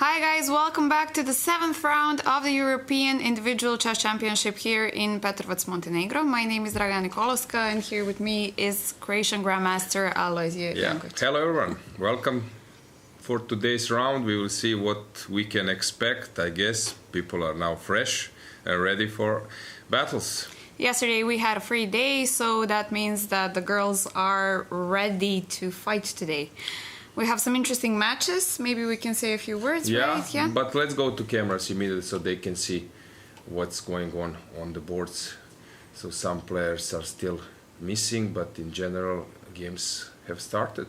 Hi guys, welcome back to the 7th round of the European Individual Chess Championship here in Petrovac, Montenegro. My name is Draga Nikolovska and here with me is Croatian Grandmaster Alojzije Jankovic. Hello everyone, welcome. For today's round we will see what we can expect. I guess people are now fresh and ready for battles. Yesterday we had a free day, so that means that the girls are ready to fight today. We have some interesting matches. Maybe we can say a few words, right? Yeah, but let's go to cameras immediately so they can see what's going on the boards. So some players are still missing, but in general, games have started.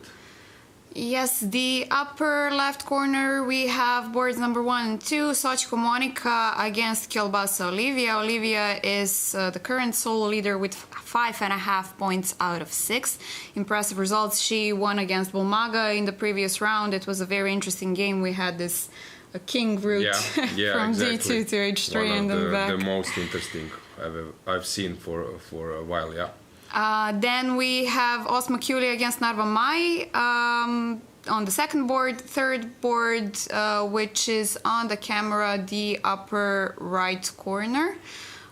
Yes, the upper left corner we have boards number 1 and 2, Sochko Monica against Kielbasa Olivia. Olivia is the current solo leader with 5.5 points out of 6. Impressive results. She won against Bulmaga in the previous round. It was a very interesting game. We had this king route from exactly. D2 to H3 and then back. The most interesting I've seen for a while, yeah. Then we have Osma Kuli against Narva Mai on the second board. Third board, which is on the camera, the upper right corner.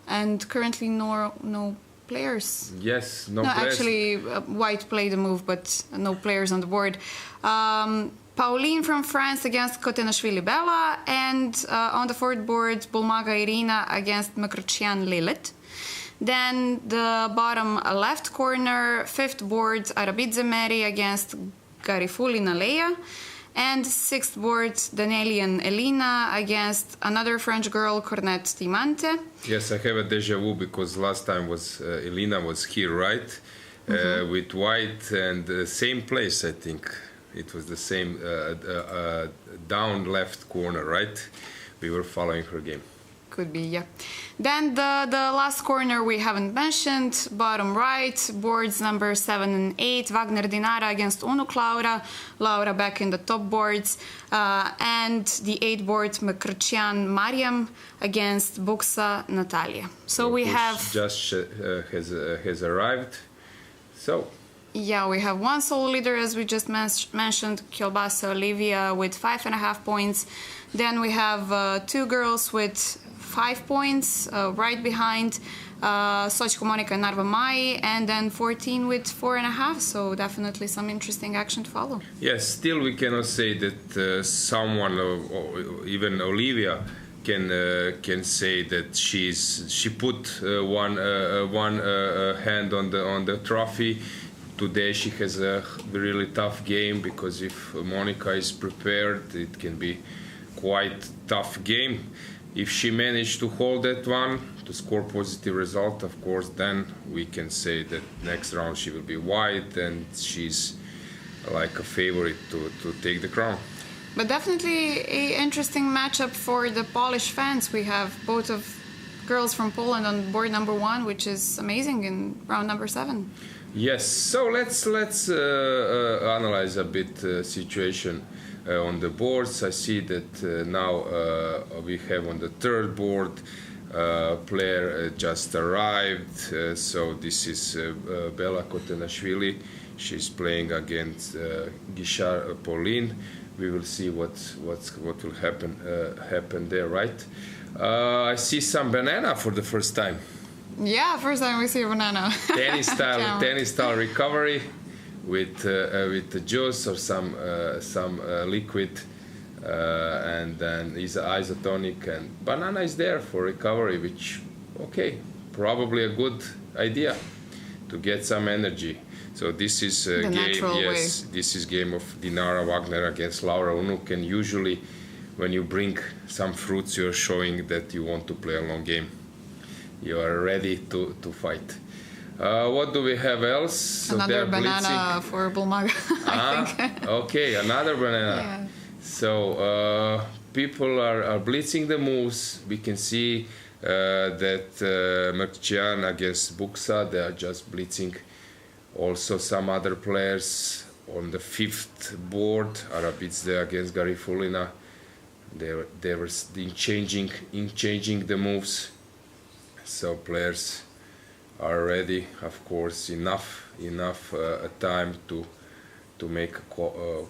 And currently no players. Yes, no players. Actually, White played the move, but no players on the board. Pauline from France against Kotenashvili Bella. And on the fourth board, Bulmaga Irina against Makrchian Lilith. Then the bottom left corner, fifth board, Arabidze Mary against Garifulina Leia. And sixth board, Danelian Elina against another French girl, Cornet Timante. Yes, I have a deja vu because last time was Elina was here, right? With White and same place, I think. It was the same down left corner, right? We were following her game. Could be, yeah. Then the last corner we haven't mentioned, bottom right, boards number 7 and 8, Wagner Dinara against Unuk Laura, Laura back in the top boards, and the 8th board, Makrchian Mariam against Buksa Natalia. So we have... just has arrived, so... Yeah, we have one solo leader, as we just mentioned, Kielbasa Olivia with 5.5 points. Then we have two girls with 5 points, right behind Sochko Monica and Narva Mai, and then 14 with 4.5, so definitely some interesting action to follow. Yes, still we cannot say that someone, or even Olivia, can say that she put one hand on the trophy. Today she has a really tough game because if Monica is prepared, it can be quite tough game. If she managed to hold that one, to score positive result, of course, then we can say that next round she will be White and she's like a favorite to take the crown. But definitely an interesting matchup for the Polish fans. We have both of girls from Poland on board number 1, which is amazing in round number 7. Yes, so let's analyze a bit situation on the boards. I see that now we have on the third board player just arrived. So this is Bela Kotenashvili. She's playing against Gishar Pauline. We will see what will happen there, right? I see some banana for the first time. Yeah, first time we see a banana. Tennis style recovery with the juice or some liquid, and then is isotonic, and banana is there for recovery, which probably a good idea to get some energy. So this is a game. Yes, this is game of Dinara Wagner against Laura Unuk, and usually when you bring some fruits, you're showing that you want to play a long game. You are ready to fight. What do we have else? So another banana for Bulmaga, I think. Okay, another banana. Yeah. So people are blitzing the moves. We can see that Makrchian against Buksa, they are just blitzing. Also some other players on the fifth board, Arabidze against Garifulina. They were changing the moves. So players are ready, of course, enough time to make a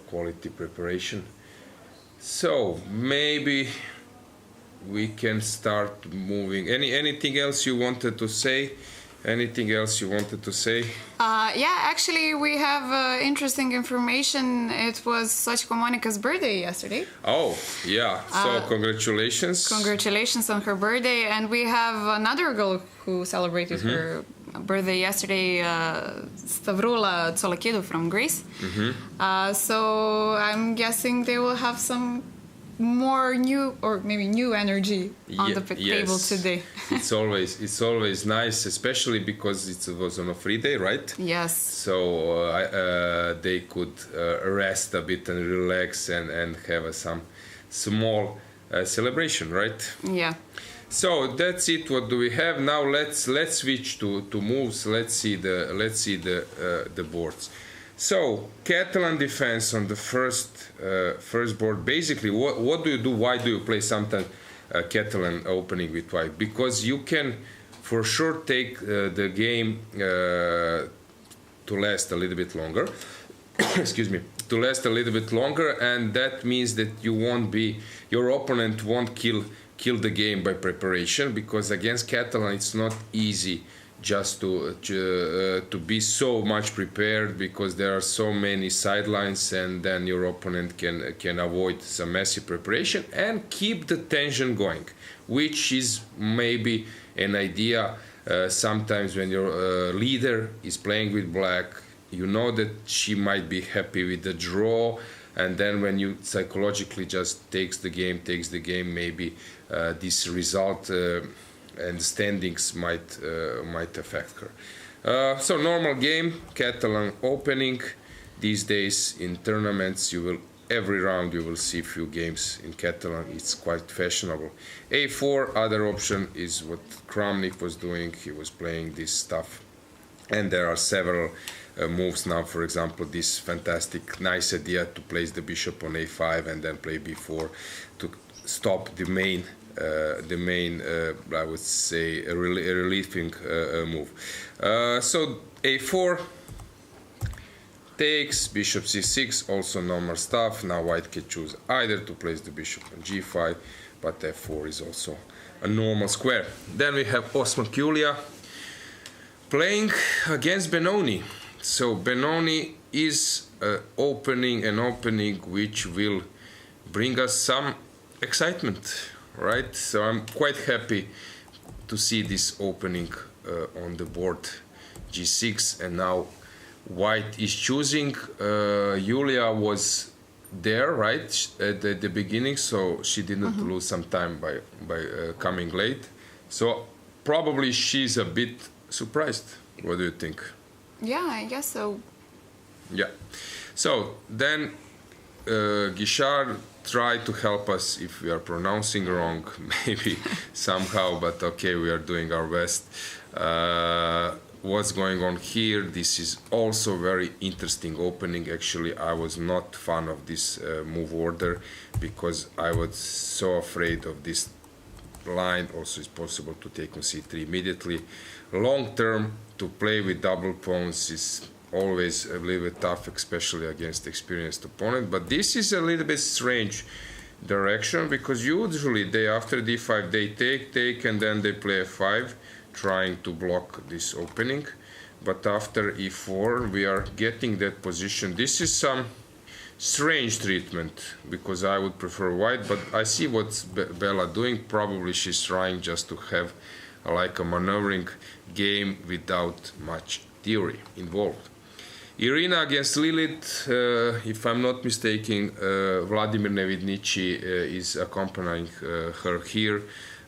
quality preparation. So maybe we can start moving. Anything else you wanted to say? Anything else you wanted to say? Yeah, actually, we have interesting information. It was Sachko Monika's birthday yesterday. Oh, yeah. So congratulations. Congratulations on her birthday. And we have another girl who celebrated her birthday yesterday, Stavrula Tsolakidou from Greece. So I'm guessing they will have some more new, or maybe new energy on the table today. it's always nice, especially because it was on a free day, right? Yes. So they could rest a bit and relax and have some small celebration, right? Yeah. So that's it. What do we have now? Let's switch to moves. Let's see the boards. So Catalan defense on the first board. Basically, what do you do? Why do you play sometimes Catalan opening with white? Because you can for sure take the game to last a little bit longer. Excuse me. To last a little bit longer, and that means that your opponent won't kill the game by preparation, because against Catalan it's not easy just to be so much prepared, because there are so many sidelines, and then your opponent can avoid some messy preparation and keep the tension going, which is maybe an idea sometimes when your leader is playing with black. You know that she might be happy with the draw, and then when you psychologically just takes the game, maybe this result and standings might affect her. So normal game, Catalan opening. These days in tournaments, every round you will see a few games in Catalan. It's quite fashionable. A4, other option is what Kramnik was doing. He was playing this stuff, and there are several moves now. For example, this fantastic, nice idea to place the bishop on A5 and then play B4 to stop the main, I would say, a relieving move. So A4 takes, bishop C6, also normal stuff. Now white can choose either to place the bishop on G5, but F4 is also a normal square. Then we have Osman Kulia playing against Benoni. So Benoni is opening which will bring us some excitement, right? So I'm quite happy to see this opening on the board, G6, and now white is choosing. Julia was there, right, at the beginning, so she didn't lose some time by coming late. So probably she's a bit surprised. What do you think? Yeah, I guess so. Yeah. So then Guichard tried to help us if we are pronouncing wrong, maybe somehow, but okay, we are doing our best. What's going on here? This is also very interesting opening. Actually, I was not fan of this move order because I was so afraid of this line. Also, it's possible to take on C3 immediately. Long term, to play with double pawns is always a little bit tough, especially against experienced opponent. But this is a little bit strange direction, because usually they, after d5, they take, and then they play f5, trying to block this opening. But after e4, we are getting that position. This is some strange treatment, because I would prefer white, but I see what's Bella doing. Probably she's trying just to have like a maneuvering game without much theory involved. Irina against Lilith, if I'm not mistaken, Vladimir Nevidnici is accompanying her here,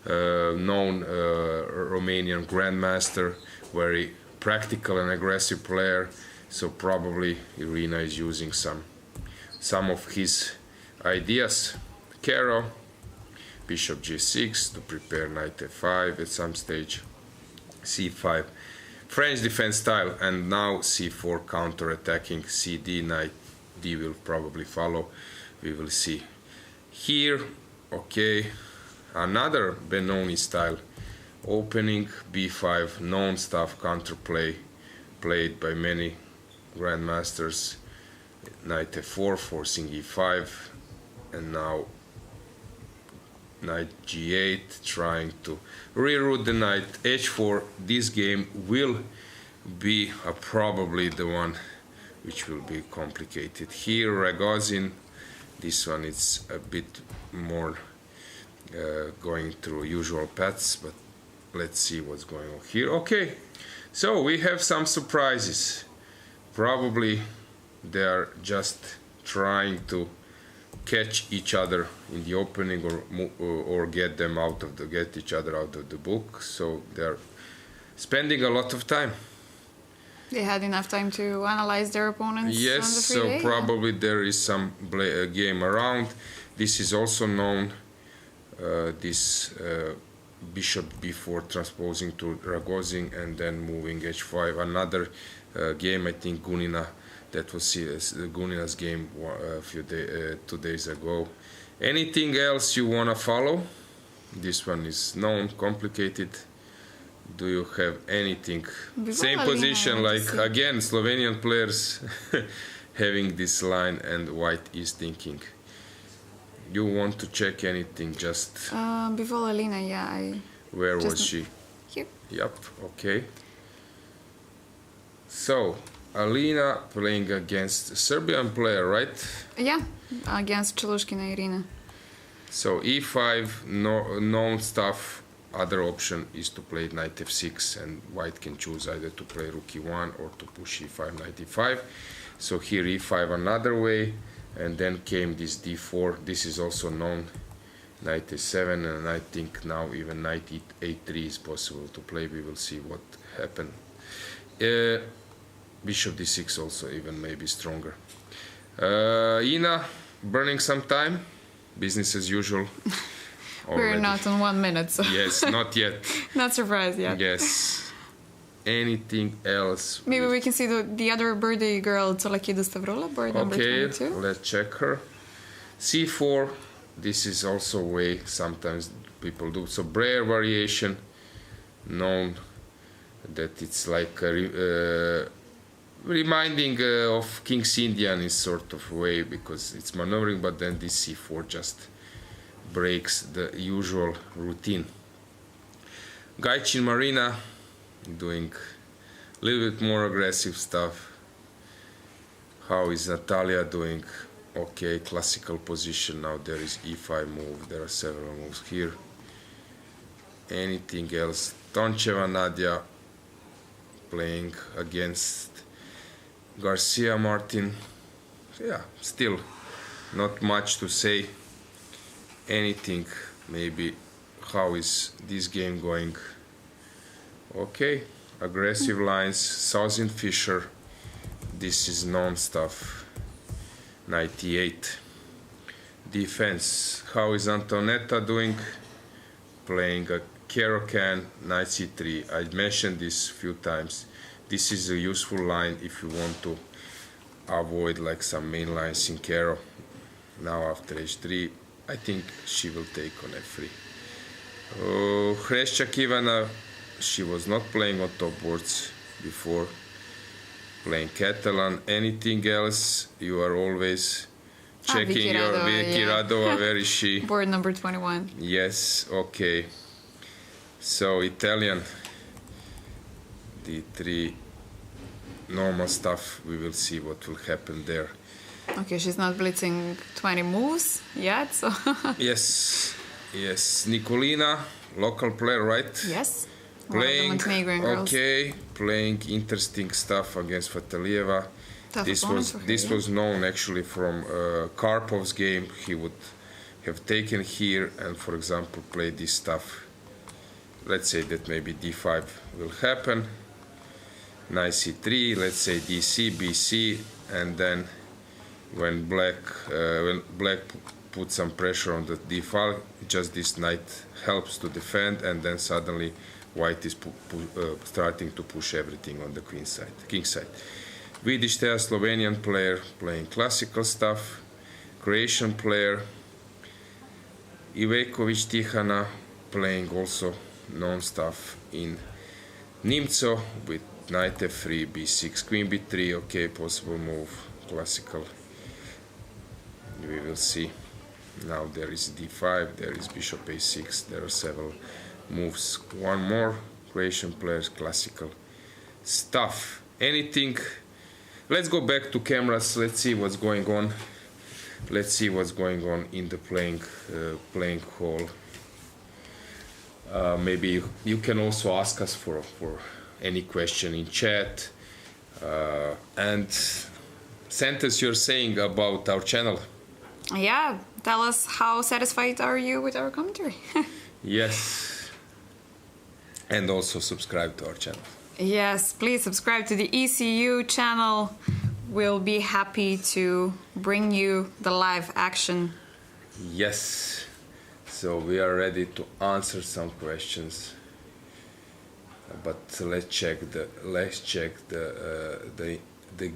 known Romanian grandmaster, very practical and aggressive player, so probably Irina is using some of his ideas. Caro, bishop g6 to prepare knight f5 at some stage, c5, French defense style, and now c4 counter-attacking, cd, knight d will probably follow, we will see. Here, okay, another Benoni style opening, b5, known stuff, counterplay, played by many grandmasters, knight f4, forcing e5, and now knight g8, trying to reroute the knight h4. This game will be probably the one which will be complicated. Here Ragozin, this one is a bit more going through usual paths, but let's see what's going on here. Okay, so we have some surprises. Probably they are just trying to catch each other in the opening, or get each other out of the book. So they're spending a lot of time. They had enough time to analyze their opponents. Yes, on the so FIDE. probably there is some game around. This is also known. This bishop b4 transposing to Ragozin and then moving h5. Another game, I think Gunina. That was Gunina's game a 2 days ago. Anything else you wanna follow? This one is known, complicated. Do you have anything? Same position, like again Slovenian players having this line, and white is thinking. You want to check anything? Just Before Alina, yeah. Where was she? Here. Yep. Okay. So Alina playing against a Serbian player, right? Yeah, against Chelushkina Irina. So e5, known stuff. Other option is to play knight f6, and white can choose either to play rook e1 or to push e5, knight e5. So here e5 another way, and then came this d4. This is also known, knight a7, and I think now even knight a3 is possible to play. We will see what happens. Bishop d6 also even maybe stronger. Ina burning some time, business as usual. We're not on 1 minute, so yes, not yet. Not surprised yet. Yes. Anything else? Maybe we can see the other birdie girl, Tsolakida Stavrola, board number 22. Okay, let's check her. c4. This is also a way sometimes people do. So Breyer variation, known that it's like reminding of King's Indian in sort of way, because it's maneuvering, but then this c4 just breaks the usual routine. Gaichin Marina doing a little bit more aggressive stuff. How is Natalia doing? Okay, classical position. Now there is e5 move. There are several moves here. Anything else? Toncheva Nadia playing against Garcia Martin. Yeah, still not much to say. Anything, maybe how is this game going? Okay, aggressive lines. Southern Fisher, this is known stuff. Knight e8. Defense, how is Antonetta doing? Playing a Caro-Kann, knight c3. I mentioned this a few times. This is a useful line if you want to avoid like some main lines in Caro. Now after h3, I think she will take on f3. Hreshchak Ivana, she was not playing on top boards before. Playing Catalan. Anything else? You are always checking Vicky your Radova, Vicky yeah. Radova. Where is she? Board number 21. Yes, okay. So Italian, d3, normal stuff. We will see what will happen there. Okay, she's not blitzing 20 moves yet, so... Yes, yes. Nikolina, local player, right? Yes. Playing, Montenegrin girls. okay, playing interesting stuff against Fatalieva. Tough This opponent was for her, this yeah. was known actually from Karpov's game. He would have taken here and, for example, play this stuff. Let's say that maybe d5 will happen. Knight c3. Let's say dc, bc, and then when black puts some pressure on the d5, just this knight helps to defend, and then suddenly white is starting to push everything on the king side. Vidic Steja, Slovenian player, playing classical stuff. Croatian player. Ivekovic Tihana, playing also known stuff in Nimzo with knight f3, b6, queen b3. Okay, possible move, classical. We will see. Now there is d5, there is bishop a6, there are several moves. One more, Croatian players, classical stuff. Anything? Let's go back to cameras, let's see what's going on. Let's see what's going on in the playing hall. Maybe you can also ask us for any question in chat. And send us your saying about our channel. Yeah, tell us how satisfied are you with our commentary. Yes. And also subscribe to our channel. Yes, please subscribe to the ECU channel. We'll be happy to bring you the live action. Yes. So we are ready to answer some questions. But let's check the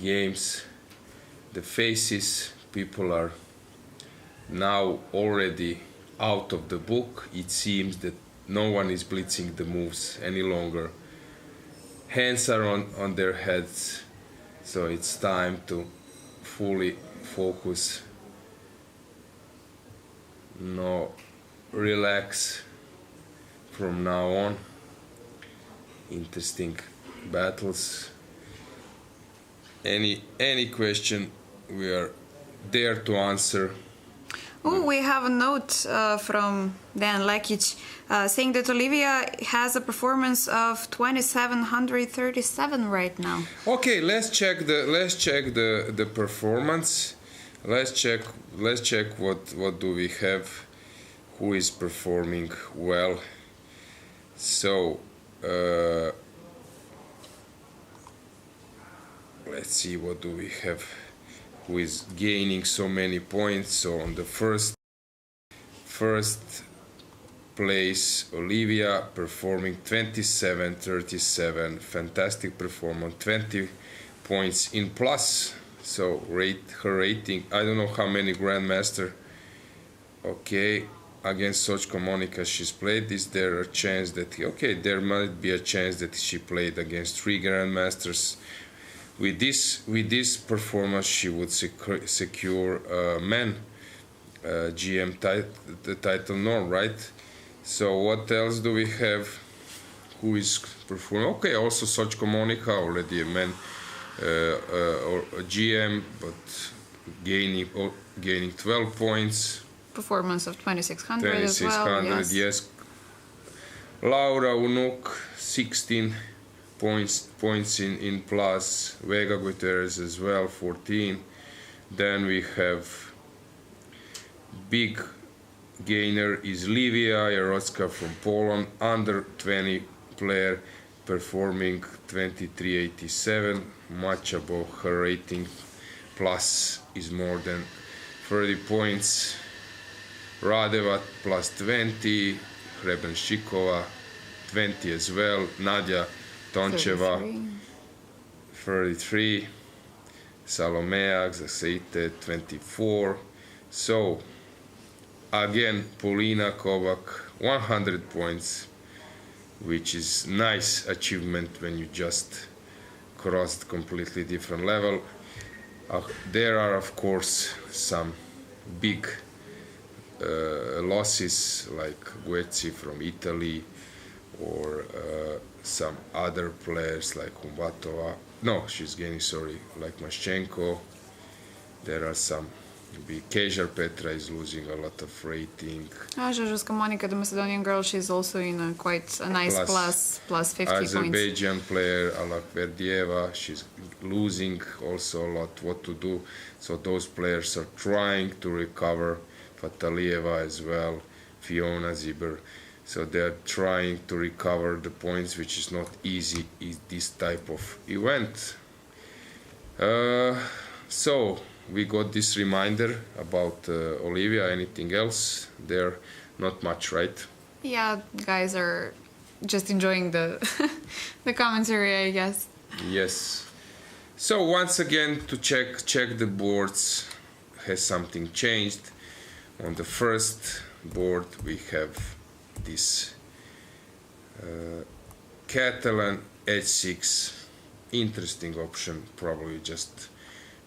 games, the faces. People are now already out of the book. It seems that no one is blitzing the moves any longer. Hands are on their heads, so it's time to fully focus. No, relax from now on. Interesting battles. Any question, we are there to answer. Oh, we have a note from Dan Lekic saying that Olivia has a performance of 2737 right now. Okay, let's check the performance. Let's check what do we have, who is performing well. So let's see what do we have, who is gaining so many points. So on the first place, Olivia performing 27-37, fantastic performance, 20 points in plus. So her rating, I don't know how many Grandmaster. Okay, against Sochko Monica she's played. Is there a chance that there might be a chance that she played against 3 Grandmasters? With this performance, she would secure men GM the title norm, right? So what else do we have? Who is performing? Okay, also Sochko Monica, already a man or a GM, but gaining 12 points. Performance of 2600 as well. Yes. Laura Unuk 16 points in plus. Vega Guterres as well 14. Then we have big gainer is Livia Jarocka from Poland, under 20 player, performing 2387, much above her rating. Plus is more than 30 points. Radeva plus 20, Hrebenščíková 20 as well, Nadia Tončeva 33, Salomea Zaseite 24. So again, Polina Kovac 100 points, which is nice achievement when you just crossed completely different level. There are of course some big losses like Guezzi from Italy, or some other players like Humbatova. No, she's gaining, sorry, like Maschenko. There are some big. Kejar Petra is losing a lot of rating. Žažuska Monica, the Macedonian girl, she's also in quite a nice plus 50 Azerbaijan points. player Alakverdieva, she's losing also a lot. What to do? So those players are trying to recover. Fatalieva as well, Fiona Ziber. So they're trying to recover the points, which is not easy in this type of event. So we got this reminder about Olivia. Anything else? There, not much, right? Yeah, guys are just enjoying the the commentary, I guess. Yes. So once again, to check the boards, has something changed? On the first board we have this Catalan h6, interesting option, probably just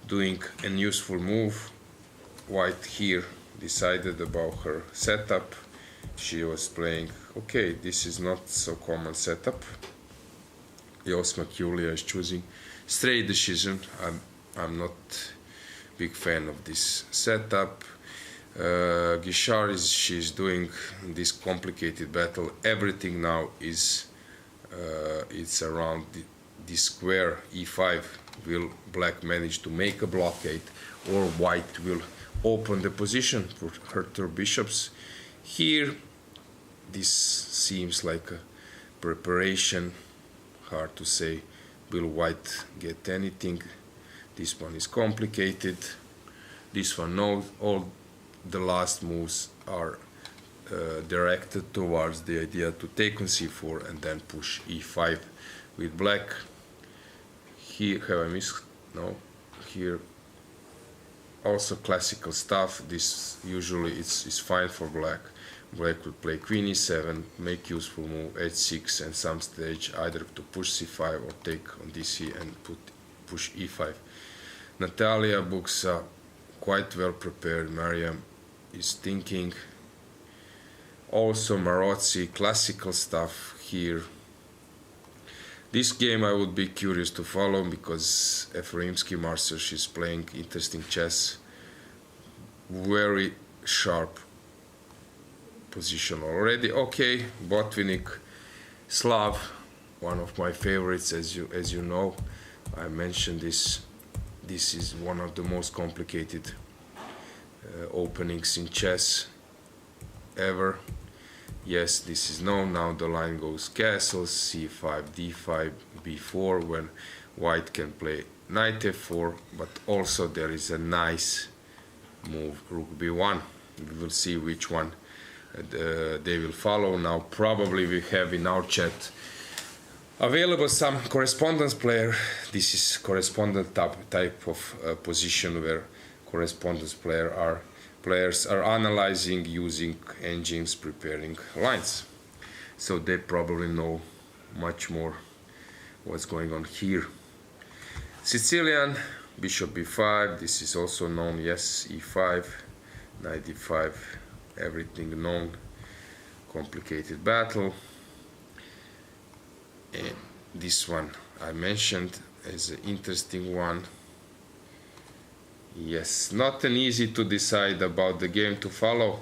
doing a useful move. White here decided about her setup. She was playing, okay, this is not so common setup. Josma Julia is choosing straight decision. I'm not big fan of this setup. Gishar she's doing this complicated battle. Everything now is it's around the square e5. Will black manage to make a blockade, or white will open the position for her two bishops? Here, this seems like a preparation. Hard to say. Will white get anything? This one is complicated. This one, no. All the last moves are directed towards the idea to take on c4 and then push e5 with black. Here, have I missed? No. Here, also classical stuff. This usually is fine for black. Black would play queen e7, make useful move h6, and some stage either to push c5 or take on dc and push e5. Natalia books quite well prepared. Mariam is thinking. Also Marozzi, classical stuff here. This game I would be curious to follow because Efraimski Marcel, she's playing interesting chess. Very sharp position already. Okay, Botvinnik, Slav, one of my favorites, as you know. I mentioned this. This is one of the most complicated openings in chess ever. Yes, this is known. Now the line goes castles, c5, d5, b4, when white can play knight f4, but also there is a nice move, rook b1. We will see which one they will follow. Now probably we have in our chat available some correspondence player. This is correspondent type of position where correspondence players are analyzing, using engines, preparing lines. So they probably know much more what's going on here. Sicilian, bishop b5, this is also known, yes, e5, knight d5, everything known, complicated battle. And this one I mentioned as an interesting one. Yes, not an easy to decide about the game to follow.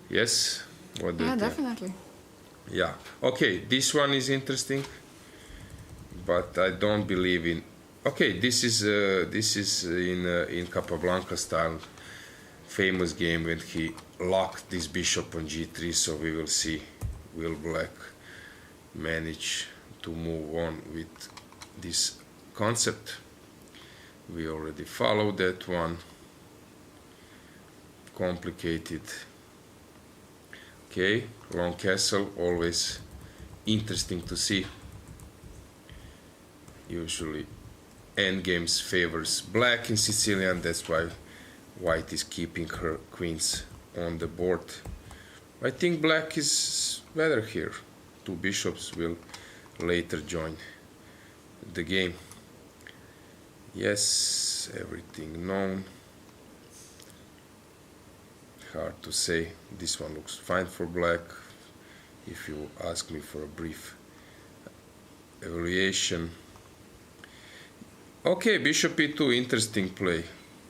Yes? What do you think? Definitely. Yeah. Okay, this one is interesting, but I don't believe in. Okay, this is in Capablanca style, famous game when he locked this bishop on g3. So we will see, will black manage to move on with this concept? We already followed that one. Complicated. Okay, long castle, always interesting to see. Usually endgames favors black in Sicilian, that's why white is keeping her queens on the board. I think black is better here. Two bishops will later join the game. Yes, everything known. Hard to say. This one looks fine for black. If you ask me for a brief evaluation. Okay, bishop e2, interesting play.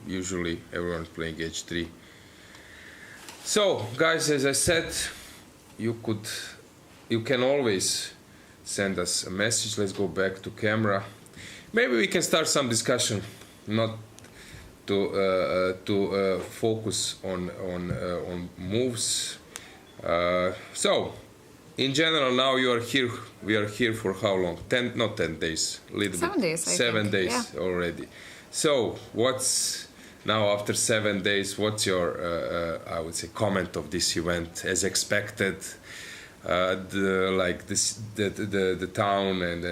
Usually everyone playing h3. So, guys, as I said, you can always send us a message. Let's go back to camera. Maybe we can start some discussion, not to focus on moves. So, in general, now you are here. We are here for how long? 10 days. 7 days. 7 days already. So, what's now after 7 days? What's your, I would say, comment of this event as expected? The town and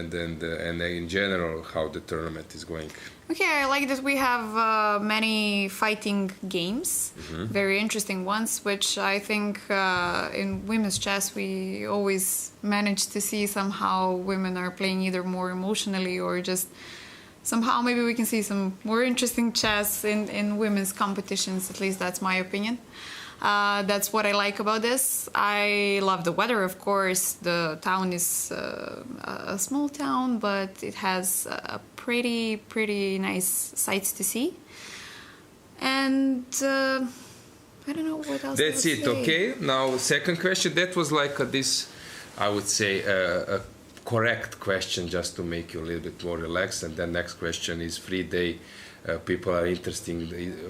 in general how the tournament is going. Okay, I like that we have many fighting games, very interesting ones, which I think in women's chess we always manage to see somehow women are playing either more emotionally or just somehow maybe we can see some more interesting chess in women's competitions. At least that's my opinion. That's what I like about this. I love the weather, of course. The town is a small town, but it has a pretty nice sights to see. And I don't know what else. That's it. Say. Okay. Now, second question. That was like this, I would say, a correct question, just to make you a little bit more relaxed. And then next question is free day. People are interested.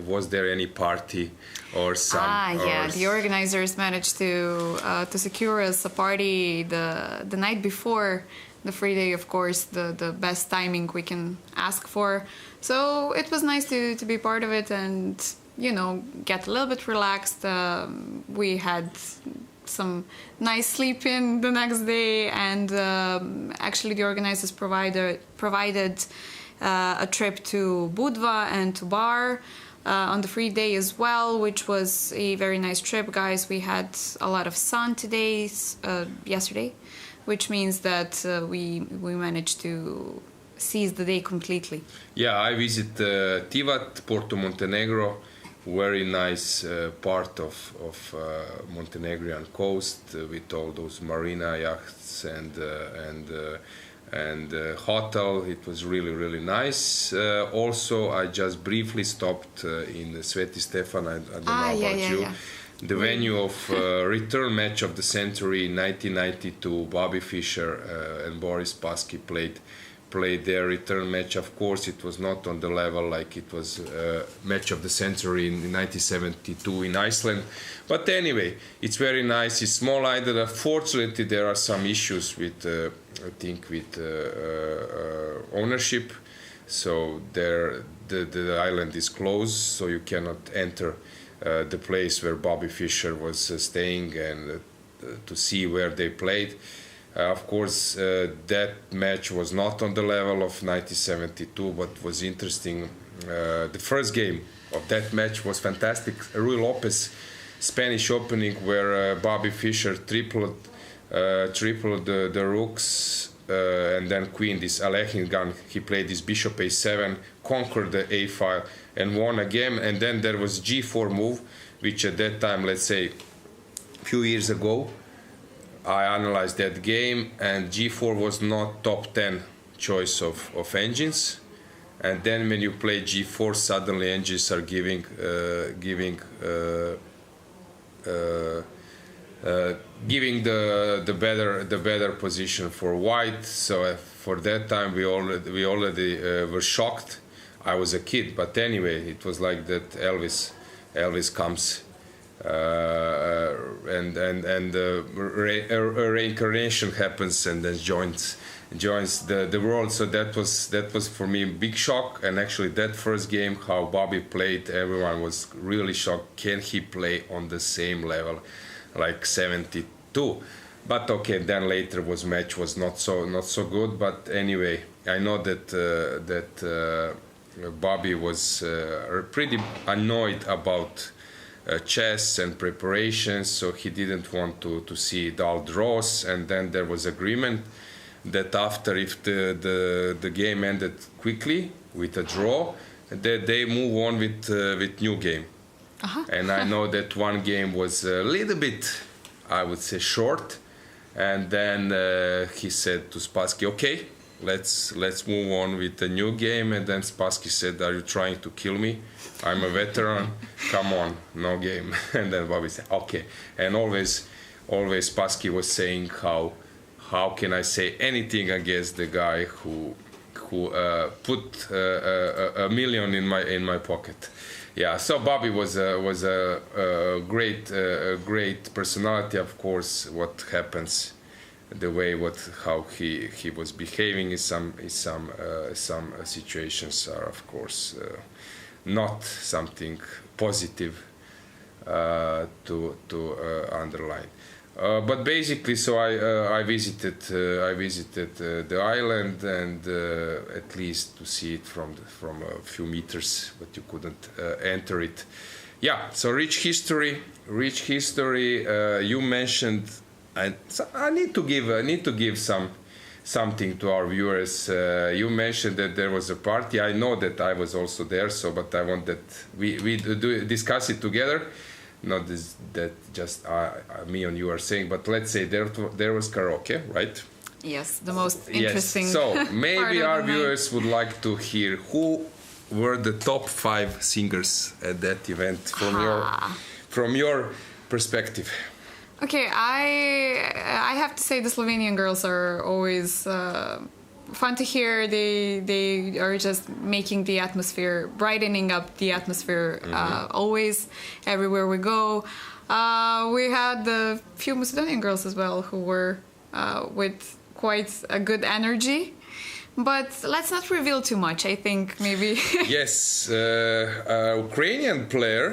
Was there any party or some? The organizers managed to secure us a party the night before the free day. Of course, the best timing we can ask for. So it was nice to be part of it and get a little bit relaxed. We had some nice sleep in the next day, and actually the organizers provided a trip to Budva and to Bar on the free day as well, which was a very nice trip, guys. We had a lot of sun yesterday, which means that we managed to seize the day completely. Yeah, I visit Tivat, Porto Montenegro, very nice part of Montenegrin coast with all those marina yachts and hotel. It was really nice. Also, I just briefly stopped in Sveti Stefan. I don't know about you. Yeah. The venue of return match of the century in 1992. Bobby Fischer and Boris Spassky played their return match. Of course, it was not on the level like it was match of the century in 1972 in Iceland. But anyway, it's very nice. It's small island. Unfortunately, there are some issues with, I think, with ownership. So the island is closed, so you cannot enter the place where Bobby Fischer was staying and to see where they played. Of course, that match was not on the level of 1972, but was interesting. The first game of that match was fantastic. Rui Lopez, Spanish opening, where Bobby Fischer tripled the rooks and then queen, this Alekhine gun. He played this bishop a7, conquered the a file, and won a game. And then there was g4 move, which at that time, let's say, a few years ago, I analyzed that game, and g4 was not top 10 choice of engines. And then when you play g4, suddenly engines are giving the better position for white. So for that time we already were shocked. I was a kid, but anyway, it was like that. Elvis comes. And reincarnation happens and then joins the world. So that was for me a big shock. And actually that first game, how Bobby played, everyone was really shocked. Can he play on the same level like 72? But okay, then later match was not so good. But anyway, I know that Bobby was pretty annoyed about chess and preparations, so he didn't want to see dull draws. And then there was agreement that after, if the game ended quickly with a draw, that they move on with new game. And I know that one game was a little bit, I would say, short, and then he said to Spassky, okay, let's move on with a new game. And then Spassky said, are you trying to kill me? I'm a veteran, come on, no game. And then Bobby said, okay. And always Spassky was saying how can I say anything against the guy who put $1 million in my pocket. Yeah, so Bobby was a great personality. Of course, what happens, the way how he was behaving in some situations are, of course, not something positive to underline. But basically, so I visited the island, and at least to see it from a few meters, but you couldn't enter it. Yeah, so rich history. You mentioned, and so I need to give some something to our viewers. You mentioned that there was a party. I know that I was also there, so but I want that we discuss it together. Not this, that just me and you are saying, but let's say there was karaoke, right? Yes, the most interesting. Yes. So maybe part of our the night. viewers would like to hear who were the top 5 singers at that event from your perspective. Okay, I have to say the Slovenian girls are always fun to hear. They are just making the atmosphere, brightening up the atmosphere always, everywhere we go. We had a few Macedonian girls as well who were with quite a good energy. But let's not reveal too much, I think, maybe. Yes, Ukrainian player.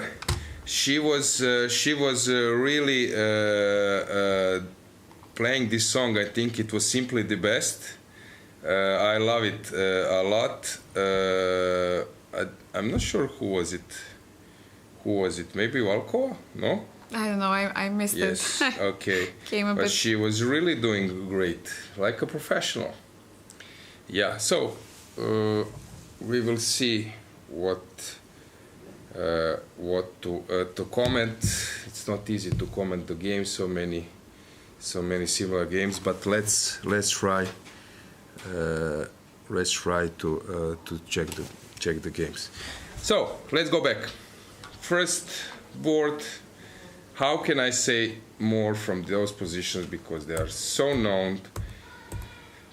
She was really playing this song. I think it was simply the best. I love it a lot. I'm not sure who was it. Who was it? Maybe Valkova? No? I don't know. I missed it. Yes. Okay. Came a but bit. she was really doing great, like a professional. Yeah. So we will see what to comment. It's not easy to comment the game. So many similar games. But let's try to check the games. So let's go back. First board. How can I say more from those positions, because they are so known,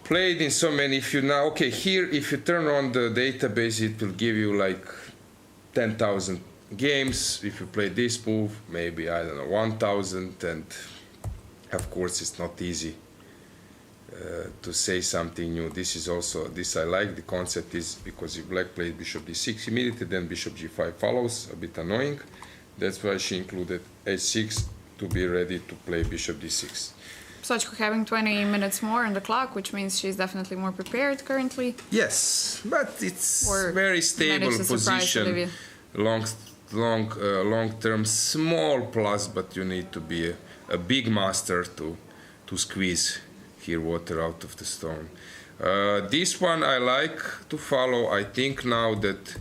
played in so many. If you turn on the database, it will give you like 10,000 games. If you play this move, maybe, I don't know, 1,000. And of course it's not easy to say something new. This I like. The concept is because if black plays bishop d6 immediately, then bishop g5 follows, a bit annoying. That's why she included h6 to be ready to play bishop d6. Sochko having 20 minutes more on the clock, which means she's definitely more prepared currently. Yes, but it's Or very stable managed to surprise position. Olivia. Long-term, small plus, but you need to be a big master to squeeze here water out of the stone. This one I like to follow. I think now that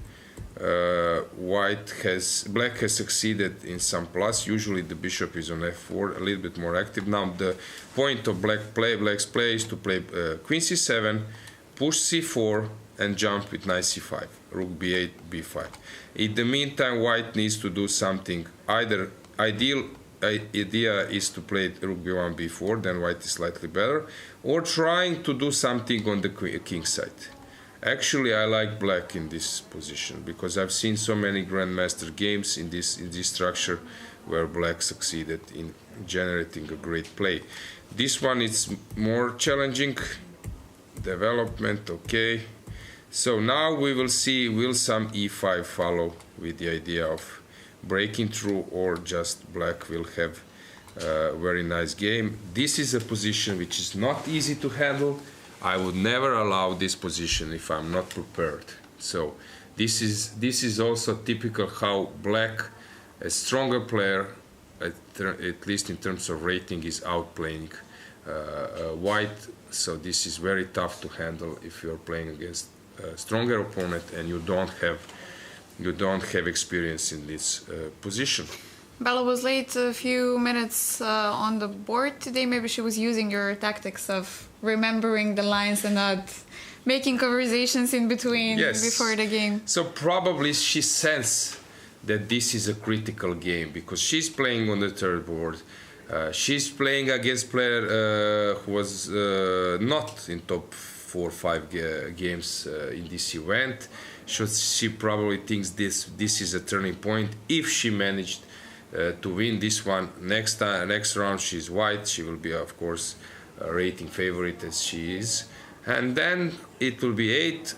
black has succeeded in some plus. Usually the bishop is on f4, a little bit more active. Now the point of black's play is to play queen c7, push c4, and jump with knight c5, rook b8, b5. In the meantime, white needs to do something. Either idea is to play rook b1, b4, then white is slightly better, or trying to do something on the king side. Actually, I like black in this position because I've seen so many grandmaster games in this structure where black succeeded in generating a great play. This one is more challenging. Development, okay. So now we will see, will some e5 follow with the idea of breaking through, or just black will have a very nice game. This is a position which is not easy to handle. I would never allow this position if I'm not prepared. So this is also typical how black, a stronger player, at least in terms of rating, is outplaying white. So this is very tough to handle if you're playing against a stronger opponent and you don't have experience in this position. Bella was late a few minutes on the board today. Maybe she was using your tactics of remembering the lines and not making conversations in between before the game. So probably she sensed that this is a critical game because she's playing on the third board. She's playing against player who was not in top 4 or 5 games in this event. So she probably thinks this is a turning point. If she managed to win this one, next round she's white. She will be, of course, a rating favorite as she is, and then it will be 8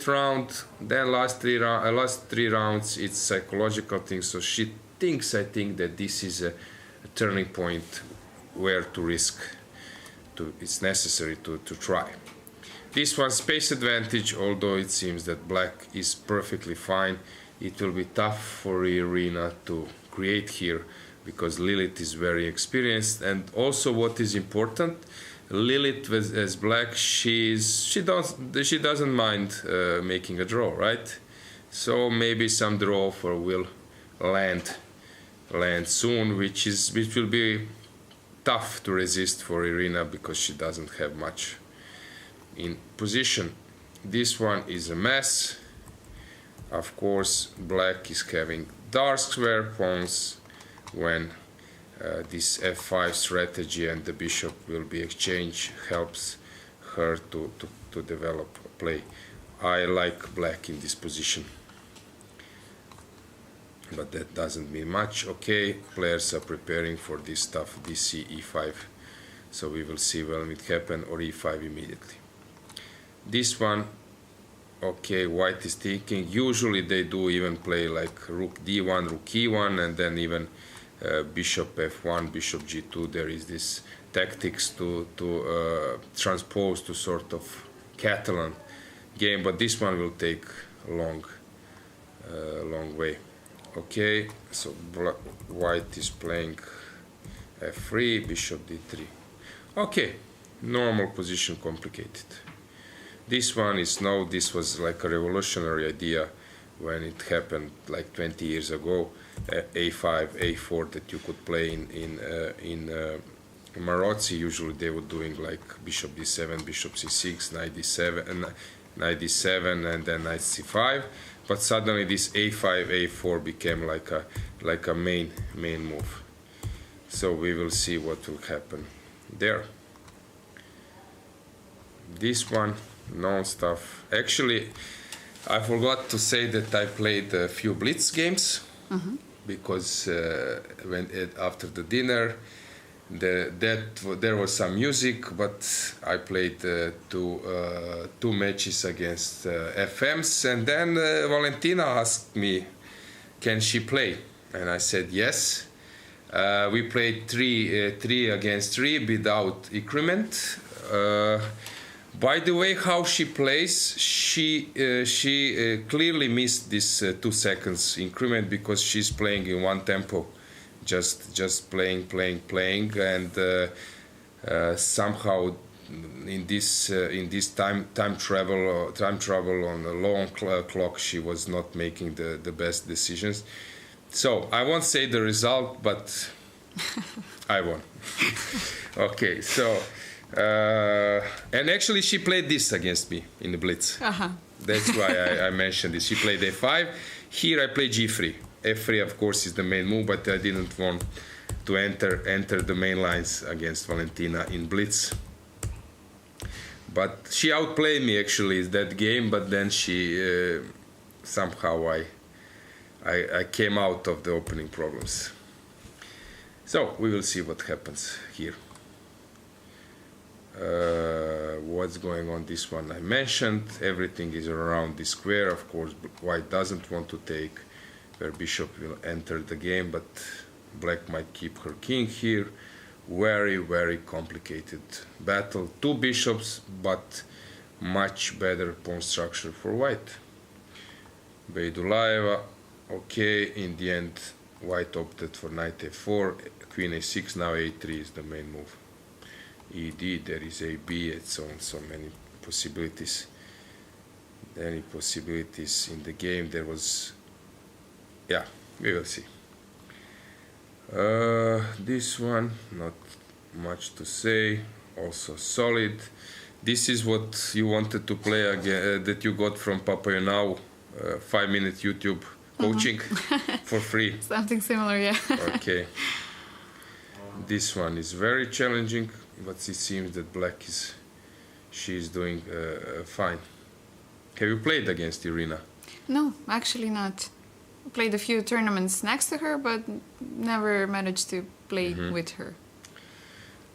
round. Then last three rounds, it's psychological thing. So she thinks, I think, that this is a turning point where to risk. It's necessary to try. This one, space advantage, although it seems that black is perfectly fine. It will be tough for Irina to create here because Lilith is very experienced. And also what is important, Lilith as black, she doesn't mind making a draw, right? So maybe some draw for will land soon, which will be tough to resist for Irina because she doesn't have much in position. This one is a mess. Of course, black is having dark square pawns when this f5 strategy and the bishop will be exchanged helps her to develop a play. I like black in this position, but that doesn't mean much. Okay, players are preparing for this stuff, dc e5, so we will see when it happen, or e5 immediately. This one, okay, white is thinking. Usually they do even play like rook d1, rook e1, and then even bishop f1, bishop g2. There is this tactics to transpose to sort of Catalan game, but this one will take a long way. Okay, so white is playing f3, bishop d3. Okay, normal position, complicated. This one is now, this was like a revolutionary idea when it happened like 20 years ago. A5, A4 that you could play in Marozzi. Usually they were doing like bishop d7, bishop c6, knight d7, and then knight c5. But suddenly this A5, A4 became like a main move. So we will see what will happen there. This one, known stuff. Actually, I forgot to say that I played a few blitz games. Because after the dinner, there was some music, but I played two matches against FMs, and then Valentina asked me, can she play? And I said yes. We played three against three without increment. By the way, how she plays, she clearly missed this 2 seconds increment because she's playing in one tempo, just playing, and somehow in this time travel on a long clock, she was not making the best decisions. So I won't say the result, but I won. Okay, so. And actually she played this against me in the blitz. That's why I mentioned this. She played a5. Here I played g3. f3 of course is the main move, but I didn't want to enter the main lines against Valentina in blitz. But she outplayed me actually in that game, but then she somehow I came out of the opening problems. So we will see what happens here. What's going on this one I mentioned. Everything is around this square. Of course white doesn't want to take where bishop will enter the game, but black might keep her king here. Very complicated battle. Two bishops, but much better pawn structure for white. Beidulaeva. Okay, in the end white opted for knight f4, queen a6. Now a3 is the main move. ED, there is AB, and so many possibilities. Any possibilities in the game. There was, yeah, we will see. This one, not much to say. Also solid. This is what you wanted to play again, that you got from Papayanau, 5-minute YouTube coaching for free. Something similar, yeah. Okay. This one is very challenging, but it seems that black she's doing fine. Have you played against Irina? No, actually not. Played a few tournaments next to her, but never managed to play with her.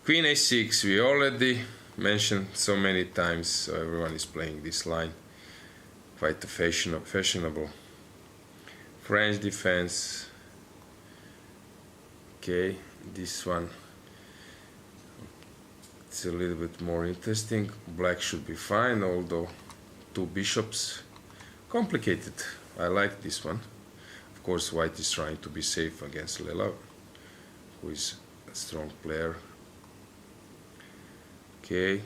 Queen a6, we already mentioned so many times, so everyone is playing this line. Quite a fashionable French defense. Okay, this one, it's a little bit more interesting. Black should be fine, although two bishops. Complicated. I like this one. Of course, white is trying to be safe against Lela, who is a strong player. Okay.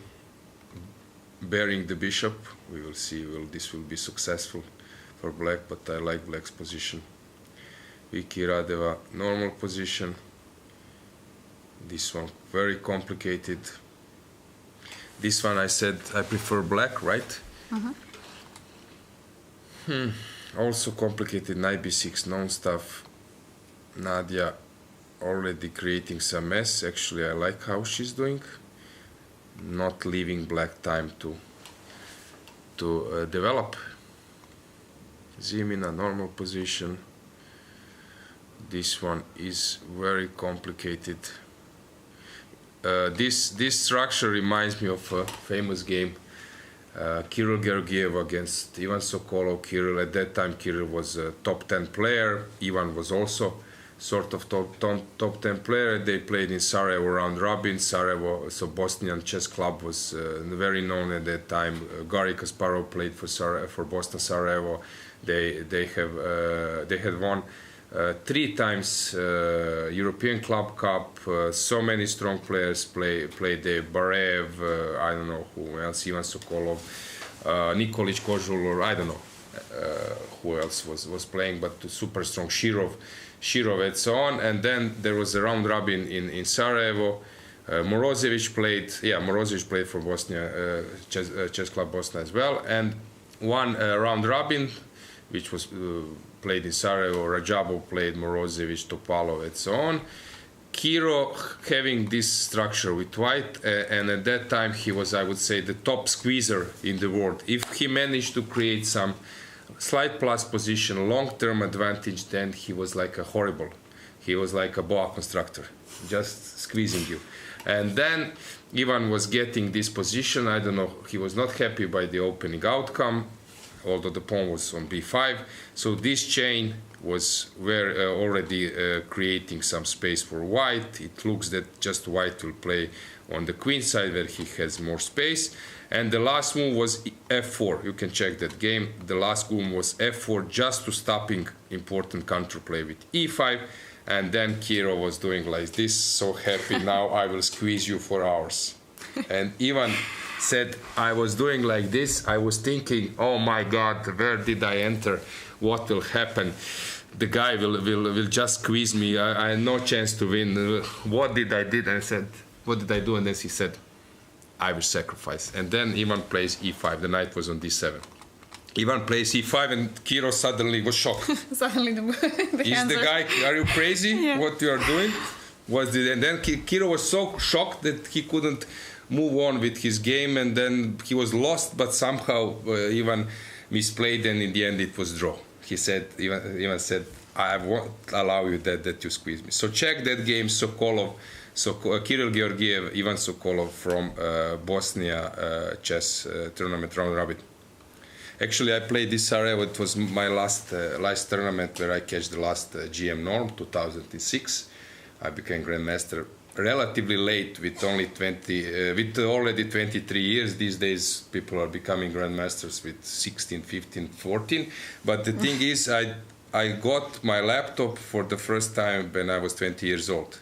Bearing the bishop. We will see. This will be successful for black, but I like black's position. Viki Radeva, normal position. This one very complicated. This one I said I prefer black, right? Also complicated. Knight b6, non-stuff. Nadia already creating some mess. Actually, I like how she's doing. Not leaving black time to develop. Zimina, normal position. This one is very complicated. This structure reminds me of a famous game, Kirill Georgiev against Ivan Sokolov. Kirill, at that time, Kirill was a top 10 player. Ivan was also sort of top 10 player. They played in Sarajevo round robin. Sarajevo, so Bosnian chess club was very known at that time. Garry Kasparov played for Boston Sarajevo. They had won 3 times European Club Cup. So many strong players played there. Barev, I don't know who else, Ivan Sokolov, Nikolic Kozhul, I don't know who else was playing, but super strong. Shirov and so on. And then there was a round robin in Sarajevo. Morozevic played for Bosnia, Chess Club Bosnia as well. And one round robin, which was played in Sarajevo. Rajabov played, Morozevic, Topalov, and so on. Kiro having this structure with white, and at that time he was, I would say, the top squeezer in the world. If he managed to create some slight plus position, long-term advantage, then he was like a horrible. He was like a boa constructor, just squeezing you. And then Ivan was getting this position. I don't know, he was not happy by the opening outcome, although the pawn was on b5. So this chain was already creating some space for white. It looks that just white will play on the queen side where he has more space. And the last move was f4. You can check that game. The last move was f4, just to stopping important counterplay with e5. And then Kiro was doing like this, so happy, now I will squeeze you for hours. And Ivan said, I was doing like this, I was thinking, oh my God, where did I enter? What will happen? The guy will just squeeze me. I had no chance to win. What did I do? And I said, what did I do? And then he said, I will sacrifice. And then Ivan plays e5. The knight was on d7. Ivan plays e5, and Kiro suddenly was shocked. Suddenly Is the guy, are you crazy? Yeah. What you are doing? And then Kiro was so shocked that he couldn't move on with his game, and then he was lost, but somehow Ivan misplayed, and in the end it was draw. He said, Ivan said, I won't allow you that you squeeze me. So check that game, Sokolov, Kirill Georgiev, Ivan Sokolov from Bosnia chess tournament round robin. Actually, I played this Sarajevo. It was my last tournament where I catch the last GM norm, 2006. I became grandmaster relatively late, with only already 23 years. These days, people are becoming grandmasters with 16, 15, 14. But the thing is, I got my laptop for the first time when I was 20 years old.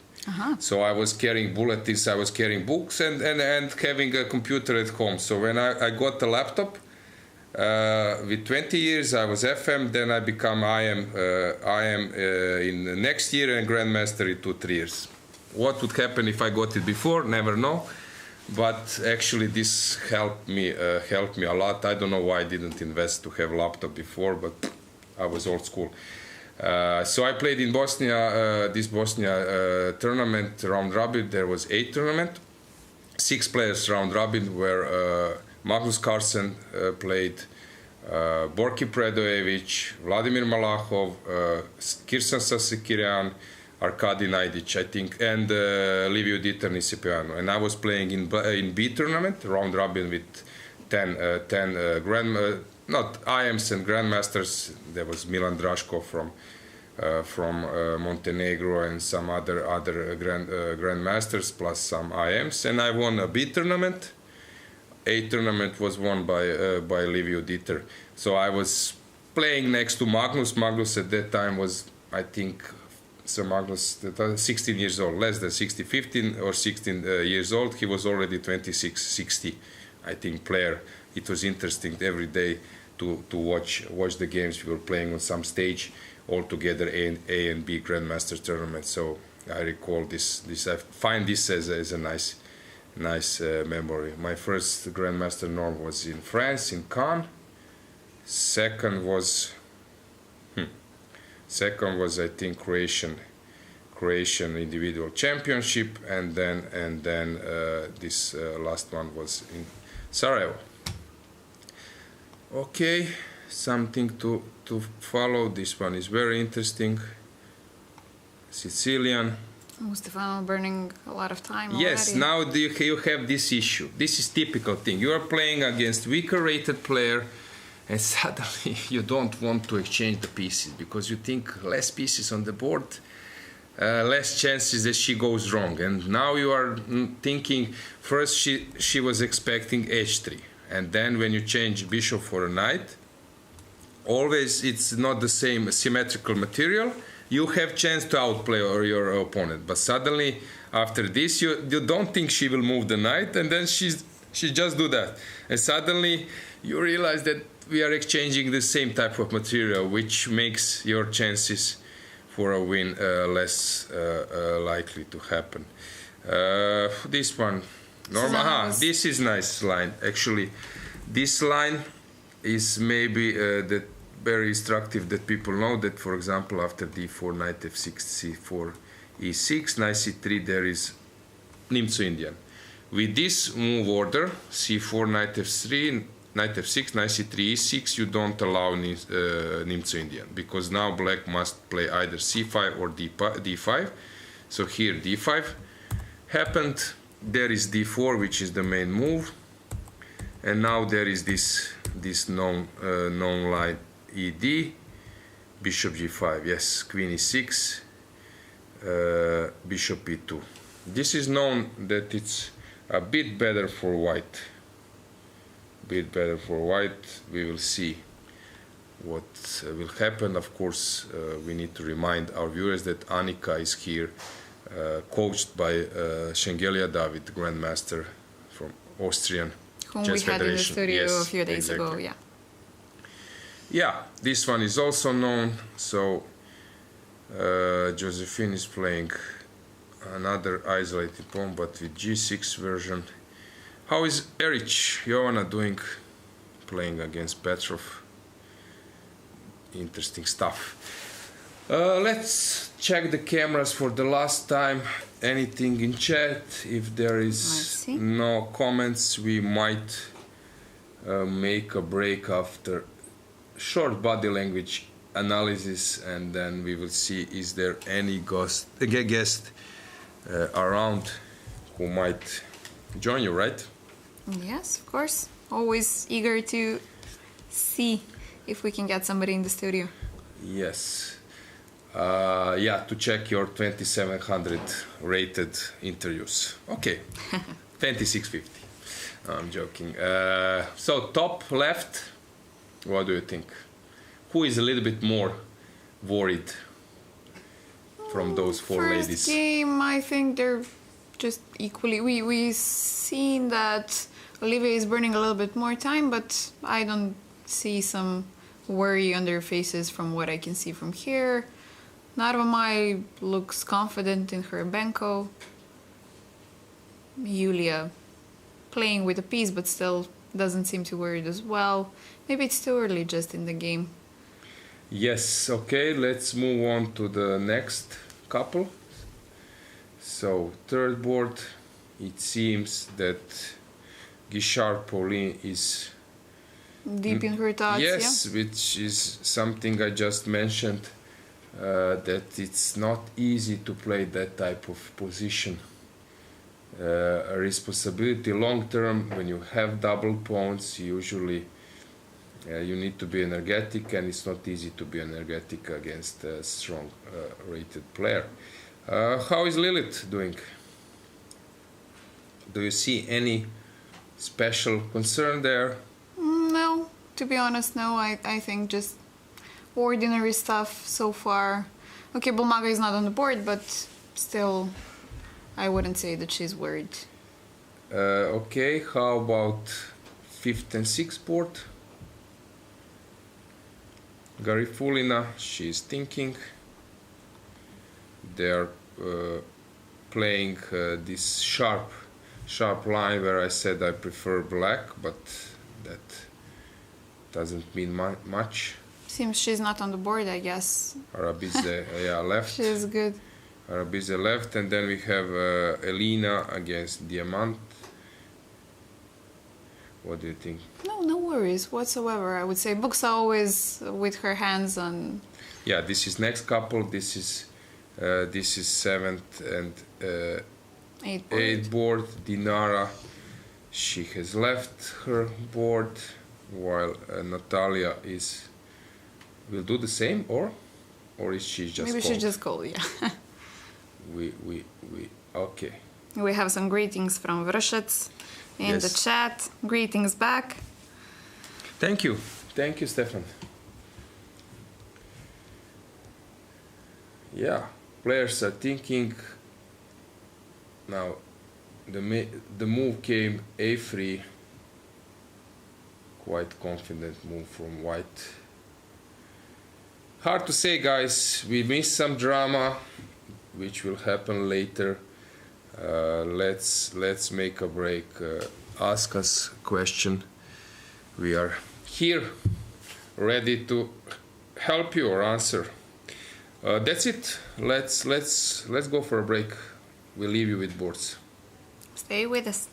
So I was carrying bulletins, I was carrying books, and having a computer at home. So when I got the laptop, with 20 years I was FM, then I become IM in the next year, and grandmaster in 2-3 years. What would happen if I got it before? Never know. But actually this helped me a lot. I don't know why I didn't invest to have laptop before, but I was old school. So I played in Bosnia, this Bosnia tournament round robin. There was 8 tournament, 6 players round robin, where Magnus Carlsen played, Borki Predojevic, Vladimir Malahov, Kirsan Sasikirian, Arkady Najdic, I think, and Livio Dieter Nisipiano. And I was playing in B tournament, round robin, with 10 not IMs and grandmasters. There was Milan Draško from Montenegro, and some other grandmasters, plus some IMs. And I won a B tournament. A tournament was won by Livio Dieter. So I was playing next to Magnus. Magnus at that time was, I think, Sir Magnus, 16 years old, less than 60, 15 or 16 years old. He was already 26, 60, I think, player. It was interesting every day to watch the games. We were playing on some stage all together, A and B Grandmaster tournament. So I recall this. I find this as a nice memory. My first Grandmaster norm was in France, in Cannes. Second was I think Croatian individual championship, and then this last one was in Sarajevo. Okay, something to follow. This one is very interesting. Sicilian. Stefano burning a lot of time already. Yes, now you have this issue. This is typical thing. You are playing against weaker rated player, and suddenly you don't want to exchange the pieces because you think less pieces on the board, less chances that she goes wrong. And now you are thinking, first she was expecting h3, and then when you change bishop for a knight, always it's not the same symmetrical material. You have chance to outplay your opponent, but suddenly after this you don't think she will move the knight, and then she just do that, and suddenly you realize that we are exchanging the same type of material, which makes your chances for a win less likely to happen. This one, normal. This is nice line. Actually, this line is maybe that very instructive, that people know that, for example, after d4, knight f6, c4, e6, knight c3, there is Nimzo-Indian. With this move order, c4, knight f3, knight f6, knight c3, e6, you don't allow Nimzo-Indian, because now black must play either c5 or d5. So here d5 happened, there is d4, which is the main move, and now there is this known line ed, bishop g5, yes, queen e6, bishop e2. This is known that it's a bit better for white. We will see what will happen. Of course, we need to remind our viewers that Annika is here, coached by Shengelia David, Grandmaster from Austrian whom Chess we had in the Federation. studio Yes, a few days ago. exactly. Yeah, this one is also known. So Josephine is playing another isolated pawn, but with g6 version. How is Erich Joanna doing playing against Petrov? Interesting stuff. Let's check the cameras for the last time. Anything in chat? If there is no comments, we might make a break after short body language analysis, and then we will see is there any guest around who might join you, right? Yes, of course. Always eager to see if we can get somebody in the studio. Yes. Yeah, to check your 2700 rated interviews. Okay. 2650. No, I'm joking. So top left, what do you think? Who is a little bit more worried from those four ladies? First game, I think they're just equally. We seen that Olivia is burning a little bit more time, but I don't see some worry on their faces from what I can see from here. Narvamai looks confident in her Benko. Yulia playing with a piece, but still doesn't seem too worried as well. Maybe it's too early just in the game. Yes, okay, let's move on to the next couple. So, third board, it seems that Guichard Pauline is deep in her thoughts, yes, yeah? Which is something I just mentioned, that it's not easy to play that type of position. A responsibility long term, when you have double pawns, usually you need to be energetic, and it's not easy to be energetic against a strong rated player. How is Lilith doing? Do you see any special concern there? No, to be honest, no. I think just ordinary stuff so far. Okay, Bulmaga is not on the board, but still, I wouldn't say that she's worried. Okay, how about 5th and 6th board? Garifulina, she's thinking. They're playing this sharp line where I said I prefer black, but that doesn't mean much. Seems she's not on the board, I guess. Arabize, left. She's good. Arabize left, and then we have Elina against Diamant. What do you think? No worries whatsoever. I would say Buksa always with her hands on. Yeah, this is next couple. This is 7th and 8th board. Dinara, she has left her board, while Natalia will do the same, or is she just maybe called? she just called, yeah. we okay. We have some greetings from Vrshets in the chat. Greetings back. Thank you, Stefan. Yeah, players are thinking. Now, the move came A3. Quite confident move from White. Hard to say, guys. We missed some drama, which will happen later. Let's make a break. Ask us a question. We are here, ready to help you or answer. That's it. Let's go for a break. We'll leave you with boards. Stay with us.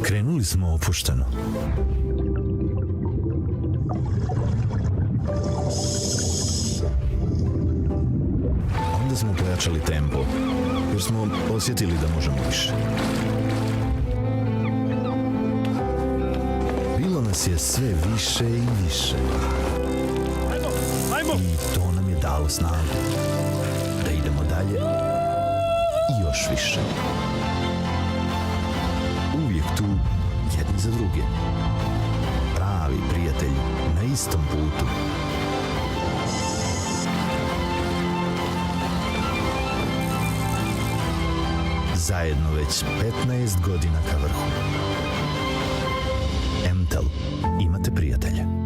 Krenuli smo opušteno. Onda smo pojačali tempo, jer smo osjetili da možemo više. Bilo nas je sve više i više. I to nam je dalo snagu da idemo dalje i još više. Uvijek tu jedni za druge. prijatelji na istom putu. Zajedno već 15 godina ka vrhu. Mtel, imate prijatelje.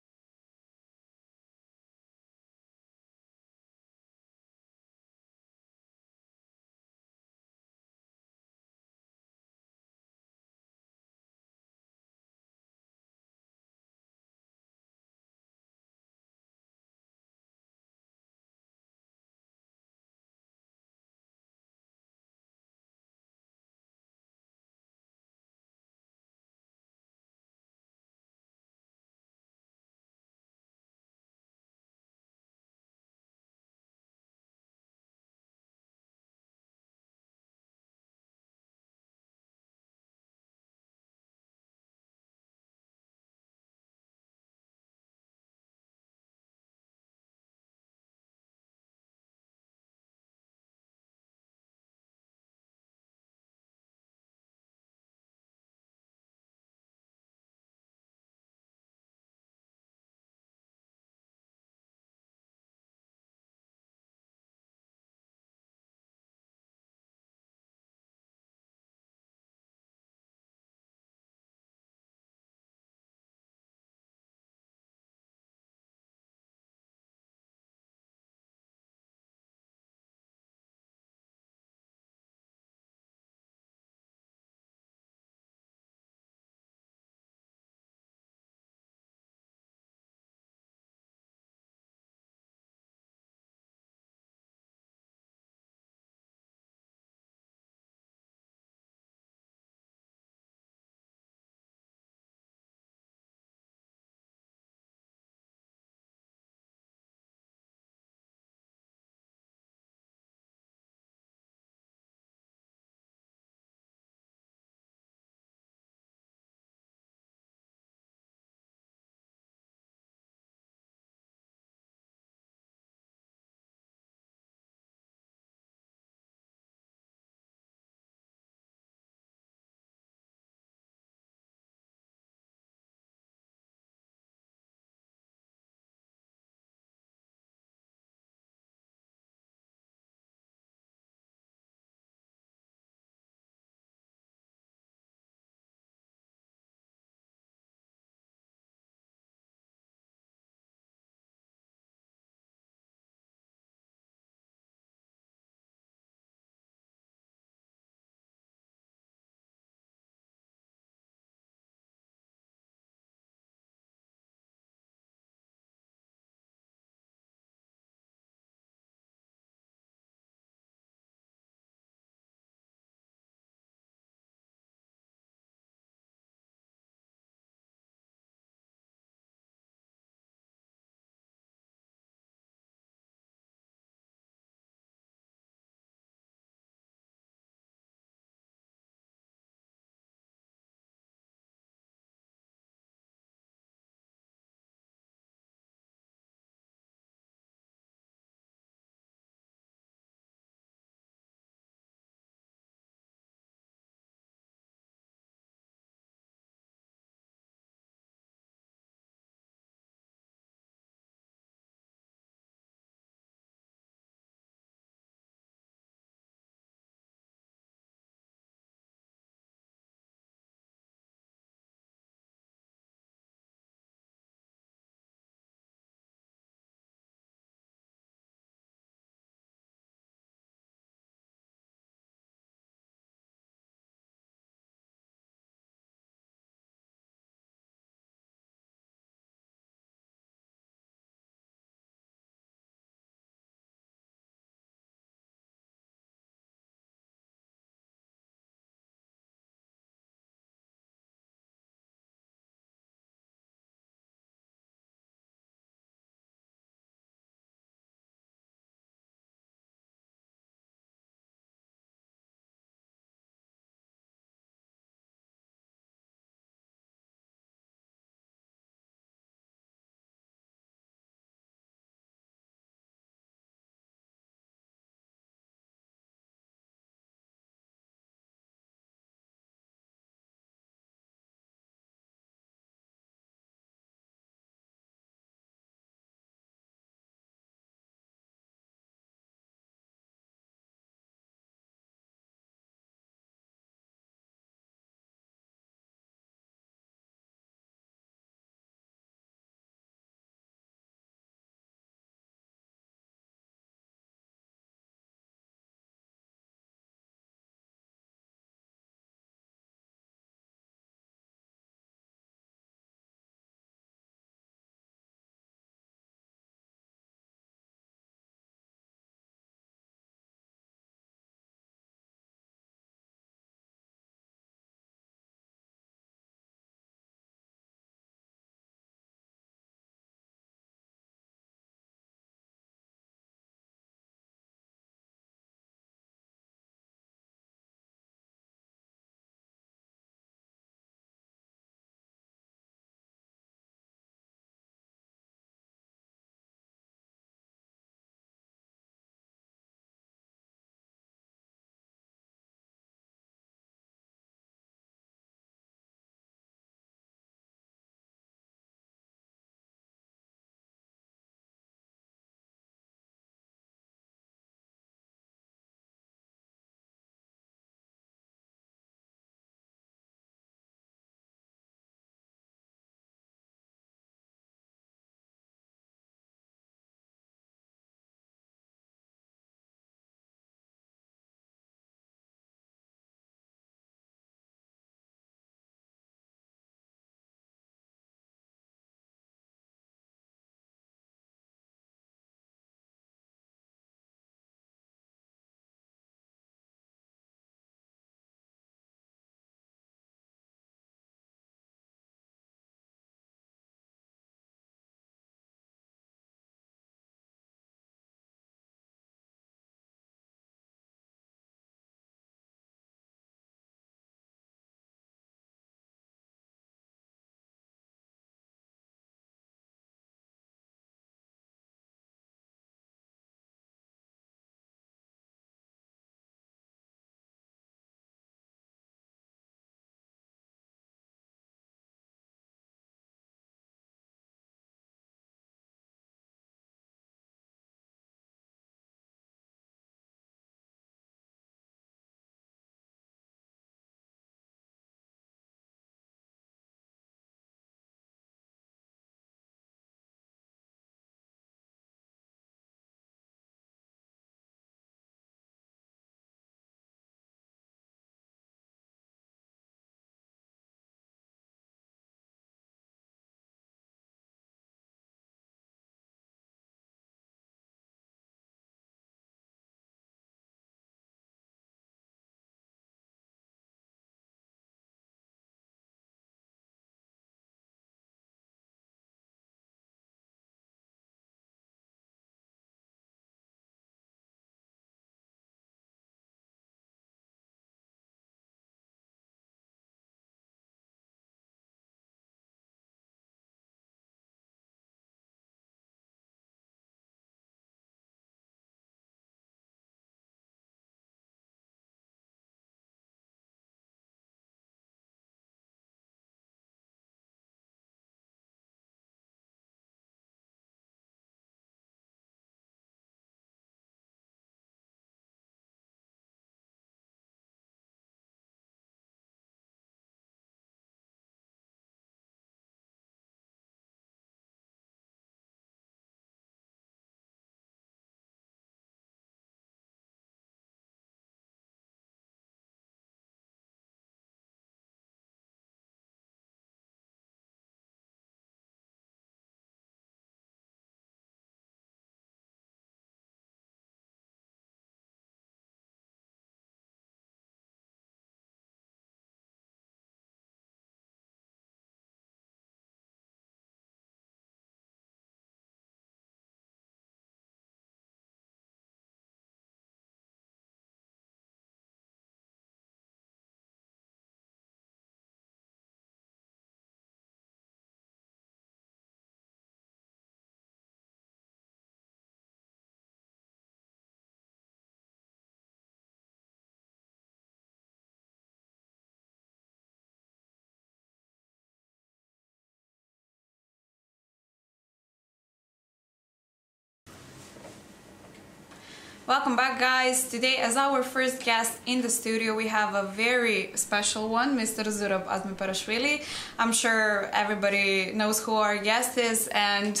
Welcome back, guys. Today, as our first guest in the studio, we have a very special one, Mr. Zurab Azmaiparashvili. I'm sure everybody knows who our guest is. And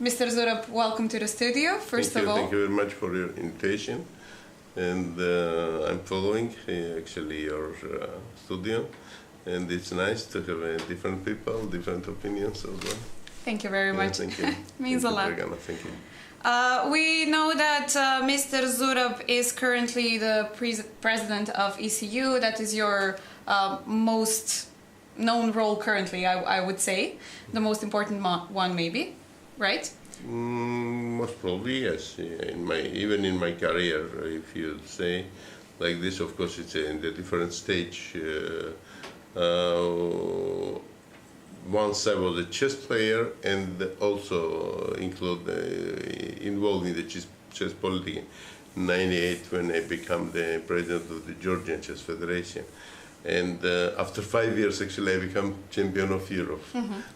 Mr. Zurab, welcome to the studio, first of all. Thank you very much for your invitation. And I'm following actually your studio. And it's nice to have different people, different opinions as well. Thank you very much. Thank you. Means a lot. Thank you. We know that Mr. Zurab is currently the president of ECU. That is your most known role currently, I would say. The most important one, maybe, right? Most probably, yes. Even in my career, if you say like this, of course, it's in the different stage. Once I was a chess player and also involved in the chess politics in '98 when I became the president of the Georgian Chess Federation. And after 5 years, actually, I became champion of Europe.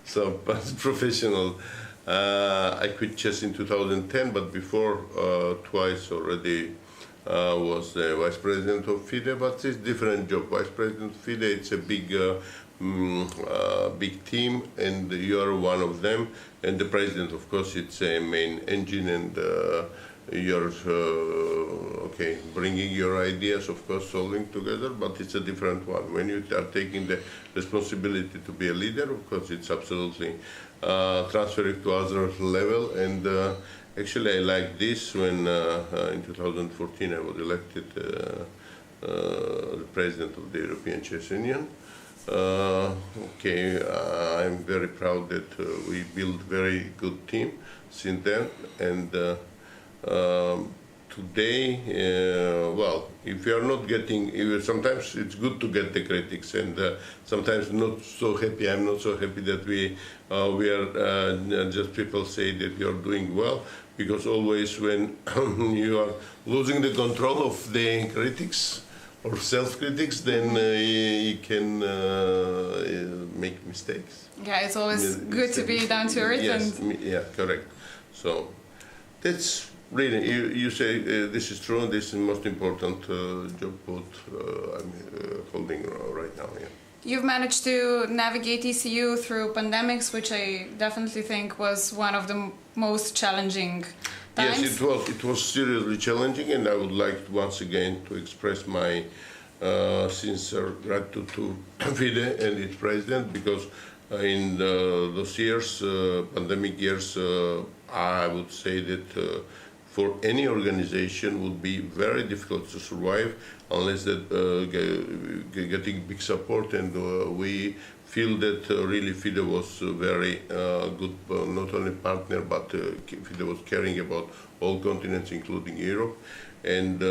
So, as professional, I quit chess in 2010, but before twice already was the vice president of FIDE, but it's a different job. Vice president of FIDE, it's a big team, and you are one of them. And the president, of course, it's a main engine, and you're bringing your ideas, of course, solving together. But it's a different one. When you are taking the responsibility to be a leader, of course, it's absolutely transferring to other level. And actually, I like this when in 2014 I was elected the president of the European Chess Union. I'm very proud that we built very good team since then, and today, if you are not getting, sometimes it's good to get the critics, and sometimes not so happy. I'm not so happy that we are just people say that you are doing well, because always when you are losing the control of the critics or self-critics, then you can make mistakes. Yeah, it's always good to be down to earth. Yes, yeah, correct. So that's really, you say this is true, and this is the most important job I'm holding right now. Yeah. You've managed to navigate ECU through pandemics, which I definitely think was one of the most challenging times. Yes, it was seriously challenging, and I would like once again to express my sincere gratitude to FIDE and its president, because in those years, pandemic years, I would say that for any organization would be very difficult to survive unless that getting big support, and we feel that really FIDE was very good, not only partner, but FIDE was caring about all continents, including Europe. And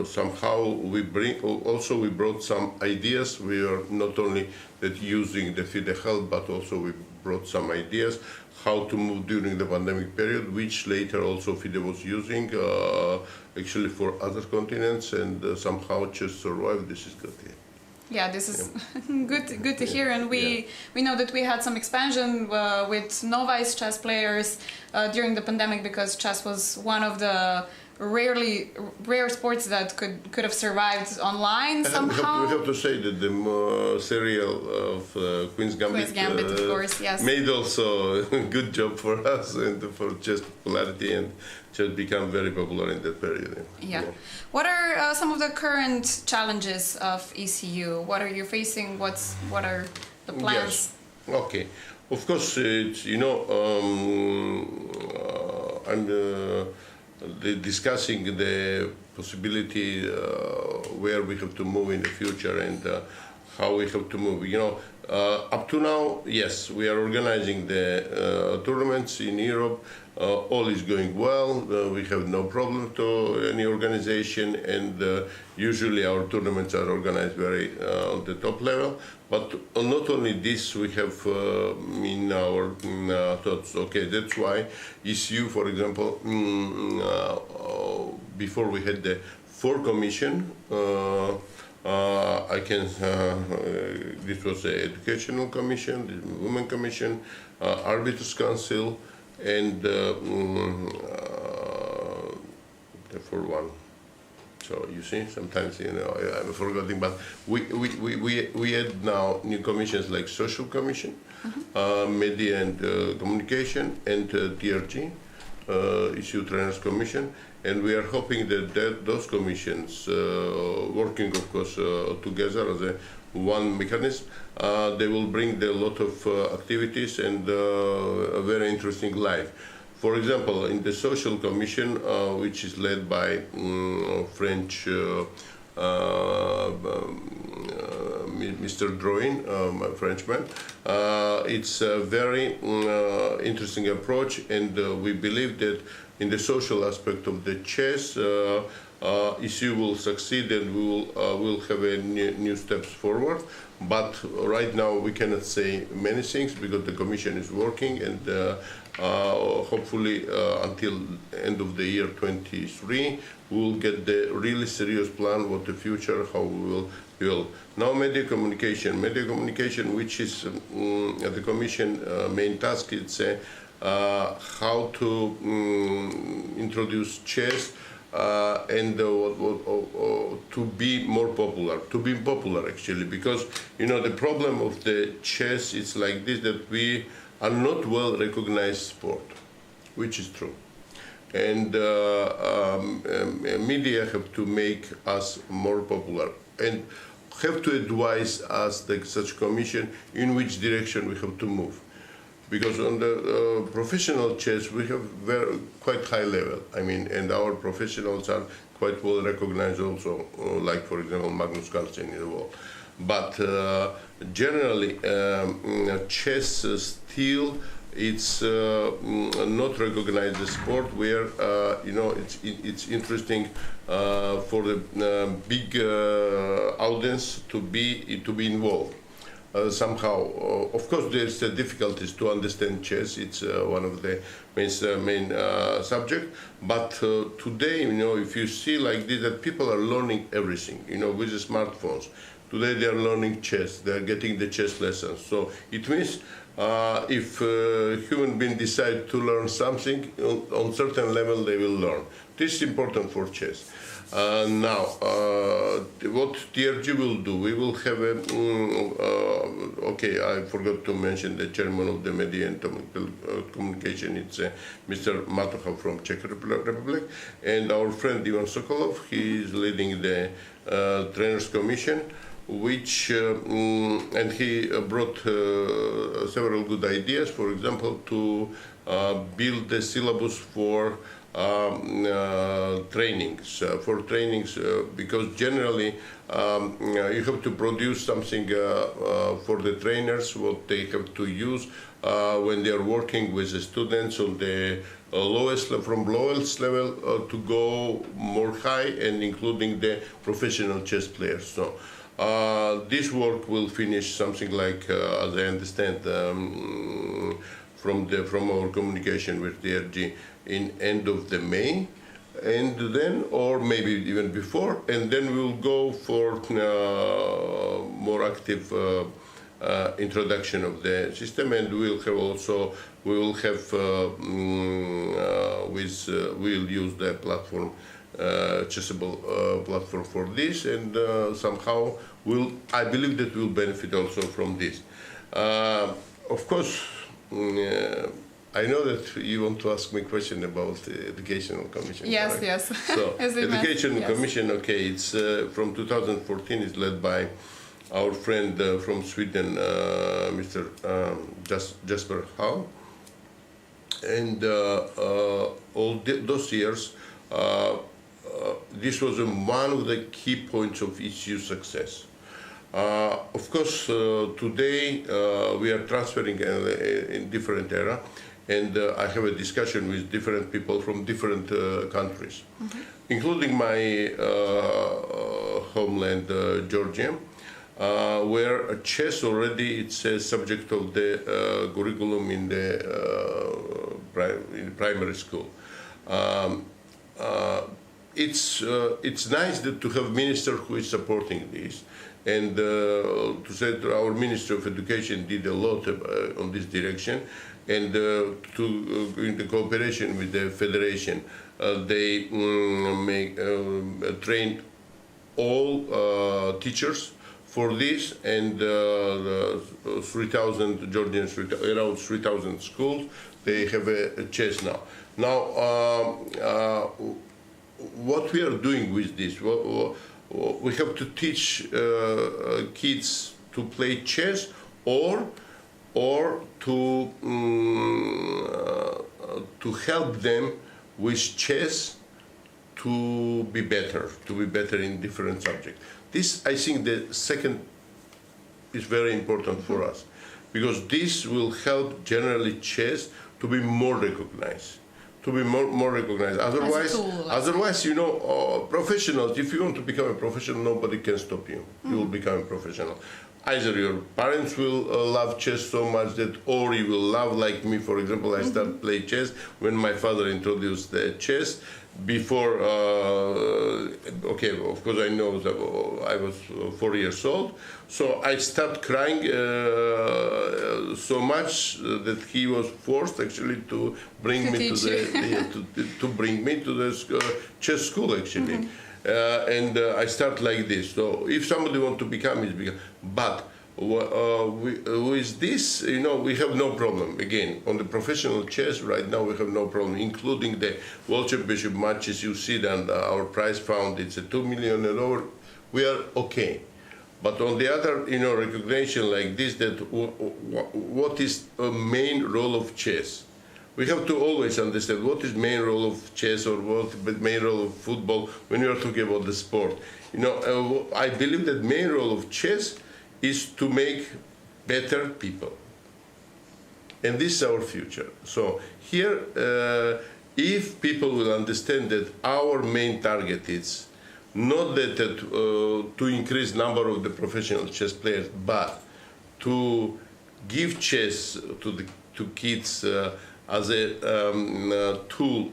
somehow we brought some ideas. We are not only that using the FIDE help, but also we brought some ideas how to move during the pandemic period, which later also FIDE was using actually for other continents, and somehow just survived. This is good. Yeah, this is good to hear, and we know that we had some expansion with novice chess players during the pandemic, because chess was one of the rare sports that could have survived online somehow. We have to say that the serial of Queen's Gambit, of course, yes, made also a good job for us and for chess popularity, and chess become very popular in that period. Yeah. What are some of the current challenges of ECU? What are you facing? What are the plans? Yes. Okay. Of course, it's, I'm discussing the possibility where we have to move in the future, and how we have to move. Up to now, yes, we are organizing the tournaments in Europe. All is going well. We have no problem to any organization, and usually our tournaments are organized very on the top level. But not only this, we have in our thoughts. Okay, that's why ECU, for example, before we had the 4 commission. This was the Educational Commission, the Women Commission, Arbiters Council, and for one. So you see, sometimes I'm forgetting, but we had now new commissions like Social Commission, Media and Communication, and TRG, Issue Trainers Commission, and we are hoping that those commissions, working of course together as a one mechanism, they will bring a lot of activities and a very interesting life. For example, in the Social Commission, which is led by French Mr. Drouin, a Frenchman, it's a very interesting approach, and we believe that in the social aspect of the chess, issue will succeed, and we will have a new steps forward. But right now we cannot say many things because the Commission is working, and hopefully until end of the year 23 we will get the really serious plan what the future, how we will build. Now media communication, which is the Commission main task, it's how to introduce chess and to be more popular, actually, because the problem of the chess is like this, that we are not well recognized sport, which is true, and media have to make us more popular and have to advise us, such commission, in which direction we have to move. Because on the professional chess we have quite high level. I mean, and our professionals are quite well recognized also, like for example Magnus Carlsen in the world. But generally, chess still it's not recognized as sport where it's interesting for the big audience to be involved. Somehow, of course, there's difficulties to understand chess. It's one of the main subject. But today, if you see like this, that people are learning everything, with the smartphones. Today they are learning chess. They are getting the chess lessons. So it means if human being decide to learn something on certain level, they will learn. This is important for chess. Now, what TRG will do, we will have a, I forgot to mention the chairman of the Media and Communication, it's Mr. Matocha from Czech Republic, and our friend Ivan Sokolov, he is leading the Trainers Commission, which, and he brought several good ideas, for example, to build the syllabus for trainings, because generally you have to produce something for the trainers, what they have to use when they are working with the students on the lowest level to go more high, and including the professional chess players. So this work will finish something like, as I understand, from our communication with DRG, in end of the May, and then, or maybe even before, and then we will go for more active introduction of the system, and we'll use the platform, Chessable platform for this, and somehow I believe that we'll benefit also from this. Of course, I know that you want to ask me a question about the Educational Commission. Yes, correct? yes. So, Educational Commission, it's from 2014, is led by our friend from Sweden, Mr. Jesper Hall. And all those years, this was one of the key points of issue success. Of course, today we are transferring in different era, and I have a discussion with different people from different countries, including my homeland, Georgia, where chess already it's a subject of the curriculum in the primary school. It's nice to have minister who is supporting this, and to say that our Ministry of Education did a lot on this direction, and in the cooperation with the Federation, they train all teachers for this, and 3,000 Georgians, around 3,000 schools, they have a chess now. Now, what we are doing with this, we have to teach kids to play chess, or to help them with chess to be better in different subjects. This, I think, the second is very important for us, because this will help generally chess to be more recognized. Otherwise, you know, professionals, if you want to become a professional, nobody can stop you. You will become a professional. Either your parents will love chess so much that, or you will love, like me, for example, I started playing chess when my father introduced the chess. Before, okay, of course I know that I was 4 years old, so I started crying so much that he was forced actually to bring me to the chess school actually. And I start like this. So if somebody wants to become, it's become. But with this, you know, we have no problem. Again, on the professional chess right now, we have no problem, including the World Championship matches. You see that our prize fund, it's a 2 million and over. We are okay. But on the other, you know, recognition like this, that what is a main role of chess? We have to always understand what is main role of chess, or what the main role of football when we are talking about the sport. You know, I believe that main role of chess is to make better people. And this is our future. So here, if people will understand that our main target is not that to increase number of the professional chess players, but to give chess to kids as a tool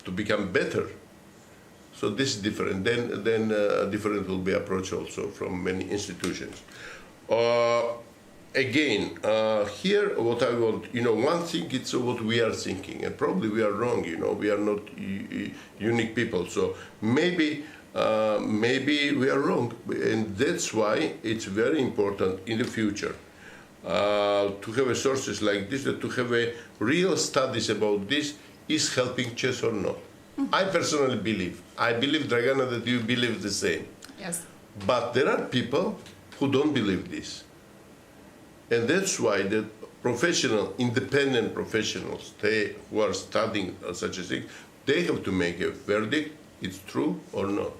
to become better. So this is different. Then different will be approach also from many institutions. Again, here what I want, you know, one thing it's what we are thinking, and probably we are wrong. You know, we are not unique people. So maybe we are wrong, and that's why it's very important in the future to have sources like this, to have a real studies about this, is helping chess or not. I personally believe. I believe, Dragana, that you believe the same. Yes. But there are people who don't believe this. And that's why the independent professionals, they who are studying such a thing, they have to make a verdict, it's true or not.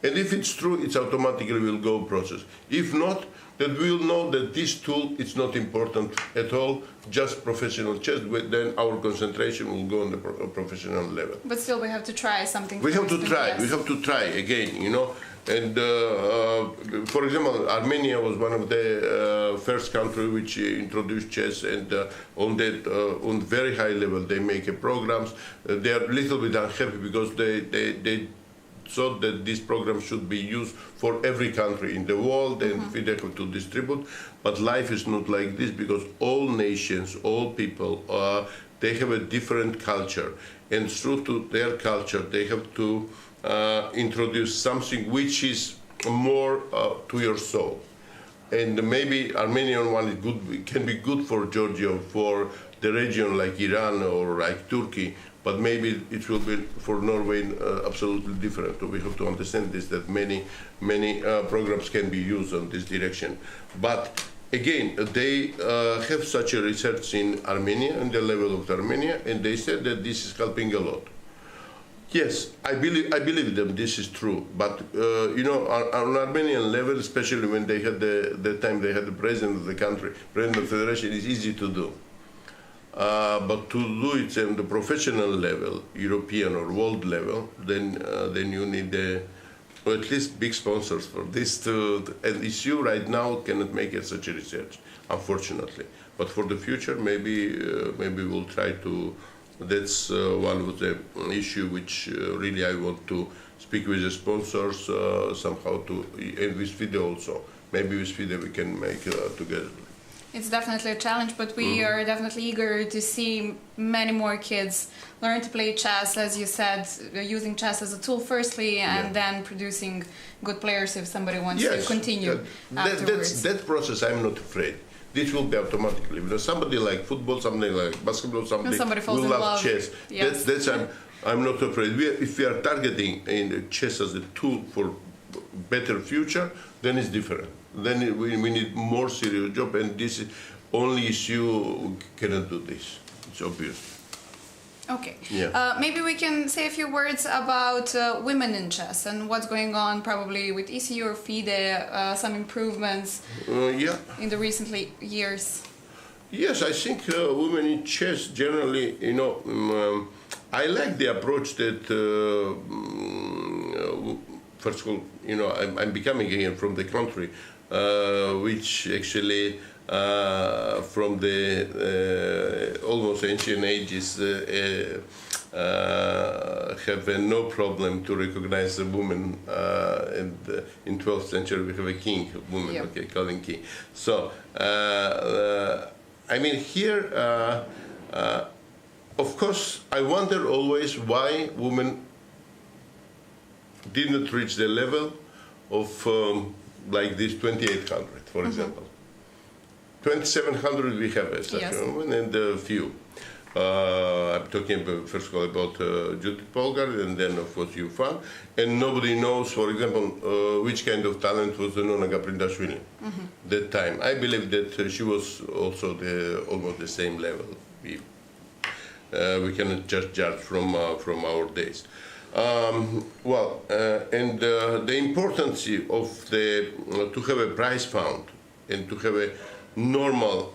And if it's true, it's automatically will go process. If not, then we will know that this tool is not important at all, just professional chess, then our concentration will go on the professional level. But still, we have to try something. We have to try again, you know. And for example, Armenia was one of the first country which introduced chess, and on very high level they make programs. They are a little bit unhappy because they thought that this program should be used for every country in the world, and FIDE have to distribute. But life is not like this, because all nations, all people, they have a different culture, and through to their culture they have to introduce something which is more to your soul. And maybe Armenian one is good, can be good for Georgia, for the region like Iran or like Turkey, but maybe it will be for Norway absolutely different. So we have to understand this, that many programs can be used on this direction. But again, they have such a research in Armenia, and the level of Armenia, and they said that this is helping a lot. Yes, I believe them. This is true. But you know, on Armenian level, especially when they had the time they had the president of the country, president of the federation, it's easy to do. But to do it on the professional level, European or world level, then you need or at least big sponsors for this. And issue right now cannot make such a research, unfortunately. But for the future, maybe we'll try to. That's one of the issue which really I want to speak with the sponsors somehow and with FIDE also. Maybe with FIDE we can make together. It's definitely a challenge, but we are definitely eager to see many more kids learn to play chess, as you said, using chess as a tool firstly, and then producing good players if somebody wants to continue afterwards. That process, I'm not afraid. This will be automatically. Because somebody like football, somebody like basketball, somebody falls will in love love. chess. Yes. That's I'm not afraid. If we are targeting in chess as a tool for better future, then it's different. Then we need more serious job, and this is only issue cannot do this. It's obvious. Okay. Yeah. Maybe we can say a few words about women in chess and what's going on, probably with ECU or FIDE, some improvements in the recent years. Yes, I think women in chess generally, I like the approach that, first of all, I'm becoming again from the country, which actually from the almost ancient ages have no problem to recognize a woman, and in 12th century we have a king, woman, calling king. So, I mean here, of course, I wonder always why women did not reach the level of like this 2800, for example. 2700 we have as such a woman, and a few. I'm talking about, first of all, about Judith Polgar, and then of course Yufan. And nobody knows, for example, which kind of talent was Nona Gaprindashvili that time. I believe that she was also almost the same level. We cannot just judge from our days. And the importance of to have a prize fund and to have a normal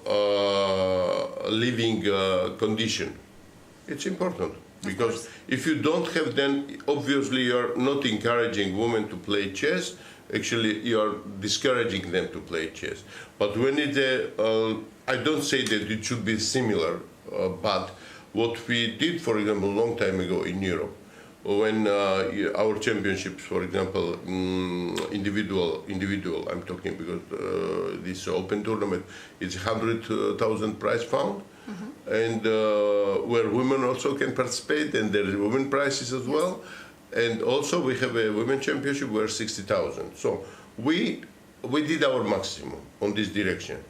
living condition, it's important, because if you don't have, then obviously you're not encouraging women to play chess. Actually, you're discouraging them to play chess. But when I don't say that it should be similar, but what we did, for example, a long time ago in Europe, when our championships, for example, individual, I'm talking because this open tournament is 100,000 prize fund, and where women also can participate, and there is women prizes as well, and also we have a women championship where 60,000. So we did our maximum on this direction.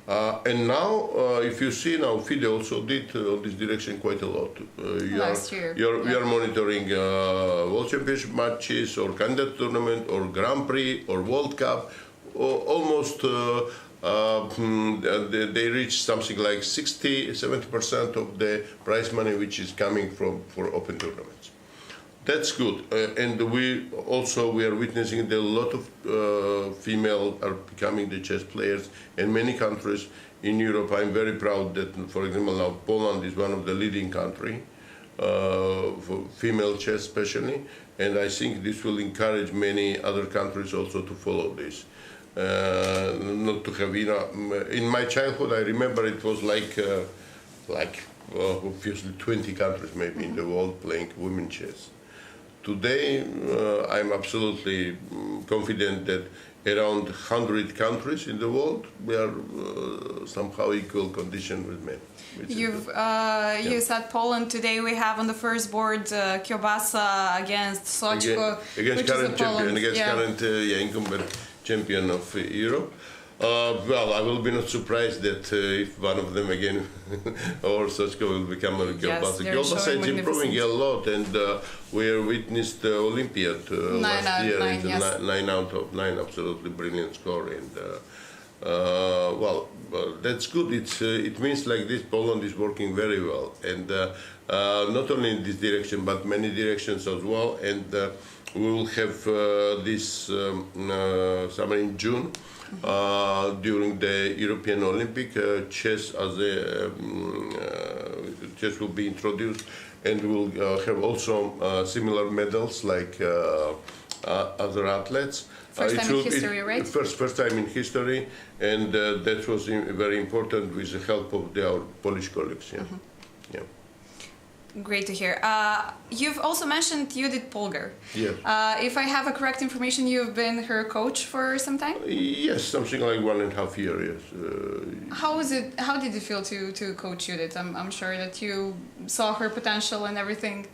And now, if you see now, FIDE also did this direction quite a lot. Last year. We are monitoring World Championship matches, or candidate tournament, or Grand Prix, or World Cup. Almost they reach something like 60-70% of the prize money which is coming for open tournaments. That's good, and we are witnessing that a lot of female are becoming the chess players in many countries in Europe. I'm very proud that, for example, now Poland is one of the leading country for female chess especially, and I think this will encourage many other countries also to follow this. Not to have, in my childhood, I remember it was like obviously 20 countries maybe in the world playing women chess. Today, I'm absolutely confident that around 100 countries in the world, we are somehow equal condition with men. You said Poland. Today we have on the first board Kielbasa against Sochko, against current champion, current incumbent champion of Europe. Well, I will be not surprised that if one of them again, or Sochko, will become a Kielbasa. Kielbasa is improving a lot, and we witnessed the Olympiad last year. 9 out of 9, absolutely brilliant score. And that's good. It means like this, Poland is working very well, and not only in this direction, but many directions as well. And we will have this summer in June. During the European Olympic, chess chess will be introduced, and we'll have also similar medals like other athletes. First time in history, right? First time in history, and that was very important with the help of our Polish colleagues. Yeah. Great to hear. You've also mentioned Judith Polgar. Yes. If I have a correct information, you've been her coach for some time? Yes, something like 1.5 years. How was it? How did it feel to coach Judith? I'm sure that you saw her potential and everything.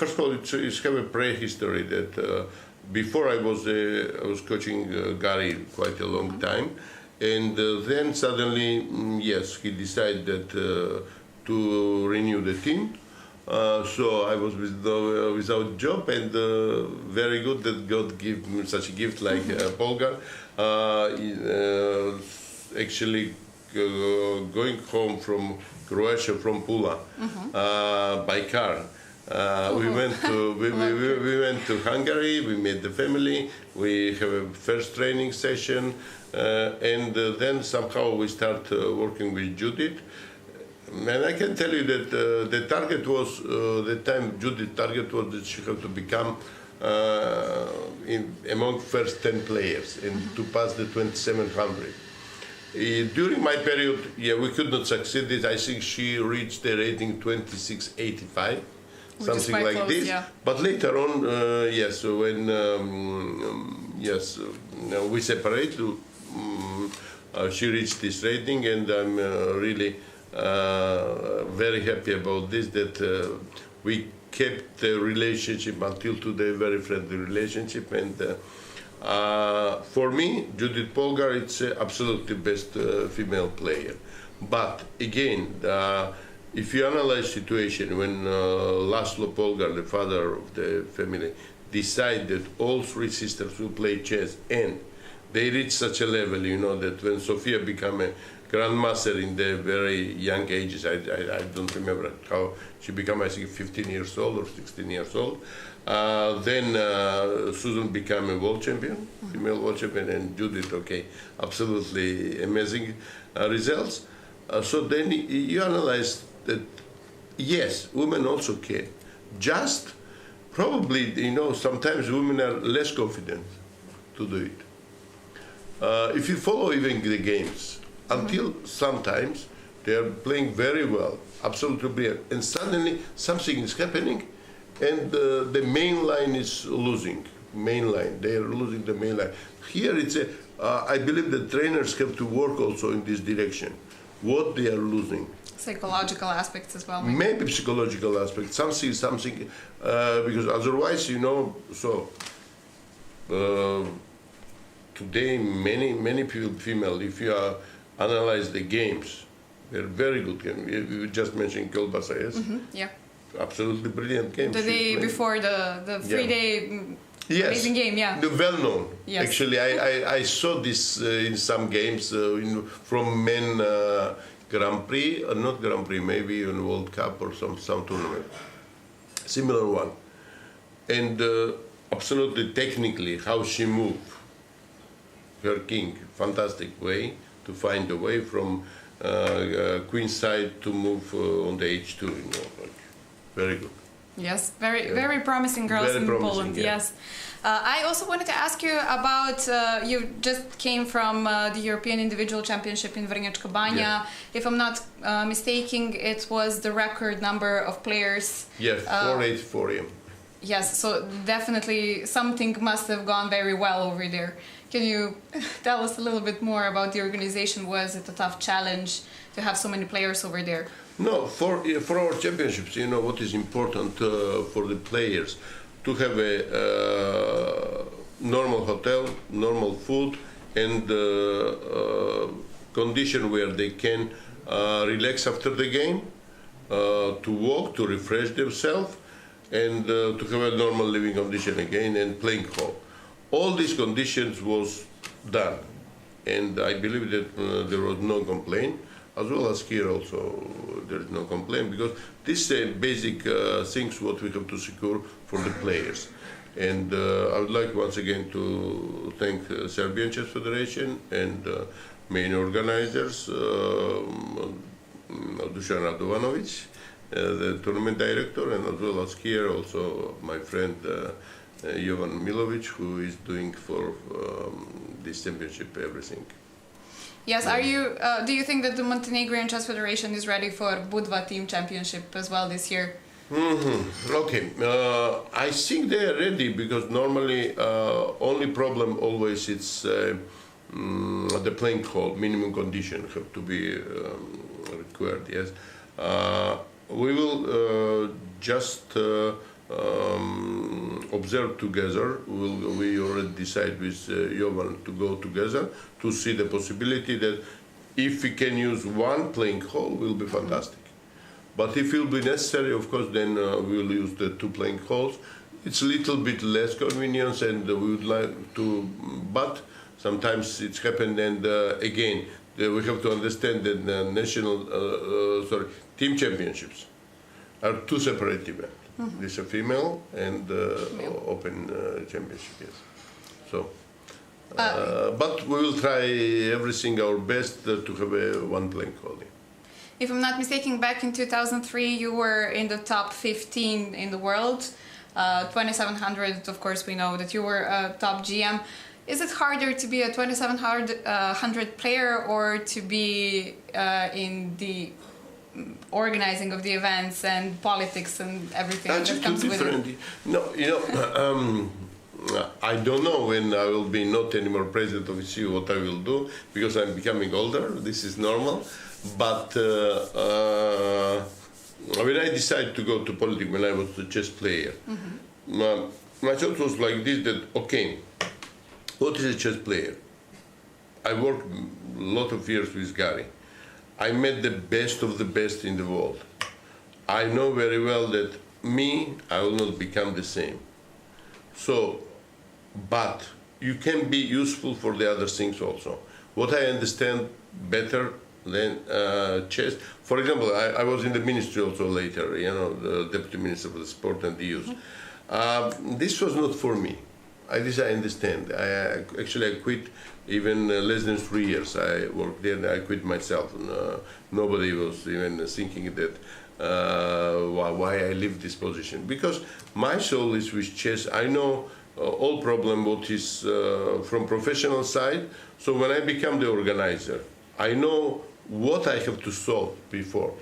First of all, it's have a prehistory that before I was coaching Gary quite a long time, and then suddenly, yes, he decided to renew the team. So I was without job, and very good that God gave me such a gift like Polgar. Actually, going home from Croatia, from Pula, by car. We went to Hungary. We met the family. We have a first training session, and then somehow we start working with Judith. And I can tell you that the target was the time Judith's target was that she had to become among first 10 players and to pass the 2700. During my period, we could not succeed. I think she reached the rating 2685. Something like close, this, yeah. But later on, when we separate, she reached this rating, and I'm really very happy about this. That we kept the relationship until today, very friendly relationship, and for me, Judith Polgar, it's absolutely best female player. But again. If you analyze situation when Laszlo Polgar, the father of the family, decided that all three sisters will play chess, and they reached such a level, that when Sofia became a grandmaster in the very young ages, I don't remember how she became, I think 15 years old or 16 years old. Then Susan became a world champion, female world champion, and Judith, absolutely amazing results. So then you analyze that, yes, women also can. Just probably, sometimes women are less confident to do it. If you follow even the games, until sometimes they are playing very well, absolutely brilliant, and suddenly something is happening, and the main line is losing. Main line, they are losing the main line. Here it's I believe the trainers have to work also in this direction. What they are losing. Psychological aspects as well. Maybe psychological aspects, something, because otherwise, today many people, female, if you analyze the games, they're very good games. We just mentioned Kolbasa, yes? Yeah. Absolutely brilliant games. The day before the FIDE amazing game, yeah. Well known. Yes. Actually, I saw this in some games from men Grand Prix, or not Grand Prix, maybe in World Cup or some tournament. Similar one. And absolutely technically, how she moved, her king, fantastic way to find a way from queen side to move on the H2, very good. Yes, very promising girls in Poland. Yeah. Yes. I also wanted to ask you about, you just came from the European Individual Championship in Vrnjačka Banja. Yes. If I'm not mistaken, it was the record number of players. Yes, 484. Yes, so definitely something must have gone very well over there. Can you tell us a little bit more about the organization? Was it a tough challenge to have so many players over there? No, for our championships, what is important for the players, to have a normal hotel, normal food, and condition where they can relax after the game, to walk, to refresh themselves, and to have a normal living condition again and playing home. All these conditions was done, and I believe that there was no complaint. As well as here also, there is no complaint, because these are basic things what we have to secure for the players. And I would like once again to thank Serbian Chess Federation and main organizers, Dusan Radovanovic, the tournament director, and as well as here also my friend Jovan Milovic, who is doing for this championship everything. Yes, are you? Do you think that the Montenegrin Chess Federation is ready for Budva Team Championship as well this year? Okay, I think they are ready because normally only problem always it's the playing hall minimum condition have to be required. Yes, we will just observe together. We already decide with Jovan to go together to see the possibility that if we can use one playing hall, will be fantastic. But if it will be necessary, of course, then we will use the two playing halls. It's a little bit less convenience, and we would like to, but sometimes it's happened. And again, we have to understand that the team championships are two separate events. This is a female and open championship. Yes. So, but we will try everything our best to have one playing hall. If I'm not mistaken, back in 2003, you were in the top 15 in the world. 2700, of course, we know that you were a top GM. Is it harder to be a 2700 player or to be in the organizing of the events and politics and everything that comes with it? No, I don't know when I will be not anymore president of ECU what I will do because I'm becoming older. This is normal. But when I decided to go to politics when I was a chess player, my thought was like this: that okay, what is a chess player? I worked a lot of years with Gary. I met the best of the best in the world. I know very well that I will not become the same. So, but you can be useful for the other things also. What I understand better than chess. For example, I was in the ministry also later, the deputy minister for the sport and the youth. This was not for me. I understand. I quit even less than 3 years. I worked there and I quit myself. Nobody was even thinking that why I leave this position. Because my soul is with chess. I know all problem what is from professional side. So when I become the organizer, I know what I have to solve before.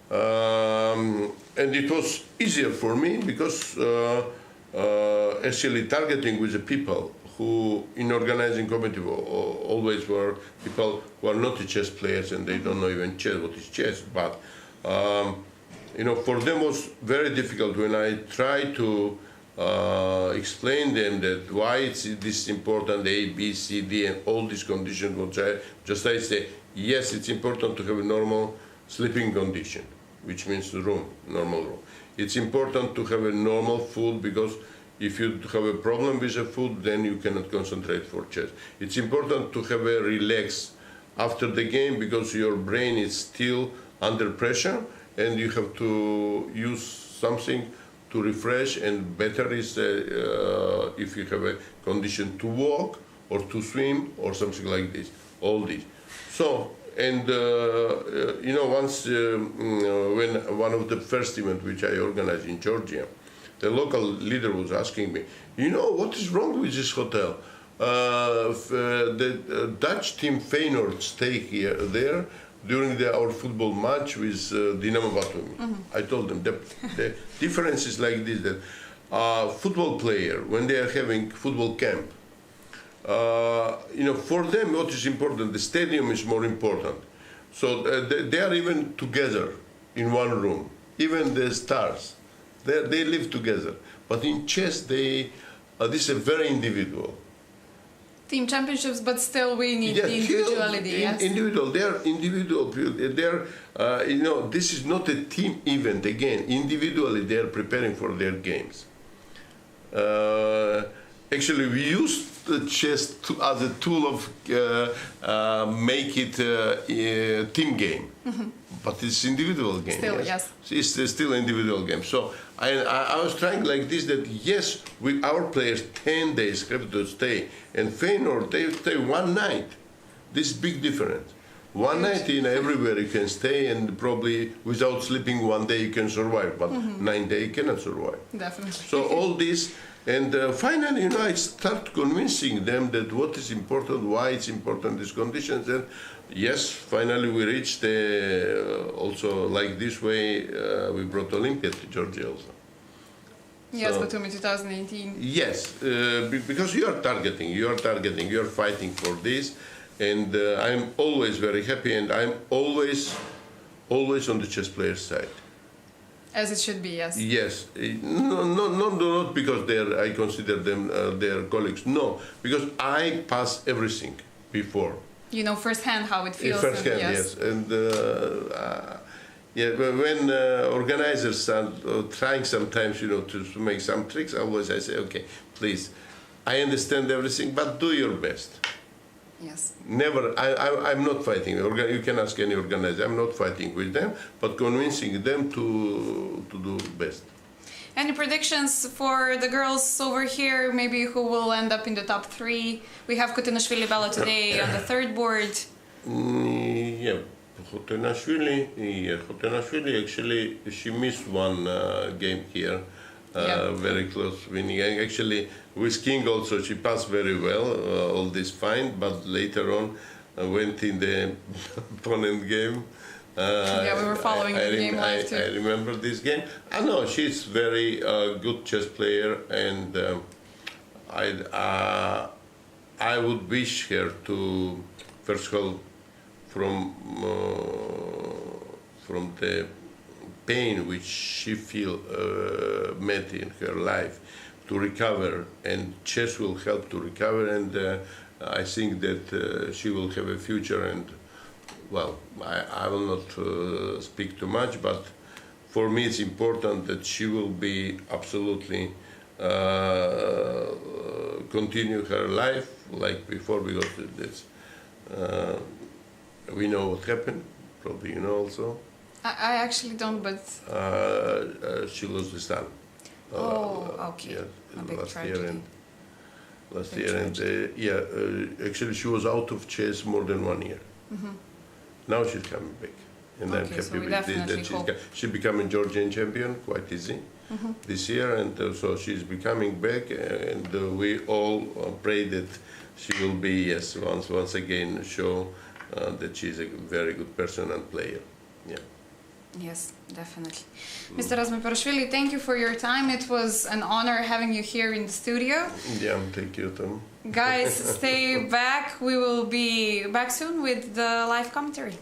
And it was easier for me because actually targeting with the people who in organizing committee always were people who are not chess players and they don't know even chess, what is chess. But, for them was very difficult when I try to explain them that why it's this important, A, B, C, D, and all these conditions, which I say, yes, it's important to have a normal sleeping condition, which means normal room. It's important to have a normal food because if you have a problem with the food, then you cannot concentrate for chess. It's important to have a relax after the game because your brain is still under pressure and you have to use something to refresh, and better is if you have a condition to walk or to swim or something like this, all this. So, and once when one of the first events which I organized in Georgia, the local leader was asking me, what is wrong with this hotel? The Dutch team Feyenoord stay there during our football match with Dinamo Batumi. I told them the difference is like this, that football player, when they are having football camp, for them what is important, the stadium is more important. So they are even together in one room, even the stars. They live together. But in chess, this is very individual. Team championships, but still we need the individuality. Yes. Individual. They are individual. They are, this is not a team event. Again, individually they are preparing for their games. Actually, we use the chess as a tool of make it a team game. But it's individual game. Still, yes. It's still an individual game. So I was trying like this, that yes, our players 10 days have to stay, and Feyenoord they stay one night. This big difference. One night in everywhere you can stay, and probably without sleeping 1 day you can survive, but 9 days you cannot survive. Definitely. So all this, and finally, I start convincing them that what is important, why it's important, these conditions, and yes, finally we reached also like this way, we brought Olympia to Georgia also. Yes, So- Batumi 2018. Yes, because you are targeting, you are fighting for this, and I'm always very happy, and I'm always on the chess player's side. As it should be, yes. Yes, not because I consider them their colleagues. No, because I pass everything before. You know firsthand how it feels. Firsthand, and yes. And yeah, when organizers are trying sometimes, to make some tricks, always I say, okay, please, I understand everything, but do your best. Yes. Never, I'm not fighting. You can ask any organizer. I'm not fighting with them, but convincing them to do best. Any predictions for the girls over here, maybe who will end up in the top 3? We have Kutinashvili Bella today on the third board. Yeah, Kutinashvili actually, she missed one game here. Very close winning. And actually, with King also, she passed very well, all this fine, but later on went in the opponent game. We were following the game live too. I remember this game. I know she's very good chess player, and I would wish her to, first of all, from the pain which she met in her life, to recover, and chess will help to recover, and I think that she will have a future. And well, I will not speak too much, but for me it's important that she will be absolutely continue her life like before, because it's, we know what happened, probably you know also. I actually don't, but... she lost the son. Okay. Yeah, A big last tragedy. year, and last Big year, and actually she was out of chess more than 1 year. Now she's coming back, and I'm Okay, happy so we with this. definitely That hope. she becoming Georgian champion quite easy this year, and so she's becoming back, and we all pray that she will be once again show that she's a very good person and player. Yeah. Yes, definitely. Mr. Azmaiparashvili, thank you for your time. It was an honor having you here in the studio. Yeah, thank you, Tom. Guys, stay back. We will be back soon with the live commentary.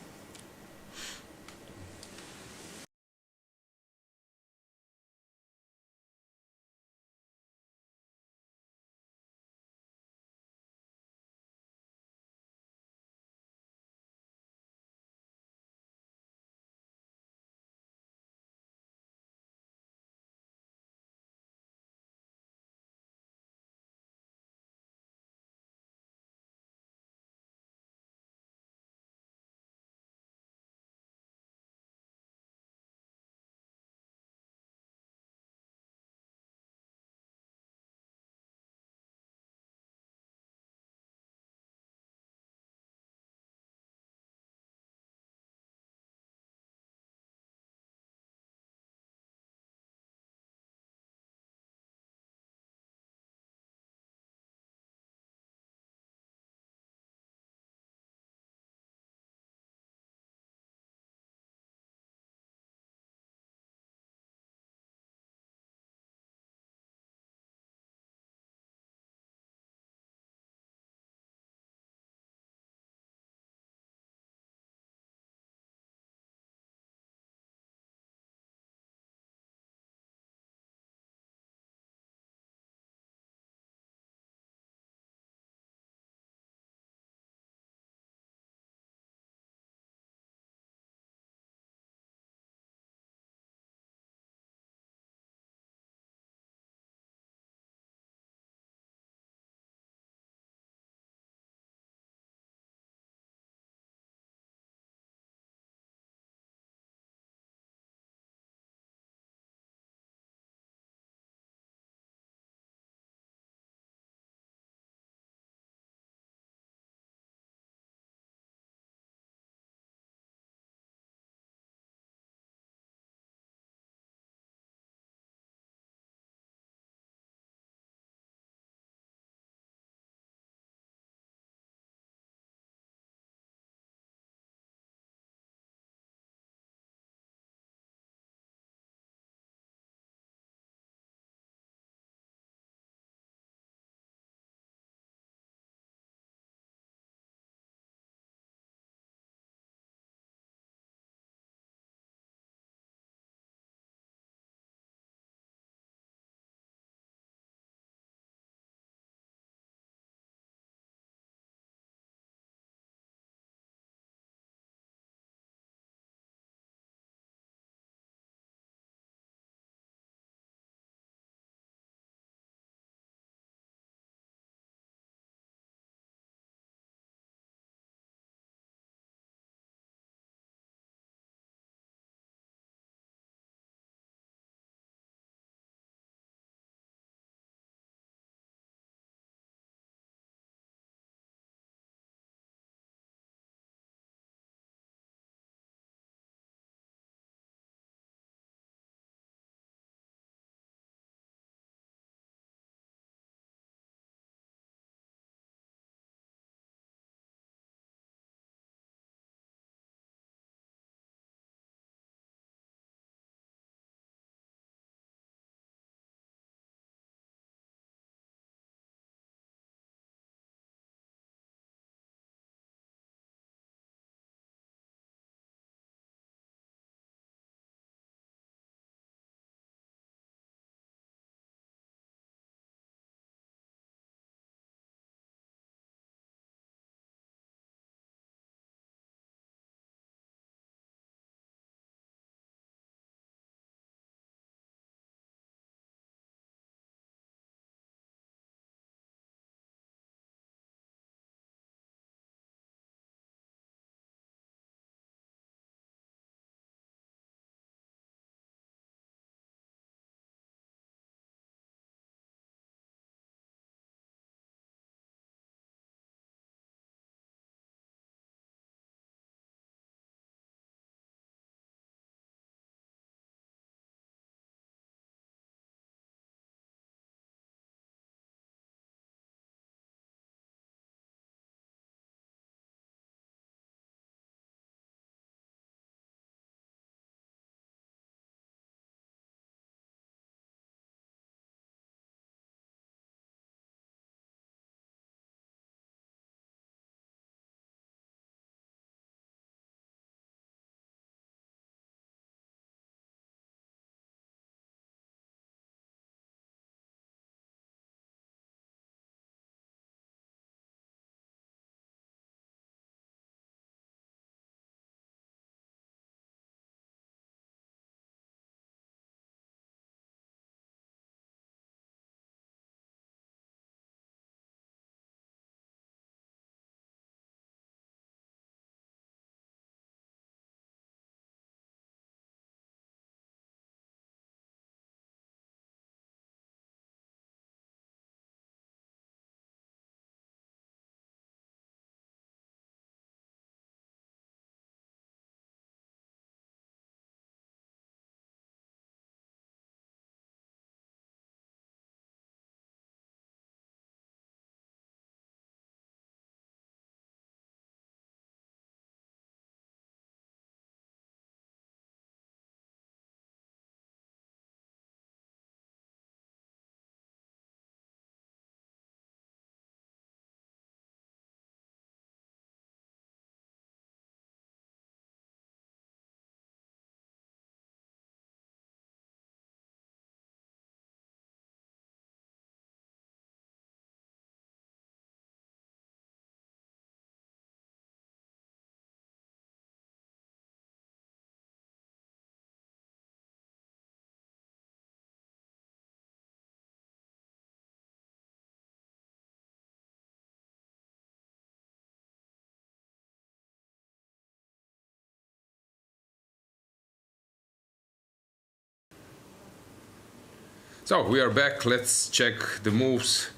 So we are back. Let's check the moves.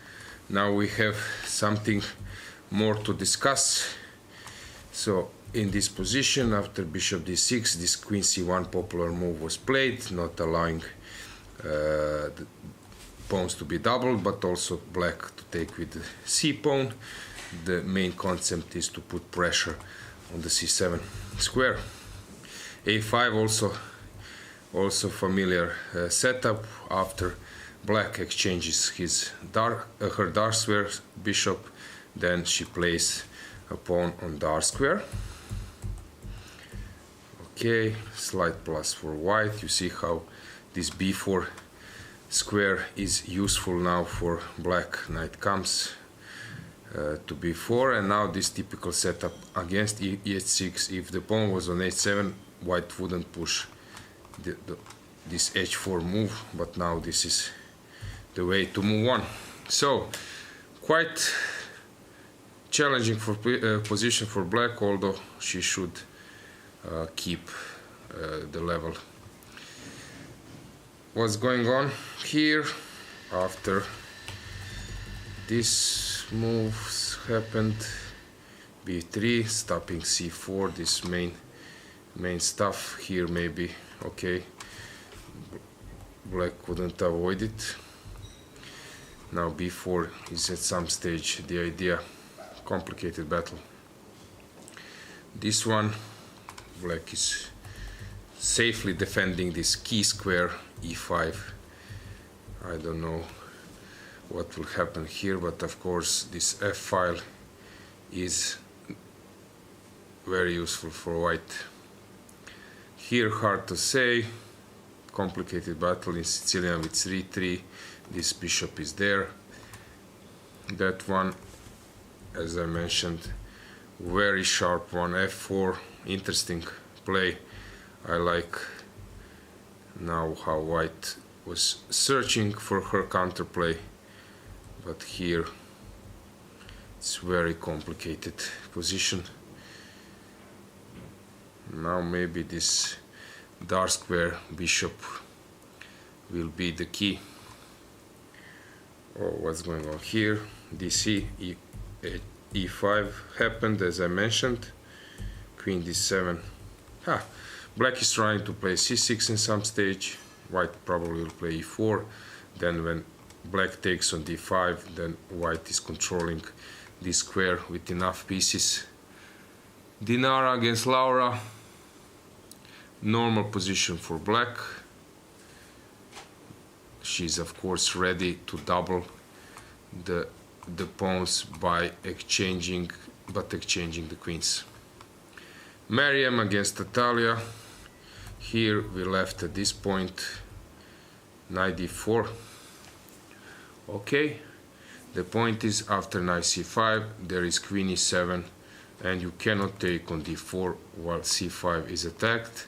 Now we have something more to discuss. So in this position, after bishop d6, this queen c1 popular move was played, not allowing the pawns to be doubled, but also black to take with the c pawn. The main concept is to put pressure on the c7 square. a5 also familiar setup. After black exchanges her dark square bishop, then she plays a pawn on dark square. Okay, slight plus for white. You see how this b4 square is useful now for black. Knight comes to b4, and now this typical setup against e6. If the pawn was on h7, white wouldn't push this h4 move, but now this is the way to move on. So quite challenging for position for black, although she should keep the level. What's going on here after this moves happened? b3, stopping c4, this main stuff here. Maybe okay, black couldn't avoid it. Now b4 is at some stage the idea. Complicated battle. This one, black is safely defending this key square e5. I don't know what will happen here, but of course this f file is very useful for white. Here hard to say, complicated battle in Sicilian with 3-3. This bishop is there. That one, as I mentioned, very sharp one. f4, interesting play. I like now how white was searching for her counterplay, but here it's very complicated position. Now maybe this dark square bishop will be the key. Oh, what's going on here? dc e5 happened, as I mentioned. Queen d7. Black is trying to play c6 in some stage. White probably will play e4. Then when black takes on d5, then white is controlling this square with enough pieces. Dinara against Laura. Normal position for black. She's of course ready to double the pawns by exchanging the queens. Mariam against Natalia. Here we left at this point knight d4. Okay, the point is after knight c5 there is queen e7, and you cannot take on d4 while c5 is attacked.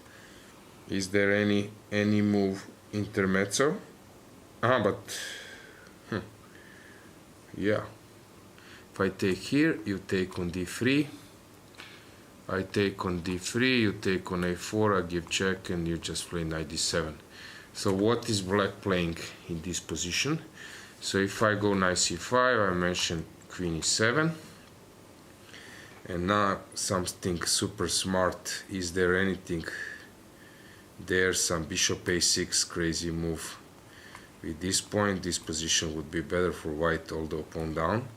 Is there any move intermezzo? Yeah. If I take here, you take on d3. I take on d3, you take on a4, I give check, and you just play knight d7. So what is black playing in this position? So if I go knight c5, I mention queen e7. And now something super smart. Is there anything there? Some bishop a6 crazy move. With this point, this position would be better for white, although pawn down.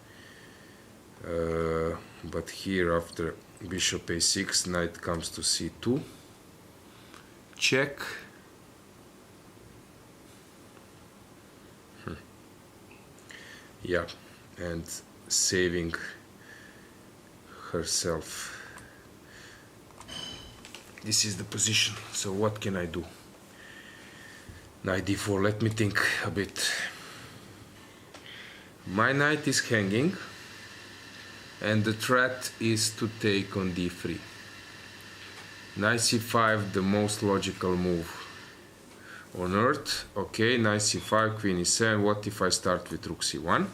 But here after bishop a6, knight comes to c2. Check. Yeah, and saving herself. This is the position. So what can I do? Knight d4, let me think a bit. My knight is hanging, and the threat is to take on d3. Knight c5, the most logical move on earth. Okay, knight c5, queen e7. What if I start with rook c1?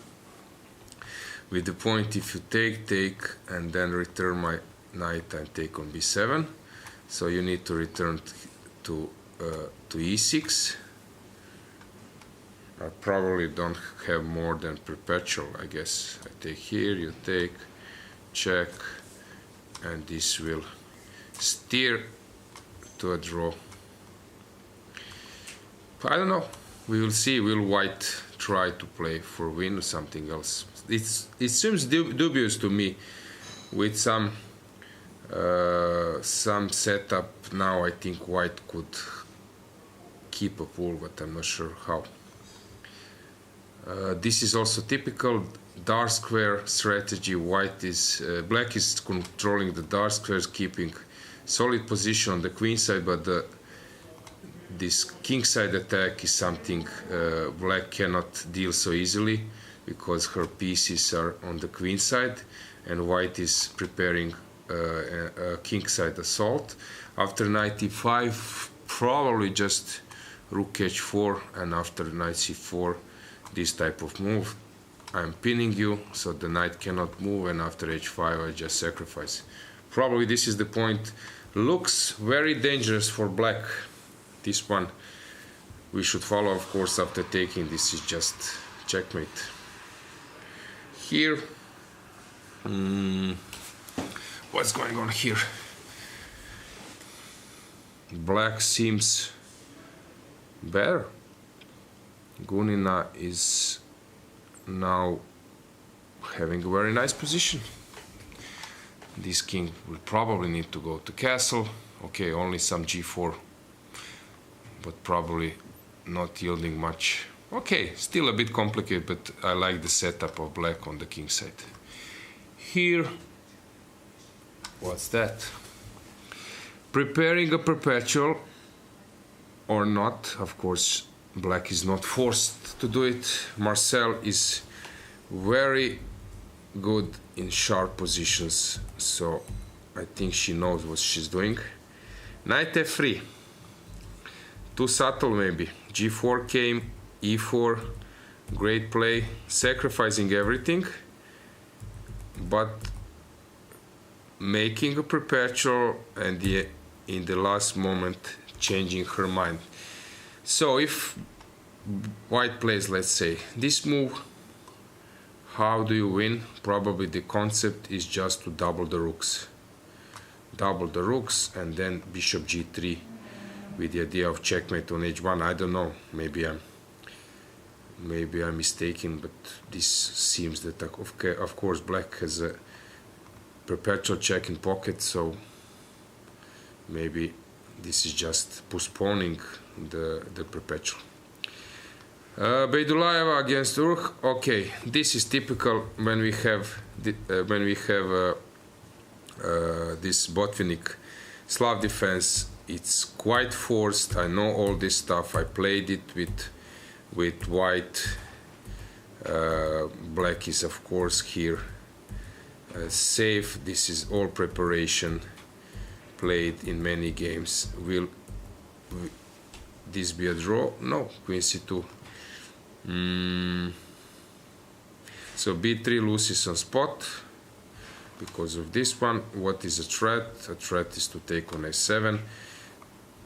With the point, if you take, and then return my knight and take on b7. So you need to return to e6. I probably don't have more than perpetual, I guess. I take here, you take, check, and this will steer to a draw. I don't know. We will see. Will white try to play for win or something else? It seems dubious to me. With some setup now, I think white could keep a pool, but I'm not sure how. This is also typical dark square strategy. Black is controlling the dark squares, keeping solid position on the queen side, but this king side attack is something black cannot deal so easily because her pieces are on the queen side, and white is preparing a king side assault. After knight e5, probably just rook h4, and after knight c4, this type of move. I'm pinning you, so the knight cannot move, and after h5 I just sacrifice. Probably this is the point. Looks very dangerous for black. This one we should follow, of course, after taking. This is just checkmate. Here, what's going on here? Black seems better. Gunina is now having a very nice position. This king will probably need to go to castle. Okay, only some g4, but probably not yielding much. Okay, still a bit complicated, but I like the setup of black on the king side. Here, what's that? Preparing a perpetual or not, of course. Black is not forced to do it. Marcel is very good in sharp positions, so I think she knows what she's doing. Knight f3. Too subtle maybe. g4 came, e4, great play, sacrificing everything, but making a perpetual, and in the last moment changing her mind. So if white plays, let's say, this move, how do you win? Probably the concept is just to double the rooks. Double the rooks and then bishop g3 with the idea of checkmate on h1. I don't know, maybe I'm mistaken, but this seems that, of course, black has a perpetual check in pocket, so maybe this is just postponing the perpetual. Beidulaeva against Urk. Okay, this is typical when we have this Botvinnik Slav defense. It's quite forced. I know all this stuff. I played it with white. Black is, of course, here safe. This is all preparation, played in many games. Will this be a draw? No. Queen c2. So b3 loses on spot because of this one. What is a threat? A threat is to take on a7.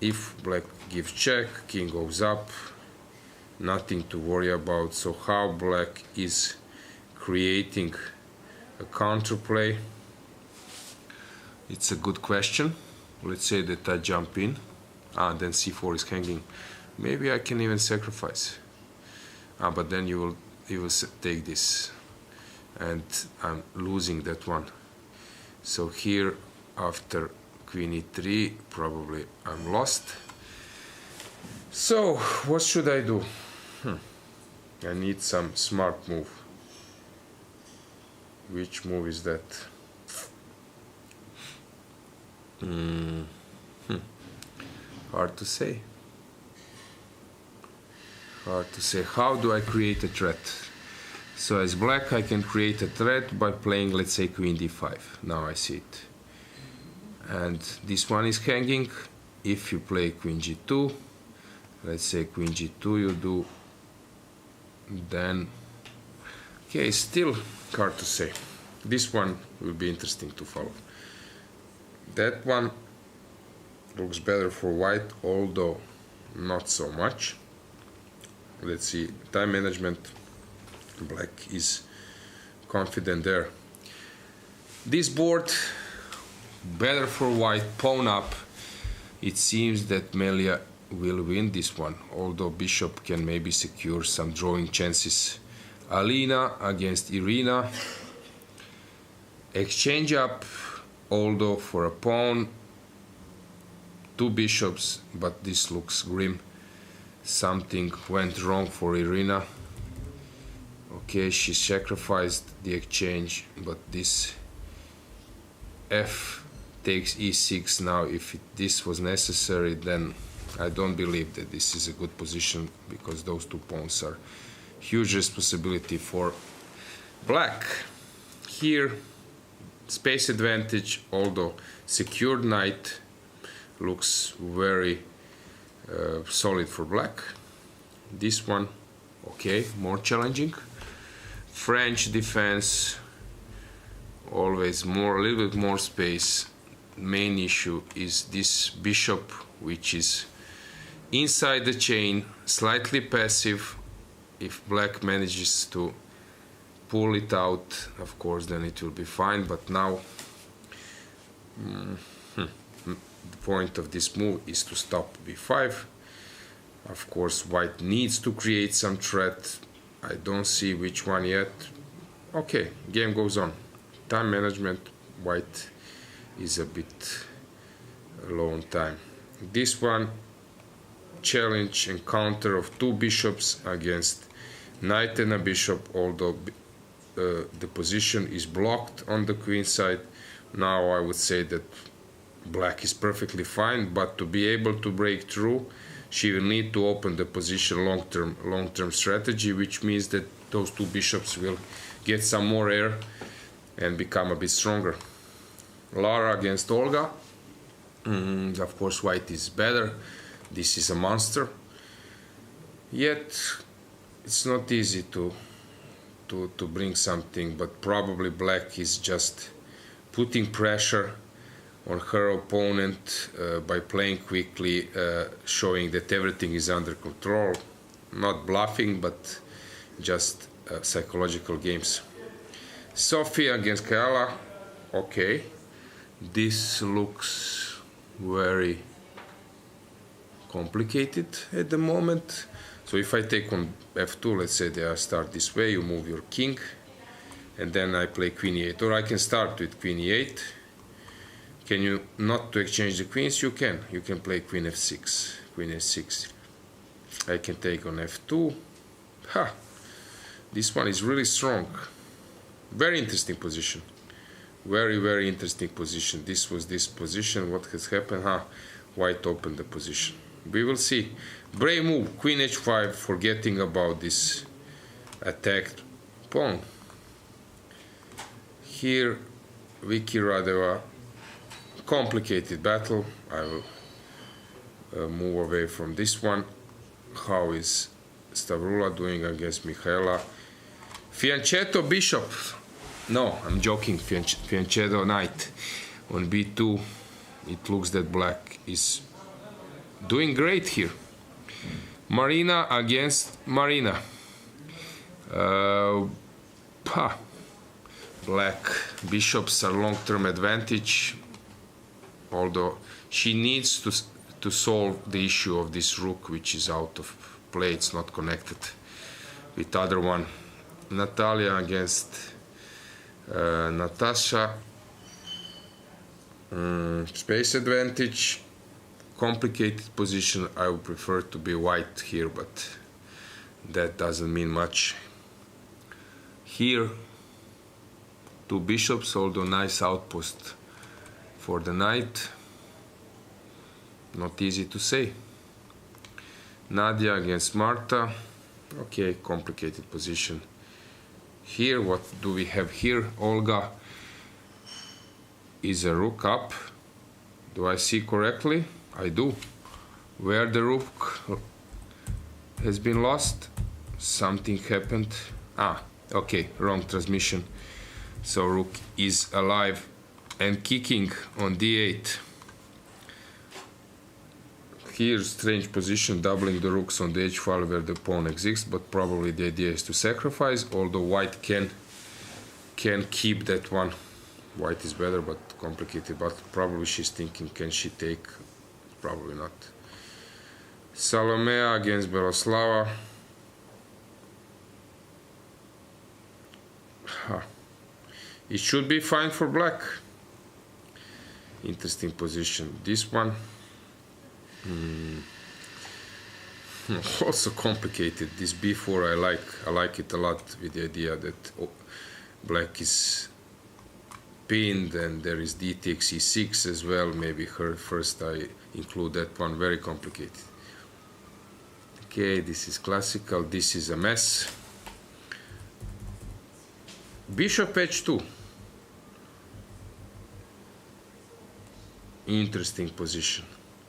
If black gives check, king goes up, nothing to worry about. So how black is creating a counterplay? It's a good question. Let's say that I jump in. Then c4 is hanging. Maybe I can even sacrifice. But then you will take this, and I'm losing that one. So here, after queen e3, probably I'm lost. So what should I do? I need some smart move. Which move is that? Hard to say. Hard to say. How do I create a threat? So as black, I can create a threat by playing, let's say, queen d5. Now I see it. And this one is hanging. If you play queen g2, let's say queen g2 you do, then, okay, still hard to say. This one will be interesting to follow. That one looks better for white, although not so much. Let's see. Time management. Black is confident there. This board, better for white, pawn up. It seems that Melia will win this one, although bishop can maybe secure some drawing chances. Alina against Irina. Exchange up, although for a pawn. Two bishops, but this looks grim. Something went wrong for Irina. Okay, she sacrificed the exchange, but this f takes e6 now. If this was necessary, then I don't believe that this is a good position, because those two pawns are huge responsibility for black. Here, space advantage, although secured knight looks very solid for black. This one, okay, more challenging. French defense, always more, a little bit more space. Main issue is this bishop, which is inside the chain, slightly passive. If black manages to pull it out, of course, then it will be fine. But now, the point of this move is to stop b5. Of course, white needs to create some threat. I don't see which one yet. Okay, game goes on. Time management, white is a bit low on time. This one, challenge and counter of two bishops against knight and a bishop, although the position is blocked on the queen side. Now I would say that black is perfectly fine, but to be able to break through, she will need to open the position long-term strategy, which means that those two bishops will get some more air and become a bit stronger. Lara against Olga. Of course, white is better. This is a monster. Yet, it's not easy to bring something, but probably black is just putting pressure on her opponent by playing quickly, showing that everything is under control. Not bluffing, but just psychological games. Sofia against Kayala. Okay, this looks very complicated at the moment. So if I take on f2, let's say that I start this way, you move your king, and then I play queen e8, or I can start with queen e8. Can you not to exchange the queens? You can. You can play queen f6, queen f6. I can take on f2. Ha! This one is really strong. Very interesting position. Very, very interesting position. This was this position. What has happened? White opened the position. We will see. Brave move, queen h5, forgetting about this attacked pawn. Here, Vicky Radeva, complicated battle. I will move away from this one. How is Stavrula doing against Michaela? Fianchetto bishop. No, I'm joking. Fianchetto knight on b2. It looks that black is doing great here. Marina against Marina. Black bishops are long-term advantage, although she needs to solve the issue of this rook, which is out of play. It's not connected with other one. Natalia against Natasha. Space advantage, complicated position. I would prefer to be white here, but that doesn't mean much. Here, two bishops, although nice outpost for the knight. Not easy to say. Nadia against Marta. Okay, complicated position. Here, what do we have here? Olga is a rook up. Do I see correctly? I do. Where the rook has been lost? Something happened. Okay, wrong transmission. So rook is alive and kicking on d8. Here, strange position, doubling the rooks on the h file where the pawn exists, but probably the idea is to sacrifice, although white can keep that one. White is better, but complicated, but probably she's thinking, can she take? Probably not. Salomea against Beloslava. It should be fine for black. Interesting position. This one. Also complicated. This b4 I like it a lot, with the idea that black is pinned and there is d takes e6 as well. Maybe her first I include that one. Very complicated. Okay, this is classical. This is a mess. Bishop h2. Interesting position.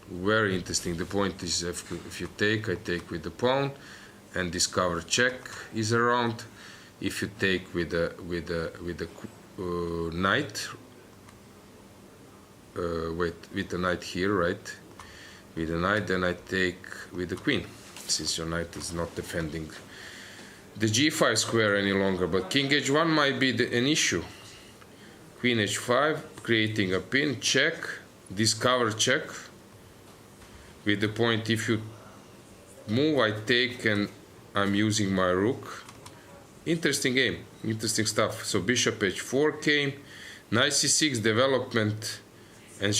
Very interesting. The point is, if you take, I take with the pawn, and discover check is around. If you take with the knight, with the knight here, right? With the knight, then I take with the queen, since your knight is not defending the g5 square any longer. But king h1 might be an issue. Queen h5, creating a pin, check, discover check. With the point, if you move, I take, and I'm using my rook. Interesting game, interesting stuff. So bishop h4 came, knight c6 development, and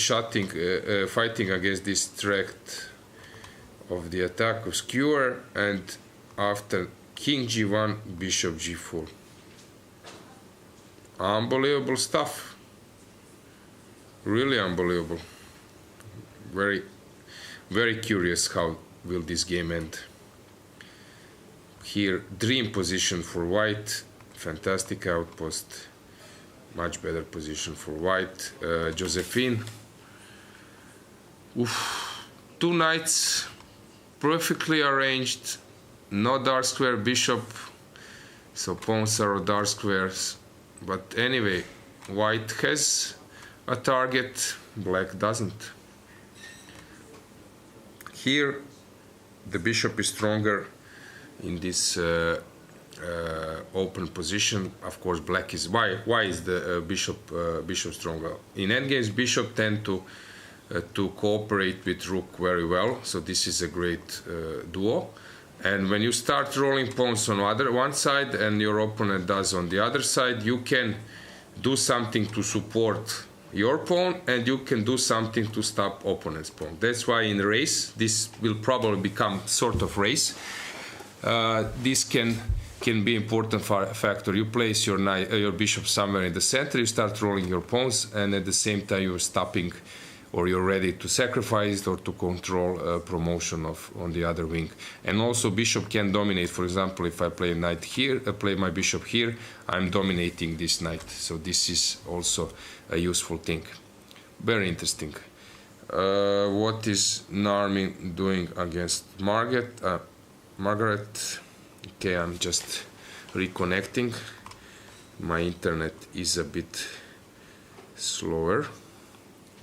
fighting against this threat of the attack of skewer, and after king g1, bishop g4. Unbelievable stuff. Really unbelievable. Very, very curious how will this game end. Here, dream position for white. Fantastic outpost. Much better position for white. Josephine. Oof. Two knights, perfectly arranged. No dark square bishop, so pawns are dark squares. But anyway, white has a target, black doesn't. Here, the bishop is stronger in this open position. Of course, black is why is the bishop stronger? In endgames, bishop tend to cooperate with rook very well. So this is a great duo. And when you start rolling pawns on one side and your opponent does on the other side, you can do something to support your pawn and you can do something to stop opponent's pawn. That's why in race, this will probably become sort of race. This can be important factor. You place your bishop somewhere in the center, you start rolling your pawns, and at the same time you're stopping, or you're ready to sacrifice or to control promotion on the other wing. And also bishop can dominate. For example, if I play knight here, play my bishop here, I'm dominating this knight. So this is also a useful thing. Very interesting. What is Narmin doing against Margaret? Okay, I'm just reconnecting. My internet is a bit slower,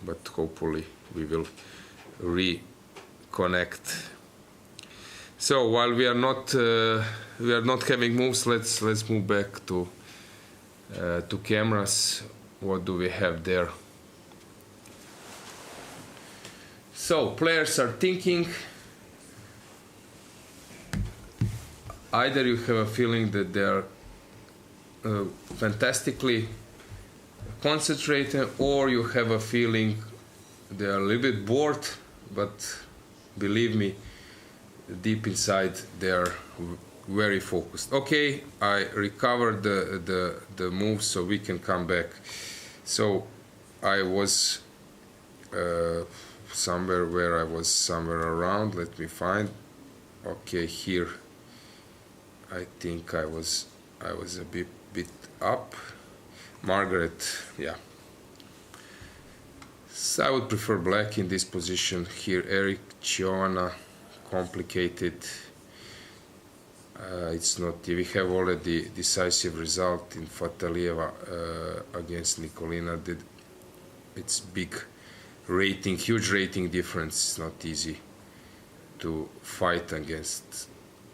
but hopefully we will reconnect. So while we are not having moves, let's move back to cameras. What do we have there? So players are thinking. Either you have a feeling that they are fantastically concentrated, or you have a feeling they are a little bit bored, but believe me, deep inside they are very focused. Okay, I recovered the moves, so we can come back. So I was somewhere around. Let me find. Okay, here. I think I was a bit up. Margaret, yeah. So I would prefer black in this position. Here, Eric, Giovanna, complicated. It's not. We have already decisive result in Fatalieva against Nikolina. It's big rating, huge rating difference. It's not easy. to fight against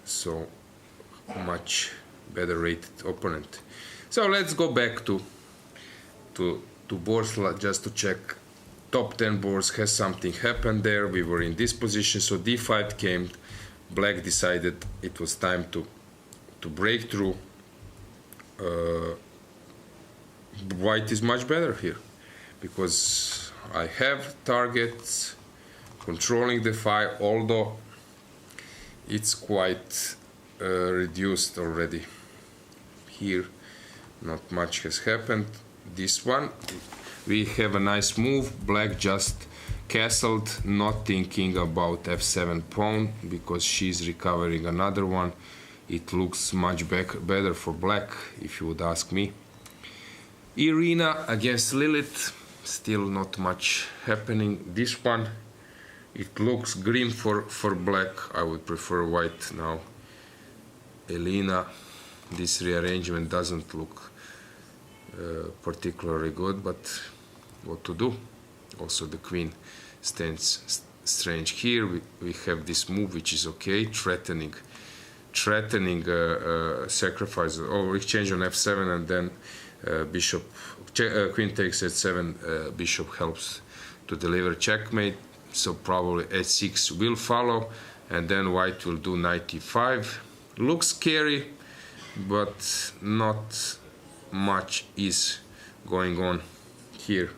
so much better rated opponent. So let's go back to boards just to check top 10 boards. Has something happened there? We were in this position, so d5 came. Black decided it was time to break through. White is much better here because I have targets controlling the file, although it's quite reduced already. Here not much has happened. This one we have a nice move. Black just castled, not thinking about f7 pawn because she's recovering another one. It looks much better for black, if you would ask me. Irina against Lilith, still not much happening. This one, it looks grim for black. I would prefer white now. Elena, this rearrangement doesn't look particularly good, but what to do? Also the queen stands strange here. We have this move which is okay, threatening sacrifice or exchange on f7, and then queen takes h7, bishop helps to deliver checkmate, so probably h6 will follow, and then white will do knight e5. Looks scary, but not much is going on here.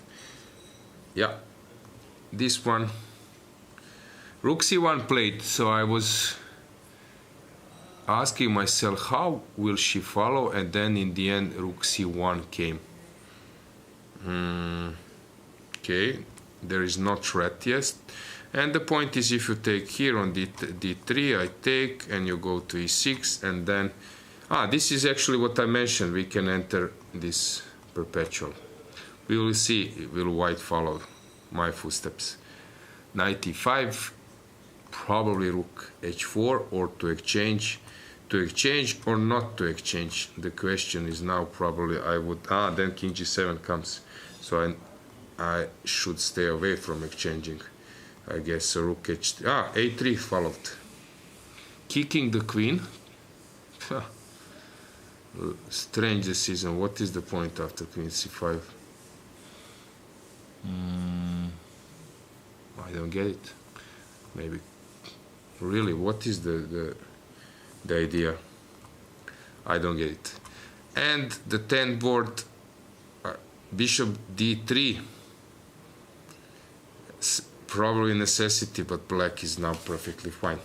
Yeah, this one, rook c1 played, so I was asking myself how will she follow, and then in the end rook c1 came. Okay, there is no threat yet, and the point is if you take here on d3, I take, and you go to e6, and then this is actually what I mentioned, we can enter this perpetual. We will see, will white follow my footsteps. Knight e5, probably rook h4, or to exchange or not to exchange. The question is now probably I would then king g7 comes, so I should stay away from exchanging, I guess. So rook a3 followed, kicking the queen. Strange decision. What is the point after queen c5? I don't get it. Maybe really, what is the idea? I don't get it. And the 10 board, bishop d3, probably necessity, but black is now perfectly fine.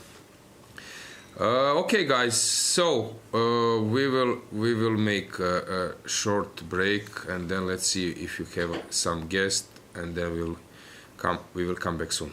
Okay guys, so we will make a short break, and then let's see if you have some guests, and then we will come back soon.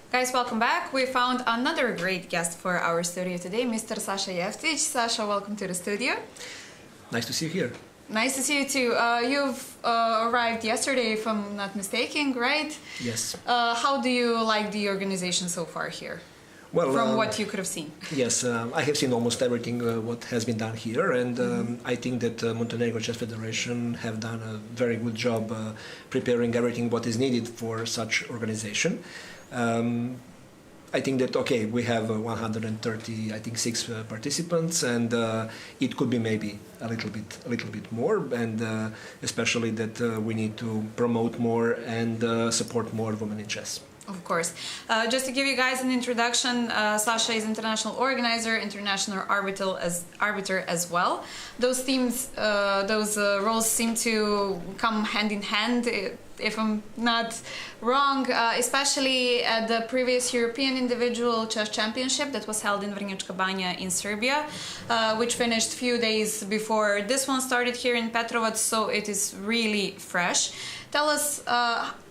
Guys, welcome back. We found another great guest for our studio today, Mr. Sasha Jevtic. Sasha, welcome to the studio. Nice to see you here. Nice to see you too. You've arrived yesterday, if I'm not mistaken, right? Yes. How do you like the organization so far here? Well, from what you could have seen. Yes, I have seen almost everything what has been done here, and I think that Montenegro Chess Federation have done a very good job preparing everything what is needed for such organization. I think that we have 130, I think 6 participants, and it could be maybe a little bit more, and especially that we need to promote more and support more women in chess. Of course. Just to give you guys an introduction, Sasha is international organizer, international arbiter as well. Those themes, those roles seem to come hand in hand, if I'm not wrong, especially at the previous European Individual Chess Championship that was held in Vrnjačka Banja in Serbia, which finished a few days before this one started here in Petrovac, so it is really fresh. Tell us,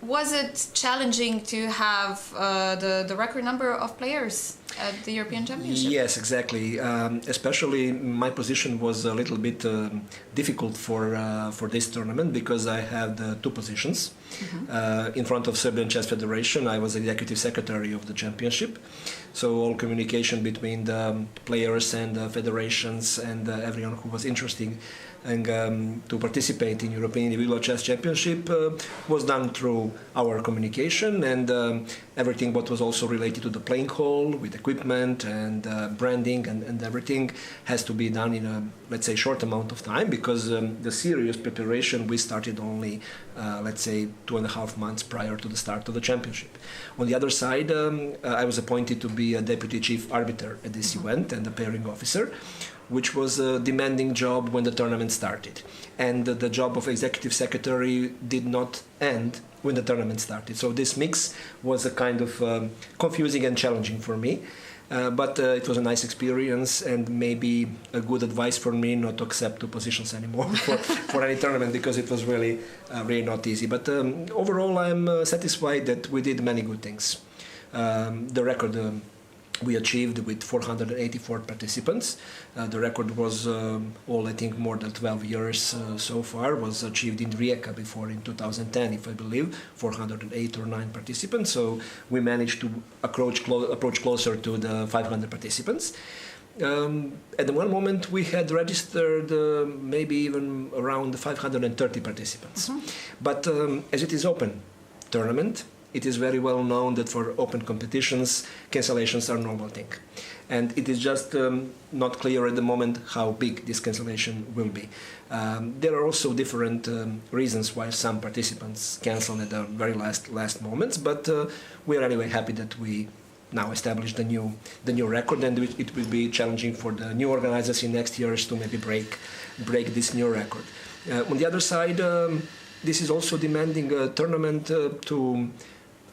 was it challenging to have the record number of players at the European Championship? Yes, exactly. Especially my position was a little bit difficult for this tournament because I had 2 positions. In front of Serbian Chess Federation, I was executive secretary of the championship. So all communication between the players and the federations and everyone who was interested and to participate in European Individual Chess Championship was done through our communication, and everything what was also related to the playing hall with equipment and branding and everything has to be done in a, let's say, short amount of time, because the serious preparation we started only let's say 2.5 months prior to the start of the championship. On the other side, I was appointed to be a deputy chief arbiter at this event and a pairing officer, which was a demanding job when the tournament started. And the job of executive secretary did not end when the tournament started. So this mix was a kind of confusing and challenging for me. But it was a nice experience and maybe a good advice for me not to accept 2 positions anymore for any tournament, because it was really not easy. But overall, I'm satisfied that we did many good things. The record we achieved with 484 participants. The record was all, I think, more than 12 years so far, was achieved in Rijeka before in 2010, if I believe, 408 or 9 participants. So we managed to approach closer to the 500 participants. At the one moment we had registered maybe even around 530 participants. But as it is open tournament, it is very well known that for open competitions, cancellations are a normal thing. And it is just not clear at the moment how big this cancellation will be. There are also different reasons why some participants cancel at the very last moments, but we are anyway happy that we now established the new record, and it will be challenging for the new organizers in next years to maybe break this new record. On the other side, this is also demanding a tournament to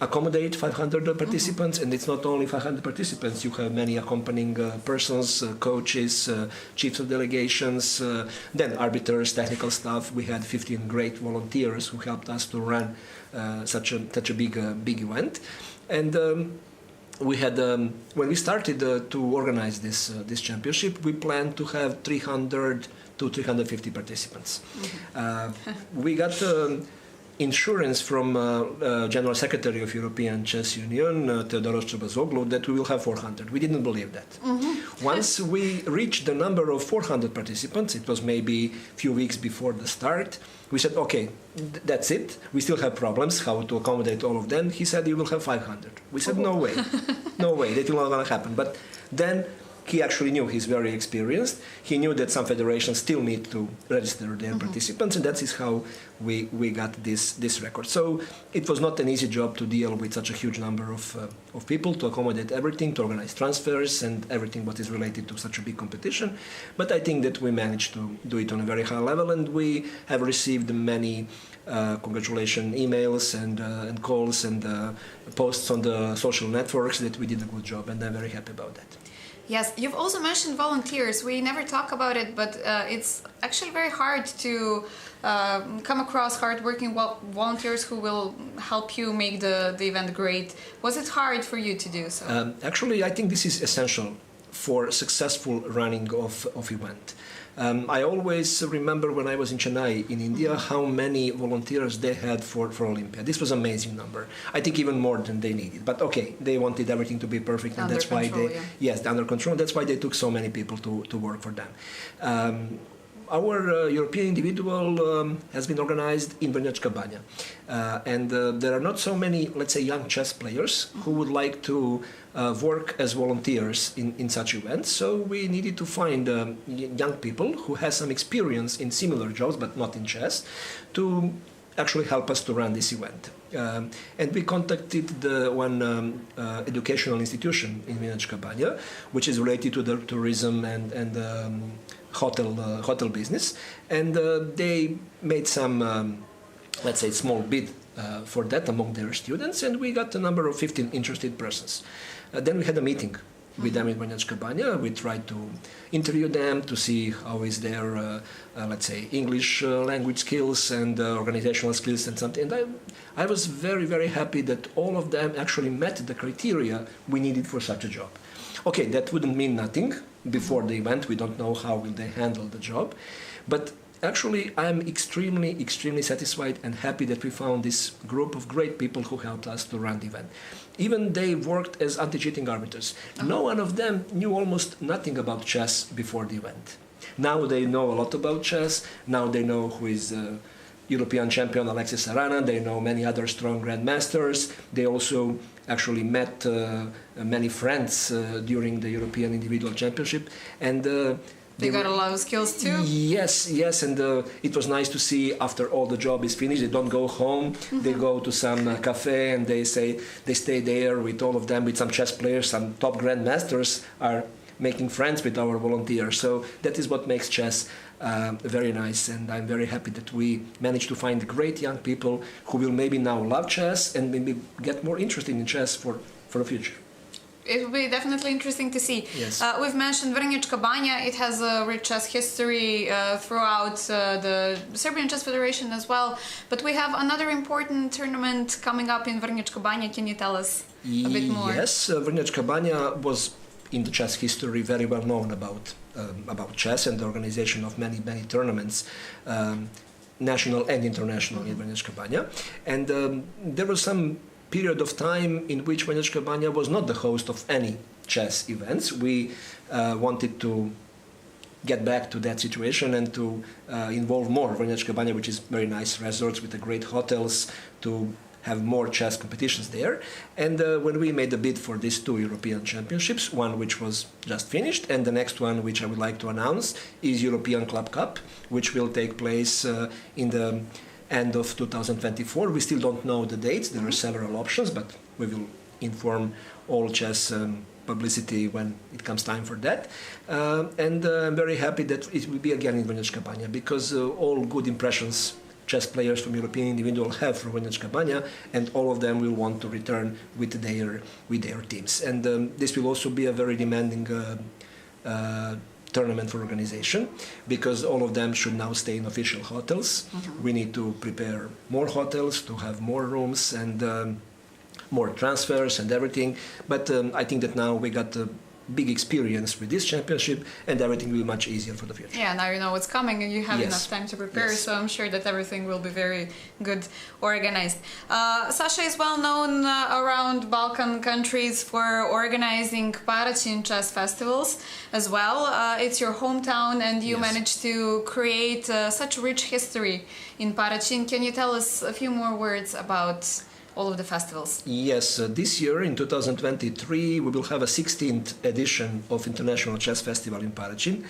accommodate 500 participants, and it's not only 500 participants. You have many accompanying persons, coaches, chiefs of delegations, then arbiters, technical staff. We had 15 great volunteers who helped us to run such a big event. And we had when we started to organize this championship, we planned to have 300 to 350 participants. We got insurance from General Secretary of European Chess Union, Theodoros Chabazoglu, that we will have 400. We didn't believe that. Once we reached the number of 400 participants, it was maybe a few weeks before the start, we said, okay, that's it. We still have problems how to accommodate all of them. He said, you will have 500. We said, no way, that will not going to happen. But then he actually knew, he's very experienced. He knew that some federations still need to register their participants, and that is how we got this record. So it was not an easy job to deal with such a huge number of people, to accommodate everything, to organize transfers and everything what is related to such a big competition. But I think that we managed to do it on a very high level, and we have received many congratulation emails and calls and posts on the social networks that we did a good job, and I'm very happy about that. Yes, you've also mentioned volunteers. We never talk about it, but it's actually very hard to come across hardworking volunteers who will help you make the event great. Was it hard for you to do so? Actually, I think this is essential for successful running of event. I always remember when I was in Chennai in India how many volunteers they had for Olympia. This was an amazing number. I think even more than they needed. But okay, they wanted everything to be perfect, and that's why they under control. That's why they took so many people to work for them. Our European individual has been organized in Vrnjačka Banja, and there are not so many, let's say, young chess players who would like to work as volunteers in such events. So we needed to find young people who has some experience in similar jobs, but not in chess, to actually help us to run this event. And we contacted the one educational institution in Vrnjačka Banja, which is related to the tourism and hotel business, and they made some, let's say, small bid for that among their students, and we got a number of 15 interested persons. Then we had a meeting with them in Vrnjačka Banja. We tried to interview them to see how is their, let's say, English language skills and organizational skills and something. And I was very, very happy that all of them actually met the criteria we needed for such a job. Okay, that wouldn't mean nothing before the event. We don't know how will they handle the job, but actually I'm extremely, extremely satisfied and happy that we found this group of great people who helped us to run the event. Even they worked as anti-cheating arbiters. No one of them knew almost nothing about chess before the event. Now they know a lot about chess. Now they know who is European champion Alexis Arana. They know many other strong grandmasters. They also actually met many friends during the European Individual Championship, and they got a lot of skills too. Yes, and it was nice to see after all the job is finished. They don't go home. They go to some cafe and they stay there with all of them, with some chess players. Some top grandmasters are making friends with our volunteers. So that is what makes chess very nice, and I'm very happy that we managed to find great young people who will maybe now love chess and maybe get more interested in chess for the future. It will be definitely interesting to see. Yes. We've mentioned Vrnjačka Banja. It has a rich chess history throughout the Serbian Chess Federation as well. But we have another important tournament coming up in Vrnjačka Banja. Can you tell us a bit more? Yes, Vrnjačka Banja was in the chess history very well known about chess and the organization of many tournaments, national and international, in Vrnjačka Banja. And there was some period of time in which Vrnjačka Banja was not the host of any chess events. We wanted to get back to that situation and to involve more Vrnjačka Banja, which is very nice resorts with the great hotels, to have more chess competitions there. And when we made a bid for these two European championships, one which was just finished, and the next one which I would like to announce is European Club Cup, which will take place in the end of 2024. We still don't know the dates. There are several options, but we will inform all chess publicity when it comes time for that. And I'm very happy that it will be again in Vrnjačka Banja, because all good impressions chess players from European individual have from Vrnjačka Banja, and all of them will want to return with their teams. And this will also be a very demanding tournament for organization, because all of them should now stay in official hotels. We need to prepare more hotels to have more rooms and more transfers and everything. But I think that now we got a big experience with this championship, and everything will be much easier for the future. Yeah, now you know what's coming and you have enough time to prepare, so I'm sure that everything will be very good organized. Sasha is well known around Balkan countries for organizing Paraćin chess festivals as well. It's your hometown, and you managed to create such rich history in Paraćin. Can you tell us a few more words about all of the festivals? Yes, this year in 2023 we will have a 16th edition of International Chess Festival in Paraćin,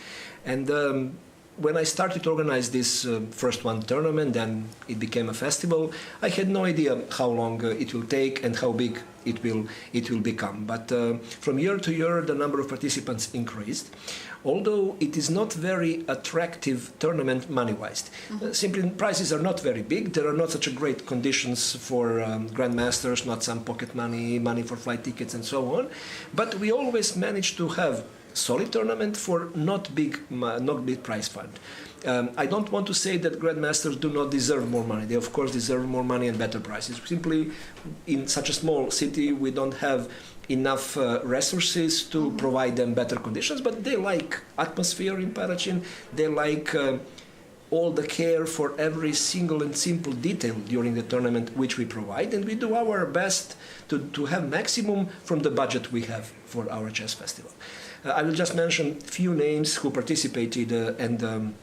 and when I started to organize this first one tournament, then it became a festival. I had no idea how long it will take and how big it will become. But from year to year, the number of participants increased. Although it is not very attractive tournament money-wise. Simply prices are not very big. There are not such a great conditions for grandmasters, not some pocket money for flight tickets and so on. But we always manage to have solid tournament for not big prize fund. I don't want to say that grandmasters do not deserve more money. They of course deserve more money and better prices. Simply in such a small city we don't have enough resources to provide them better conditions, but they like atmosphere in Parachin. They like all the care for every single and simple detail during the tournament which we provide, and we do our best to have maximum from the budget we have for our chess festival. I will just mention few names who participated and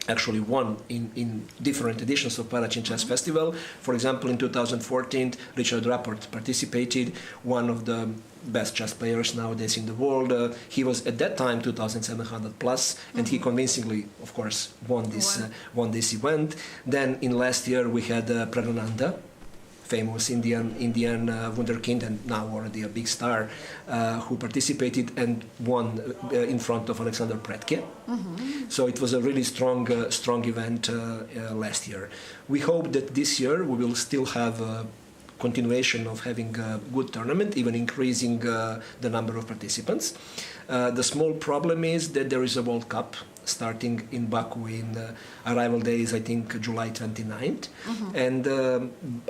actually won in different editions of Parachin Chess Festival. For example, in 2014, Richard Rapport participated, one of the best chess players nowadays in the world. He was at that time 2,700 plus, and he convincingly, of course, won this event. Then in last year we had Pragnananda, famous Indian wunderkind and now already a big star, who participated and won in front of Alexander Predke. So it was a really strong event last year. We hope that this year we will still have a continuation of having a good tournament, even increasing the number of participants. The small problem is that there is a World Cup starting in Baku in arrival days, I think July 29th. And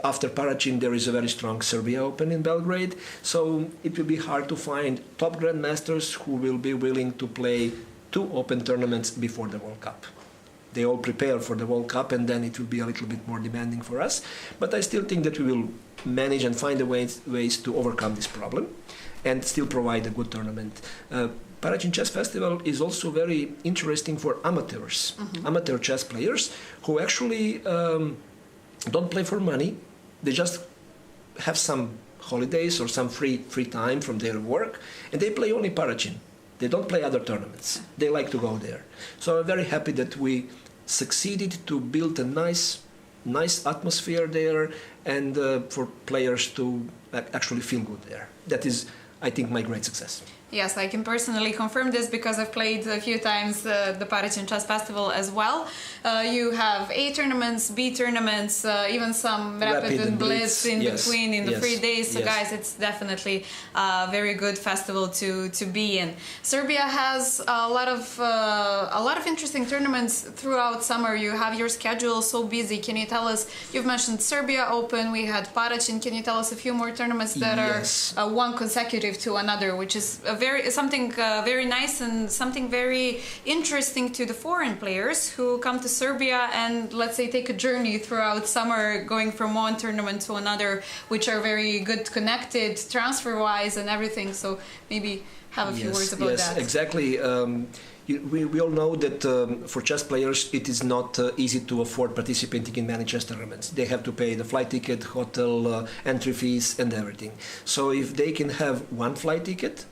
after Parachin there is a very strong Serbia Open in Belgrade. So it will be hard to find top grandmasters who will be willing to play 2 open tournaments before the World Cup. They all prepare for the World Cup and then it will be a little bit more demanding for us. But I still think that we will manage and find ways to overcome this problem and still provide a good tournament. Parachin Chess Festival is also very interesting for amateurs, amateur chess players who actually don't play for money. They just have some holidays or some free time from their work, and they play only Parachin. They don't play other tournaments. They like to go there. So I'm very happy that we succeeded to build a nice atmosphere there and for players to actually feel good there. That is, I think, my great success. Yes, I can personally confirm this because I've played a few times the Parachin Chess Festival as well. You have A tournaments, B tournaments, even some rapid and blitz in between in the 3 days. So guys, it's definitely a very good festival to be in. Serbia has a lot of interesting tournaments throughout summer. You have your schedule so busy. Can you tell us? You've mentioned Serbia Open. We had Parachin. Can you tell us a few more tournaments that are one consecutive to another, which is something very nice and something very interesting to the foreign players who come to Serbia and, let's say, take a journey throughout summer, going from one tournament to another, which are very good connected transfer-wise and everything. So maybe have a few words about that. Yes, exactly. We all know that for chess players it is not easy to afford participating in many chess tournaments. They have to pay the flight ticket, hotel, entry fees and everything. So if they can have one flight ticket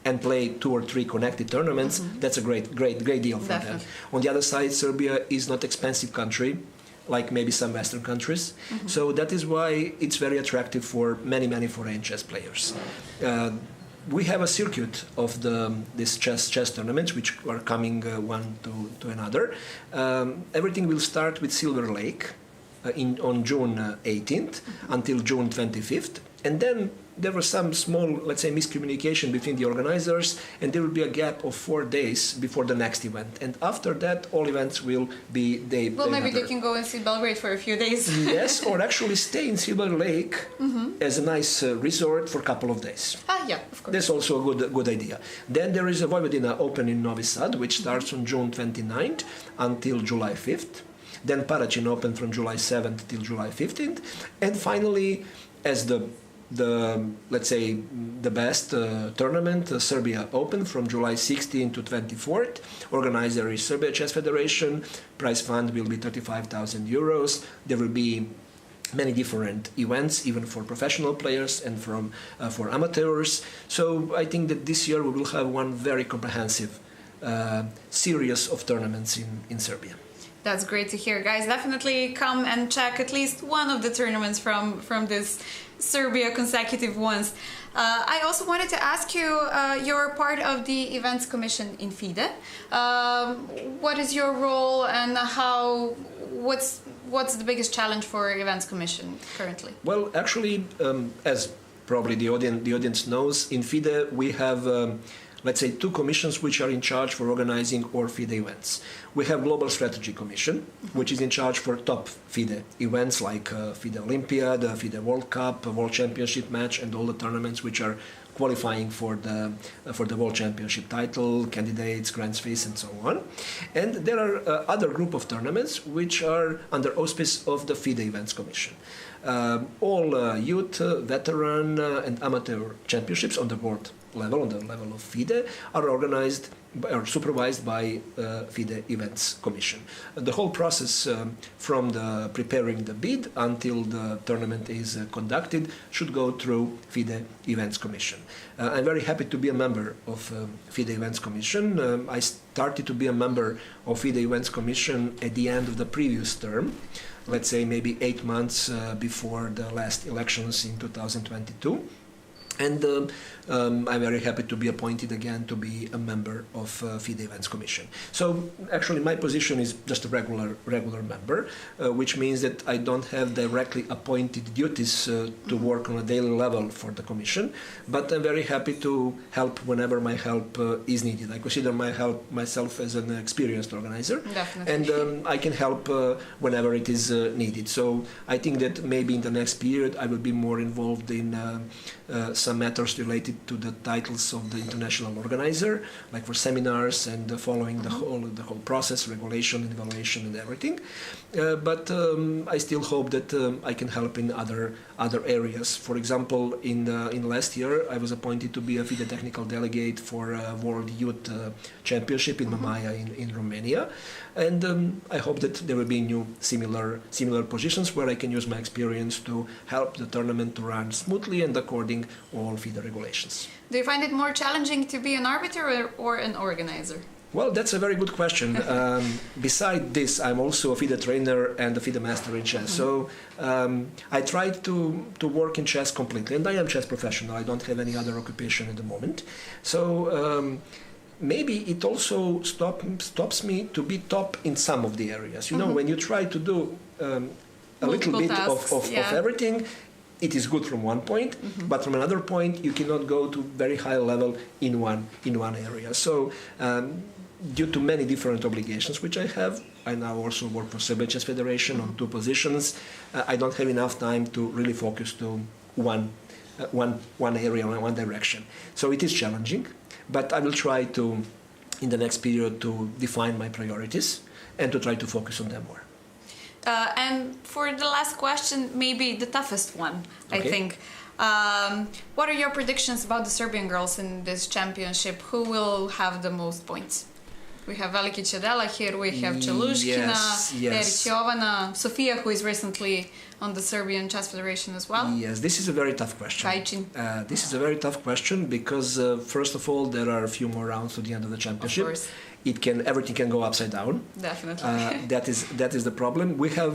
and play 2 or 3 connected tournaments, that's a great deal for them. On the other side, Serbia is not expensive country, like maybe some Western countries. So that is why it's very attractive for many foreign chess players. We have a circuit of these chess tournaments, which are coming one to another. Everything will start with Silver Lake on June 18th until June 25th. And then there was some small, let's say, miscommunication between the organizers, and there will be a gap of 4 days before the next event. And after that, all events will be maybe they can go and see Belgrade for a few days. Yes, or actually stay in Silver Lake as a nice resort for a couple of days. Yeah, of course. That's also a good idea. Then there is a Vojvodina Open in Novi Sad, which starts on June 29th until July 5th. Then Parachin Open from July 7th till July 15th. And finally, as the let's say the best tournament, Serbia Open from July 16th to 24th. Organizer is Serbia Chess Federation. Prize fund will be 35,000 euros. There will be many different events, even for professional players and for amateurs. So I think that this year we will have one very comprehensive series of tournaments in Serbia. That's great to hear, guys. Definitely come and check at least one of the tournaments from this Serbia consecutive ones. I also wanted to ask you, you're part of the Events Commission in FIDE. What is your role and what's the biggest challenge for Events Commission currently? Well, actually, as probably the audience knows, in FIDE we have let's say two commissions which are in charge for organizing all FIDE events. We have Global Strategy Commission, which is in charge for top FIDE events like FIDE Olympiad, FIDE World Cup, World Championship match, and all the tournaments which are qualifying for the World Championship title, candidates, Grand Swiss, and so on. And there are other group of tournaments which are under auspice of the FIDE Events Commission. All youth, veteran, and amateur championships on the world level, on the level of FIDE, are organized or supervised by FIDE Events Commission. The whole process from the preparing the bid until the tournament is conducted should go through FIDE Events Commission. I'm very happy to be a member of FIDE Events Commission. I started to be a member of FIDE Events Commission at the end of the previous term, let's say maybe 8 months before the last elections in 2022. And I'm very happy to be appointed again to be a member of FIDE Events Commission. So actually my position is just a regular member, which means that I don't have directly appointed duties to work on a daily level for the Commission, but I'm very happy to help whenever my help is needed. I consider myself as an experienced organizer. Definitely. And I can help whenever it is needed. So I think that maybe in the next period I will be more involved in some matters related to the titles of the international organizer, like for seminars and following the whole process, regulation, evaluation, and everything. But I still hope that I can help in other areas. For example, in last year, I was appointed to be a FIDE technical delegate for World Youth Championship in Mamaia in Romania, and I hope that there will be new similar positions where I can use my experience to help the tournament to run smoothly and according all FIDE regulations. Do you find it more challenging to be an arbiter or an organizer? Well, that's a very good question. Beside this, I'm also a FIDE trainer and a FIDE master in chess. So I try to work in chess completely, and I am chess professional. I don't have any other occupation at the moment. So maybe it also stops me to be top in some of the areas. You know, when you try to do a little bit of everything, it is good from one point, but from another point you cannot go to very high level in one area. So due to many different obligations which I have, I now also work for Serbian Chess Federation on 2 positions. I don't have enough time to really focus to one area, one direction. So it is challenging, but I will try to, in the next period, to define my priorities and to try to focus on them more. And for the last question, maybe the toughest one, I think. What are your predictions about the Serbian girls in this championship? Who will have the most points? We have Veliki Chedela here, we have Chelushkina, Eric Jovana, Sofia, who is recently on the Serbian Chess Federation as well. Yes, this is a very tough question. This is a very tough question because, first of all, there are a few more rounds to the end of the championship. Of course. Everything can go upside down. Definitely. That is the problem. We have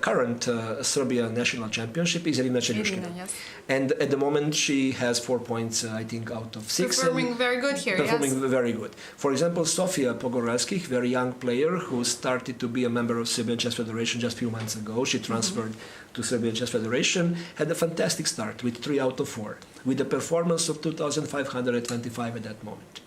current Serbia national championship is Irina Chelushkina. Yes. And at the moment she has 4 points, I think, out of 6. Performing very good here, Performing very good. For example, Sofia Pogorelskih, very young player who started to be a member of Serbian Chess Federation just a few months ago. She transferred to Serbian Chess Federation, had a fantastic start with 3 out of 4, with a performance of 2,525 at that moment.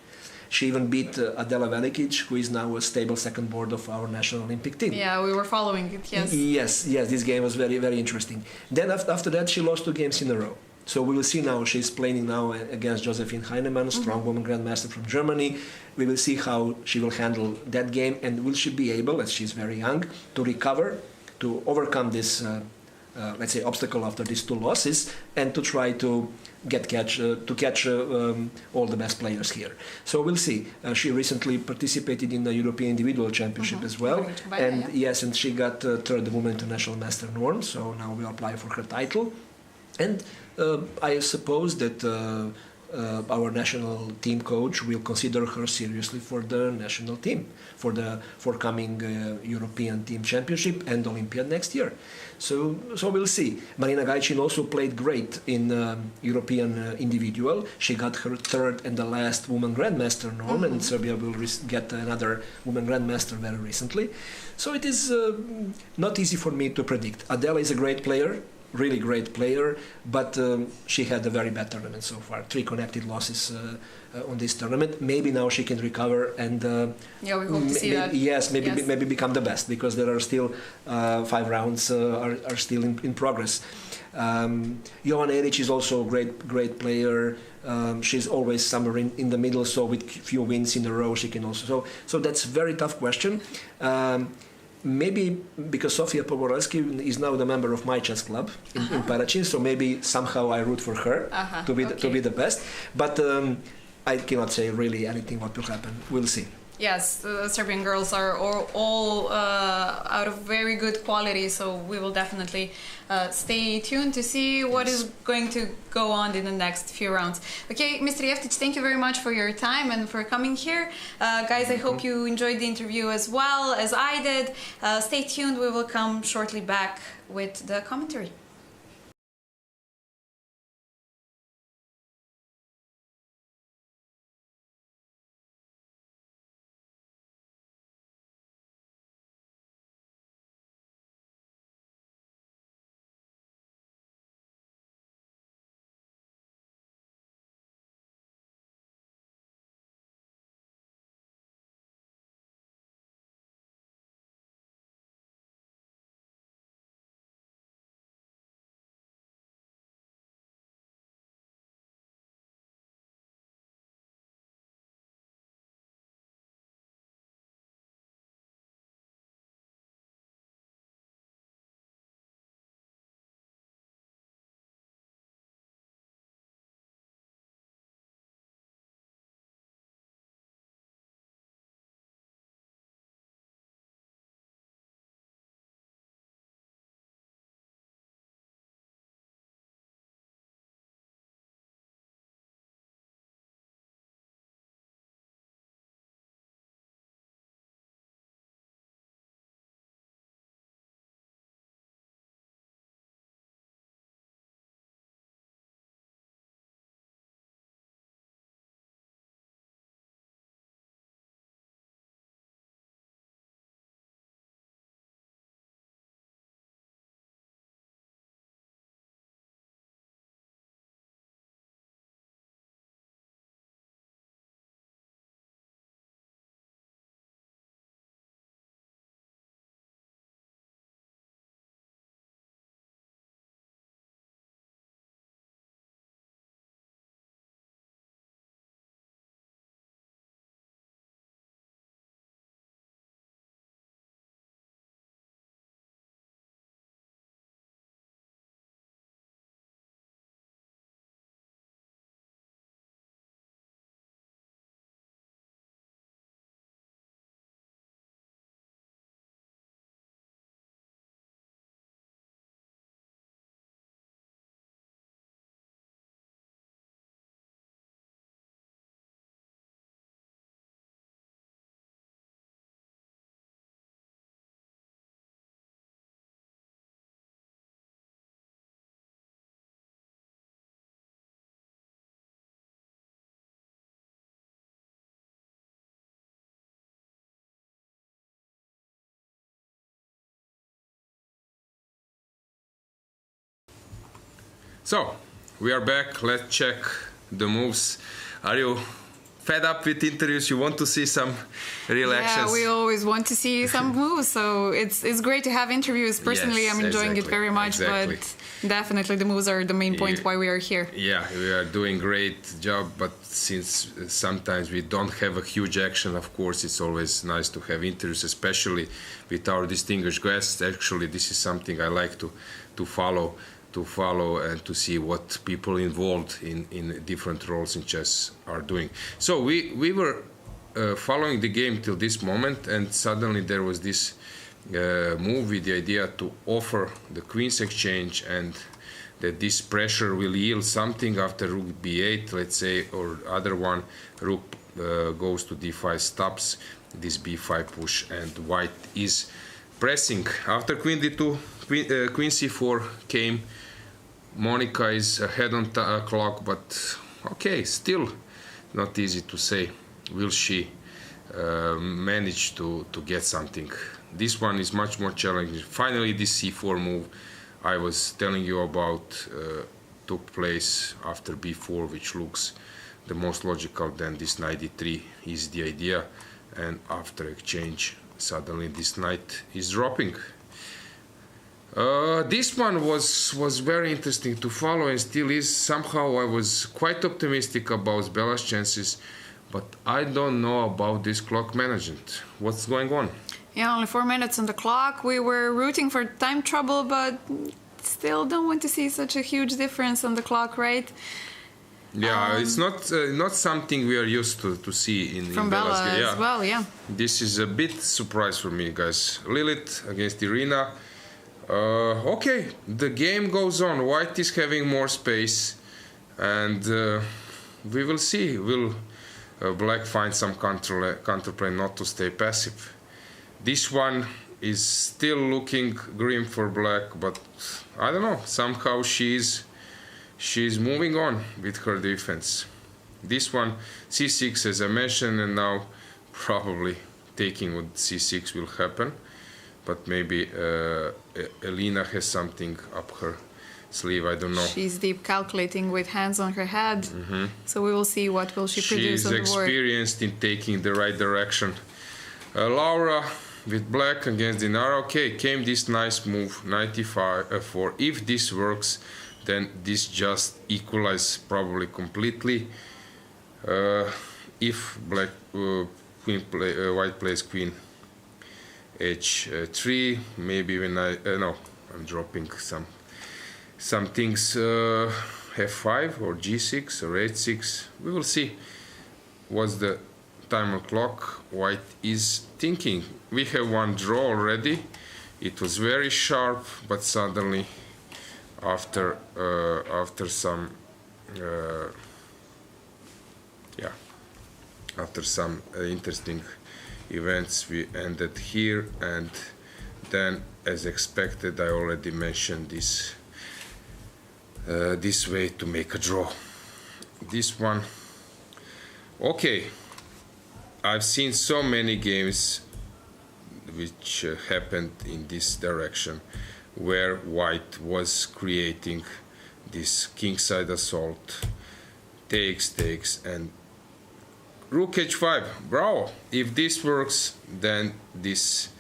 She even beat Adela Velikic, who is now a stable second board of our national Olympic team. Yeah, we were following it, yes. Yes, this game was very, very interesting. Then after that, she lost 2 games in a row. So we will see now, she's playing now against Josephine Heinemann, strong woman grandmaster from Germany. We will see how she will handle that game, and will she be able, as she's very young, to recover, to overcome this, let's say, obstacle after these 2 losses, and to try to catch all the best players here. So we'll see. She recently participated in the European Individual Championship as well, and and she got third woman international master norm. So now we apply for her title, and I suppose that our national team coach will consider her seriously for the national team for the forthcoming European Team Championship and Olympiad next year. So we'll see. Marina Gajcin also played great in European individual. She got her third and the last woman grandmaster norm, and Serbia will get another woman grandmaster very recently. So it is not easy for me to predict. Adela is a great player, really great player, but she had a very bad tournament so far. 3 connected losses on this tournament. Maybe now she can recover and we hope to see that. Yes, maybe become the best, because there are still 5 rounds are still in progress. Jovan Eric is also a great player. She's always somewhere in the middle, so with few wins in a row she can also. So that's a very tough question. Maybe because Sofia Poborelski is now the member of my chess club in Parachin, so maybe somehow I root for her to be the best. But I cannot say really anything what will happen. We'll see. Yes, the Serbian girls are all out of very good quality, so we will definitely stay tuned to see what is going to go on in the next few rounds. Okay, Mr. Jevtic, thank you very much for your time and for coming here. Guys, I hope you enjoyed the interview as well as I did. Stay tuned, we will come shortly back with the commentary. So, we are back. Let's check the moves. Are you fed up with interviews? You want to see some real actions? Yeah, we always want to see some moves, so it's great to have interviews. Personally, Yes, I'm enjoying it very much, exactly. but definitely the moves are the main point why we are here. Yeah, we are doing great job, but since sometimes we don't have a huge action, of course, it's always nice to have interviews, especially with our distinguished guests. Actually, this is something I like to follow and to see what people involved in different roles in chess are doing. So we were following the game till this moment, and suddenly there was this move with the idea to offer the Queen's Exchange and that this pressure will yield something after rook b8, let's say, or other one, rook goes to d5, stops this b5 push, and white is pressing. After queen d2, queen c4 came. Monica is ahead on clock, but okay, still not easy to say. Will she manage to get something? This one is much more challenging. Finally, this c4 move I was telling you about took place after b4, which looks the most logical. Then this knight d3 is the idea, and after exchange, suddenly this knight is dropping. This one was very interesting to follow and still is. Somehow I was quite optimistic about Bella's chances, but I don't know about this clock management. What's going on? Yeah, only 4 minutes on the clock. We were rooting for time trouble, but still don't want to see such a huge difference on the clock, right? Yeah, it's not something we are used to see in Bella's game. As well, yeah. This is a bit surprise for me, guys. Lilith against Irina. Okay, the game goes on. White is having more space, and we will see. Will Black find some counterplay not to stay passive? This one is still looking grim for Black, but I don't know. Somehow she's moving on with her defense. This one, c6 as I mentioned, and now probably taking with c6 will happen. But maybe Elina has something up her sleeve, I don't know. She's deep calculating with hands on her head. Mm-hmm. So we will see what will she produce on the board. She's experienced in taking the right direction. Laura with Black against Dinara. Okay, came this nice move, 94. If this works, then this just equalizes probably completely. If Black White plays Queen h3, maybe when no, I'm dropping some things, f5 or g6 or h6. We will see what's the time on clock. White is thinking. We have one draw already. It was very sharp, but suddenly after some interesting events, we ended here, and then as expected I already mentioned this way to make a draw. This one, okay, I've seen so many games which happened in this direction where White was creating this kingside assault, takes, and rook h5. Bravo! If this works, then this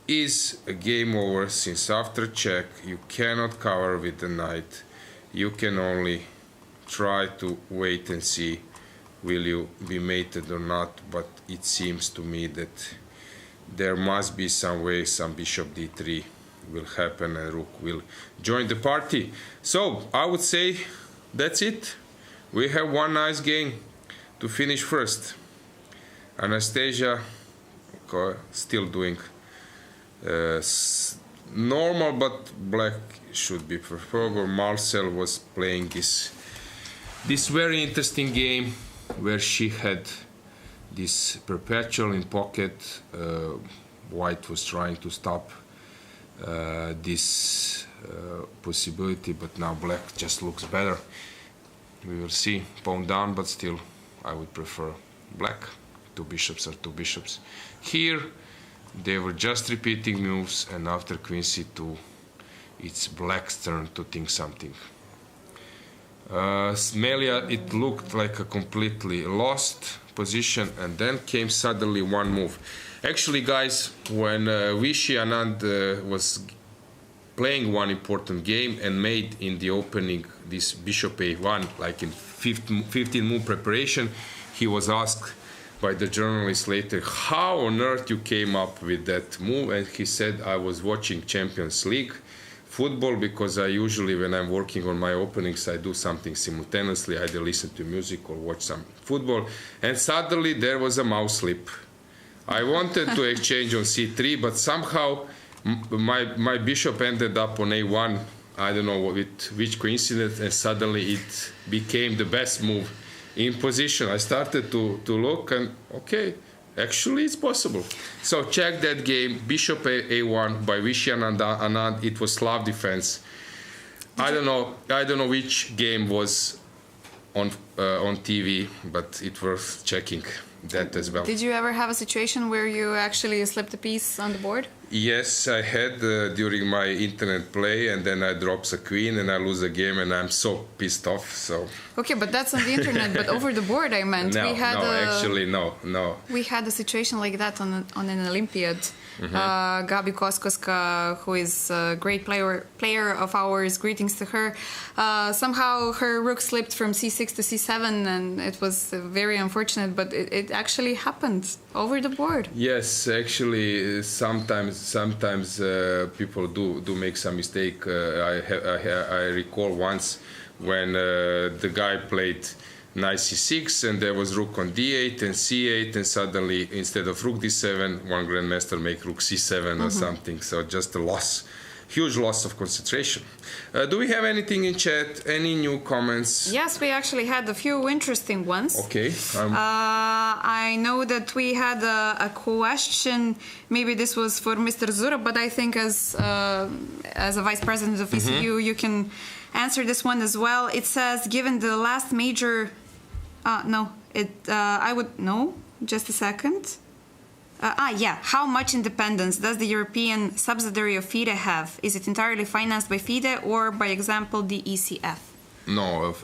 is a game over, since after check you cannot cover with the knight. You can only try to wait and see will you be mated or not, but it seems to me that there must be some way some bishop d3 will happen and rook will join the party. So I would say that's it. We have one nice game to finish first. Anastasia still doing normal, but Black should be preferable. Marcel was playing this very interesting game where she had this perpetual in pocket. White was trying to stop this possibility, but now Black just looks better. We will see. Pawn down, but still I would prefer Black. Two bishops are two bishops. Here they were just repeating moves, and after queen c2 it's Black's turn to think something. Melia, it looked like a completely lost position, and then came suddenly one move. Actually, guys, when Vishy Anand was playing one important game and made in the opening this bishop a1, like in 15 move preparation, he was asked by the journalist later, how on earth you came up with that move? And he said, I was watching Champions League football, because I usually, when I'm working on my openings, I do something simultaneously, either listen to music or watch some football, and suddenly there was a mouse slip. I wanted to exchange on c3, but somehow my bishop ended up on a1. I don't know with which coincidence, and suddenly it became the best move in position. I started to look, and okay, actually it's possible. So check that game, bishop a1 by Vishy Anand. It was Slav defense. I don't know which game was on TV, but it worth checking that as well. Did you ever have a situation where you actually slipped a piece on the board? Yes, I had during my internet play, and then I dropped a queen and I lose a game, and I'm so pissed off. So okay, but that's on the internet. But over the board, I meant. No, no. We had a situation like that on an Olympiad. Gabi Koskoska, who is a great player of ours, greetings to her. Somehow her rook slipped from c6 to c7, and it was very unfortunate, but it actually happened over the board. Yes, actually, sometimes people do make some mistake. I recall once when the guy played knight c6 and there was rook on d8 and c8, and suddenly instead of rook d7 one grandmaster make rook c7 or something. So just a loss, huge loss of concentration. Do we have anything in chat? Any new comments? Yes, we actually had a few interesting ones. Okay. I know that we had a question. Maybe this was for Mr. Zurab, but I think as a vice president of ECU, you can answer this one as well. It says, given the last major... I would... No, just a second. How much independence does the European subsidiary of FIDE have? Is it entirely financed by FIDE or, by example, the ECF? No,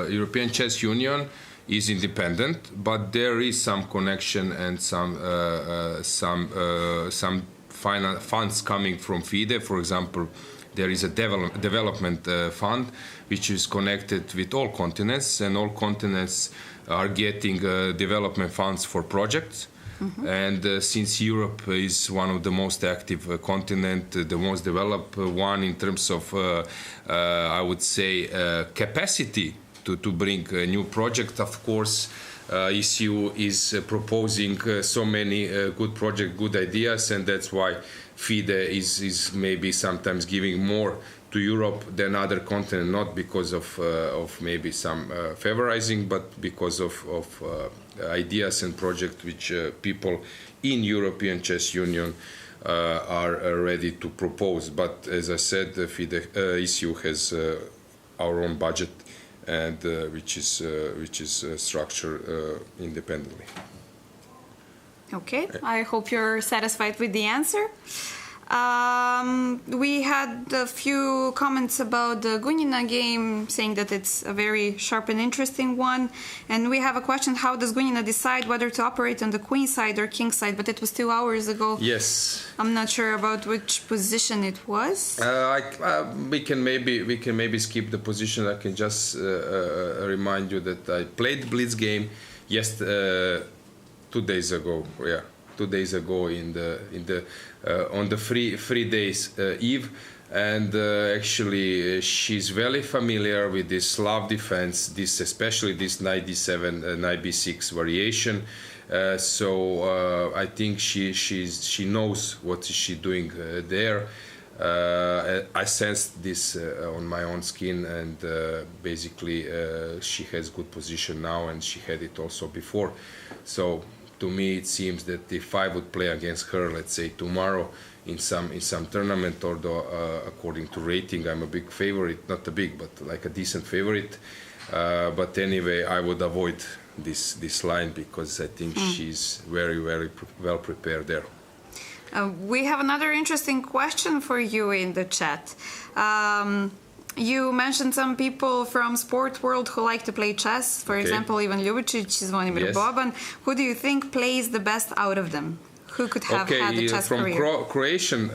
European Chess Union is independent, but there is some connection and some funds coming from FIDE. For example, there is a development fund which is connected with all continents, and all continents are getting development funds for projects. And since Europe is one of the most active continent, the most developed one in terms of, I would say, capacity to bring a new project, of course, ECU is proposing so many good projects, good ideas, and that's why FIDE is maybe sometimes giving more to Europe than other continents, not because of maybe some favorizing, but because of ideas and projects which people in European Chess Union are ready to propose. But as I said, FIDE ECU has our own budget, and which is structured independently. Okay, I hope you're satisfied with the answer. We had a few comments about the Gunina game, saying that it's a very sharp and interesting one. And we have a question, how does Gunina decide whether to operate on the queen side or king side? But it was 2 hours ago. Yes. I'm not sure about which position it was. We can maybe skip the position. I can just remind you that I played Blitz game 2 days ago. Yeah, 2 days ago on the free days eve, and actually she's very familiar with this Slav defense, especially this knight d7, knight b6 variation. So I think she knows what is she doing there. I sensed this on my own skin, and basically she has good position now, and she had it also before. So to me, it seems that if I would play against her, let's say tomorrow in some tournament, although according to rating I'm a big favorite, not a big, but like a decent favorite. But anyway, I would avoid this line because I think she's very well prepared there. We have another interesting question for you in the chat. You mentioned some people from sport world who like to play chess. For example, Ivan Ljubicic, Zvonimir Boban. Who do you think plays the best out of them? Who could have had a chess career? From Croatian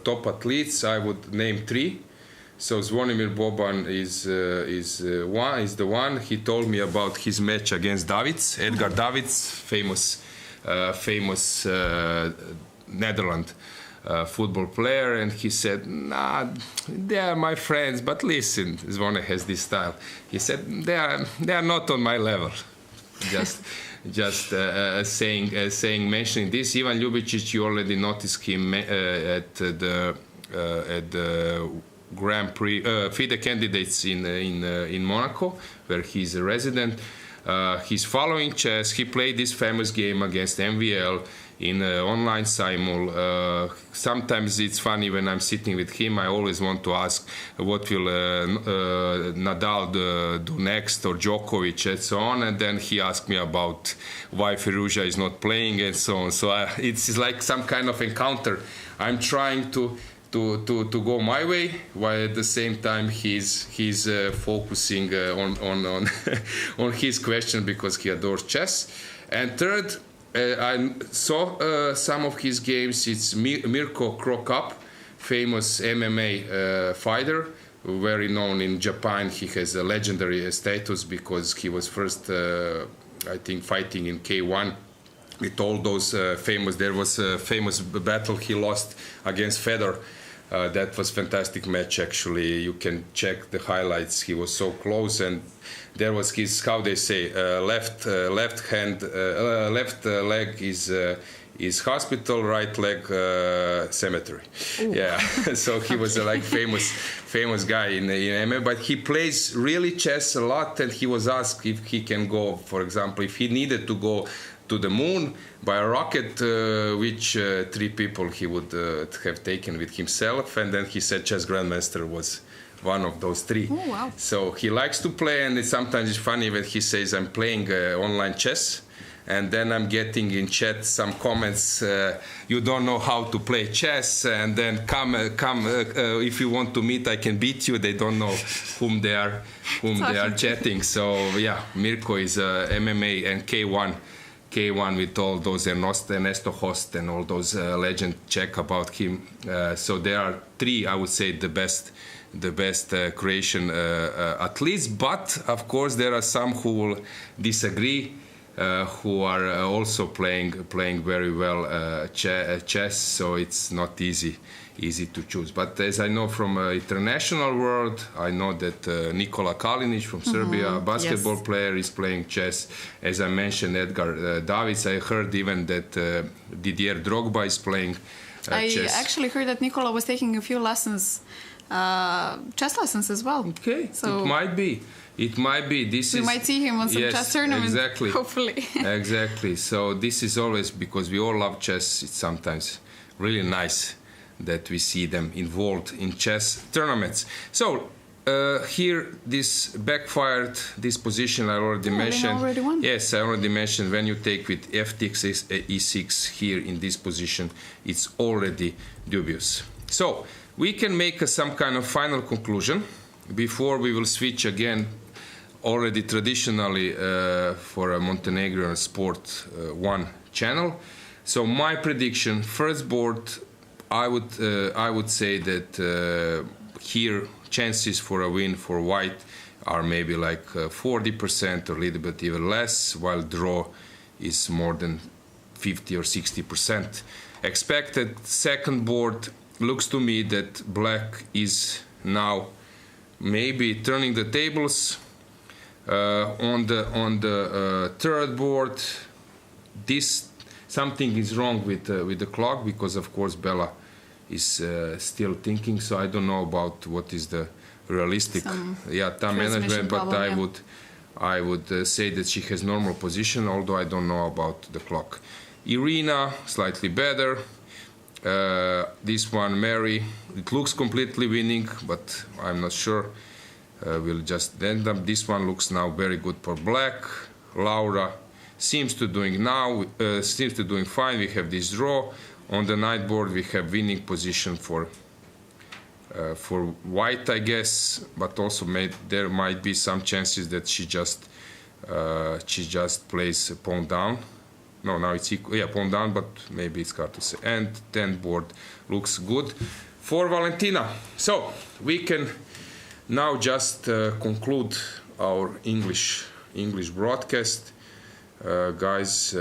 top athletes, I would name 3. So Zvonimir Boban is the one. He told me about his match against Davids, Edgar Davids, famous Netherlands football player, and he said, "Nah, they are my friends, but listen, Zvone has this style." He said, "They are not on my level." Mentioning this, Ivan Ljubicic, you already noticed him at the Grand Prix FIDE candidates in Monaco, where he's a resident. He's following chess. He played this famous game against MVL in online simul. Sometimes it's funny when I'm sitting with him. I always want to ask what will Nadal do next, or Djokovic, and so on. And then he asked me about why Firouzja is not playing, and so on. So it's like some kind of encounter. I'm trying to go my way, while at the same time he's focusing on on his question, because he adores chess. And third, I saw some of his games. It's Mirko Cro Cup, famous MMA fighter, very known in Japan. He has a legendary status because he was first, I think, fighting in K1 with all those famous. There was a famous battle he lost against Fedor. That was fantastic match, actually. You can check the highlights. He was so close, and there was his, how they say, left leg is hospital, right leg cemetery. Ooh. Yeah, so he was a famous guy in MMA, but he plays really chess a lot, and he was asked if he can go, for example, if he needed to go to the moon by a rocket, which 3 people he would have taken with himself, and then he said chess grandmaster was one of those 3. Oh, wow. So he likes to play, and sometimes it's funny when he says I'm playing online chess, and then I'm getting in chat some comments, you don't know how to play chess, and then come if you want to meet, I can beat you. They don't know whom they are chatting. So yeah, Mirko is MMA and K1 with all those Ernesto Host and all those legend check about him. So there are 3, I would say, the best Croatian athletes. But of course there are some who will disagree, who are also playing very well chess. So it's not easy to choose. But as I know from international world, I know that Nikola Kalinic from Serbia, a basketball player, is playing chess. As I mentioned, Edgar Davids. I heard even that Didier Drogba is playing chess. I actually heard that Nikola was taking a few lessons, chess lessons as well. Okay, so it might be. We might see him on some chess tournament, exactly. Hopefully. Exactly. So this is always, because we all love chess, it's sometimes really nice that we see them involved in chess tournaments. So here, this backfired, this position I already mentioned. Already won. Yes, I already mentioned, when you take with ft6 e6 here in this position, it's already dubious. So we can make some kind of final conclusion before we will switch again, already traditionally for a Montenegro Sport 1 channel. So my prediction, first board, I would say that here chances for a win for white are maybe like 40% or a little bit even less, while draw is more than 50 or 60%. Expected second board, looks to me that black is now maybe turning the tables. On the third board, something is wrong with the clock, because of course Bella is still thinking. So I don't know about what is the realistic time management, but problem, I would say that she has normal position, although I don't know about the clock. Irina slightly better. This one, Mary, it looks completely winning, but I'm not sure. We'll just end up. This one looks now very good for black. Laura seems to doing fine. We have this draw. On the night board we have winning position for white, I guess, but also there might be some chances that she just plays a pawn down. No, now it's equal. Yeah, pawn down, but maybe it's hard to say. And 10 board looks good for Valentina. So we can now just conclude our English broadcast. Guys,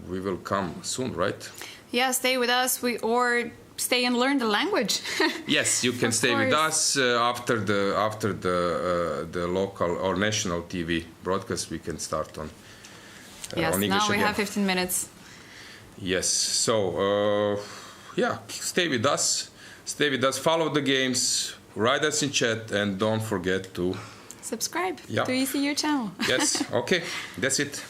we will come soon, right? Yeah, stay with us, or stay and learn the language. Yes, you can stay with us after the local or national TV broadcast. We can start on. Yes, on English now we again. have 15 minutes. Yes, so stay with us. Follow the games. write us in chat and don't forget to subscribe Yeah. to ECU channel. Yes, okay, that's it.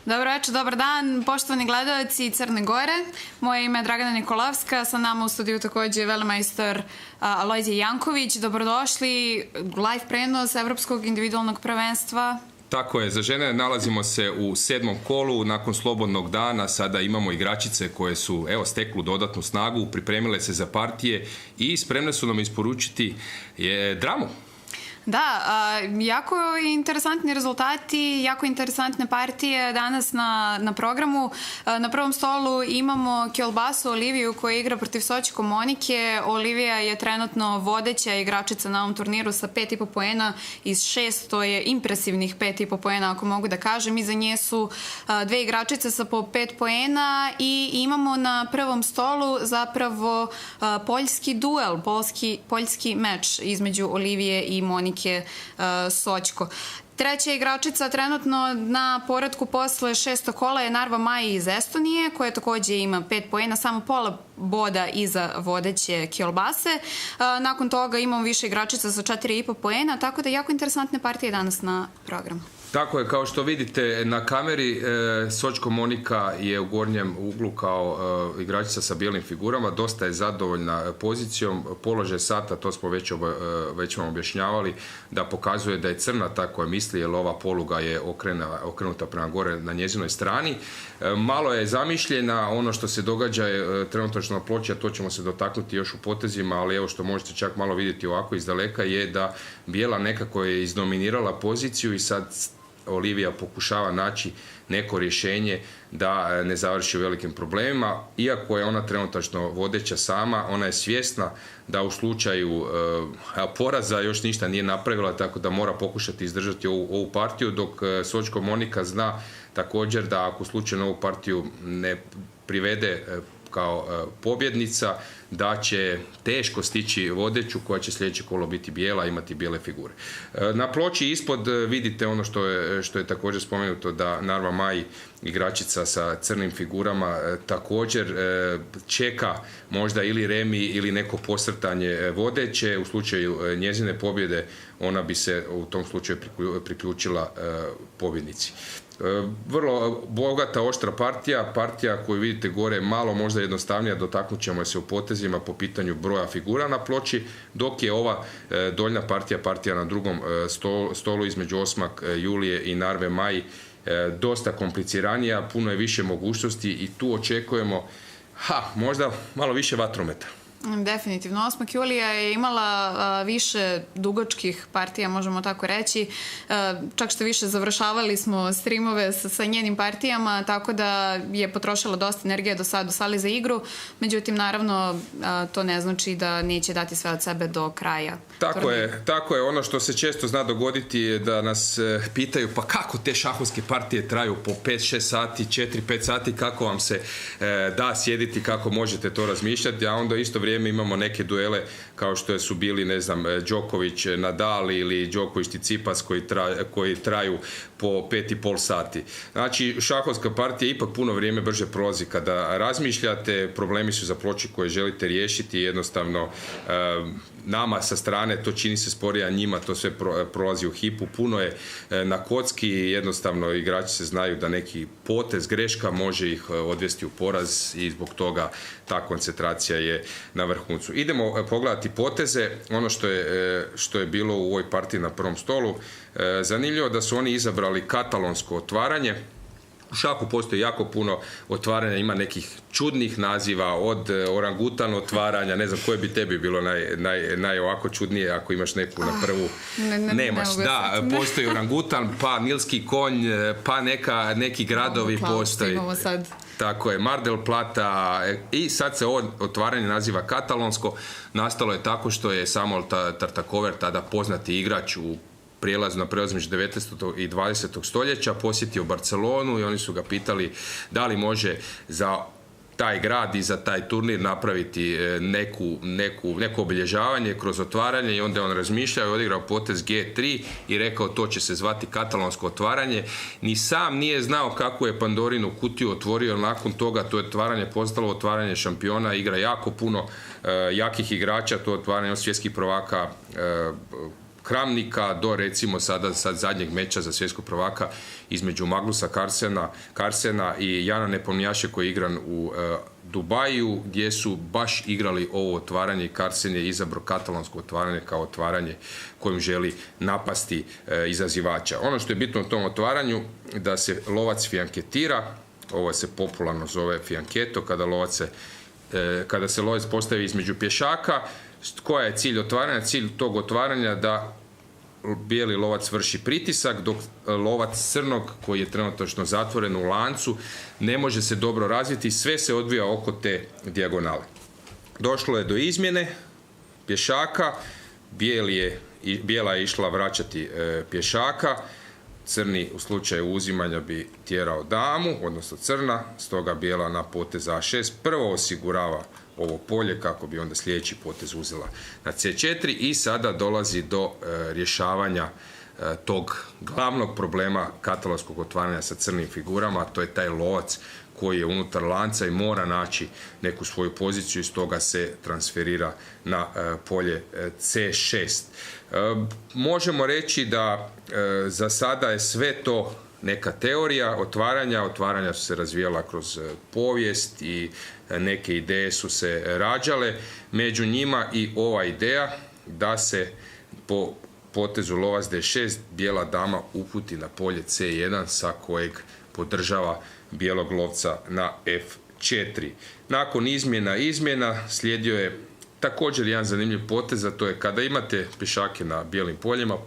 Dobro večer, dobar dan, poštovani gledalci Crne Gore. Moje ime je Dragana Nikolovska, sa nama u studiju takođe velemajstor Alojzije Janković. Dobrodošli, live prenos Evropskog individualnog prvenstva. Tako je, za žene nalazimo se u 7. kolu, nakon slobodnog dana sada imamo igračice koje su steklu dodatnu snagu, pripremile se za partije i spremne su nam isporučiti dramu. Da, jako interesantni rezultati, jako interesantne partije danas na programu. Na prvom stolu imamo Kielbasu Oliviju koja igra protiv Sočko Monike. Olivija je trenutno vodeća igračica na ovom turniru sa 5,5 poena iz 6, to je impresivnih 5,5 poena ako mogu da kažem. Iza nje su dve igračice sa po 5 poena i imamo na prvom stolu zapravo poljski duel, poljski meč između Olivije i Monike Sočko. Treća igračica trenutno na poretku posle 6. kola je Narva Maji iz Estonije, koja takođe ima 5 poena, samo pola boda iza vodeće Kielbase. Nakon toga imamo više igračica sa 4,5 poena, tako da jako interesantne partije danas na programu. Tako je, kao što vidite na kameri, Sočko Monika je u gornjem uglu kao igračica sa bijelim figurama, dosta je zadovoljna pozicijom, položaj sata, to smo već vam objašnjavali, da pokazuje da je crna ta koja misli, jer ova poluga je okrenuta prema gore na njezinoj strani. Malo je zamišljena, ono što se događa je trenutačno na ploči, a to ćemo se dotaknuti još u potezima, ali evo što možete čak malo vidjeti ovako iz daleka je da bijela nekako je izdominirala poziciju i sad Olivija pokušava naći neko rješenje da ne završi u velikim problemima. Iako je ona trenutačno vodeća sama, ona je svjesna da u slučaju poraza još ništa nije napravila, tako da mora pokušati izdržati ovu partiju, dok Sočko Monika zna također da ako slučajno ovu partiju ne privede kao pobjednica, da će teško stići vodeću koja će sljedeće kolo biti bijela, imati bijele figure. Na ploči ispod vidite ono što je također spomenuto, da Narva Maji, igračica sa crnim figurama, također čeka možda ili remi ili neko posrtanje vodeće. U slučaju njezine pobjede ona bi se u tom slučaju priključila pobjednici. Vrlo bogata, oštra partija koju vidite gore malo možda jednostavnija, dotaknut ćemo se u potezima po pitanju broja figura na ploči, dok je ova doljna partija na drugom stolu između Osmak Julije i Narve Maji dosta kompliciranija, puno je više mogućnosti i tu očekujemo možda malo više vatrometa. Definitivno. Osmak Julija je imala više dugačkih partija, možemo tako reći. Čak što više završavali smo streamove sa njenim partijama, tako da je potrošila dosta energije do sada u sali za igru. Međutim, naravno, to ne znači da neće dati sve od sebe do kraja. Tako je. Ono što se često zna dogoditi je da nas pitaju pa kako te šahovske partije traju po 5-6 sati, 4-5 sati, kako vam se da sjediti, kako možete to razmišljati, a onda isto vrijeme imamo neke duele kao što su bili, ne znam, Đoković, Nadal ili Đoković i Tsipas koji traju po 5,5 sati. Znači, šahovska partija ipak puno vrijeme brže prolazi. Kada razmišljate, problemi su za ploči koje želite riješiti, jednostavno nama sa strane to čini se sporije, a njima to sve prolazi u hipu. Puno je na kocki, jednostavno igrači se znaju da neki potez, greška može ih odvesti u poraz i zbog toga ta koncentracija je na vrhuncu. Idemo pogledati poteze. Ono što je bilo u ovoj partiji na prvom stolu, zanimljivo da su oni izabrali katalonsko otvaranje. U šahu postoji jako puno otvaranja, ima nekih čudnih naziva, od orangutan otvaranja, ne znam koje bi tebi bilo naj ovako čudnije ako imaš neku na prvu. Nemaš, da, postoji orangutan, pa nilski konj, pa neki gradovi postoji. Tako je, Mar del Plata, i sad se ovo otvaranje naziva katalonsko. Nastalo je tako što je Samuel Tartakover, tada poznati igrač u na prelaz između 19. i 20. stoljeća, posjetio Barcelonu i oni su ga pitali da li može za taj grad i za taj turnir napraviti neko obilježavanje kroz otvaranje i onda je on razmišljao i odigrao potez G3 i rekao to će se zvati katalonsko otvaranje. Ni sam nije znao kako je Pandorinu kutiju otvorio, nakon toga to je otvaranje postalo otvaranje šampiona, igra jako puno jakih igrača, to otvaranje od svjetskih prvaka Kramnika do recimo sad zadnjeg meča za svjetskog prvaka između Magnusa Carlsena i Jana Nepomniachtchi koji je igran u Dubaju, gdje su baš igrali ovo otvaranje i Carlsen je izabrao katalonsko otvaranje kao otvaranje kojim želi napasti izazivača. Ono što je bitno u tom otvaranju da se lovac fijanketira, ovo se popularno zove fijanketo, kada se lovac postavi između pješaka. Koja je cilj otvaranja? Cilj tog otvaranja da bijeli lovac vrši pritisak, dok lovac crnog, koji je trenutačno zatvoren u lancu, ne može se dobro razviti, sve se odvija oko te dijagonale. Došlo je do izmjene pješaka, bijela je išla vraćati pješaka, crni u slučaju uzimanja bi tjerao damu, odnosno crna, stoga bijela na potez A6 prvo osigurava ovo polje kako bi onda sljedeći potez uzela na C4 i sada dolazi do rješavanja tog glavnog problema katalonskog otvaranja sa crnim figurama, a to je taj lovac koji je unutar lanca i mora naći neku svoju poziciju i stoga se transferira na polje C6. Možemo reći da za sada je sve to neka teorija otvaranja su se razvijala kroz povijest i neke ideje su se rađale, među njima i ova ideja da se po potezu lovac D6 bijela dama uputi na polje C1 sa kojeg podržava bijelog lovca na F4. Nakon izmjena slijedio je također jedan zanimljiv potez, a to je kada imate pješake na bijelim poljima,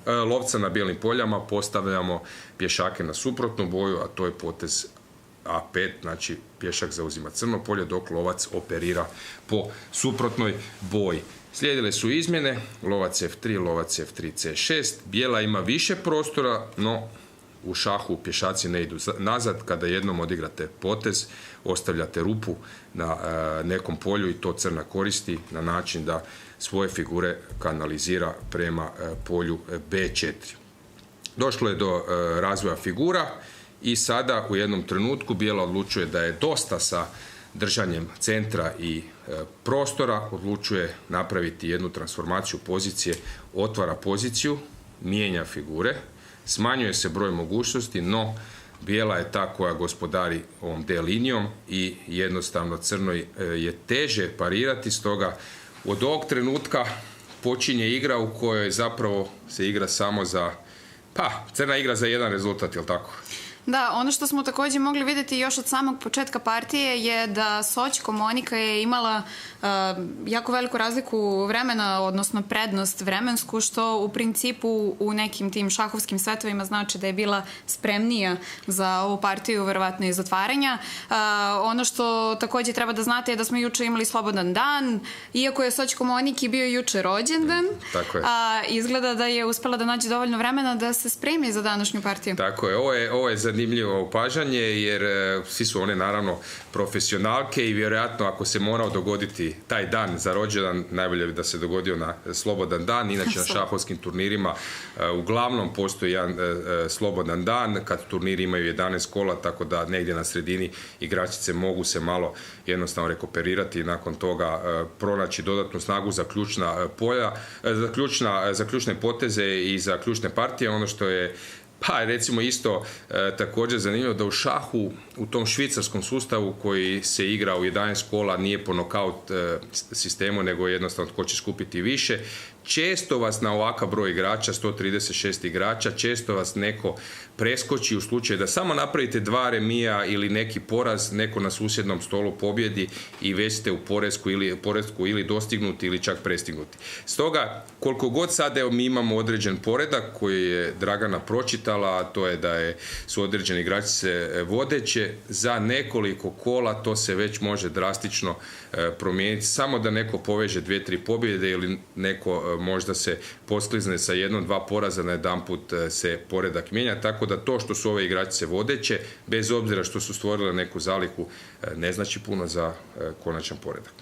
lovca na bijelim poljama, postavljamo pješake na suprotnu boju, a to je potez A5, znači pješak zauzima crno polje dok lovac operira po suprotnoj boji. Slijedile su izmjene, lovac F3, lovac F3, C6, bijela ima više prostora, no u šahu pješaci ne idu nazad, kada jednom odigrate potez, ostavljate rupu na nekom polju i to crna koristi na način da svoje figure kanalizira prema polju B4. Došlo je do razvoja figura i sada u jednom trenutku bijela odlučuje da je dosta sa držanjem centra i prostora, odlučuje napraviti jednu transformaciju pozicije, otvara poziciju, mijenja figure, smanjuje se broj mogućnosti, no bijela je ta koja gospodari ovom D linijom i jednostavno crnoj je teže parirati, stoga od ovog trenutka počinje igra u kojoj zapravo se igra samo za, crna igra za jedan rezultat, jel tako? Da, ono što smo također mogli vidjeti još od samog početka partije je da Sočko Monika je imala jako veliku razliku vremena, odnosno prednost vremensku, što u principu u nekim tim šahovskim svetovima znači da je bila spremnija za ovu partiju, verovatno iz otvaranja. Ono što također treba da znate je da smo juče imali slobodan dan, iako je Sočko Moniki bio juče rođendan, izgleda da je uspela da nađe dovoljno vremena da se spremi za današnju partiju. Tako je, ovo je zanimljivo opažanje jer svi su one naravno profesionalke i vjerojatno ako se morao dogoditi taj dan za rođendan, najbolje bi da se dogodio na slobodan dan, inače na šahovskim turnirima uglavnom postoji jedan slobodan dan kad turniri imaju 11 kola, tako da negdje na sredini igračice mogu se malo jednostavno rekuperirati i nakon toga pronaći dodatnu snagu za ključna polja, za ključne poteze i za ključne partije. Ono što je recimo isto također zanimljivo da u šahu, u tom švicarskom sustavu koji se igra u 11 kola nije po nokaut sistemu, nego jednostavno tko će skupiti više, često vas na ovakav broj igrača, 136 igrača, često vas neko preskoči u slučaju da samo napravite 2 remija ili neki poraz, neko na susjednom stolu pobjedi i već ste u poresku ili dostignuti ili čak prestignuti. Stoga, koliko god sada mi imamo određen poredak koji je Dragana pročitala, a to je da su određeni igračice vodeće, za nekoliko kola to se već može drastično promijeniti. Samo da neko poveže 2-3 pobjede ili neko možda se posklizne sa 1-2 poraza, na jedanput se poredak mijenja, tako da to što su ove igračice vodeće, bez obzira što su stvorile neku zalihu, ne znači puno za konačan poredak.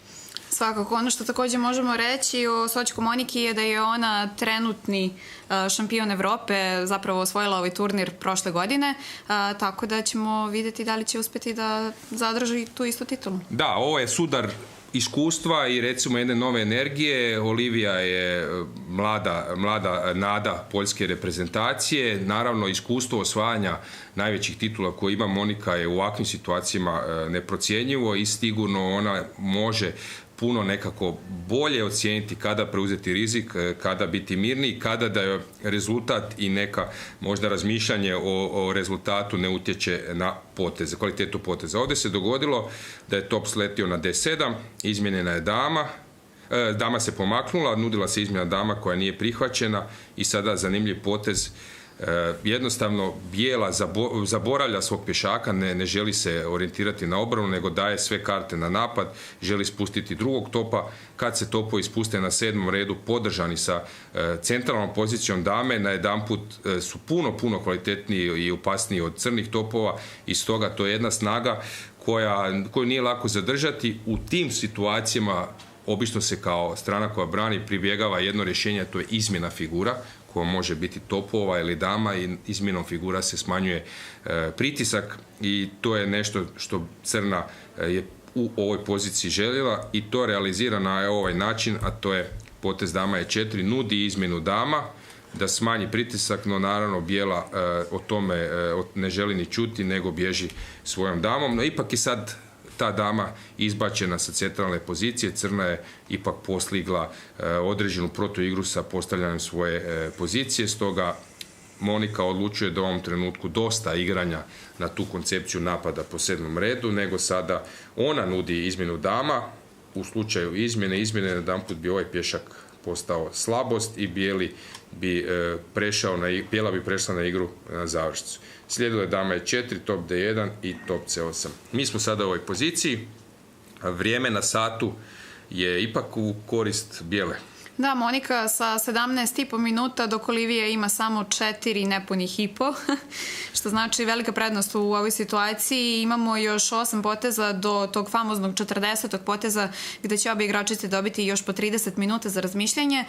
Svakako, ono što također možemo reći o Sočku Moniki je da je ona trenutni šampion Evrope, zapravo osvojila ovaj turnir prošle godine, tako da ćemo vidjeti da li će uspjeti da zadrži tu istu titulu. Da, ovo je sudar iskustva i recimo jedne nove energije. Olivija je mlada nada poljske reprezentacije. Naravno, iskustvo osvajanja najvećih titula koje ima Monika je u ovakvim situacijama neprocjenjivo i sigurno ona može puno nekako bolje ocijeniti kada preuzeti rizik, kada biti mirniji, kada da je rezultat i neka možda razmišljanje o rezultatu ne utječe na poteze, kvalitetu poteza. Ovdje se dogodilo da je top sletio na D7, izmijenjena je dama, dama se pomaknula, nudila se izmjena dama koja nije prihvaćena i sada zanimljiv potez. Jednostavno bijela zaboravlja svog pješaka, ne želi se orijentirati na obranu, nego daje sve karte na napad, želi spustiti drugog topa. Kad se topovi spuste na 7. redu, podržani sa centralnom pozicijom dame, na jedanput su puno kvalitetniji i opasniji od crnih topova i stoga to je jedna snaga koju nije lako zadržati. U tim situacijama obično se kao strana koja brani pribjegava jedno rješenje, to je izmjena figura, koja može biti topova ili dama i izmjenom figura se smanjuje pritisak i to je nešto što crna je u ovoj poziciji željela i to realizira na ovaj način, a to je potez dama E4, nudi izmjenu dama da smanji pritisak, no naravno bijela o tome ne želi ni čuti, nego bježi svojom damom, no ipak i sad ta dama izbačena sa centralne pozicije, crna je ipak postigla određenu protuigru sa postavljanjem svoje pozicije, stoga Monika odlučuje da u ovom trenutku dosta igranja na tu koncepciju napada po 7. redu, nego sada ona nudi izmjenu dama. U slučaju izmjene jedanput bi ovaj pješak postao slabost i bijela bi prešla na igru na završnicu. Slijedilo je dama E4, top D1 i top C8. Mi smo sada u ovoj poziciji. Vrijeme na satu je ipak u korist bijele. Da, Monika sa 17,5 minuta, dok Olivija ima samo 4 nepunih i po, što znači velika prednost u ovoj situaciji. Imamo još 8 poteza do tog famoznog 40. poteza gdje će obe igračice dobiti još po 30 minuta za razmišljanje,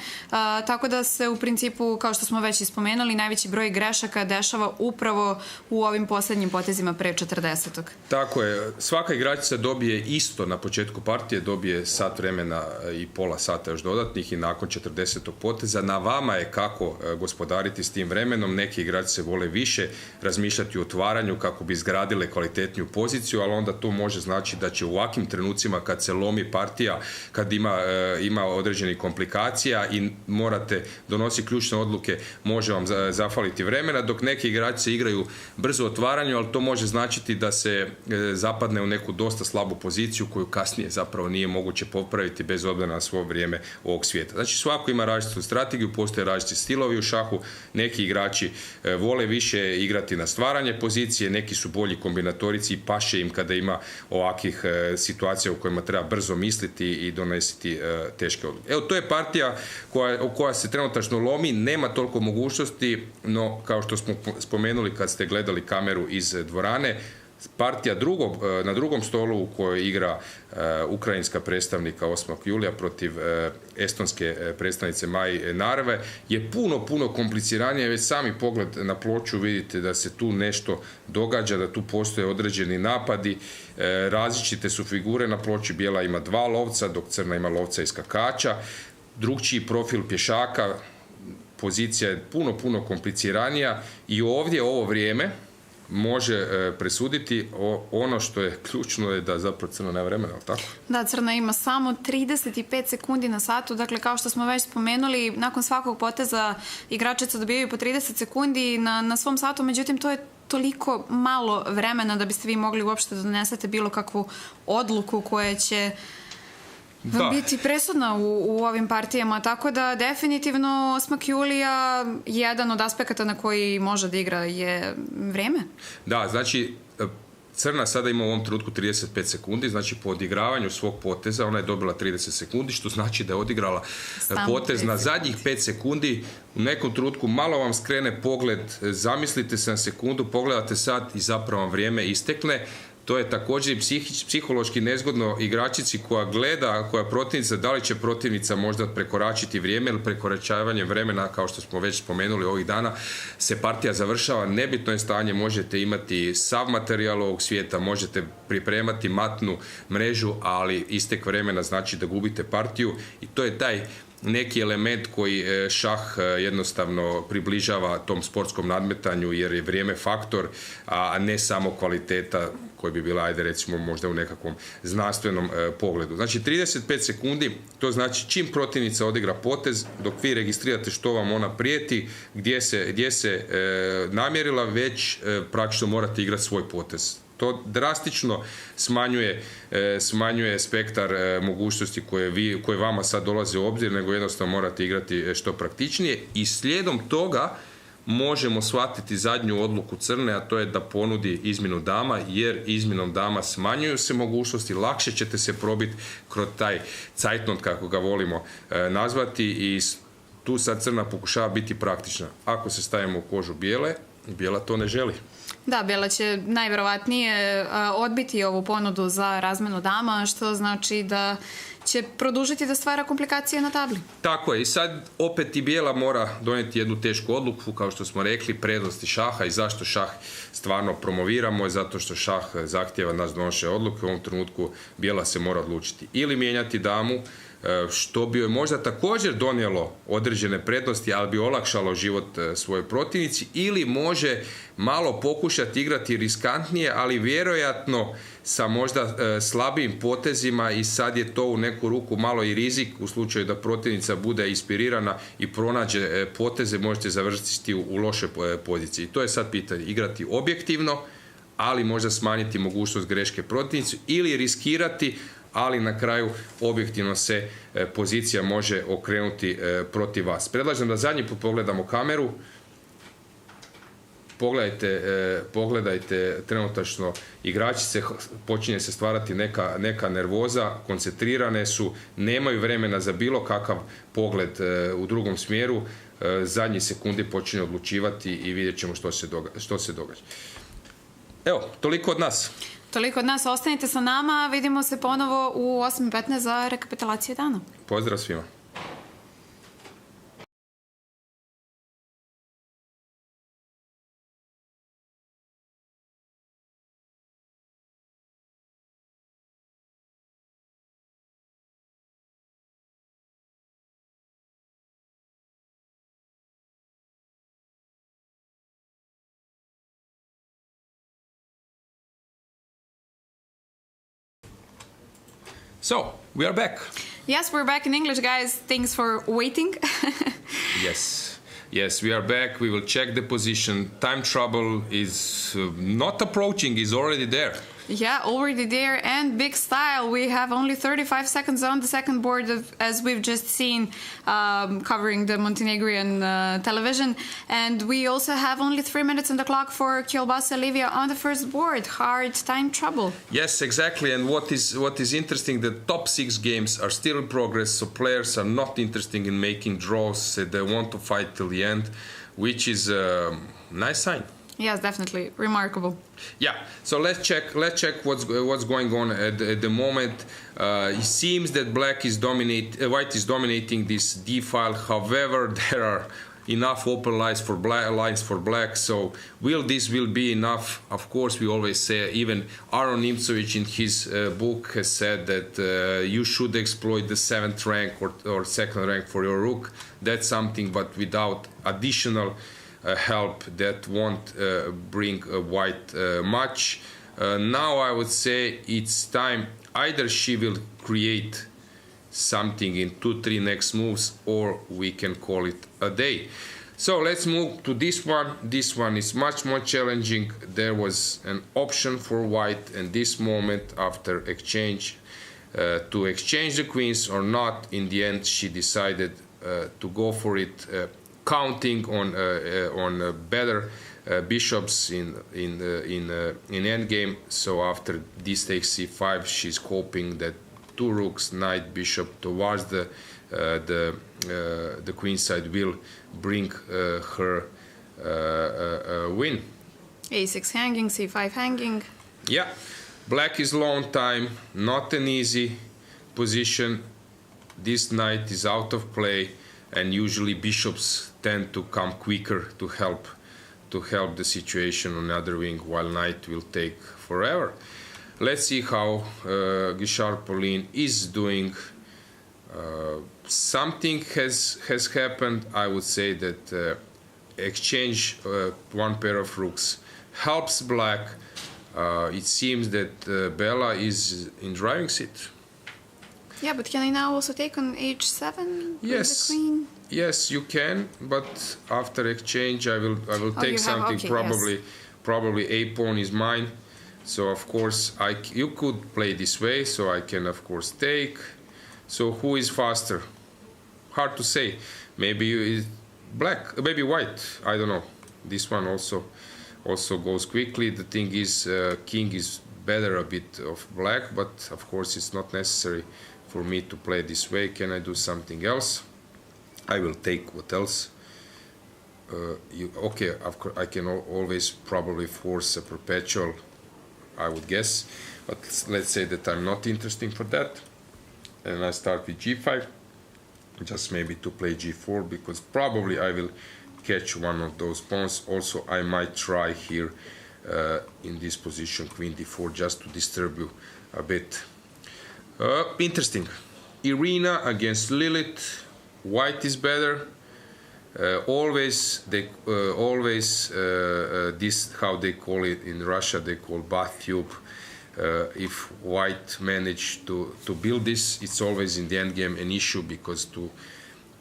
tako da se u principu, kao što smo već ispomenuli, najveći broj grešaka dešava upravo u ovim posljednjim potezima pre 40. Tako je, svaka igračica dobije isto na početku partije, dobije sat vremena i pola sata još dodatnih i nakon 40. poteza. Na vama je kako gospodariti s tim vremenom. Neki igrači se vole više razmišljati o otvaranju kako bi izgradile kvalitetniju poziciju, ali onda to može znači da će u ovakvim trenucima kad se lomi partija, kad ima određenih komplikacija i morate donositi ključne odluke, može vam zafaliti vremena, dok neki igrači se igraju brzo otvaranju, ali to može značiti da se zapadne u neku dosta slabu poziciju koju kasnije zapravo nije moguće popraviti bez obzira na svo vrijeme ovog svijeta. Znači svako ima različitu strategiju, postoje različiti stilovi u šahu, neki igrači vole više igrati na stvaranje pozicije, neki su bolji kombinatorici i paše im kada ima ovakvih situacija u kojima treba brzo misliti i donositi teške odluke. Evo, to je partija koja se trenutačno lomi, nema toliko mogućnosti, no kao što smo spomenuli kad ste gledali kameru iz dvorane, partija na drugom stolu u kojoj igra ukrajinska predstavnika 8. julija protiv estonske predstavnice Maji Narve je puno kompliciranije. Već sami pogled na ploču vidite da se tu nešto događa, da tu postoje određeni napadi, različite su figure na ploči, bijela ima 2 lovca dok crna ima lovca i skakača, drugčiji profil pješaka, pozicija je puno kompliciranija i ovdje ovo vrijeme može presuditi ono što je ključno je da zapravo crna nema vremena, ali tako? Da, crna ima samo 35 sekundi na satu, dakle kao što smo već spomenuli, nakon svakog poteza igračica dobijaju po 30 sekundi na svom satu, međutim to je toliko malo vremena da biste vi mogli uopšte da donesete bilo kakvu odluku koja će biti presudna u ovim partijama, tako da definitivno 8. julija jedan od aspekata na koji može da igra je vreme. Da, znači Crna sada ima u ovom trenutku 35 sekundi, znači po odigravanju svog poteza ona je dobila 30 sekundi, što znači da je odigrala potez na zadnjih 5 sekundi. U nekom trenutku malo vam skrene pogled, zamislite se na sekundu, pogledate sad i zapravo vam vrijeme istekne. To je također psihološki nezgodno igračici koja gleda, koja protivnica, da li će protivnica možda prekoračiti vrijeme ili prekoračavanje vremena, kao što smo već spomenuli ovih dana, se partija završava. Nebitno je stanje, možete imati sav materijal ovog svijeta, možete pripremati matnu mrežu, ali istek vremena znači da gubite partiju i to je taj neki element koji šah jednostavno približava tom sportskom nadmetanju jer je vrijeme faktor, a ne samo kvaliteta koja bi bila, ajde recimo, možda u nekakvom znanstvenom pogledu. Znači 35 sekundi, to znači čim protivnica odigra potez, dok vi registrirate što vam ona prijeti, gdje se namjerila, već praktično morate igrati svoj potez. To drastično smanjuje spektar mogućnosti koje vama sad dolaze u obzir, nego jednostavno morate igrati što praktičnije i slijedom toga možemo shvatiti zadnju odluku Crne, a to je da ponudi izmjenu dama, jer izmjenom dama smanjuju se mogućnosti, lakše ćete se probiti kroz taj cajtnot, kako ga volimo nazvati, i tu sad Crna pokušava biti praktična. Ako se stavimo u kožu Bijela to ne želi. Da, Bijela će najvjerovatnije odbiti ovu ponudu za razmenu dama, što znači da će produžiti da stvara komplikacije na tabli. Tako je, i sad opet i Bijela mora donijeti jednu tešku odluku, kao što smo rekli, prednosti šaha i zašto šah stvarno promoviramo, zato što šah zahtijeva nas donošenje odluke. U ovom trenutku Bijela se mora odlučiti ili mijenjati damu, što bi joj možda također donijelo određene prednosti, ali bi olakšalo život svojoj protivnici, ili može malo pokušati igrati riskantnije, ali vjerojatno sa možda slabijim potezima, i sad je to u neku ruku malo i rizik u slučaju da protivnica bude inspirirana i pronađe poteze, možete završiti u lošoj poziciji. To je sad pitanje, igrati objektivno, ali možda smanjiti mogućnost greške protivnicu, ili riskirati, ali na kraju objektivno se pozicija može okrenuti protiv vas. Predlažem da zadnji put pogledamo kameru. Pogledajte trenutačno igračice, počinje se stvarati neka nervoza, koncentrirane su, nemaju vremena za bilo kakav pogled u drugom smjeru. Zadnji sekundi počinje odlučivati i vidjet ćemo što se događa. Evo, toliko od nas. Toliko od nas, ostanite sa nama, vidimo se ponovo u 8:15 za rekapitulaciju dana. Pozdrav svima. So, we are back. Yes, we're back in English, guys. Thanks for waiting. Yes, we are back. We will check the position. Time trouble is not approaching, is already there. Yeah, already there, and big style. We have only 35 seconds on the second board, as we've just seen, covering the Montenegrin television. And we also have only 3 minutes on the clock for Kielbasa Livia on the first board. Hard time trouble. Yes, exactly. And what is interesting, the top 6 games are still in progress, so players are not interested in making draws. They want to fight till the end, which is a nice sign. Yes, definitely. Remarkable. Yeah, so let's check what's going on at the moment. It seems that white is dominating this D file. However, there are enough open lines for black. So will be enough? Of course, we always say, even Aron Nimcovic in his book has said that you should exploit the 7th rank or 2nd rank for your rook. That's something, but without additional help that won't bring white much. Now I would say it's time, either she will create something in 2-3 next moves, or we can call it a day. So let's move to this one. This one is much more challenging. There was an option for white, and this moment after exchange to exchange the queens or not. In the end she decided to go for it, counting on better bishops in endgame. So after this takes c5, she's hoping that 2 rooks, knight, bishop towards the queen side will bring her win. a6 hanging, c5 hanging. Yeah, black is long time, not an easy position. This knight is out of play, and usually bishops tend to come quicker to help the situation on the other wing, while knight will take forever. Let's see how Guichard Pauline is doing. Something has happened. I would say that exchange one pair of rooks helps black. It seems that Bella is in driving seat. Yeah, but can I now also take on h7 Yes. with the queen? Yes, you can, but after exchange, I will take something. Okay, Probably a pawn is mine. So of course you could play this way. So I can of course take. So who is faster? Hard to say. Maybe black, maybe white. I don't know. This one also goes quickly. The thing is, king is better a bit of black, but of course it's not necessary for me to play this way. Can I do something else? I will take what else. Okay, of course I can always probably force a perpetual, I would guess, but let's say that I'm not interested for that, and I start with g5, just maybe to play g4, because probably I will catch one of those pawns. Also I might try here in this position queen d4, just to disturb you a bit. Interesting. Irina against Lilith. White is better. Always this, how they call it in Russia, they call bath tube. If white manage to build this, it's always in the endgame an issue, because to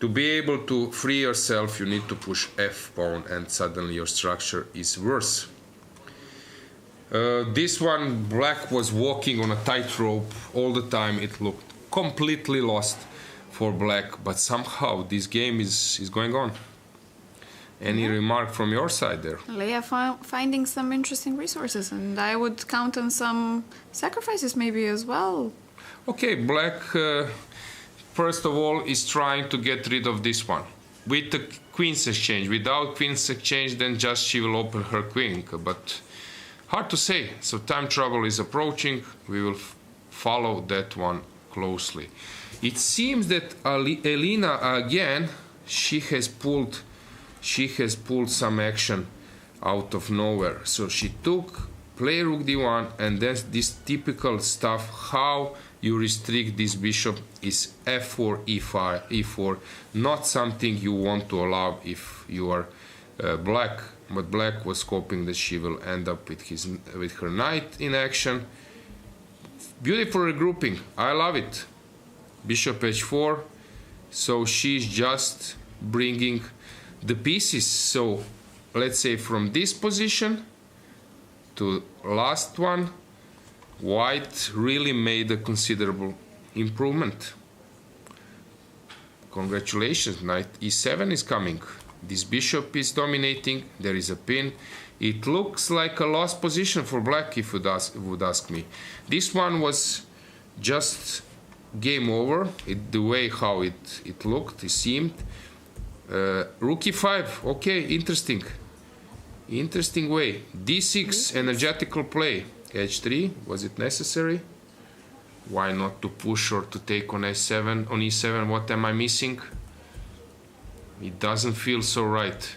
be able to free yourself, you need to push f pawn, and suddenly your structure is worse. This one, black was walking on a tightrope all the time. It looked completely lost for black, but somehow this game is going on. Any remark from your side there? Leia finding some interesting resources, and I would count on some sacrifices maybe as well. Okay, black first of all is trying to get rid of this one with the queen's exchange. Without queen's exchange, then just she will open her queen, but hard to say. So time trouble is approaching. We will follow that one closely. It seems that Elina again, she has pulled some action out of nowhere. So she took play rook d1, and then this typical stuff, how you restrict this bishop, is f4, e5, e4, not something you want to allow if you are black. But black was hoping that she will end up with her knight in action. Beautiful regrouping, I love it. Bishop h4, so she's just bringing the pieces. So let's say from this position to last one, white really made a considerable improvement. Congratulations, knight e7 is coming. This bishop is dominating, there is a pin. It looks like a lost position for black, if you would ask me. This one was just game over, the way how it looked, it seemed. Rook e5, okay, interesting way. d6, energetical play. h3, was it necessary? Why not to push or to take on a7, on e7? What am I missing? It doesn't feel so right.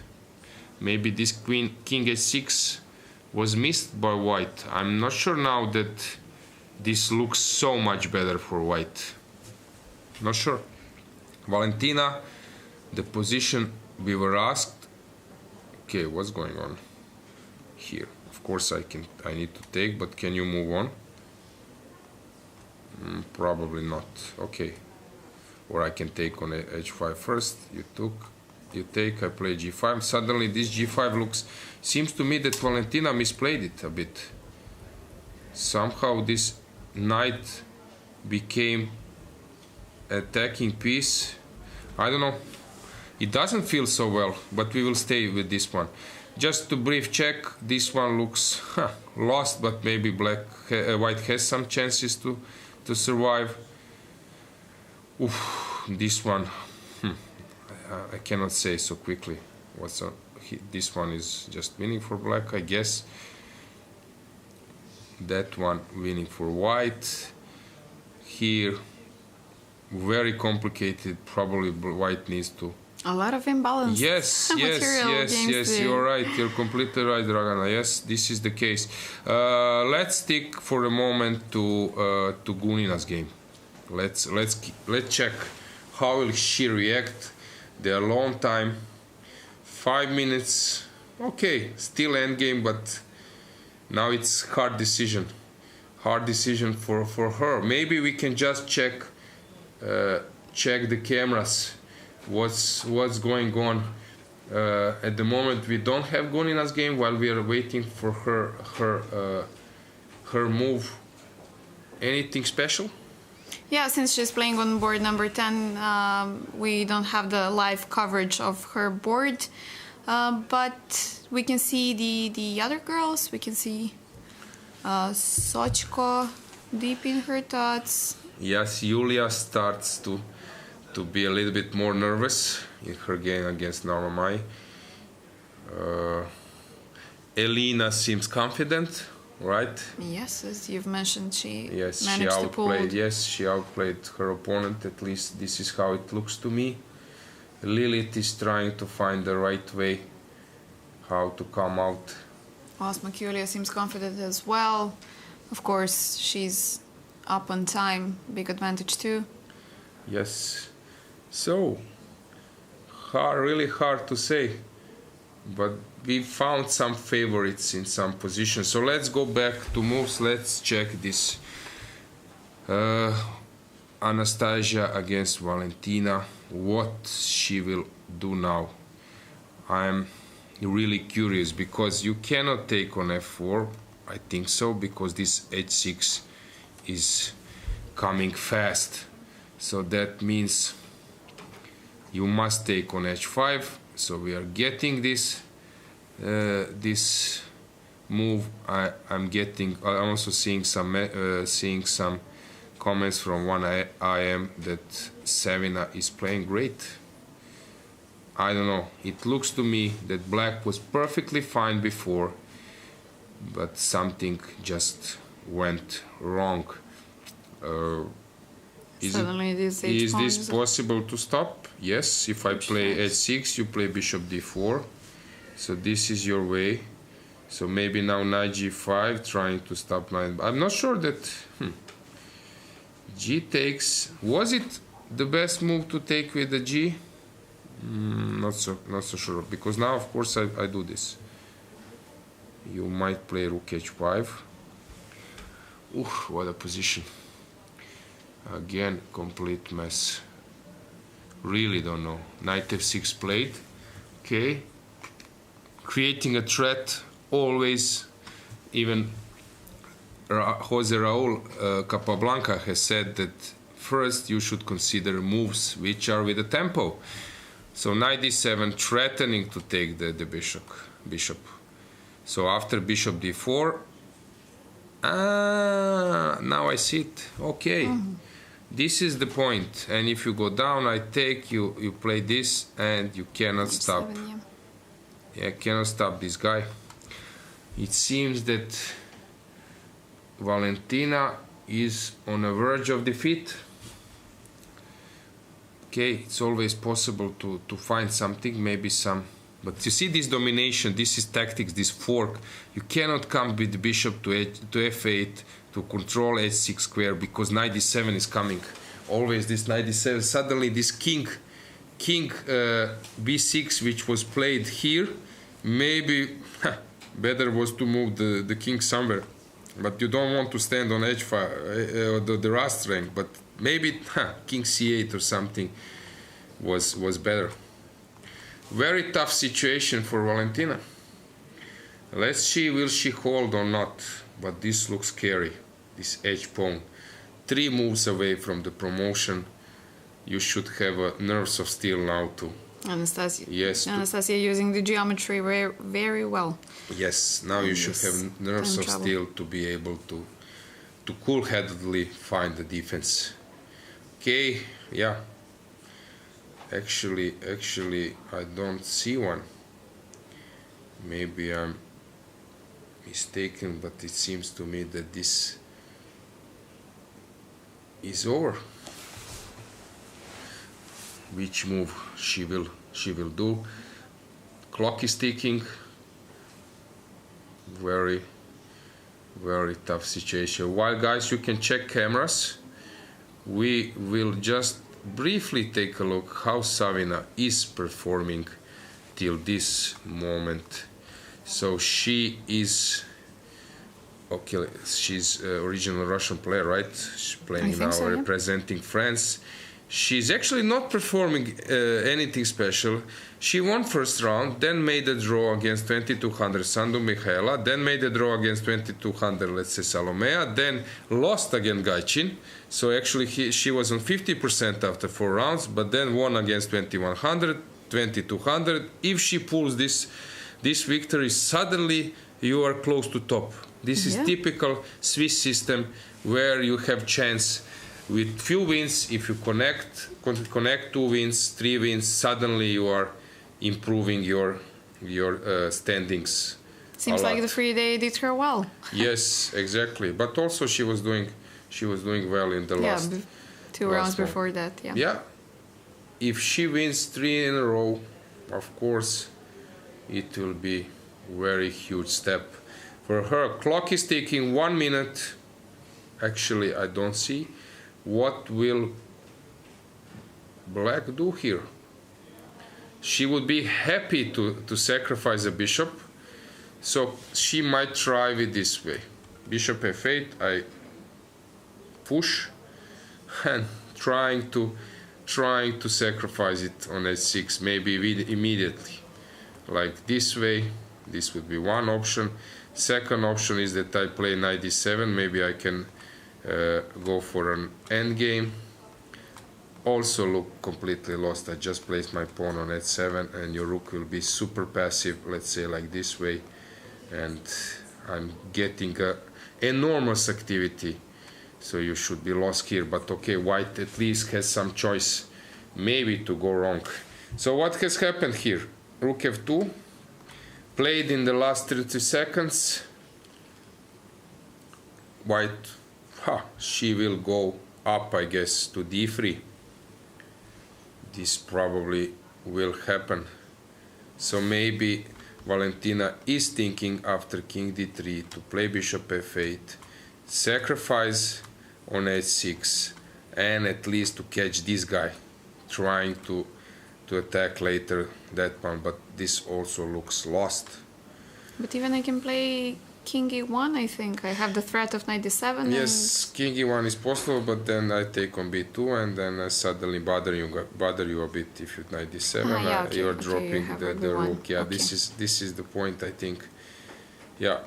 Maybe this king h6 was missed by white. I'm not sure now that this looks so much better for white. Not sure. Valentina, the position we were asked. Okay, what's going on here? Of course I need to take, but can you move on? Probably not. Okay. Or I can take on h5 first. You take, I play g5. Suddenly this g5 seems to me that Valentina misplayed it a bit. Somehow this knight became attacking piece. I don't know. It doesn't feel so well, but we will stay with this one. Just to brief check, this one looks lost, but maybe white has some chances to survive. Oof, this one, I cannot say so quickly. This one is just winning for black, I guess. That one winning for white. Here, very complicated. Probably white needs to. A lot of imbalance. Yes, you're right. You're completely right, Dragana. Yes, this is the case. Let's stick for a moment to Gunina's game. Let's check how will she react. They're a long time, 5 minutes. Okay, still end game, but now it's hard decision for her. Maybe we can just check the cameras. What's going on at the moment? We don't have Gunina's game while we are waiting for her move. Anything special? Yeah, since she's playing on board number 10, we don't have the live coverage of her board, but we can see the other girls. We can see Sochko deep in her thoughts. Yes, Julia starts to be a little bit more nervous in her game against Norma. Elina seems confident, right? Yes, as you've mentioned, she she outplayed her opponent. At least this is how it looks to me. Lilith is trying to find the right way how to come out. Azmaiparashvili seems confident as well. Of course, she's up on time, big advantage too. Yes. So, really hard to say, but we found some favorites in some positions. So let's go back to moves. Let's check this. Anastasia against Valentina. What she will do now? I'm really curious because you cannot take on f4. I think so, because this h6 is coming fast. So that means you must take on h5. So we are getting this move. I'm also seeing some comments from one IM that Savina is playing great. I don't know. It looks to me that black was perfectly fine before, but something just went wrong. Is this possible to stop? Yes, if I play h6, you play bishop d4. So this is your way. So maybe now knight g5, trying to stop knight. I'm not sure that g takes. Was it the best move to take with the g? Not so sure. Because now, of course, I do this. You might play rook h5. What a position. Again, complete mess. Really don't know. Knight f6 played. Okay. Creating a threat always. Even Jose Raul Capablanca has said that first you should consider moves which are with the tempo. So knight d7 threatening to take the bishop. So after bishop d4, now I see it. Okay. This is the point. And if you go down, I take, you play this, and you cannot stop. Yeah, cannot stop this guy. It seems that Valentina is on the verge of defeat. Okay, it's always possible to find something, maybe some. But you see this domination, this is tactics, this fork. You cannot come with the bishop to f8 to control h6 square because knight d7 is coming. Always this knight d7. Suddenly this king b6, which was played here, maybe better was to move the king somewhere. But you don't want to stand on h5, the Rust rank. But maybe king c8 or something was better. Very tough situation for Valentina. Let's see, will she hold or not? But this looks scary, this h-pawn. 3 moves away from the promotion. You should have nerves of steel now Anastasia. Yes. Anastasia using the geometry very, very well. Yes, now you should have nerves of steel to be able to cool-headedly find the defense. Okay, yeah. Actually, I don't see one. Maybe I'm mistaken, but it seems to me that this is over. Which move she will do? Clock is ticking. Very, very tough situation. While guys, you can check cameras. We will just briefly take a look how Savina is performing till this moment. So she is okay. She's original Russian player, right? She's playing now, so, yeah. representing France. She's actually not performing anything special. She won first round, then made a draw against 2200 Sandu Mihaela, then made a draw against 2200, let's say, Salomea, then lost against Gaichin. So actually she was on 50% after 4 rounds, but then won against 2100, 2200. If she pulls this victory, suddenly you are close to top. This is typical Swiss system where you have chance. With few wins, if you connect 2 wins, 3 wins, suddenly you are improving your standings. Seems like the FIDE did her well. Yes, exactly. But also she was doing well in the last 2 rounds one. before that. Yeah. Yeah. If she wins 3 in a row, of course, it will be very huge step for her. Clock is ticking 1 minute. Actually, I don't see. What will Black do here? She would be happy to sacrifice a bishop, so she might try it this way. Bishop f8, I push, and trying to sacrifice it on h6, maybe immediately. Like this way, this would be one option. Second option is that I play knight d7, maybe I can go for an endgame. Also look completely lost. I just placed my pawn on h7 and your rook will be super passive, let's say like this way, and I'm getting enormous activity, so you should be lost here. But okay, white at least has some choice maybe to go wrong. So what has happened here? Rook f2 played in the last 30 seconds. White, she will go up, I guess, to d3. This probably will happen. So maybe Valentina is thinking after king d3 to play bishop f8, sacrifice on h6, and at least to catch this guy, trying to attack later that pawn, but this also looks lost. But even I can play king e1, I think. I have the threat of knight d7. Yes, king e1 is possible, but then I take on b2, and then I suddenly bother you a bit if you knight d7. Okay. You're dropping you the rook. Yeah, okay. this is the point, I think. Yeah,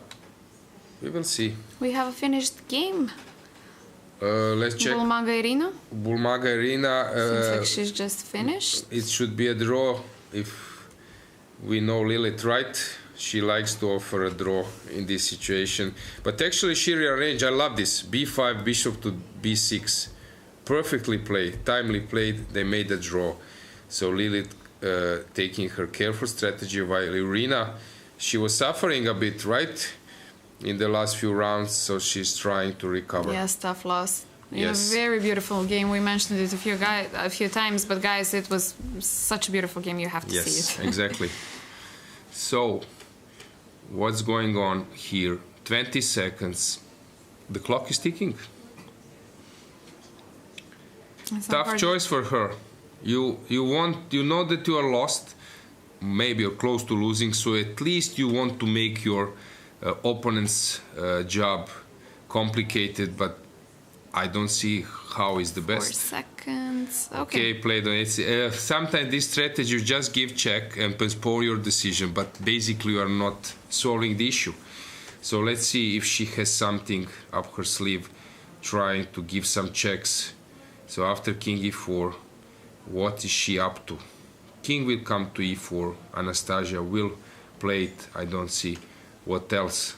we will see. We have a finished game. Let's check. Bulmaga Irina. Seems like she's just finished. It should be a draw if we know Lilith right. She likes to offer a draw in this situation. But actually she rearranged. I love this. b5, bishop to b6. Perfectly played, timely played. They made a draw. So Lilith taking her careful strategy, while Irina, she was suffering a bit, right? In the last few rounds, so she's trying to recover. Yes, tough loss. Yes. Very beautiful game. We mentioned it a few times, but guys, it was such a beautiful game. You have to see it. Yes, exactly. So, what's going on here? 20 seconds. The clock is ticking. Tough choice for her. You know that you are lost, maybe you're close to losing, so at least you want to make your opponent's job complicated, but I don't see how is the best. 4 seconds. Okay, played on it. Sometimes this strategy you just give check and postpone your decision, but basically you are not solving the issue. So let's see if she has something up her sleeve, trying to give some checks. So after king e4, what is she up to? king will come to e4. Anastasia will play it. I don't see what else.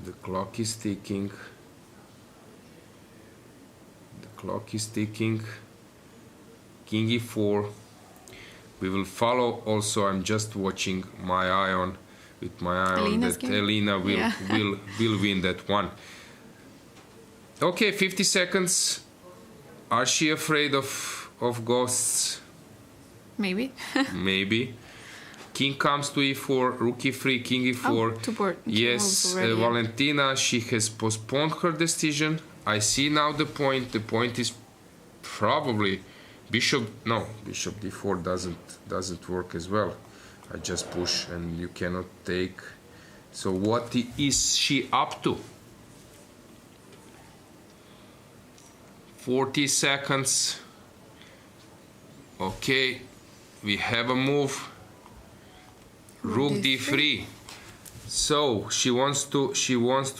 The clock is ticking. The clock is ticking. King e4. We will follow. Also, I'm just watching my eye on Elena's that game? Elena will win that one. Okay, 50 seconds. Are she afraid of ghosts? Maybe. Maybe. King comes to e4, rook e3, king e4. Yes, already, Valentina, she has postponed her decision. I see now the point. The point is probably bishop d4 doesn't work as well. I just push and you cannot take. So what is she up to? 40 seconds. Okay, we have a move. Rook d3. So she wants to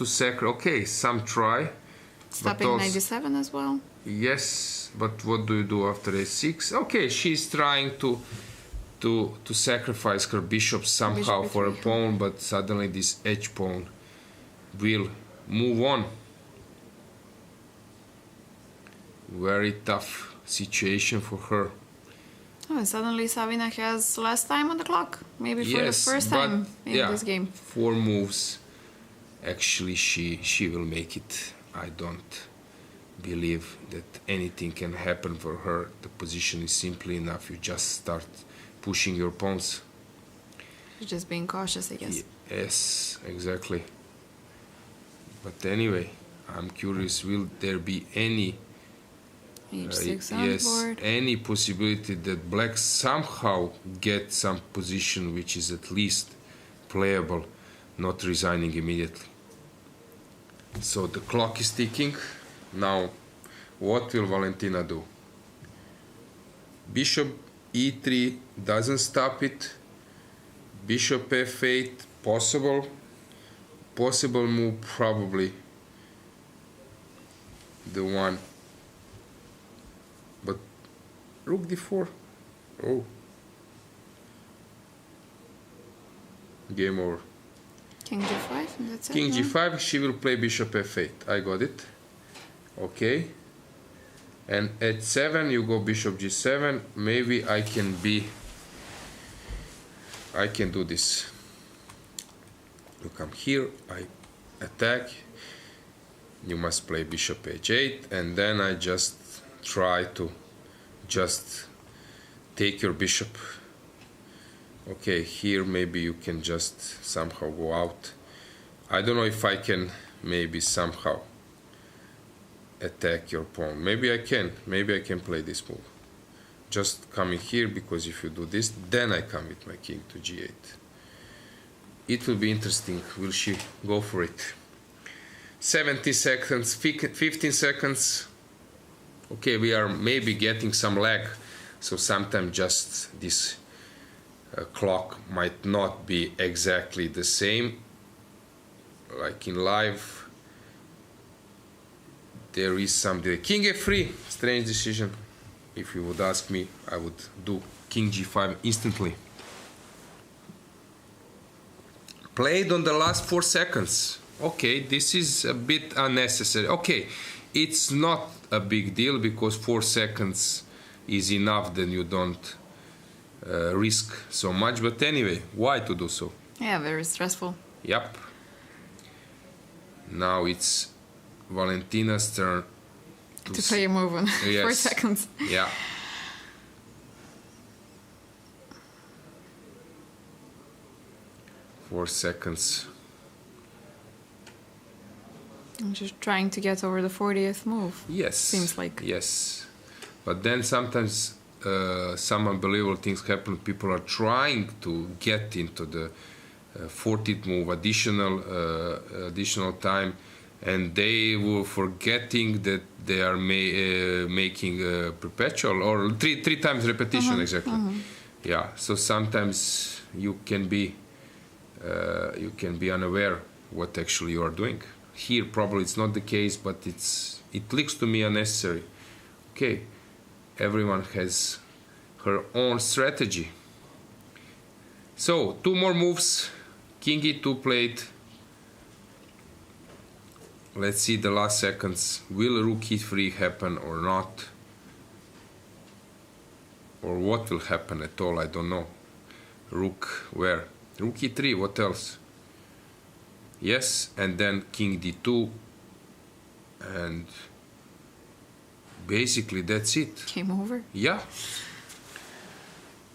sacrifice. Okay, some try. Stopping knight d7 as well. Yes, but what do you do after a6? Okay, she's trying to sacrifice her bishop somehow for a pawn, but suddenly this edge pawn will move on. Very tough situation for her. Oh, and suddenly Savina has less time on the clock. Maybe for the first time in this game. 4 moves. Actually, she will make it. I don't believe that anything can happen for her. The position is simply enough. You just start pushing your pawns. She's just being cautious, I guess. Yes, exactly. But anyway, I'm curious, will there be any H6 on board. any possibility that black somehow get some position which is at least playable, not resigning immediately? So the clock is ticking. Now, what will Valentina do? Bishop e3 doesn't stop it. Bishop f8 possible move, probably the one. But rook d4. Oh, game over. King g5, and that's it. King no? g5, she will play bishop f8. I got it. Okay. And at 7 you go bishop g7. Maybe I can do this. You come here, I attack. You must play bishop h8, and then I just try to just take your bishop. Okay, here maybe you can just somehow go out. I don't know if I can maybe somehow attack your pawn. Maybe I can play this move. Just coming here, because if you do this, then I come with my king to g8. It will be interesting. Will she go for it? 70 seconds, 15 seconds. Okay, we are maybe getting some lag, so sometimes just this clock might not be exactly the same. Like in live, there is some delay. King f3, strange decision. If you would ask me, I would do king g5 instantly. Played on the last 4 seconds. Okay, this is a bit unnecessary. Okay, it's not a big deal because 4 seconds is enough, then you don't risk so much. But anyway, why to do so? Yeah, very stressful. Yep. Now it's Valentina's turn To play a move in 4 seconds. Yeah. Four seconds. I'm just trying to get over the 40th move. Yes. Seems like. Yes. But then sometimes some unbelievable things happen. People are trying to get into the 40th move, additional time, and they were forgetting that they are making perpetual or three times repetition exactly. Yeah. So sometimes you can be unaware what actually you are doing. Here probably it's not the case, but it looks to me unnecessary. Okay, everyone has her own strategy. So 2 more moves. King e2 played. Let's see the last seconds. Will rook e3 happen or not? Or what will happen at all? I don't know. Rook where? Rook e3, what else? Yes, and then king d2. And basically that's it. Game over. Yeah.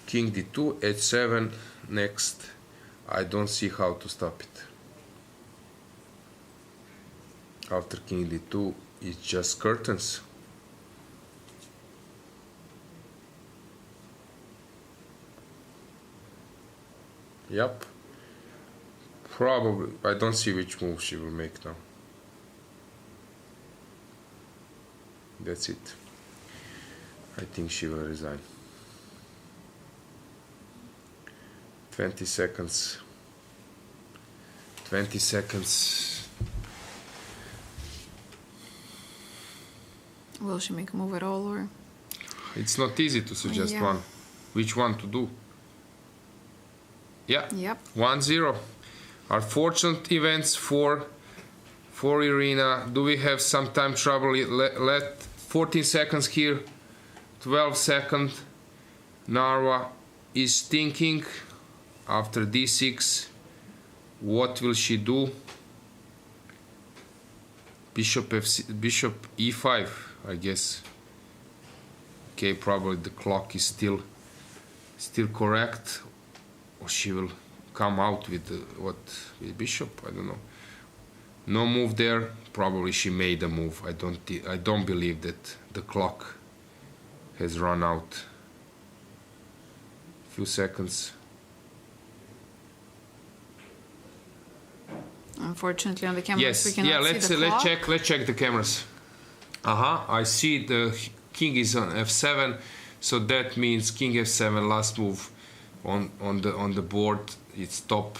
King d2, h7 next. I don't see how to stop it. After king d2, it's just curtains. Yep. Probably. I don't see which move she will make now. That's it. I think she will resign. 20 seconds. 20 seconds. Will she make a move at all, or? It's not easy to suggest Yeah. one. Which one to do? Yeah. Yep. 1-0. Unfortunate events for Irina. Do we have some time trouble? Let 14 seconds here. 12 seconds. Narva is thinking after d6. What will she do? Bishop e5, I guess. Okay, probably the clock is still correct. Or she will come out with with bishop. I don't know. No move there. Probably she made a move. I don't believe that the clock has run out. Few seconds. Unfortunately, on the cameras Yes. we cannot see the clock. Let's check the cameras. I see the king is on f7, so that means king f7 last move on the board. It's top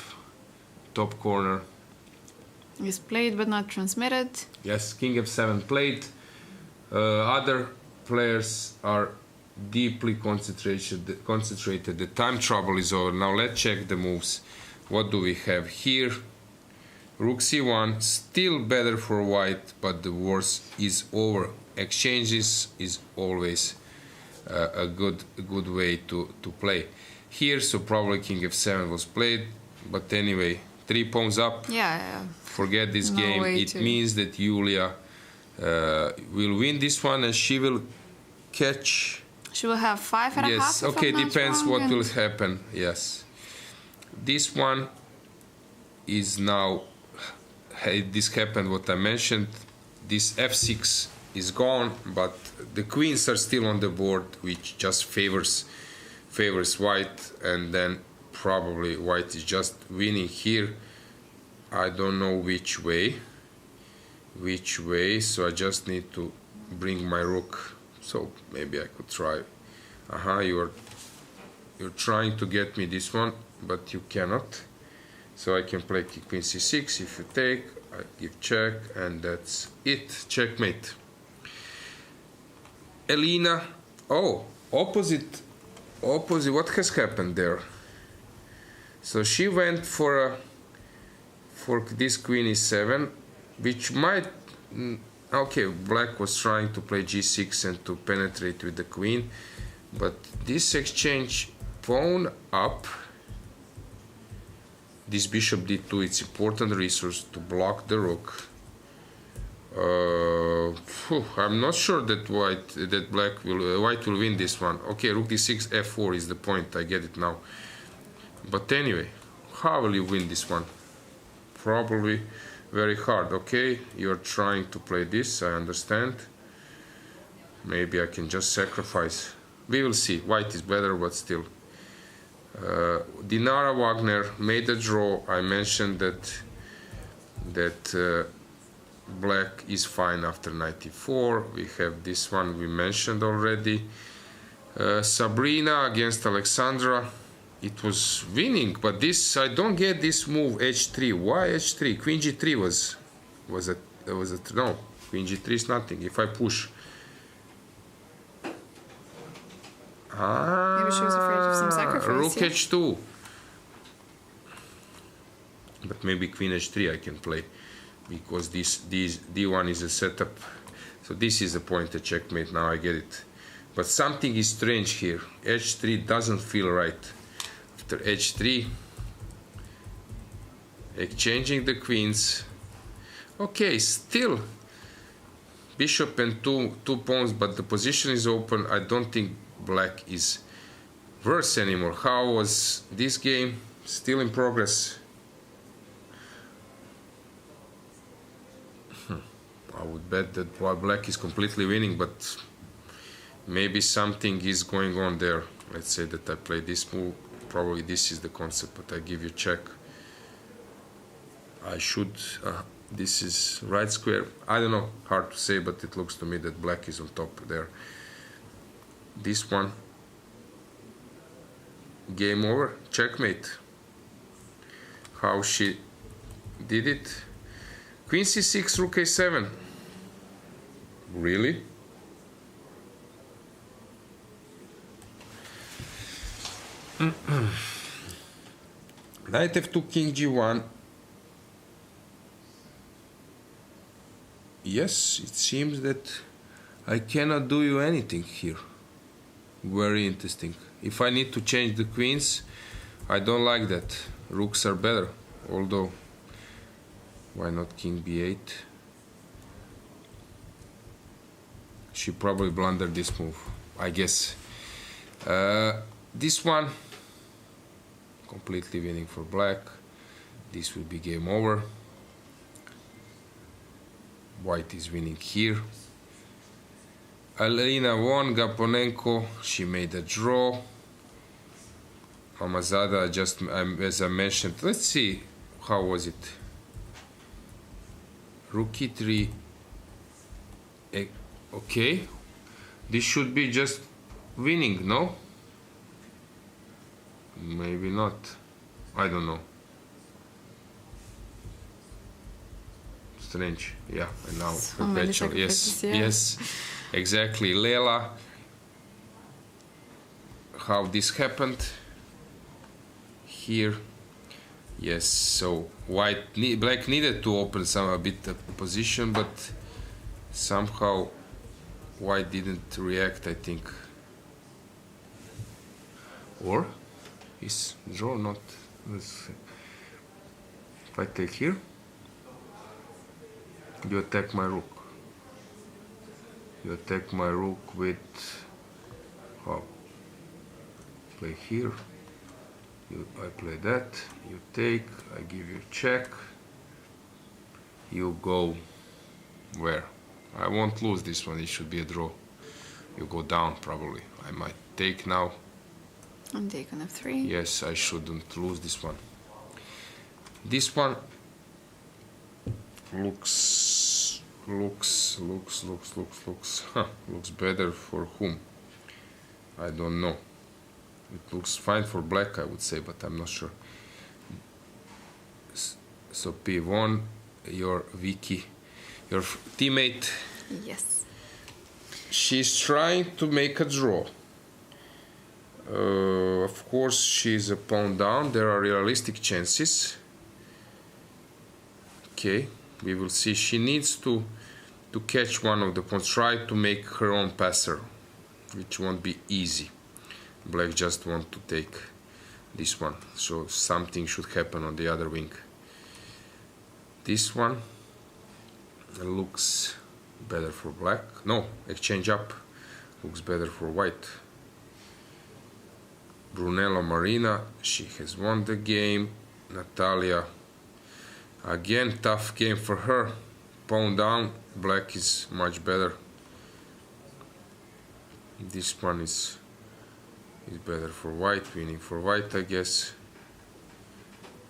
corner. It's played but not transmitted. Yes, king f7 played. Other players are deeply concentrated. The time trouble is over. Now let's check the moves. What do we have here? Rook c1, still better for white, but the worst is over. Exchanges is always a good way to play. Here, so probably king f7 was played, but anyway, 3 pawns up. Yeah. Forget this No game. way It to- means that Julia will win this one, and she will catch. She will have 5.5. Yes, if okay, I'm not depends wrong, what and- will happen. Yes, this one is now. This happened. What I mentioned. This f6 is gone, but the queens are still on the board, which just favors white, and then probably white is just winning here. I don't know which way, so I just need to bring my rook. So maybe I could try. You're trying to get me this one, but you cannot. So I can play queen c6. If you take, I give check, and that's it. Checkmate. Elina, opposite. What has happened there? So she went for this queen e7, which might. Okay, black was trying to play g6 and to penetrate with the queen, but this exchange pawn up. This bishop d2, it's important resource to block the rook. I'm not sure that white will win this one. Okay, rook d6, f4 is the point. I get it now. But anyway, how will you win this one? Probably very hard. Okay, you're trying to play this. I understand. Maybe I can just sacrifice. We will see. White is better, but still. Dinara Wagner made a draw. I mentioned that black is fine after 94. We have this one we mentioned already. Sabrina against Alexandra. It was winning, but this I don't get this move h3. Why h3? Queen g3 was Was it no? Queen g3 is nothing. If I push. Maybe she was afraid of some sacrifice. Rook Yeah? h2. But maybe queen h3 I can play, because this d1 is a setup. So this is a pointed checkmate. Now I get it. But something is strange here. h3 doesn't feel right. After h3, exchanging the queens. Okay, still bishop and two pawns, but the position is open. I don't think black is worse anymore. How was this game? Still in progress. I would bet that while black is completely winning, but maybe something is going on there. Let's say that I play this move. Probably this is the concept, but I give you check. I should. This is right square. I don't know, hard to say, but it looks to me that black is on top there. This one. Game over. Checkmate. How she did it. Queen c6, rook a7. Really? Knight f2, king g1. Yes, it seems that I cannot do you anything here. Very interesting. If I need to change the queens, I don't like that. Rooks are better, although why not king b8? She probably blundered this move, I guess. This one, completely winning for black. This will be game over. White is winning here. Alina won, Gaponenko, she made a draw. Mamazada, just as I mentioned, let's see, how was it? Rook e3. Okay, this should be just winning, no? Maybe not. I don't know. Strange. Yeah, and now perpetual. Yes, yeah. yes, exactly. Lela. How this happened here? Yes. So black needed to open a bit of position, but somehow white didn't react, I think. Or is draw not? Let's see. If I take here, you attack my rook. You attack my rook with how? Play here. I play that. You take. I give you check. You go where? I won't lose this one. It should be a draw. You go down probably. I might take now. And take on f3. Yes, I shouldn't lose this one. This one looks better for whom? I don't know. It looks fine for black, I would say, but I'm not sure. So p1, your Vicky, your teammate. Yes. She's trying to make a draw. Of course, she's a pawn down. There are realistic chances. Okay, we will see. She needs to catch one of the pawns. Try to make her own passer, which won't be easy. Black just want to take this one, so something should happen on the other wing. This one looks better for black. No, exchange up looks better for white. Brunello Marina, she has won the game. Natalia, again tough game for her. Pawn down, black is much better. This one is better for white, winning for white, I guess.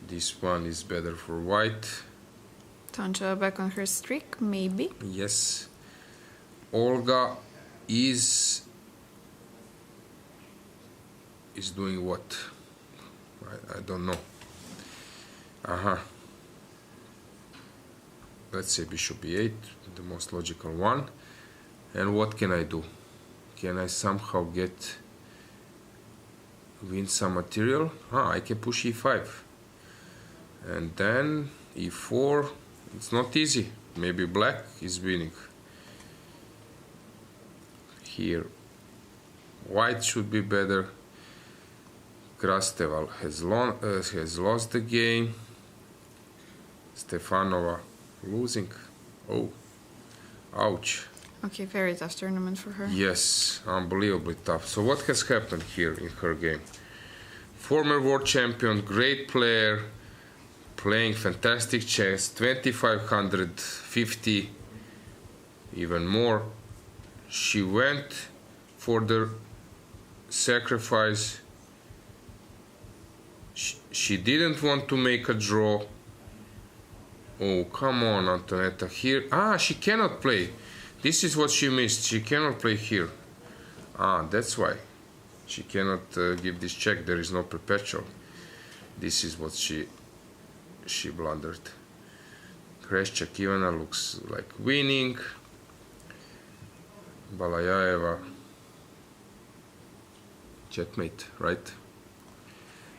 This one is better for white. Tonja back on her streak, maybe. Yes. Olga is doing what? I don't know. let's say bishop e8, the most logical one. And what can I do? Can I somehow win some material? I can push e5. And then e4, it's not easy. Maybe black is winning. Here, white should be better. Krasteval has lost the game. Stefanova losing. Oh, ouch. Okay, very tough tournament for her. Yes, unbelievably tough. So what has happened here in her game? Former world champion, great player, playing fantastic chess, 2550, even more. She went for the sacrifice. She didn't want to make a draw. Oh, come on, Antonetta. Here, she cannot play. This is what she missed. She cannot play here. That's why. She cannot give this check. There is no perpetual. This is what she blundered. Crash check. Ivana looks like winning. Balayaeva. Checkmate, right?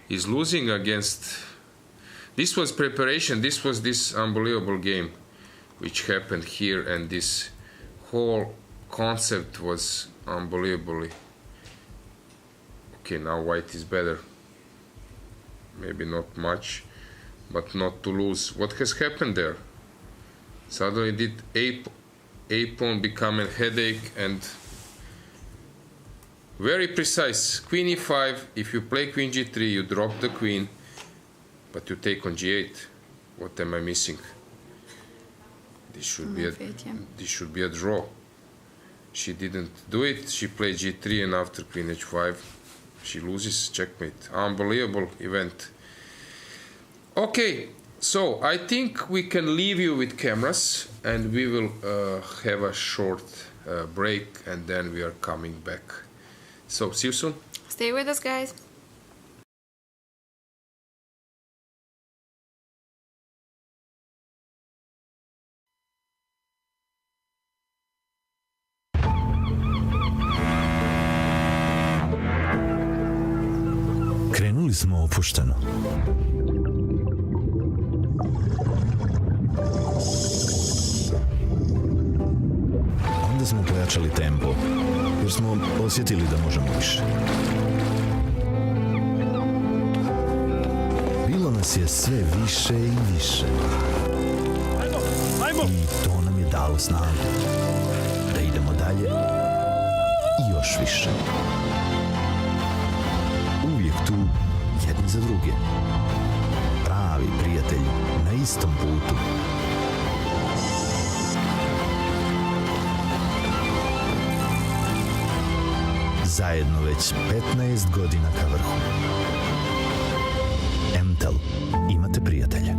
Is losing against... This was preparation. This was this unbelievable game which happened here, and this whole concept was unbelievably... Okay, now white is better. Maybe not much, but not to lose. What has happened there? Suddenly did a pawn become a headache, and very precise. Queen e5, if you play queen g3, you drop the queen, but you take on g8. What am I missing? This should be a draw. She didn't do it. She played g3, and after queen h5, she loses. Checkmate. Unbelievable event. Okay, so I think we can leave you with cameras, and we will have a short break, and then we are coming back. So, see you soon. Stay with us, guys. Krenuli smo opušteno. Onda smo pojačali tempo, jer smo osjetili da možemo više. Bilo nas je sve više i više. I to nam je dalo snagu da idemo dalje i još više. Uvijek tu jedni za druge. Pravi prijatelji na istom putu. Zajedno već 15 godina ka vrhu. Mtel, imate prijatelje.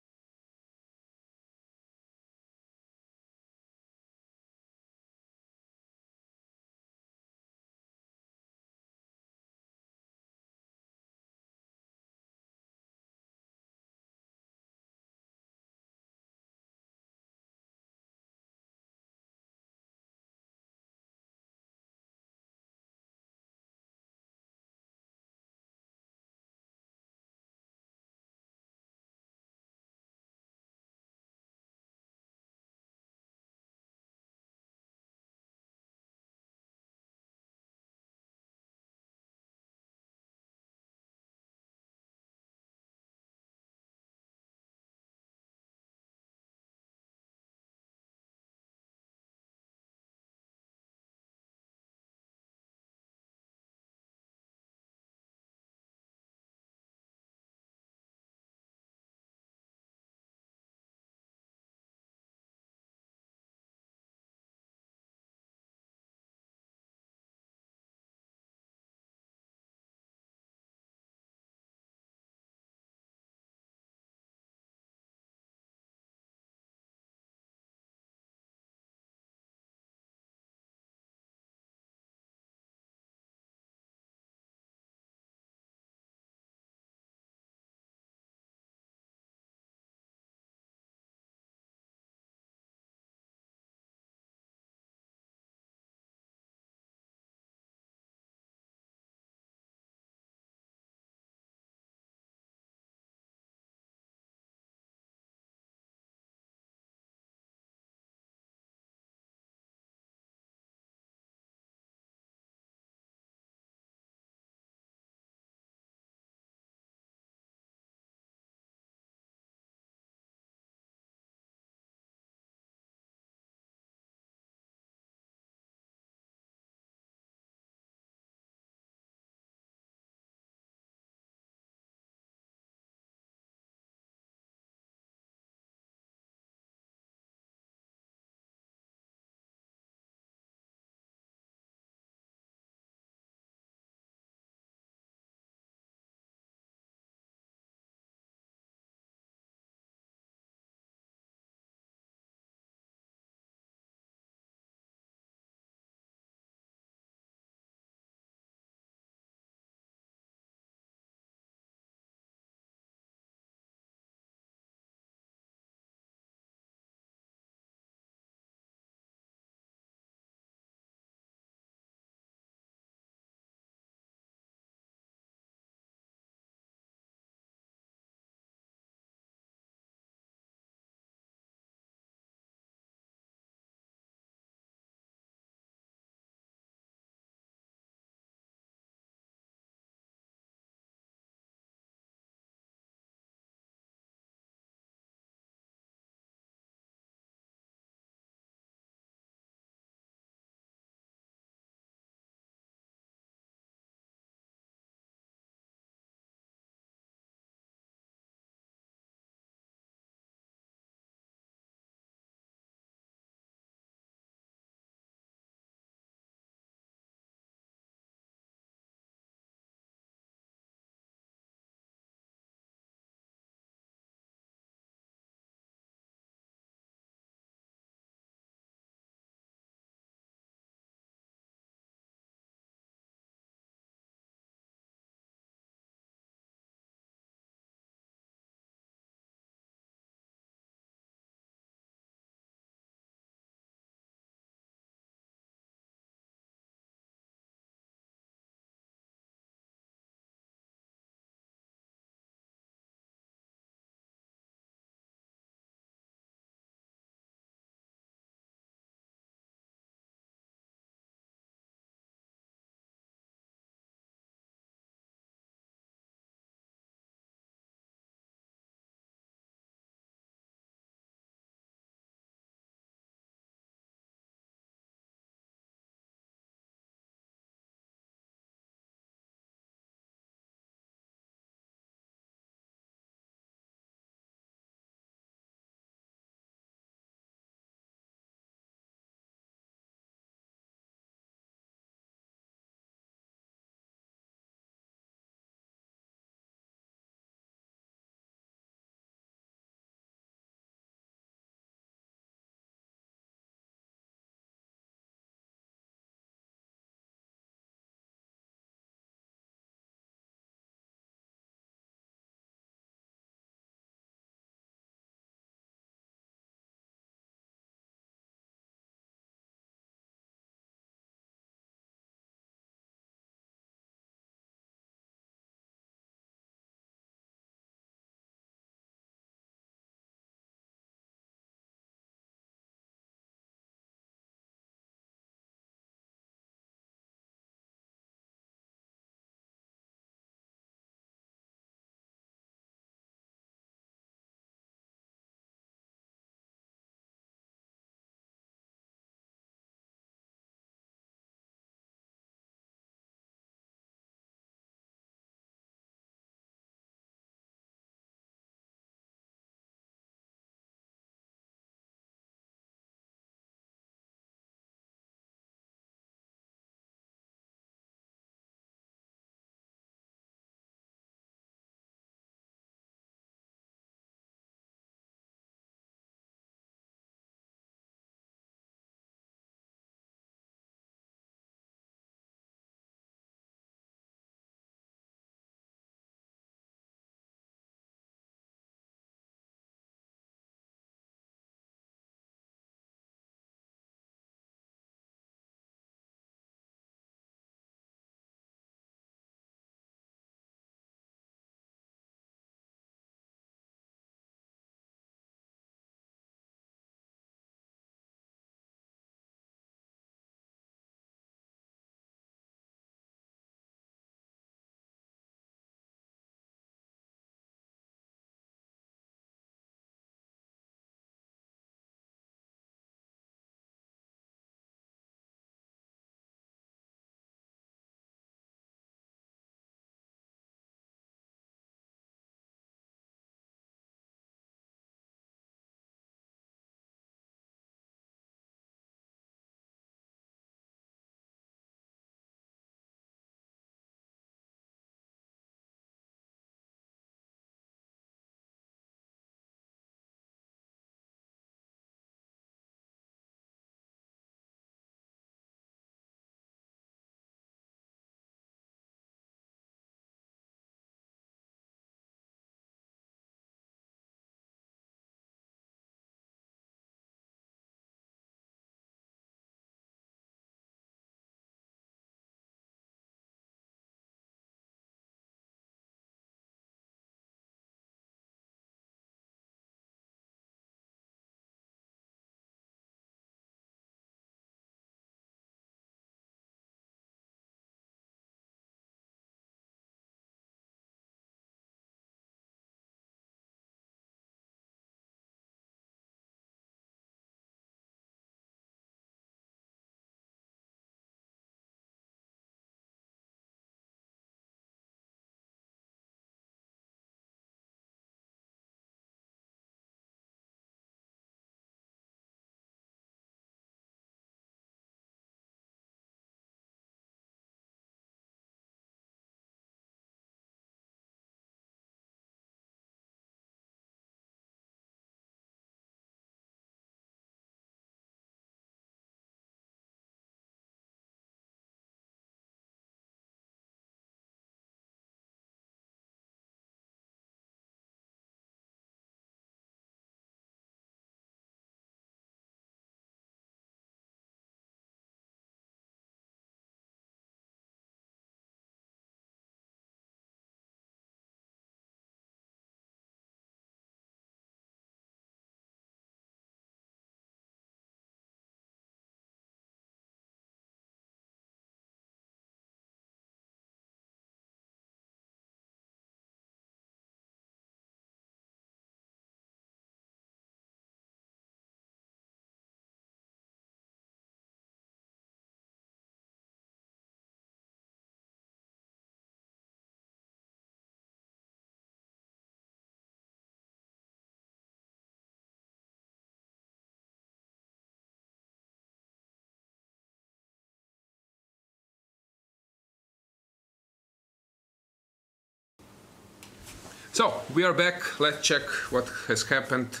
So we are back. Let's check what has happened.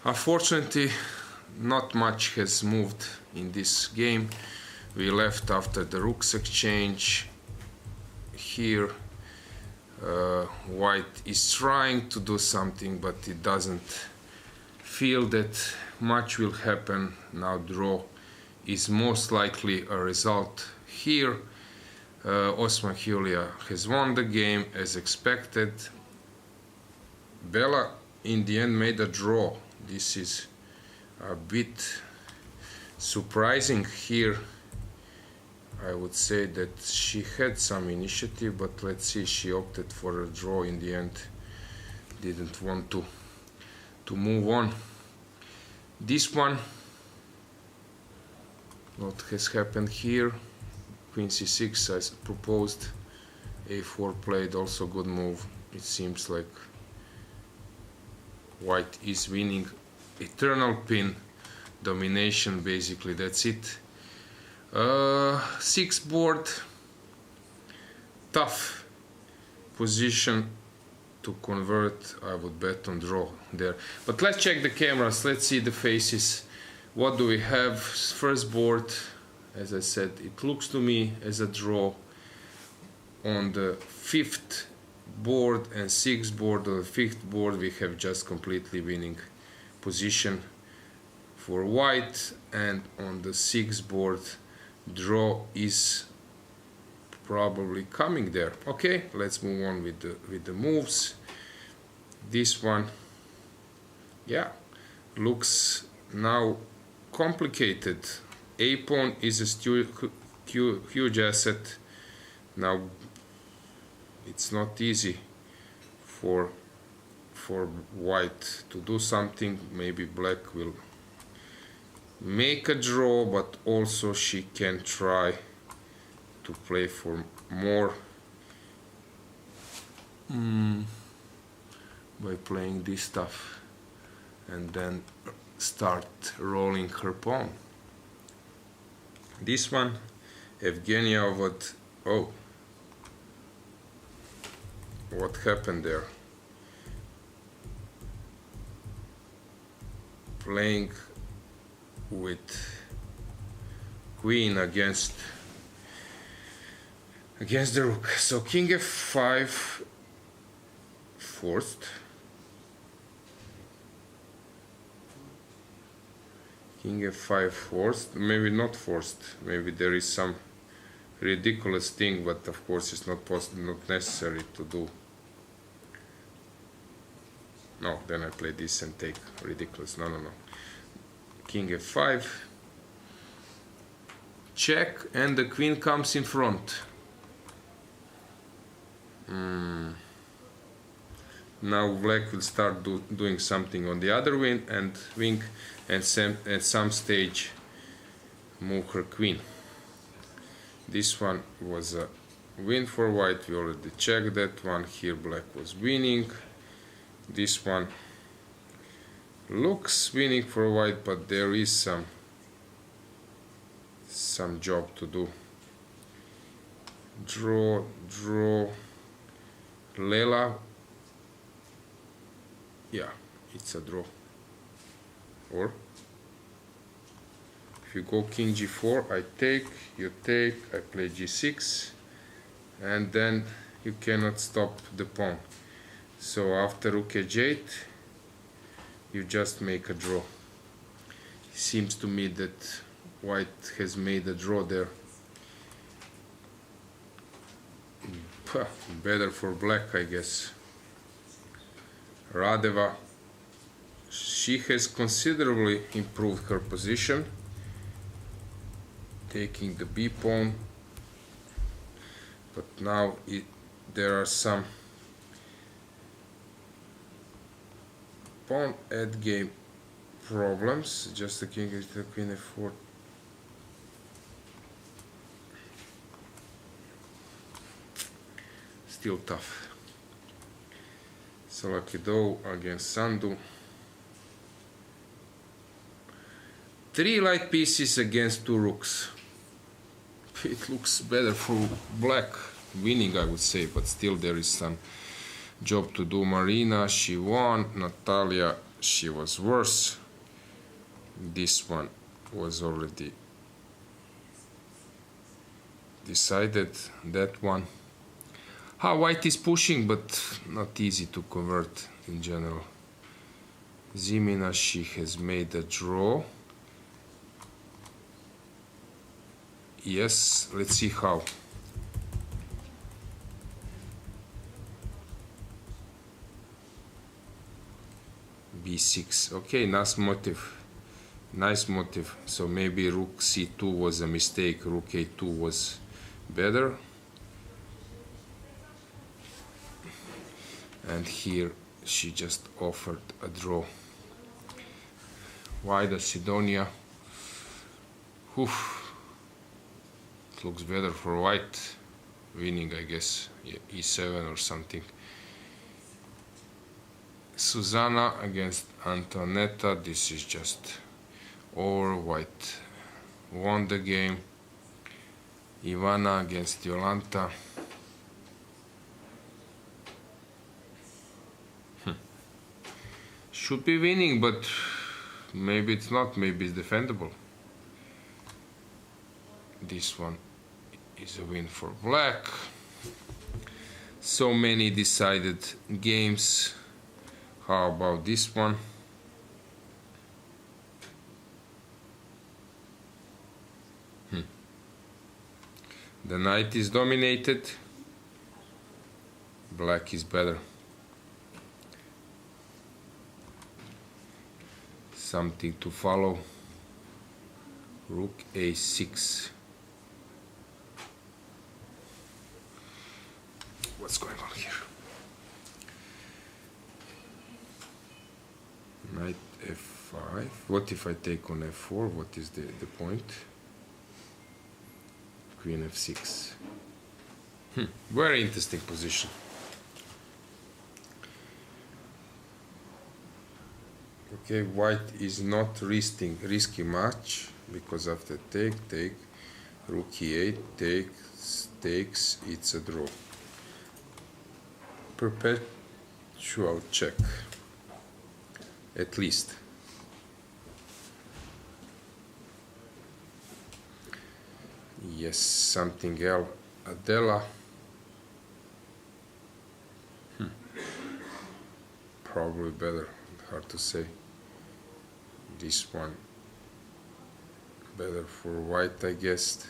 Unfortunately, not much has moved in this game. We left after the rooks exchange. Here, white is trying to do something, but it doesn't feel that much will happen. Now draw is most likely a result here. Azmaiparashvili has won the game as expected. Bela in the end made a draw. This is a bit surprising here. I would say that she had some initiative, but let's see, she opted for a draw in the end. Didn't want to move on. This one, what has happened here? Queen c6 as proposed. a4 played, also good move. It seems like white is winning. Eternal pin domination, basically, that's it. 6 board, tough position to convert. I would bet on draw there, but let's check the cameras, let's see the faces. What do we have? First board, as I said, it looks to me as a draw. On the 5th board and 6th board, on the 5th board we have just completely winning position for white, and on the 6th board draw is probably coming there. Okay, let's move on with the moves. This one, yeah, looks now complicated. A pawn is a huge asset. Now it's not easy for white to do something. Maybe black will make a draw, but also she can try to play for more by playing this stuff and then start rolling her pawn. This one, Evgenia what happened there? Playing with queen against the rook. So king f5 forced. King f5 forced, maybe not forced, maybe there is some ridiculous thing, but of course it's not necessary to do. No, then I play this and take ridiculous. No. King f5, check, and the queen comes in front. Now black will start doing something on the other wing, and at some stage move her queen. This one was a win for white. We already checked that one. Here black was winning. This one looks winning for white, but there is some job to do. Draw, Lela. Yeah, it's a draw. Or if you go king g4, I take, you take, I play g6, and then you cannot stop the pawn. So after rook h8, you just make a draw. It seems to me that white has made a draw there. Better for black, I guess. Radeva, she has considerably improved her position, taking the b pawn, but now there are some pawn at game problems. Just the king is the queen f4. Still tough. Salakido against Sandu. 3 light pieces against 2 rooks. It looks better for black winning, I would say, but still there is some job to do. Marina, she won. Natalia, she was worse. This one was already decided, that one. White is pushing, but not easy to convert in general. Zimina, she has made a draw. Yes, let's see how. B6. Okay, nice motive. Nice motive. So maybe rook c2 was a mistake, rook a2 was better. And here she just offered a draw. Why the Sidonia? Oof. It looks better for white. Winning, I guess. Yeah, e7 or something. Susanna against Antonetta. This is just over. White won the game. Ivana against Jolanta. Should be winning, but maybe it's not. Maybe it's defendable. This one is a win for black. So many decided games. How about this one? The knight is dominated. Black is better. Something to follow. Rook a6. What's going on here? Knight f5. What if I take on f4? What is the point? Queen f6. Very interesting position. Okay, white is not risky much because after take, rook e8, takes, it's a draw. Perpetual check. At least. Yes, something else. Adela. Probably better. Hard to say. This one better for white, I guess.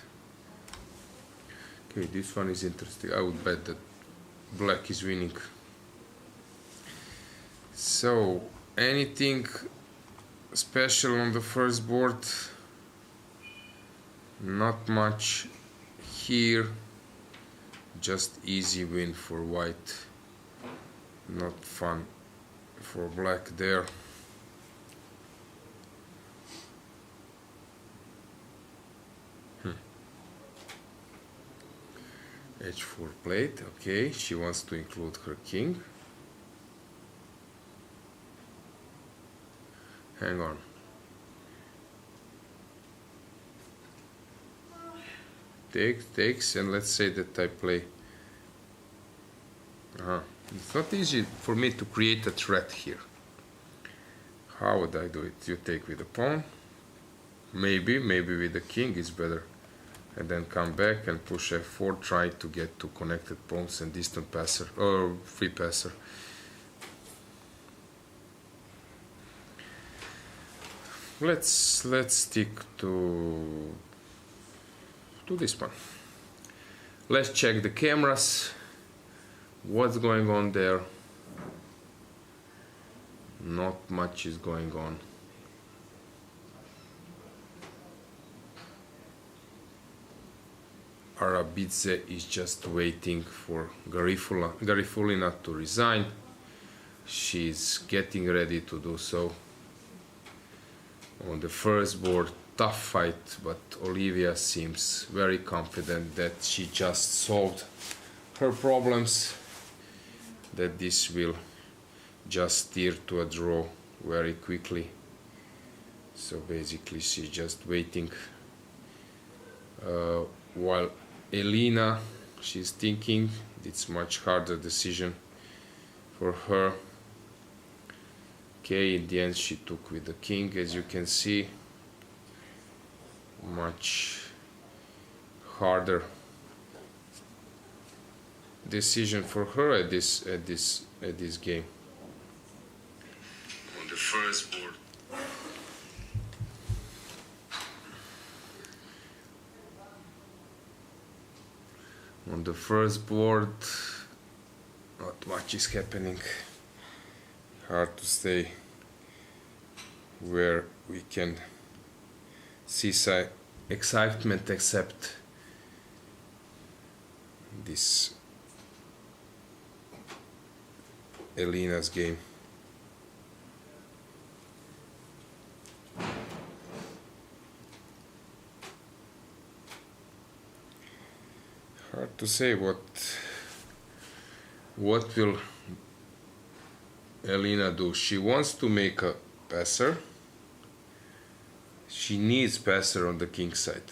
Okay, this one is interesting. I would bet that black is winning. So, anything special on the first board? Not much here. Just easy win for white. Not fun for black there. H4 plate, okay, she wants to include her king. Hang on. Takes, and let's say that I play. It's not easy for me to create a threat here. How would I do it? You take with the pawn. Maybe with the king is better. And then come back and push f4, try to get to connected pawns and distant passer or free passer. Let's stick to this one. Let's check the cameras. What's going on there? Not much is going on. Arabidze is just waiting for Garifulina to resign. She's getting ready to do so. On the first board, tough fight, but Olivia seems very confident that she just solved her problems, that this will just steer to a draw very quickly. So basically she's just waiting, while Elina, she's thinking. It's much harder decision. for her. Okay, in the end she took with the king, as you can see. Much harder decision for her at this game. On the first board. On the first board, not much is happening. Hard to say where we can see some excitement except this Elina's game. Hard to say what will Elina do. She wants to make a passer. She needs passer on the king side.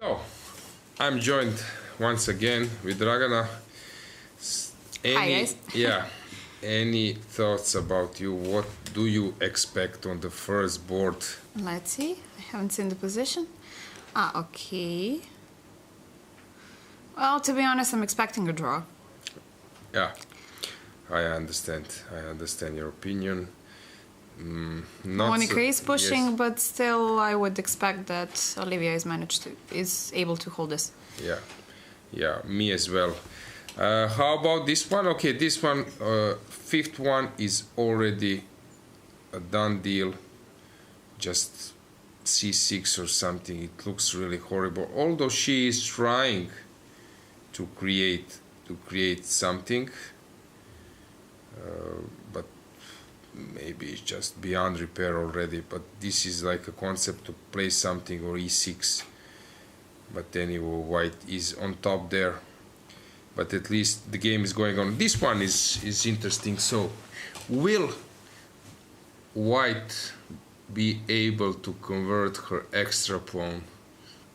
So, I'm joined once again with Dragana. Hi guys. Yeah. Any thoughts about you? What do you expect on the first board? Let's see. I haven't seen the position. Okay. Well, to be honest, I'm expecting a draw. Yeah, I understand. I understand your opinion. Monica is pushing, yes. but still, I would expect that Olivia is able to hold this. Yeah, me as well. How about this one? Okay, this one, fifth one is already a done deal. Just c6 or something. It looks really horrible. Although she is trying to create something, but maybe it's just beyond repair already. But this is like a concept to play something or e6. But anyway, white is on top there. But at least the game is going on. This one is interesting. So, will white be able to convert her extra pawn?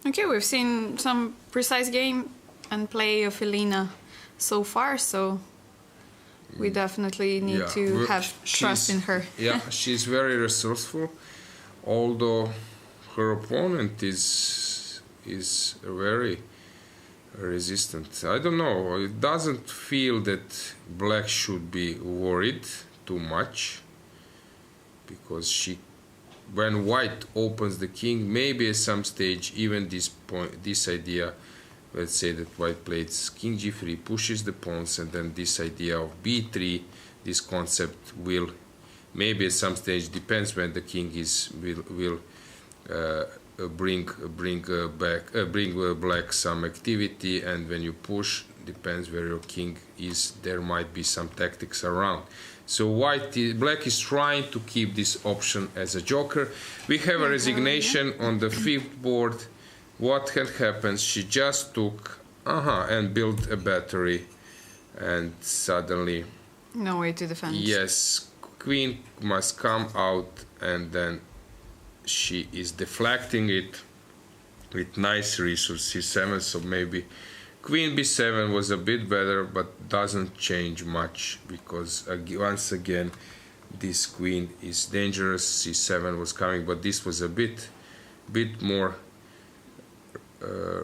Okay, we've seen some precise game and play of Elina so far, so we definitely need to have trust in her. Yeah, she's very resourceful, although her opponent is very resistant. I don't know, it doesn't feel that black should be worried too much, because when white opens the king, maybe at some stage even this idea, let's say that white plays king g3, pushes the pawns, and then this idea of b3, this concept will maybe at some stage, depends when the king will bring black some activity, and when you push, depends where your king is, there might be some tactics around. So black is trying to keep this option as a joker. We have a resignation on the fifth board. What had happened? She just took and built a battery, and suddenly no way to defend. Yes, queen must come out, and then she is deflecting it with nice resource c7. So maybe queen b7 was a bit better, but doesn't change much, because once again this queen is dangerous. c7 was coming, but this was a bit more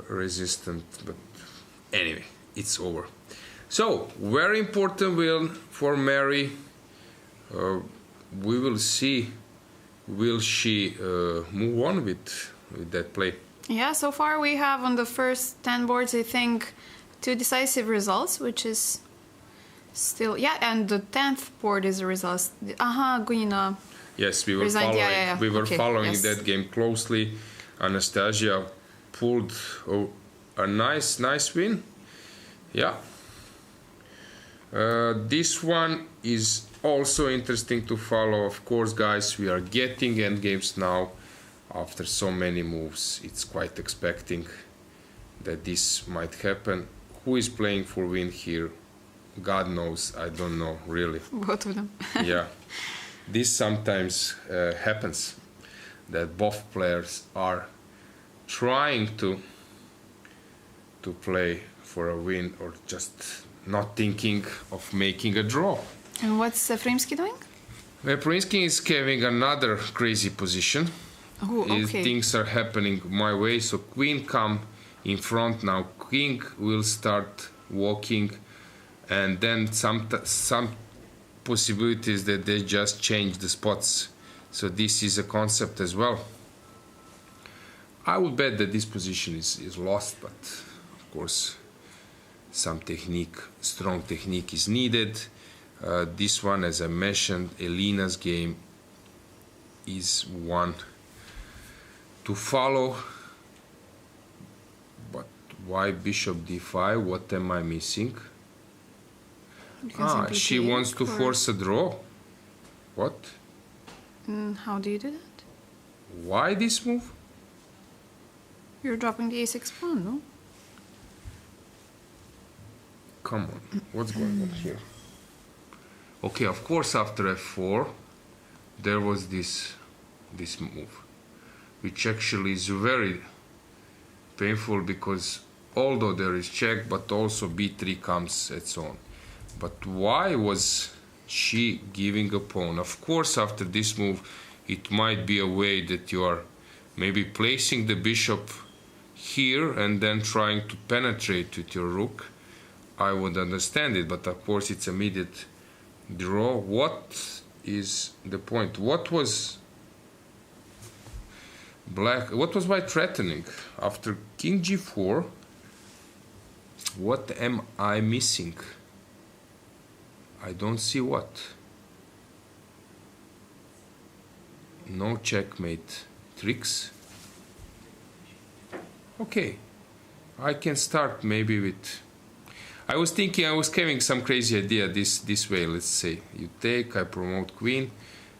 resistant. But anyway, it's over. So very important win for Mary. We will see, will she move on with that play? Yeah, so far we have on the first 10 boards, I think, 2 decisive results, which is still... Yeah, and the 10th board is a result. Guina. Yes, we were Resigned, following. yeah. We were Okay, following yes. that game closely. Anastasia pulled a nice win. Yeah. This one is also interesting to follow. Of course, guys, we are getting endgames now. After so many moves, it's quite expecting that this might happen. Who is playing for win here? God knows. I don't know, really. Both of them. Yeah. This sometimes happens, that both players are trying to play for a win or just not thinking of making a draw. And what's Efrimsky doing? Efrimsky is having another crazy position. Oh, okay. Things are happening my way, so queen come in front now. King will start walking, and then some possibilities that they just change the spots. So this is a concept as well. I would bet that this position is lost, but of course some technique, strong technique is needed. This one, as I mentioned, Elina's game is one to follow. But why bishop d5? What am I missing? She wants to force a draw. What? How do you do that? Why this move? You're dropping the a6 pawn, no? Come on, what's going on here? Okay, of course after f4 there was this move, which actually is very painful because although there is check, but also b3 comes and so on. But why was she giving a pawn? Of course after this move it might be a way that you are maybe placing the bishop here and then trying to penetrate with your rook. I would understand it, but of course it's immediate draw. What is the point? What was white threatening? After king g4, what am I missing? I don't see what. No checkmate tricks. Okay, I can start maybe with... I was having some crazy idea this way. Let's say you take, I promote queen,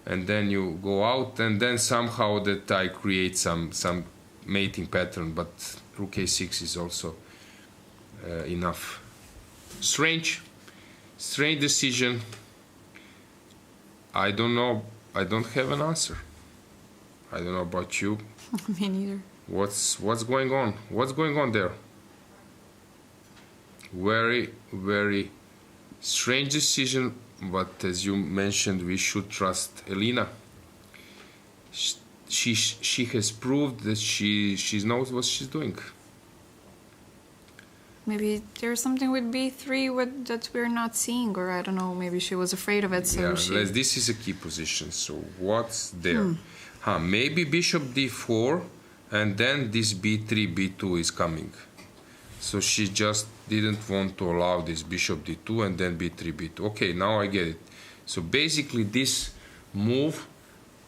and then you go out, and then somehow that I create some mating pattern. But rook a6 is also enough. Strange decision. I don't know. I don't have an answer. I don't know about you. Me neither. What's going on? What's going on there? Very, very strange decision, but as you mentioned, we should trust Elina. She has proved that she knows what she's doing. Maybe there's something with b3 that we're not seeing, or I don't know, maybe she was afraid of it, so this is a key position, so what's there? Maybe bishop d4, and then this b3, b2 is coming. So she just didn't want to allow this bishop d2 and then b3, b2. Okay, now I get it. So basically this move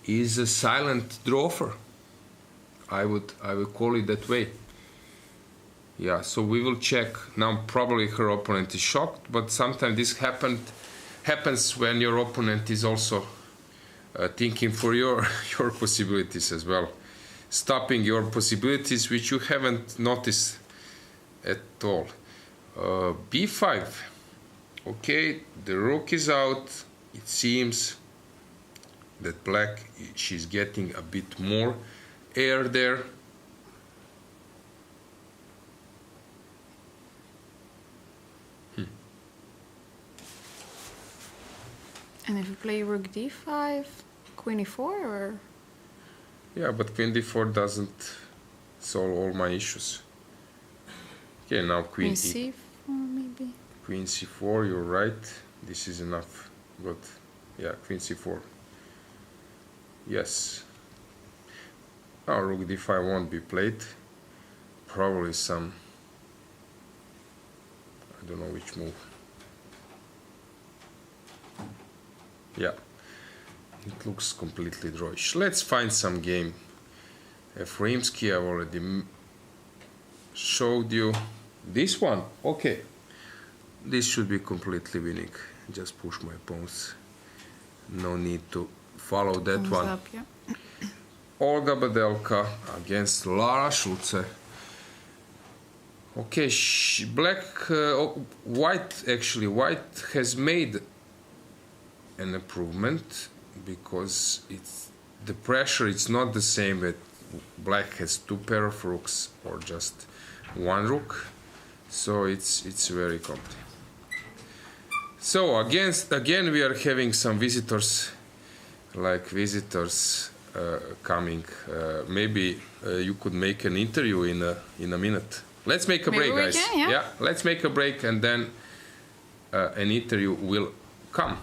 is a silent draw offer. I would call it that way. Yeah, so we will check. Now probably her opponent is shocked, but sometimes this happens when your opponent is also thinking for your possibilities as well. Stopping your possibilities which you haven't noticed at all. b5. Okay, the rook is out. It seems that black, she's getting a bit more air there. And if you play rook d5, queen e4, or? Yeah, but queen d4 doesn't solve all my issues. Okay, now queen c4 maybe. Queen c4, you're right. This is enough. But yeah, queen c4. Yes. Now rook d5 won't be played. probably some, I don't know which move. Yeah, it looks completely drawish. Let's find some game. Efraimski, I've already showed you. This one, okay. This should be completely winning. Just push my pawns. No need to follow that Thumbs one. up, yeah. Olga Badelka against Lara Schulze. Okay, white has made an improvement because the pressure it's not the same that black has two pair of rooks or just one rook, so it's very complicated. So again we are having some visitors coming. Maybe you could make an interview in a minute. Let's make a break, Maybe we guys. can, yeah. Let's make a break and then an interview will come.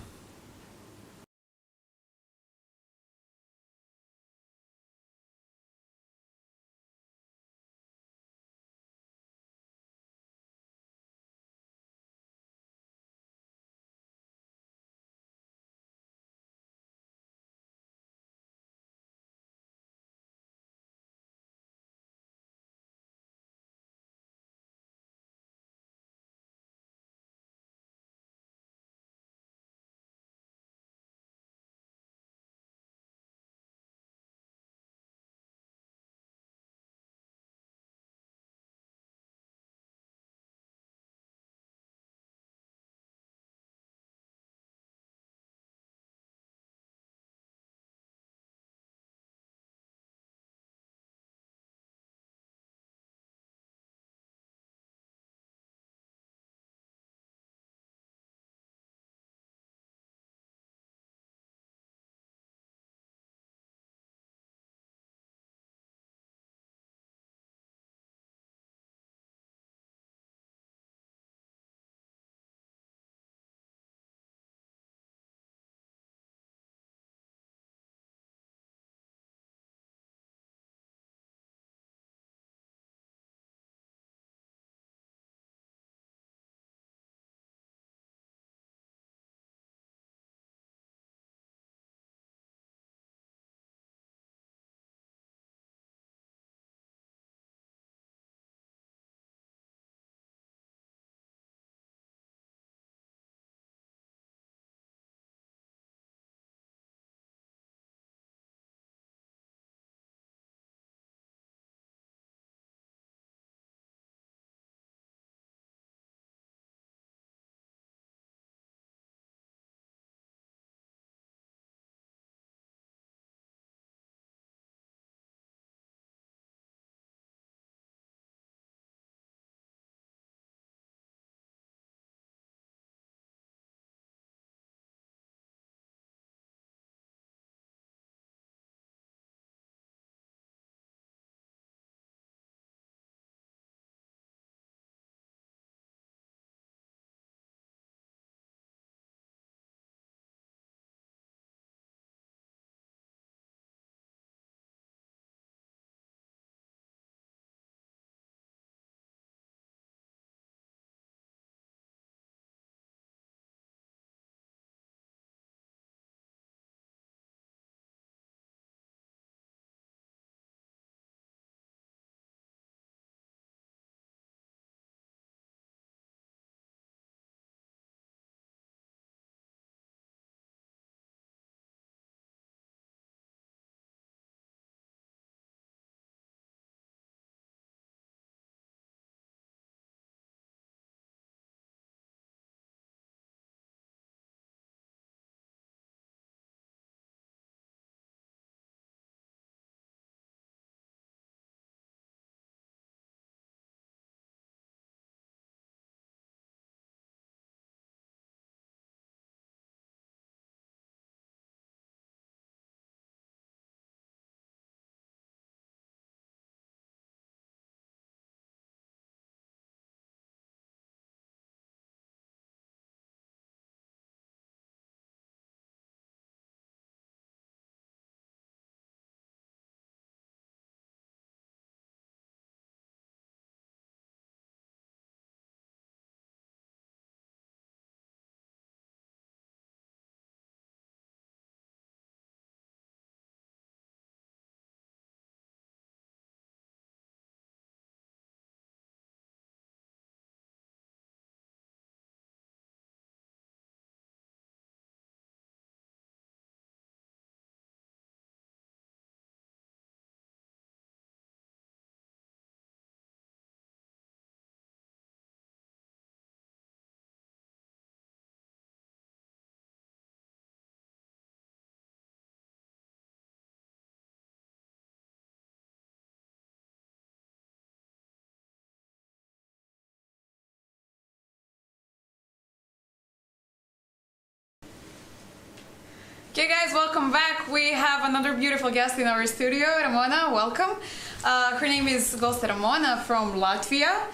Okay, guys, welcome back. We have another beautiful guest in our studio, Ramona. Welcome. Her name is Ramona from Latvia.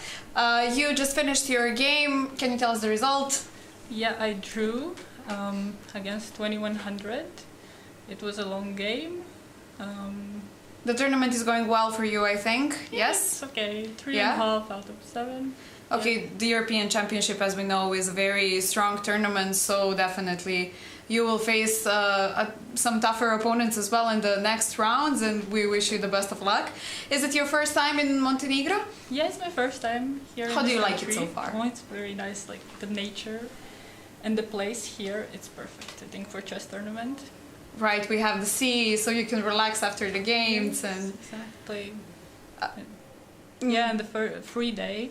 You just finished your game. Can you tell us the result? Yeah, I drew against 2100. It was a long game. The tournament is going well for you, I think. Yes? It's okay. 3.5 out of 7. Okay, Yeah. the European Championship, as we know, is a very strong tournament, so definitely you will face some tougher opponents as well in the next rounds, and we wish you the best of luck. Is it your first time in Montenegro? Yeah, it's my first time here. How in do the you like it country. so far? Oh, it's very nice. Like the nature and the place here, it's perfect. I think for chess tournament. Right, we have the sea, so you can relax after the games. Yes, And exactly. Yeah, and the free day,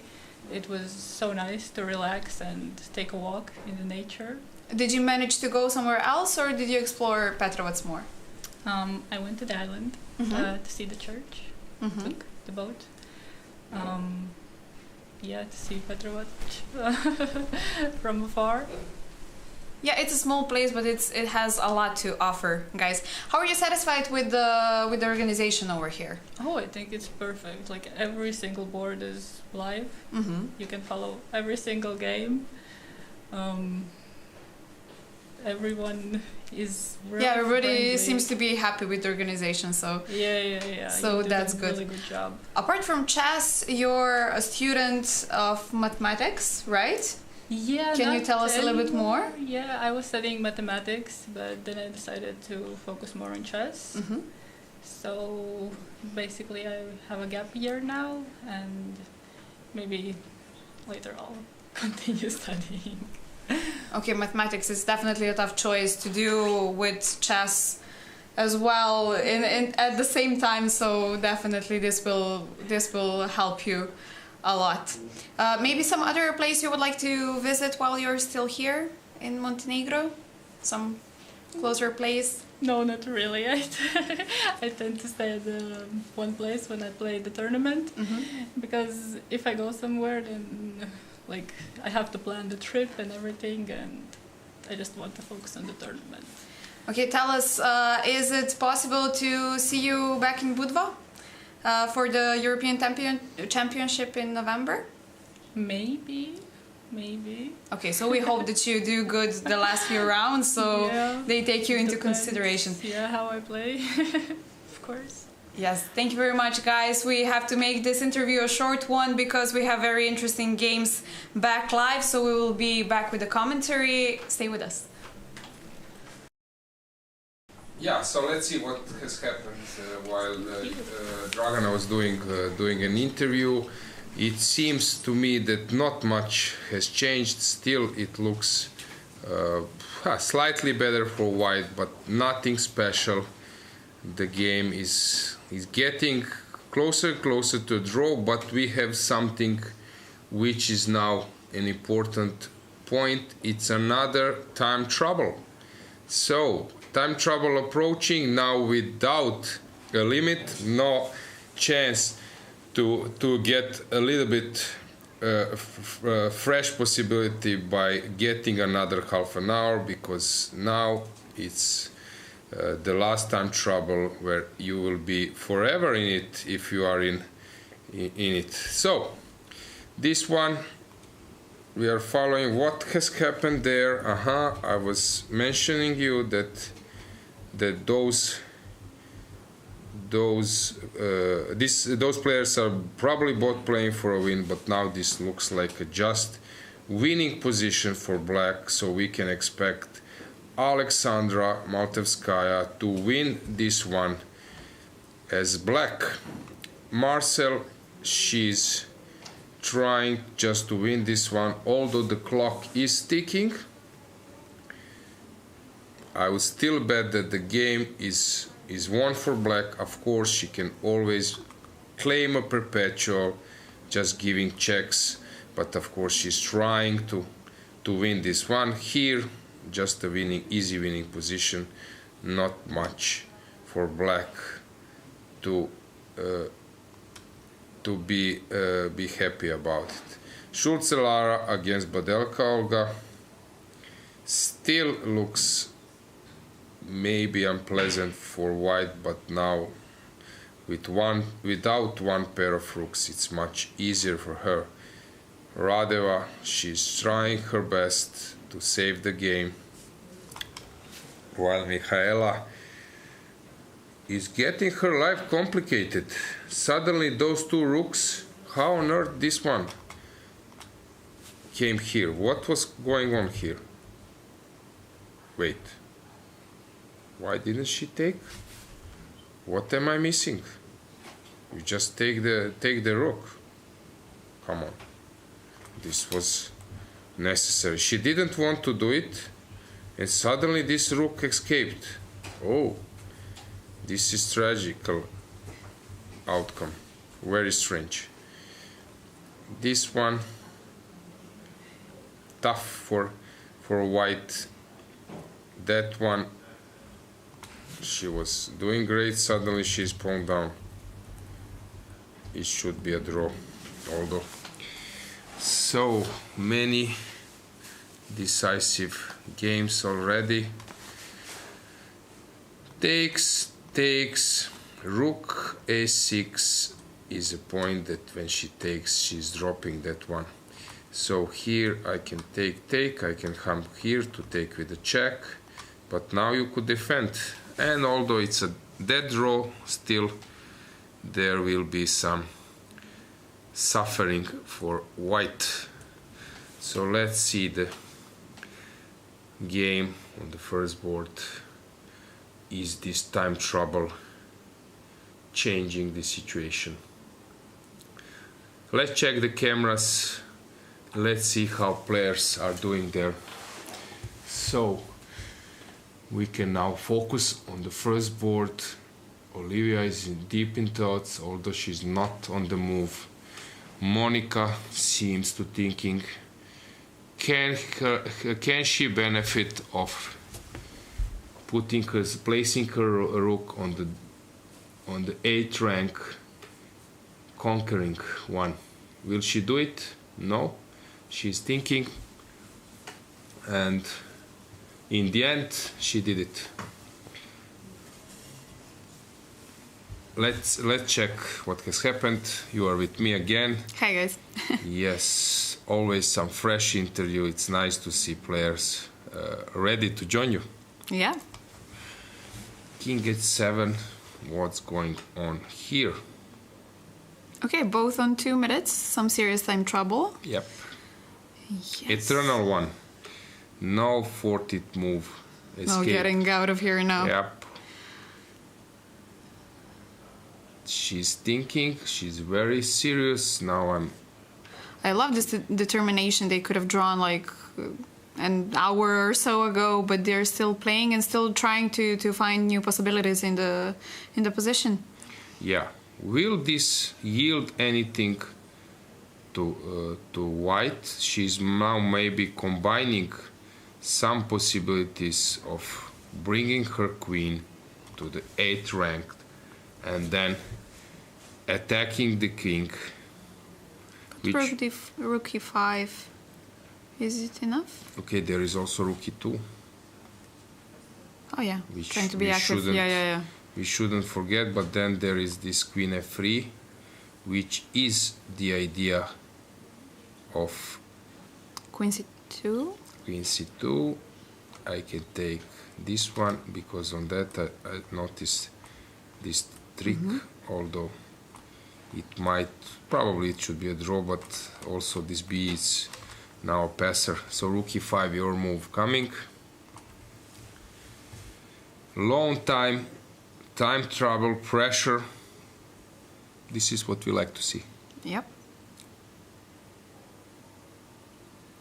it was so nice to relax and take a walk in the nature. did you manage to go somewhere else, or did you explore Petrovac more? I went to the island to see the church. Took the boat. Yeah, to see Petrovac from afar. Yeah, it's a small place, but it has a lot to offer, guys. How are you satisfied with the organization over here? Oh, I think it's perfect. Like every single board is live. You can follow every single game. Everyone is really Everybody friendly. seems to be happy with the organization, so Yeah. So You did that's a good. Really good job. apart from chess, you're a student of mathematics, right? Yeah. Can you not tell us a little bit more? Yeah, I was studying mathematics, but then I decided to focus more on chess. So basically, I have a gap year now, and maybe later I'll continue studying. Okay, mathematics is definitely a tough choice to do with chess as well in at the same time, so definitely this will help you a lot. Maybe some other place you would like to visit while you're still here in Montenegro? Some closer place? No, not really. I tend to stay at one place when I play the tournament, because if I go somewhere, then like I have to plan the trip and everything, and I just want to focus on the tournament. Okay, tell us, is it possible to see you back in Budva for the European Championship in November? Maybe. Okay, so we hope that you do good the last few rounds, so Yeah, they take you into depends, consideration. Yeah, how I play, of course. Yes, thank you very much, guys. We have to make this interview a short one because we have very interesting games back live, so we will be back with the commentary. Stay with us. Yeah, so let's see what has happened while Dragana was doing an interview. It seems to me that not much has changed. Still, it looks slightly better for white, but nothing special. The game is getting closer to a draw, but we have something which is now an important point. It's another time trouble. So, time trouble approaching now without a limit, no chance to get a little bit fresh possibility by getting another half an hour, because now it's the last time trouble where you will be forever in it if you are in it. So this one we are following what has happened there. I was mentioning you that those players are probably both playing for a win, but now this looks like a just winning position for black, so we can expect Alexandra Maltevskaya to win this one as black. Marcel, she's trying just to win this one, although the clock is ticking. I would still bet that the game is won for black. Of course, she can always claim a perpetual just giving checks, but of course she's trying to win this one. Here, just a easy winning position, not much for black to be happy about it. Schulze Lara against Badelka Olga still looks maybe unpleasant for white, but now without one pair of rooks, it's much easier for her. Radeva, she's trying her best to save the game, while Mihaela is getting her life complicated. Suddenly those two rooks, how on earth this one came here? What was going on here? Wait, why didn't she take? What am I missing? You just take the rook. Come on. This was necessary. She didn't want to do it, and suddenly this rook escaped. Oh, this is tragical outcome. Very strange. This one tough for white. That one, she was doing great. Suddenly she's pawned down. It should be a draw, although so many decisive games already. Takes, rook a6 is a point that when she takes, she's dropping that one. So here I can take, I can come here to take with a check, but now you could defend. And although it's a dead draw, still there will be some suffering for white. So let's see the game on the first board. Is this time trouble changing the situation? Let's check the cameras. Let's see how players are doing there. So we can now focus on the first board. Olivia is deep in thoughts, although she's not on the move. Monica seems to thinking, can she benefit of placing her rook on the 8th rank, conquering one? Will she do it? No, she's thinking, and in the end she did it. Let's check what has happened. You are with me again. Hi guys. Yes, always some fresh interview. It's nice to see players ready to join you. Yeah. King h7. What's going on here? Okay, both on 2 minutes. Some serious time trouble. Yep. Yes. Eternal one. No 40th move. Escape. No getting out of here now. Yep. She's thinking. She's very serious. Now I love this determination. They could have drawn like an hour or so ago, but they're still playing and still trying to find new possibilities in the position. Yeah. Will this yield anything to white? She's now maybe combining some possibilities of bringing her queen to the 8th rank and then attacking the king. Rook e5. Is it enough? Okay, there is also rook e2. Oh yeah, trying to be active. Yeah. We shouldn't forget, but then there is this queen f3, which is the idea of queen c2. Queen c2. I can take this one because on that I noticed this trick, although probably it should be a draw, but also this b is now a passer. So rook e5, your move coming. Long time trouble, pressure. This is what we like to see. Yep.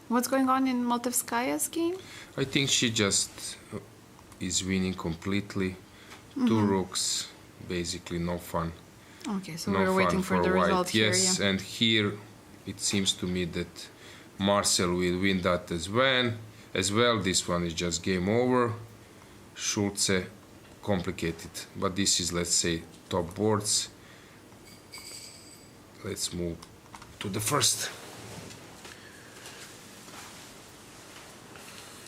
What's going on in Moldavskaya's game? I think she just is winning completely. 2 rooks, basically no fun. Okay, so we're waiting for the result here. Yes, and here it seems to me that Marcel will win that as well. This one is just game over. Schulze, complicated, but this is, let's say, top boards. Let's move to the first.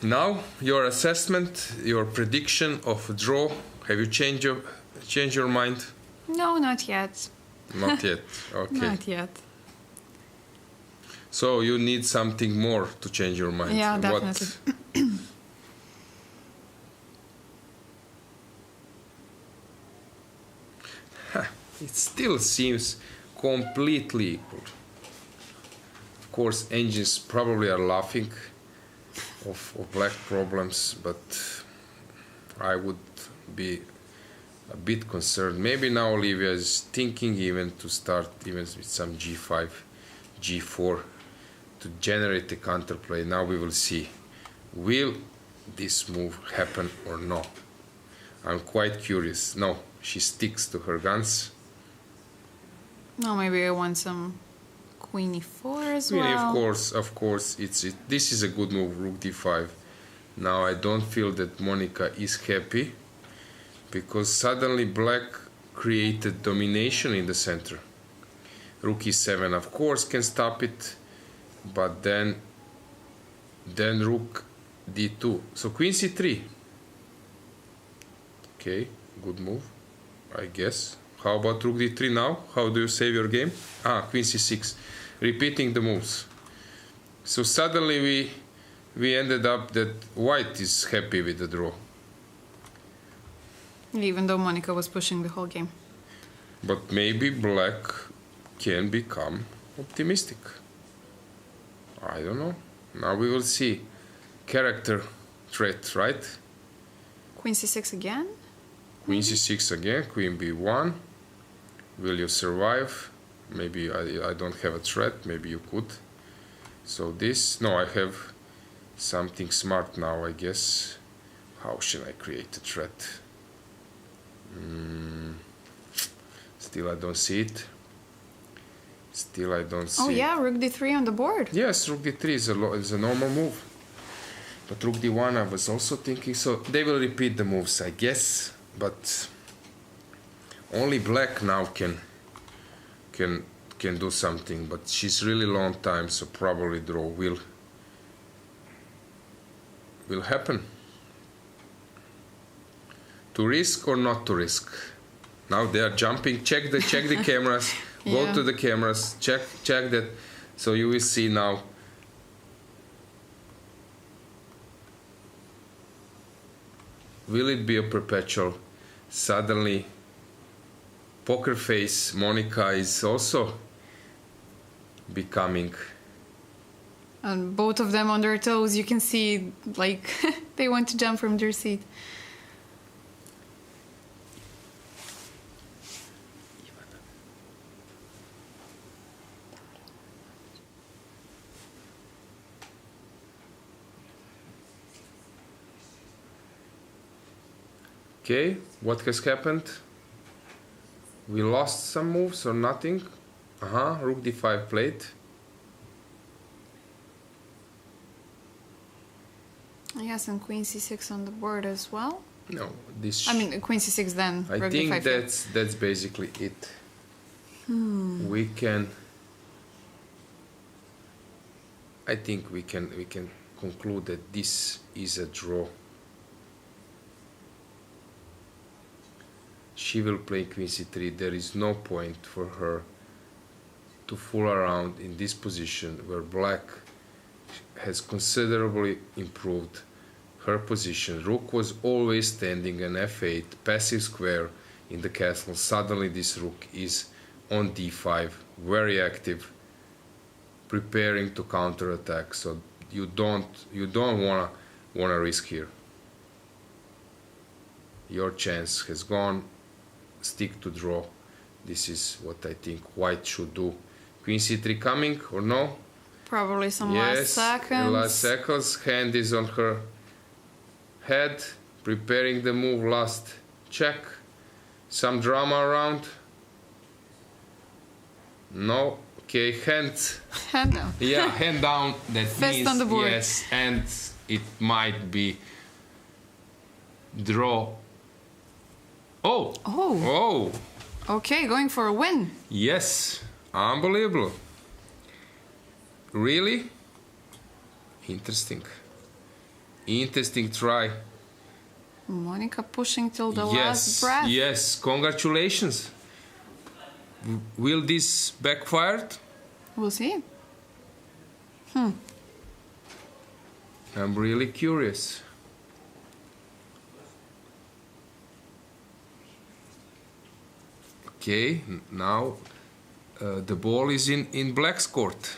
Now, your assessment, your prediction of a draw. Have you changed your mind? No, not yet. Not yet. Okay. Not yet. So you need something more to change your mind. Yeah, definitely. It still seems completely equal. Of course, engines probably are laughing of black problems, but I would be a bit concerned. Maybe now Olivia is thinking even to start even with some g5, g4 to generate the counterplay. Now we will see. Will this move happen or not? I'm quite curious. No, she sticks to her guns. No, maybe I want some queen e4 as Really, well. of course, this is a good move, rook d5. Now I don't feel that Monica is happy because suddenly black created domination in the center. Rook e7, of course, can stop it, but then rook d2. So queen c3. Okay, good move, I guess. How about rook d3 now? How do you save your game? Queen c6. Repeating the moves. So suddenly we ended up that white is happy with the draw. Even though Monica was pushing the whole game. But maybe black can become optimistic. I don't know. Now we will see. Character threat, right? Queen c6 again? Queen c6 again, queen b1. Will you survive? Maybe I don't have a threat, maybe you could. So this, no, I have something smart now, I guess. How should I create a threat? Still I don't see it. Still I don't see Oh yeah, rook d3 on the board. Yes, rook d3 is a normal move. But rook d1 I was also thinking, so they will repeat the moves, I guess. But only black now can do something, but she's really long time, so probably draw will happen. To risk or not to risk? Now they are jumping. Check the cameras. Go Yeah. to the cameras. Check that. So you will see now. Will it be a perpetual? Suddenly, poker face Monica is also becoming. And both of them on their toes, you can see like they want to jump from their seat. Okay, what has happened? We lost some moves or nothing? Rook d5 played. Yes, and queen c6 on the board as well. No, this. I mean, queen c6 then. I rook think d5. that's basically it. We can. I think we can conclude that this is a draw. She will play queen c3. There is no point for her to fool around in this position where black has considerably improved her position. Rook was always standing an f8 passive square in the castle. Suddenly this rook is on d5, very active, preparing to counterattack. So you don't wanna risk here. Your chance has gone. Stick to draw. This is what I think white should do. Queen c3 coming or no? Probably some Yes, last seconds. last seconds. Hand is on her head, preparing the move. Last check. Some drama around. No. Okay, hand. Hand down. Yeah, hand down. That Fist means on the board. yes, and it might be draw. Oh. Oh. Oh. Okay, going for a win. Yes. Unbelievable. Really? Interesting. Interesting try. Monica pushing till the last breath. Yes, congratulations. Will this backfire? We'll see. I'm really curious. Okay, now the ball is in black's court.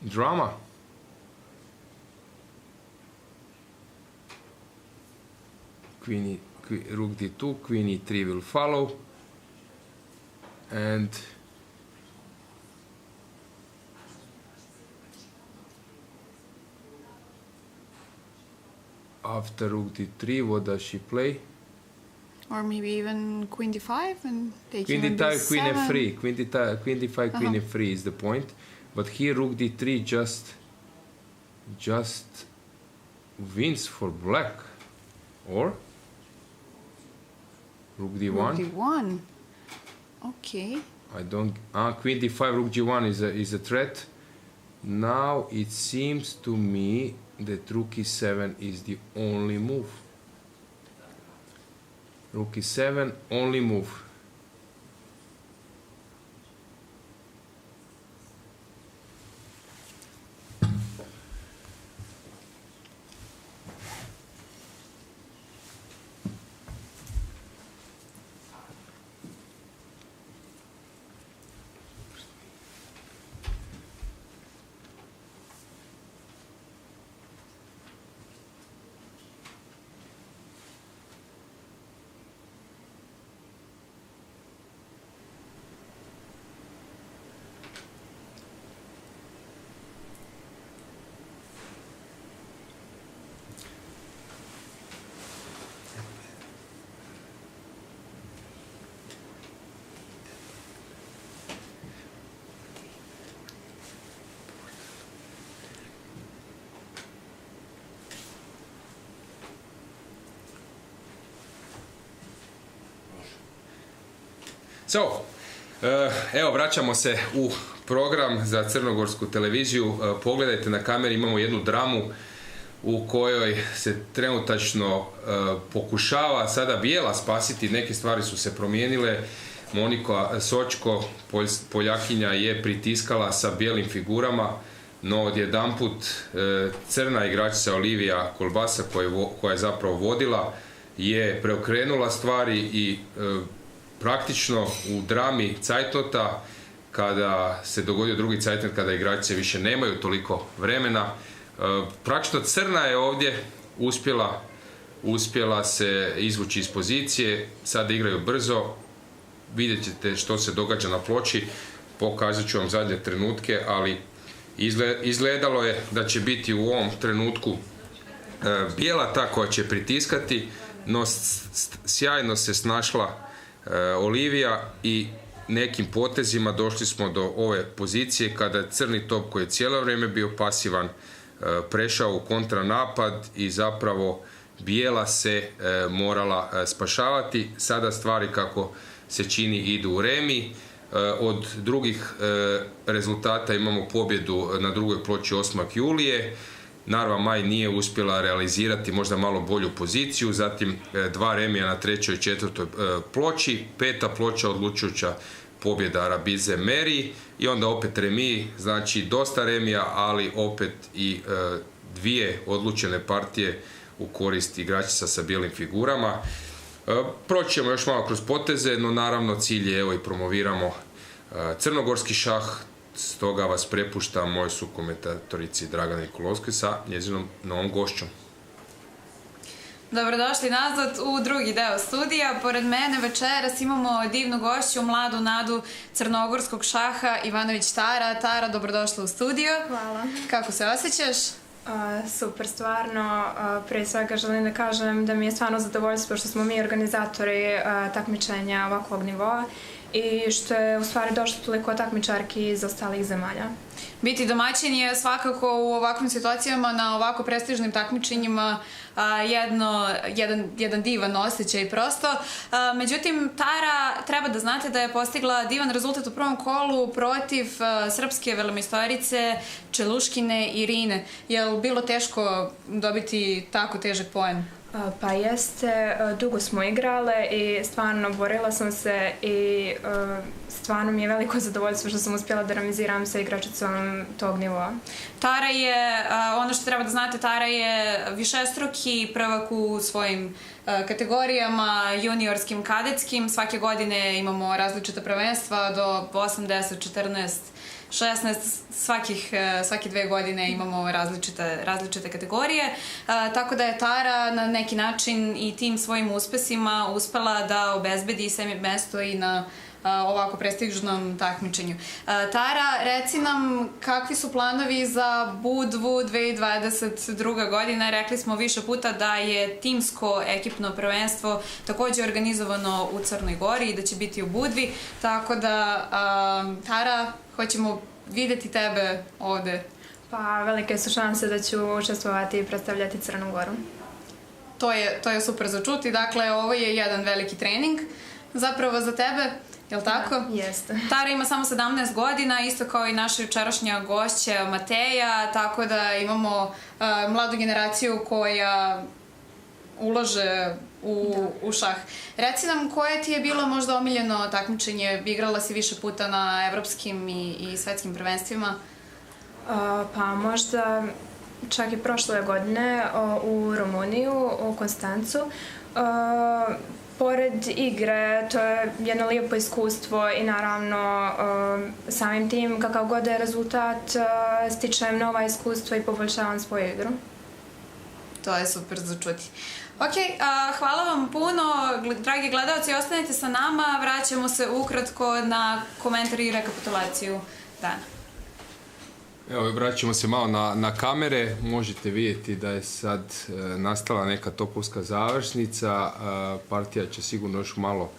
Drama. Rook d2, queen e3 will follow, and after rook d3, what does she play? Or maybe even queen d5 and taking Queen on d5, queen d7. f3. Queen d5, queen f3 is the point. But here rook d3 just wins for black. Or rook d1. Rook d1. Okay. I don't. Queen d5, rook g1 is a threat. Now it seems to me that rook e7 is the only move. Rook e7, only move. Evo vraćamo se u program za crnogorsku televiziju. Pogledajte na kameri, imamo jednu dramu u kojoj se trenutačno pokušava sada bijela spasiti, neke stvari su se promijenile. Monika Sočko, Poljakinja, je pritiskala sa bijelim figurama, no odjedanput crna igračica Olivija Kolbasa, koja je zapravo vodila, je preokrenula stvari i praktično u drami cajtnota, kada se dogodio drugi cajtnot, kada igračice više nemaju toliko vremena, praktično crna je ovdje uspjela se izvući iz pozicije. Sada igraju brzo, vidjet ćete što se događa na ploči, pokazat ću vam zadnje trenutke, ali izgledalo je da će biti u ovom trenutku bijela ta koja će pritiskati, no sjajno se snašla Olivija i nekim potezima došli smo do ove pozicije kada je crni top, koji je cijelo vrijeme bio pasivan, prešao u kontranapad i zapravo bijela se morala spašavati. Sada stvari, kako se čini, idu u remi. Od drugih rezultata imamo pobjedu na drugoj ploči 8. Julije. Narva Maj nije uspjela realizirati možda malo bolju poziciju, zatim 2 remija na 3. i 4. ploči, 5. ploča odlučujuća pobjeda Arabize Meri i onda opet remi, znači dosta remija, ali opet i 2 odlučene partije u korist igračica sa bijelim figurama. Proći ćemo još malo kroz poteze, no naravno cilj je, evo, i promoviramo crnogorski šah. Stoga vas prepuštam mojoj sukomentatorici Dragani Nikolovskoj sa njezinom novom gošćom. Dobrodošli nazad u drugi deo studija. Pored mene večeras imamo divnu gošću, mladu nadu crnogorskog šaha, Ivanović Tara. Tara, dobrodošla u studio. Hvala. Kako se osjećaš? Super, stvarno. Prije svega želim da kažem da mi je stvarno zadovoljstvo što smo mi organizatori takmičenja ovakvog nivoa i što je u stvari došlo toliko takmičarki iz ostalih zemalja. Biti domaćin je svakako u ovakvim situacijama, na ovako prestižnim takmičenjima jedan divan osjećaj prosto. Međutim, Tara, treba da znate da je postigla divan rezultat u prvom kolu protiv srpske velemajstorice Čeluškine Irine. Je li bilo teško dobiti tako težak poen? Pa jeste, dugo smo igrale i stvarno borila sam se i stvarno mi je veliko zadovoljstvo što sam uspjela da remiziram sa igračicom tog nivoa. Tara je, ono što treba da znate, Tara je višestruki prvak u svojim kategorijama, juniorskim, kadetskim. Svake godine imamo različita prvenstva do 8, 10, 14, 16, svake 2 godine imamo različite kategorije, tako da je Tara na neki način i tim svojim uspesima uspela da obezbedi sebi mesto i na ovako prestižnom takmičenju. Tara, reci nam kakvi su planovi za Budvu 2022. godina. Rekli smo više puta da je timsko ekipno prvenstvo također organizovano u Crnoj Gori i da će biti u Budvi, tako da Tara, hoćemo vidjeti tebe ovde. Pa velike su šanse da ću učestvovati i predstavljati Crnu Goru. To je super za čuti. Dakle, ovo je jedan veliki trening zapravo za tebe, je li tako? Da, jeste. Tara ima samo 17 godina, isto kao i naša jučerašnja gošća Mateja, tako da imamo mladu generaciju koja ulaže u šah. Reci nam, koje ti je bilo možda omiljeno takmičenje? Igrala si više puta na evropskim i svetskim prvenstvima? Pa možda čak i prošle godine u Rumuniju, u Konstancu. Pored igre, to je jedno lijepo iskustvo i naravno samim tim kakav god je rezultat, stičem nova iskustva i poboljšavam svoju igru. To je super za čuti. Ok, hvala vam puno, dragi gledalci, ostanite sa nama, vraćamo se ukratko na komentar i rekapitulaciju dana. Evo, vraćamo se malo na kamere, možete vidjeti da je sad nastala neka topovska završnica, partija će sigurno još malo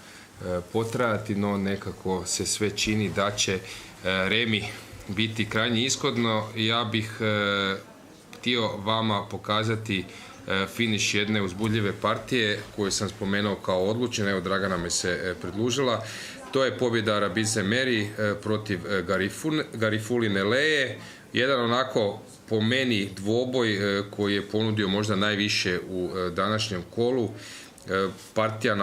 potrajati, no nekako se sve čini da će remi biti krajnje ishodno. Ja bih htio vama pokazati finiš jedne uzbudljive partije koju sam spomenuo kao odlučen, evo Dragana me se pridružila. To je pobjeda Arabize Meri protiv Garifuline Leje. Jedan onako po meni dvoboj koji je ponudio možda najviše u današnjem kolu. Pozicija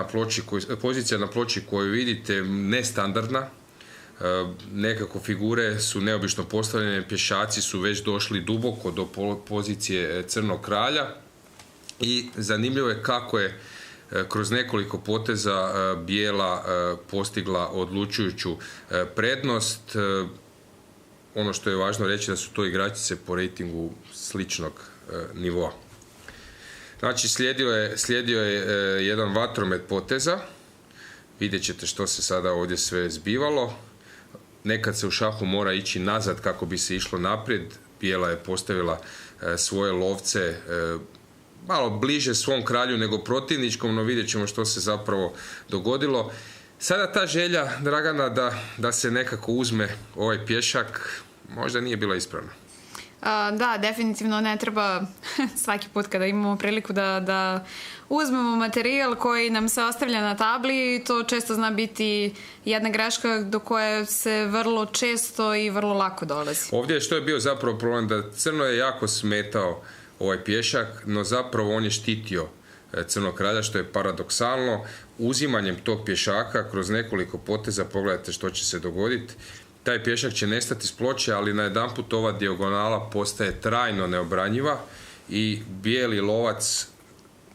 na ploči koju vidite nestandardna. Nekako figure su neobično postavljene, pješaci su već došli duboko do pozicije Crnog kralja i zanimljivo je kako je kroz nekoliko poteza bijela postigla odlučujuću prednost. Ono što je važno reći da su to igračice po rejtingu sličnog nivoa. Znači, slijedio je jedan vatromet poteza. Vidjet ćete što se sada ovdje sve zbivalo. Nekad se u šahu mora ići nazad kako bi se išlo naprijed. Bijela je postavila svoje lovce malo bliže svom kralju nego protivničkom, no vidjet ćemo što se zapravo dogodilo. Sada ta želja Dragana da se nekako uzme ovaj pješak možda nije bila ispravna. Da, definitivno ne treba svaki put kada imamo priliku da uzmemo materijal koji nam se ostavlja na tabli, to često zna biti jedna greška do koje se vrlo često i vrlo lako dolazi. Ovdje što je bio zapravo problem da Crno je jako smetao ovaj pješak, no zapravo on je štitio Crnog kralja, što je paradoksalno. Uzimanjem tog pješaka kroz nekoliko poteza, pogledajte što će se dogoditi, taj pješak će nestati s ploče, ali najedanput ova dijagonala postaje trajno neobranjiva i bijeli lovac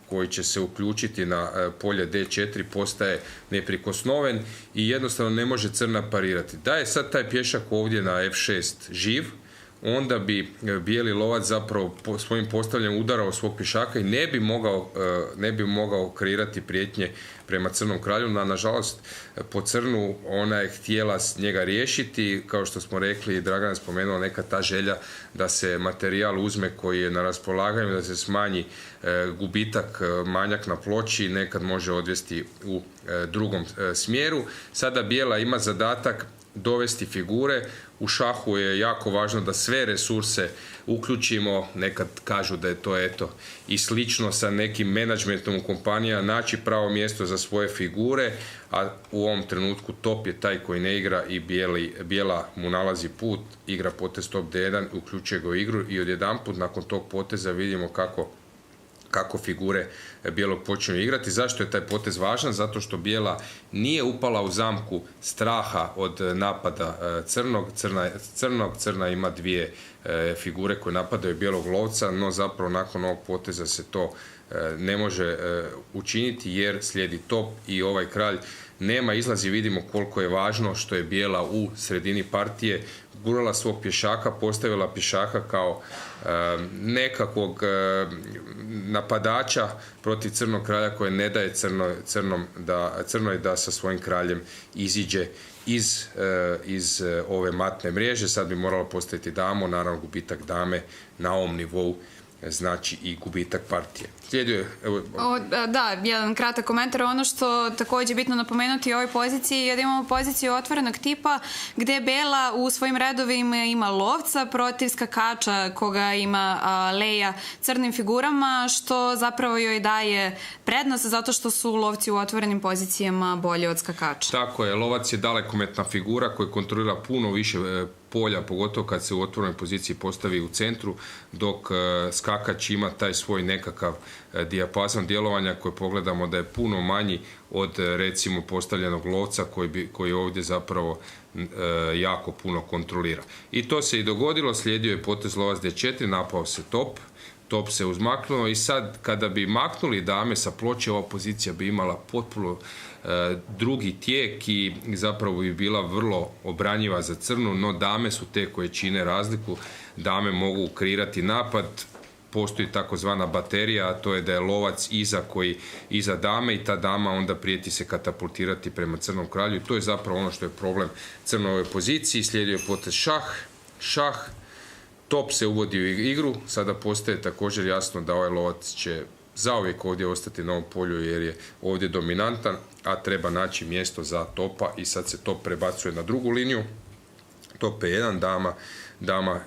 koji će se uključiti na polje D4 postaje neprikosnoven i jednostavno ne može Crna parirati. Da je sad taj pješak ovdje na F6 živ, onda bi bijeli lovac zapravo svojim postavljanjem udarao svog pješaka i ne bi mogao kreirati prijetnje prema Crnom kralju. Nažalost, po crnu ona je htjela njega riješiti, kao što smo rekli, Dragana je spomenula neka ta želja da se materijal uzme koji je na raspolaganju, da se smanji gubitak, manjak na ploči, nekad može odvesti u drugom smjeru. Sada bijela ima zadatak dovesti figure. U šahu je jako važno da sve resurse uključimo, nekad kažu da je to i slično sa nekim menadžmentom u kompanija, naći pravo mjesto za svoje figure, a u ovom trenutku top je taj koji ne igra i bijela mu nalazi put, igra potez top D1, uključuje ga u igru i odjedanput nakon tog poteza vidimo kako figure bijelog počinju igrati. Zašto je taj potez važan? Zato što bijela nije upala u zamku straha od napada crna ima dvije figure koje napadaju bijelog lovca, no zapravo nakon ovog poteza se to ne može učiniti jer slijedi top i ovaj kralj nema izlazi. Vidimo koliko je važno što je bijela u sredini partije gurala svog pješaka, postavila pješaka kao nekakvog napadača protiv crnog kralja koje ne daje crnoj da sa svojim kraljem iziđe iz ove matne mreže. Sad bi moralo postaviti damu, naravno gubitak dame na ovom nivou znači i gubitak partije. Da, jedan kratak komentar. Ono što također je bitno napomenuti u ovoj poziciji je da imamo poziciju otvorenog tipa gdje bela u svojim redovima ima lovca protiv skakača koga ima leja crnim figurama, što zapravo joj daje prednost zato što su lovci u otvorenim pozicijama bolje od skakača. Tako je, lovac je dalekometna figura koja kontrolira puno više polja, pogotovo kad se u otvorenoj poziciji postavi u centru, dok skakač ima taj svoj nekakav dijapazon djelovanja koji pogledamo da je puno manji od recimo postavljenog lovca koji ovdje zapravo jako puno kontrolira. I to se i dogodilo, slijedio je potez lovac D4, napao se top se uzmaknuo i sad kada bi maknuli dame sa ploče, ova pozicija bi imala potpuno drugi tijek i zapravo bi bila vrlo obranjiva za crnu, no dame su te koje čine razliku. Dame mogu kreirati napad, postoji takozvana baterija, a to je da je lovac iza dame i ta dama onda prijeti se katapultirati prema crnom kralju i to je zapravo ono što je problem crnove poziciji. Slijedio je potez šah, top se uvodi u igru, sada postaje također jasno da ovaj lovac će zauvijek ovdje ostati na ovom polju jer je ovdje dominantan, a treba naći mjesto za topa i sad se top prebacuje na drugu liniju. Top E1, dama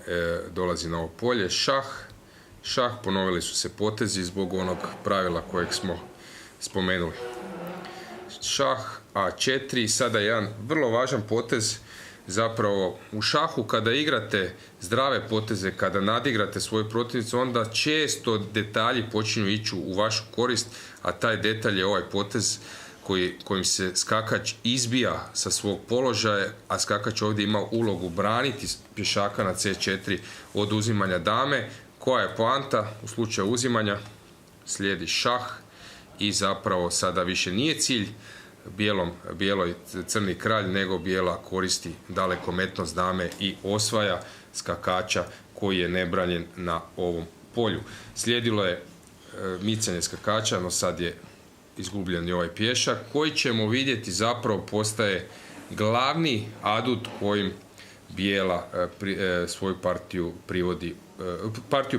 dolazi na ovo polje, šah, ponovili su se potezi zbog onog pravila kojeg smo spomenuli. Šah, A4, sada jedan vrlo važan potez. Zapravo u šahu kada igrate zdrave poteze, kada nadigrate svoju protivnicu, onda često detalji počinju ići u vašu korist, a taj detalj je ovaj potez kojim se skakač izbija sa svog položaja, a skakač ovdje ima ulogu braniti pješaka na C4 od uzimanja dame. Koja je poanta? U slučaju uzimanja slijedi šah i zapravo sada više nije cilj bijeloj crni kralj, nego bijela koristi dalekometnost dame i osvaja skakača koji je nebranjen na ovom polju. Slijedilo je micanje skakača, no sad je izgubljen i ovaj pješak koji ćemo vidjeti zapravo postaje glavni adut kojim bijela svoju partiju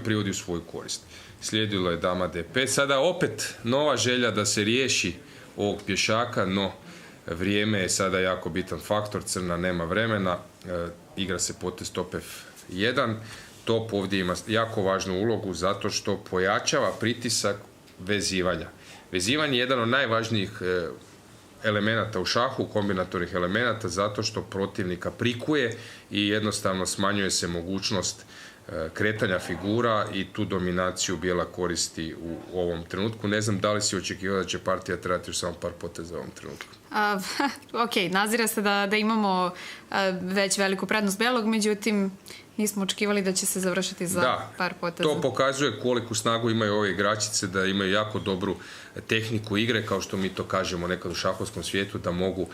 privodi u svoju korist. Slijedilo je dama D5. Sada opet nova želja da se riješi ovog pješaka, no vrijeme je sada jako bitan faktor, crna nema vremena, igra se potez top F1, top ovdje ima jako važnu ulogu zato što pojačava pritisak vezivanja. Vezivanje je jedan od najvažnijih elemenata u šahu, kombinatornih elemenata, zato što protivnika prikuje i jednostavno smanjuje se mogućnost kretanja figura i tu dominaciju bijela koristi u ovom trenutku. Ne znam da li si očekivao da će partija trebati još samo par poteza u ovom trenutku. Ok, nazira se da imamo već veliku prednost belog, međutim nismo očekivali da će se završiti za par poteza. To pokazuje koliku snagu imaju ove igračice, da imaju jako dobru tehniku igre, kao što mi to kažemo nekad u šahovskom svijetu, da mogu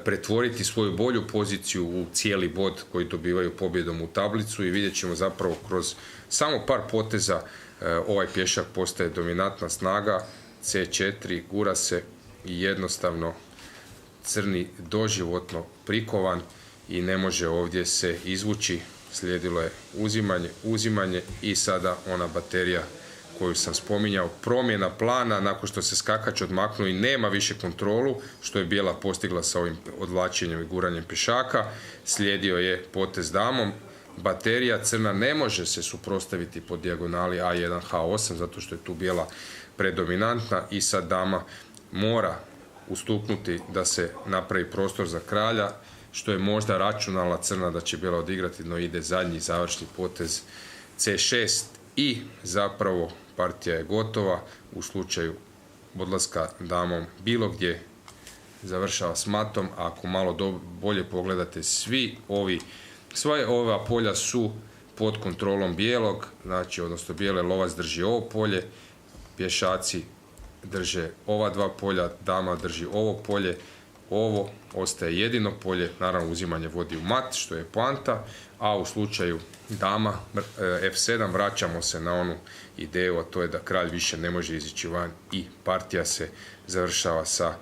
pretvoriti svoju bolju poziciju u cijeli bod koji dobivaju pobjedom u tablicu i vidjet ćemo zapravo kroz samo par poteza ovaj pješak postaje dominantna snaga. C4, gura se i jednostavno crni doživotno prikovan i ne može ovdje se izvući. Slijedilo je uzimanje i sada ona baterija koju sam spominjao, promjena plana nakon što se skakač odmaknuo i nema više kontrolu, što je bijela postigla sa ovim odvlačenjem i guranjem pješaka. Slijedio je potez damom. Baterija crna ne može se suprotstaviti po dijagonali A1, H8, zato što je tu bijela predominantna i sad dama mora ustuknuti da se napravi prostor za kralja, što je možda računala crna da će bijela odigrati, no ide zadnji završni potez C6 i zapravo partija je gotova. U slučaju odlaska damom bilo gdje završava s matom. Ako malo bolje pogledate, sve ova polja su pod kontrolom bijelog, znači odnosno bijele lovac drži ovo polje, pješaci drže ova dva polja, dama drži ovo polje, ovo ostaje jedino polje, naravno uzimanje vodi u mat, što je poanta, a u slučaju dama F7 vraćamo se na onu ideju, a to je da kralj više ne može izići van i partija se završava sa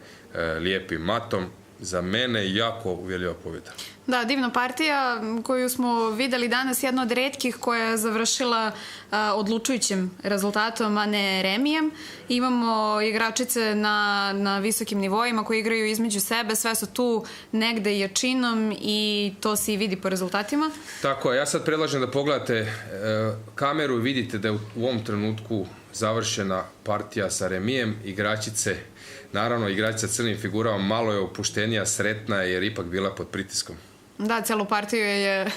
lijepim matom. Za mene jako uvjerljiva pobjeda. Da, divna partija koju smo vidjeli danas, jedna od retkih koja je završila odlučujućim rezultatom, a ne remijem. Imamo igračice na visokim nivoima koji igraju između sebe, sve su tu negde jačinom i to se i vidi po rezultatima. Tako je, ja sad predlažem da pogledate kameru i vidite da je u ovom trenutku završena partija sa remijem. Igračice, naravno igračica crnim figurama malo je opuštenija, sretna jer ipak bila pod pritiskom. Da, celu partiju je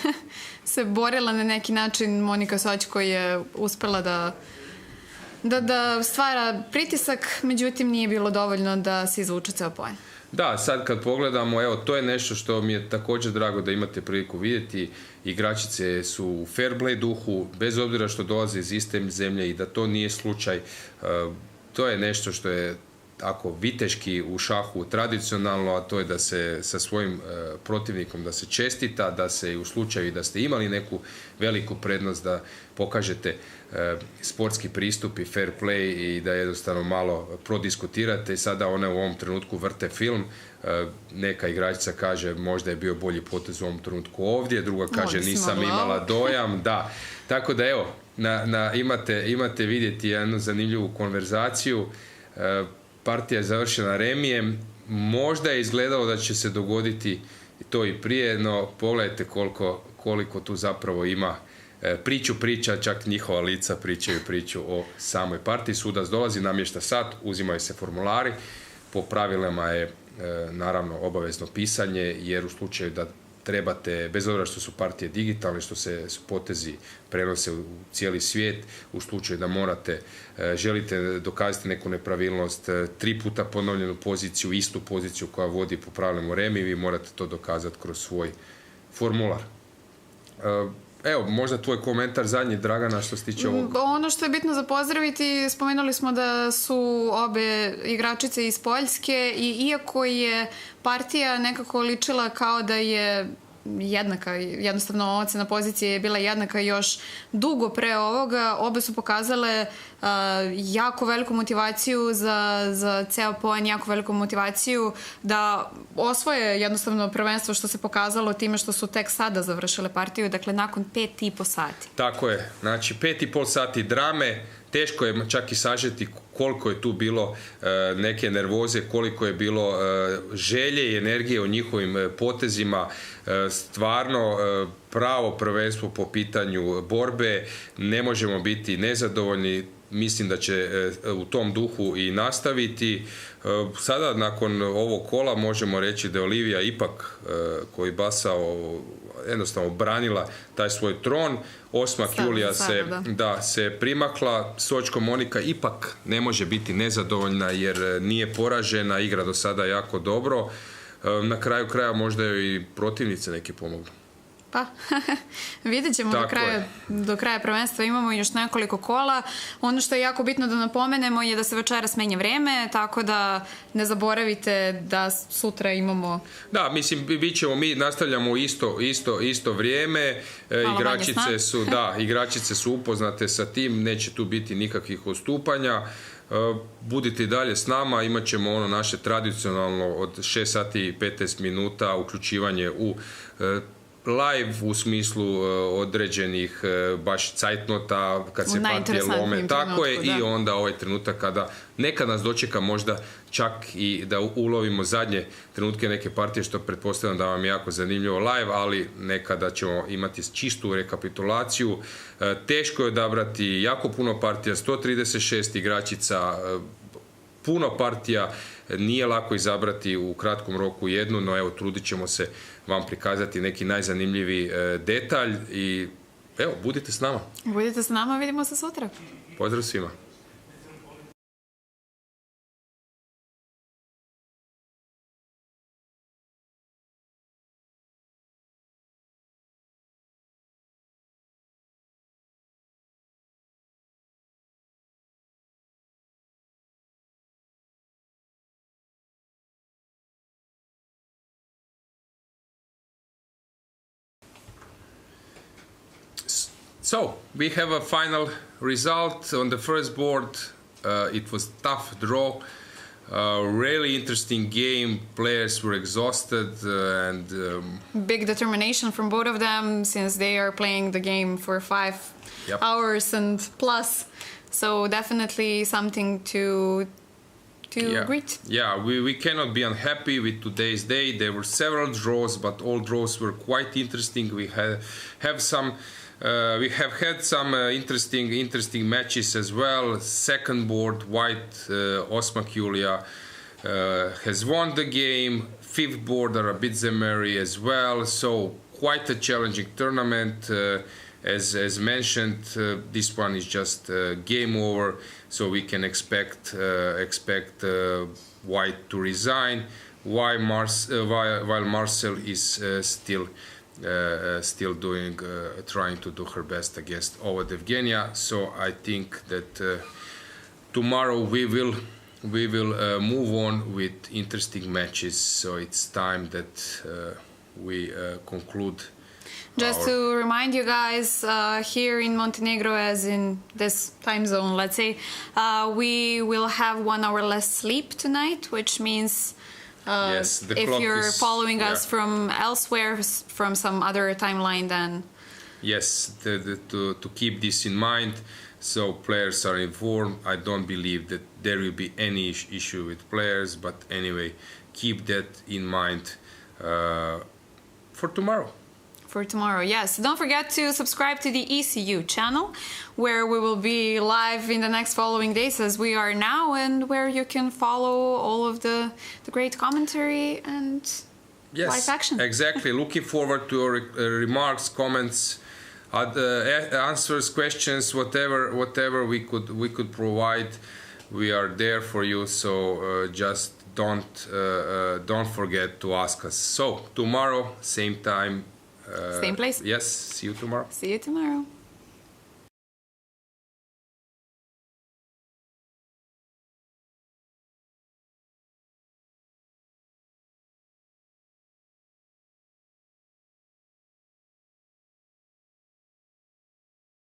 se borila na neki način Monika Soćko je uspela da stvara pritisak, međutim nije bilo dovoljno da se izvuče ceo poen. Da, sad kad pogledamo, evo, to je nešto što mi je također drago da imate priliku vidjeti. Igračice su u fair play duhu, bez obzira što dolaze iz iste zemlje i da to nije slučaj. To je nešto što je ako viteški u šahu tradicionalno, a to je da se sa svojim protivnikom da se čestita, da se u slučaju da ste imali neku veliku prednost da pokažete sportski pristup i fair play i da jednostavno malo prodiskutirate i sada one u ovom trenutku vrte film. Neka igračica kaže možda je bio bolji potez u ovom trenutku ovdje, druga kaže nisam imala dojam. Da. Tako da evo, imate vidjeti jednu zanimljivu konverzaciju. Partija je završena remijem, možda je izgledalo da će se dogoditi to i prije, no pogledajte koliko tu zapravo ima priča, čak njihova lica pričaju priču o samoj partiji. Sudac dolazi, namješta sat, uzimaju se formulari, po pravilima je naravno obavezno pisanje, jer u slučaju da trebate, bez obzira što su partije digitalne, što se potezi prenose u cijeli svijet, u slučaju da želite dokazati neku nepravilnost, 3 puta ponovljenu poziciju, istu poziciju koja vodi po pravilima remi, vi morate to dokazati kroz svoj formular. Evo, možda tvoj komentar zadnji, Dragana, što se tiče ovog. Ono što je bitno za pozdraviti, spomenuli smo da su obe igračice iz Poljske i iako je partija nekako ličila kao da je jednaka, jednostavno ocena pozicije je bila jednaka još dugo pre ovoga, obe su pokazale jako veliku motivaciju za ceo poen, jako veliku motivaciju da osvoje jednostavno prvenstvo, što se pokazalo time što su tek sada završile partiju, dakle nakon 5,5 sati. Tako je, znači 5,5 sati drame, teško je čak i sažeti koliko je tu bilo neke nervoze, koliko je bilo želje i energije u njihovim potezima. Stvarno pravo prvenstvo po pitanju borbe, ne možemo biti nezadovoljni. mislim da će u tom duhu i nastaviti. Sada nakon ovog kola možemo reći da je Olivija ipak koji basao jednostavno branila taj svoj tron. Osmak Julija se primakla. Sočko Monika ipak ne može biti nezadovoljna jer nije poražena, igra do sada jako dobro. Na kraju kraja možda joj i protivnice neki pomogli. Pa, vidjet ćemo do kraja prvenstva, imamo još nekoliko kola. Ono što je jako bitno da napomenemo je da se večeras menja vreme, tako da ne zaboravite da sutra imamo... Da, mislim, mi nastavljamo isto vrijeme, igračice su upoznate sa tim, neće tu biti nikakvih odstupanja. Budite i dalje s nama, imat ćemo ono naše tradicionalno od 6 sati i 15 minuta uključivanje u live u smislu određenih baš cajtnota kad se partije lome, tako je, i onda ovaj trenutak kada nekad nas dočeka možda čak i da ulovimo zadnje trenutke neke partije, što pretpostavljam da vam je jako zanimljivo live, ali nekada ćemo imati čistu rekapitulaciju. Teško je odabrati jako puno partija, 136 igračica, puno partija, nije lako izabrati u kratkom roku jednu, no evo, trudit ćemo se vam prikazati neki najzanimljiviji detalj i evo, budite s nama. Budite s nama, vidimo se sutra. Pozdrav svima. So, we have a final result on the first board. It was tough draw. Really interesting game. Players were exhausted and... big determination from both of them since they are playing the game for 5 hours and plus. So definitely something to greet. Yeah, we cannot be unhappy with today's day. There were several draws, but all draws were quite interesting. We have had some interesting matches as well. Second board, white Osmak Julia has won the game. Fifth board, Arabit Zemeri as well. So quite a challenging tournament. As mentioned, this one is just game over. So we can expect white to resign, while Marcel is still trying to do her best against Ovad Evgenia. So I think that tomorrow we will move on with interesting matches. So it's time that we conclude. Just to remind you guys, here in Montenegro, as in this time zone, let's say, we will have 1 hour less sleep tonight, which means if you're following us from elsewhere, from some other timeline, then... Yes, to keep this in mind, so players are informed. I don't believe that there will be any issue with players, but anyway, keep that in mind for tomorrow. For tomorrow, yes. Don't forget to subscribe to the ECU channel, where we will be live in the next following days as we are now, and where you can follow all of the great commentary and live action. Exactly. Looking forward to your remarks, comments, answers, questions, whatever we could provide. We are there for you. So just don't forget to ask us. So tomorrow, same time. Same place. Yes, see you tomorrow. See you tomorrow.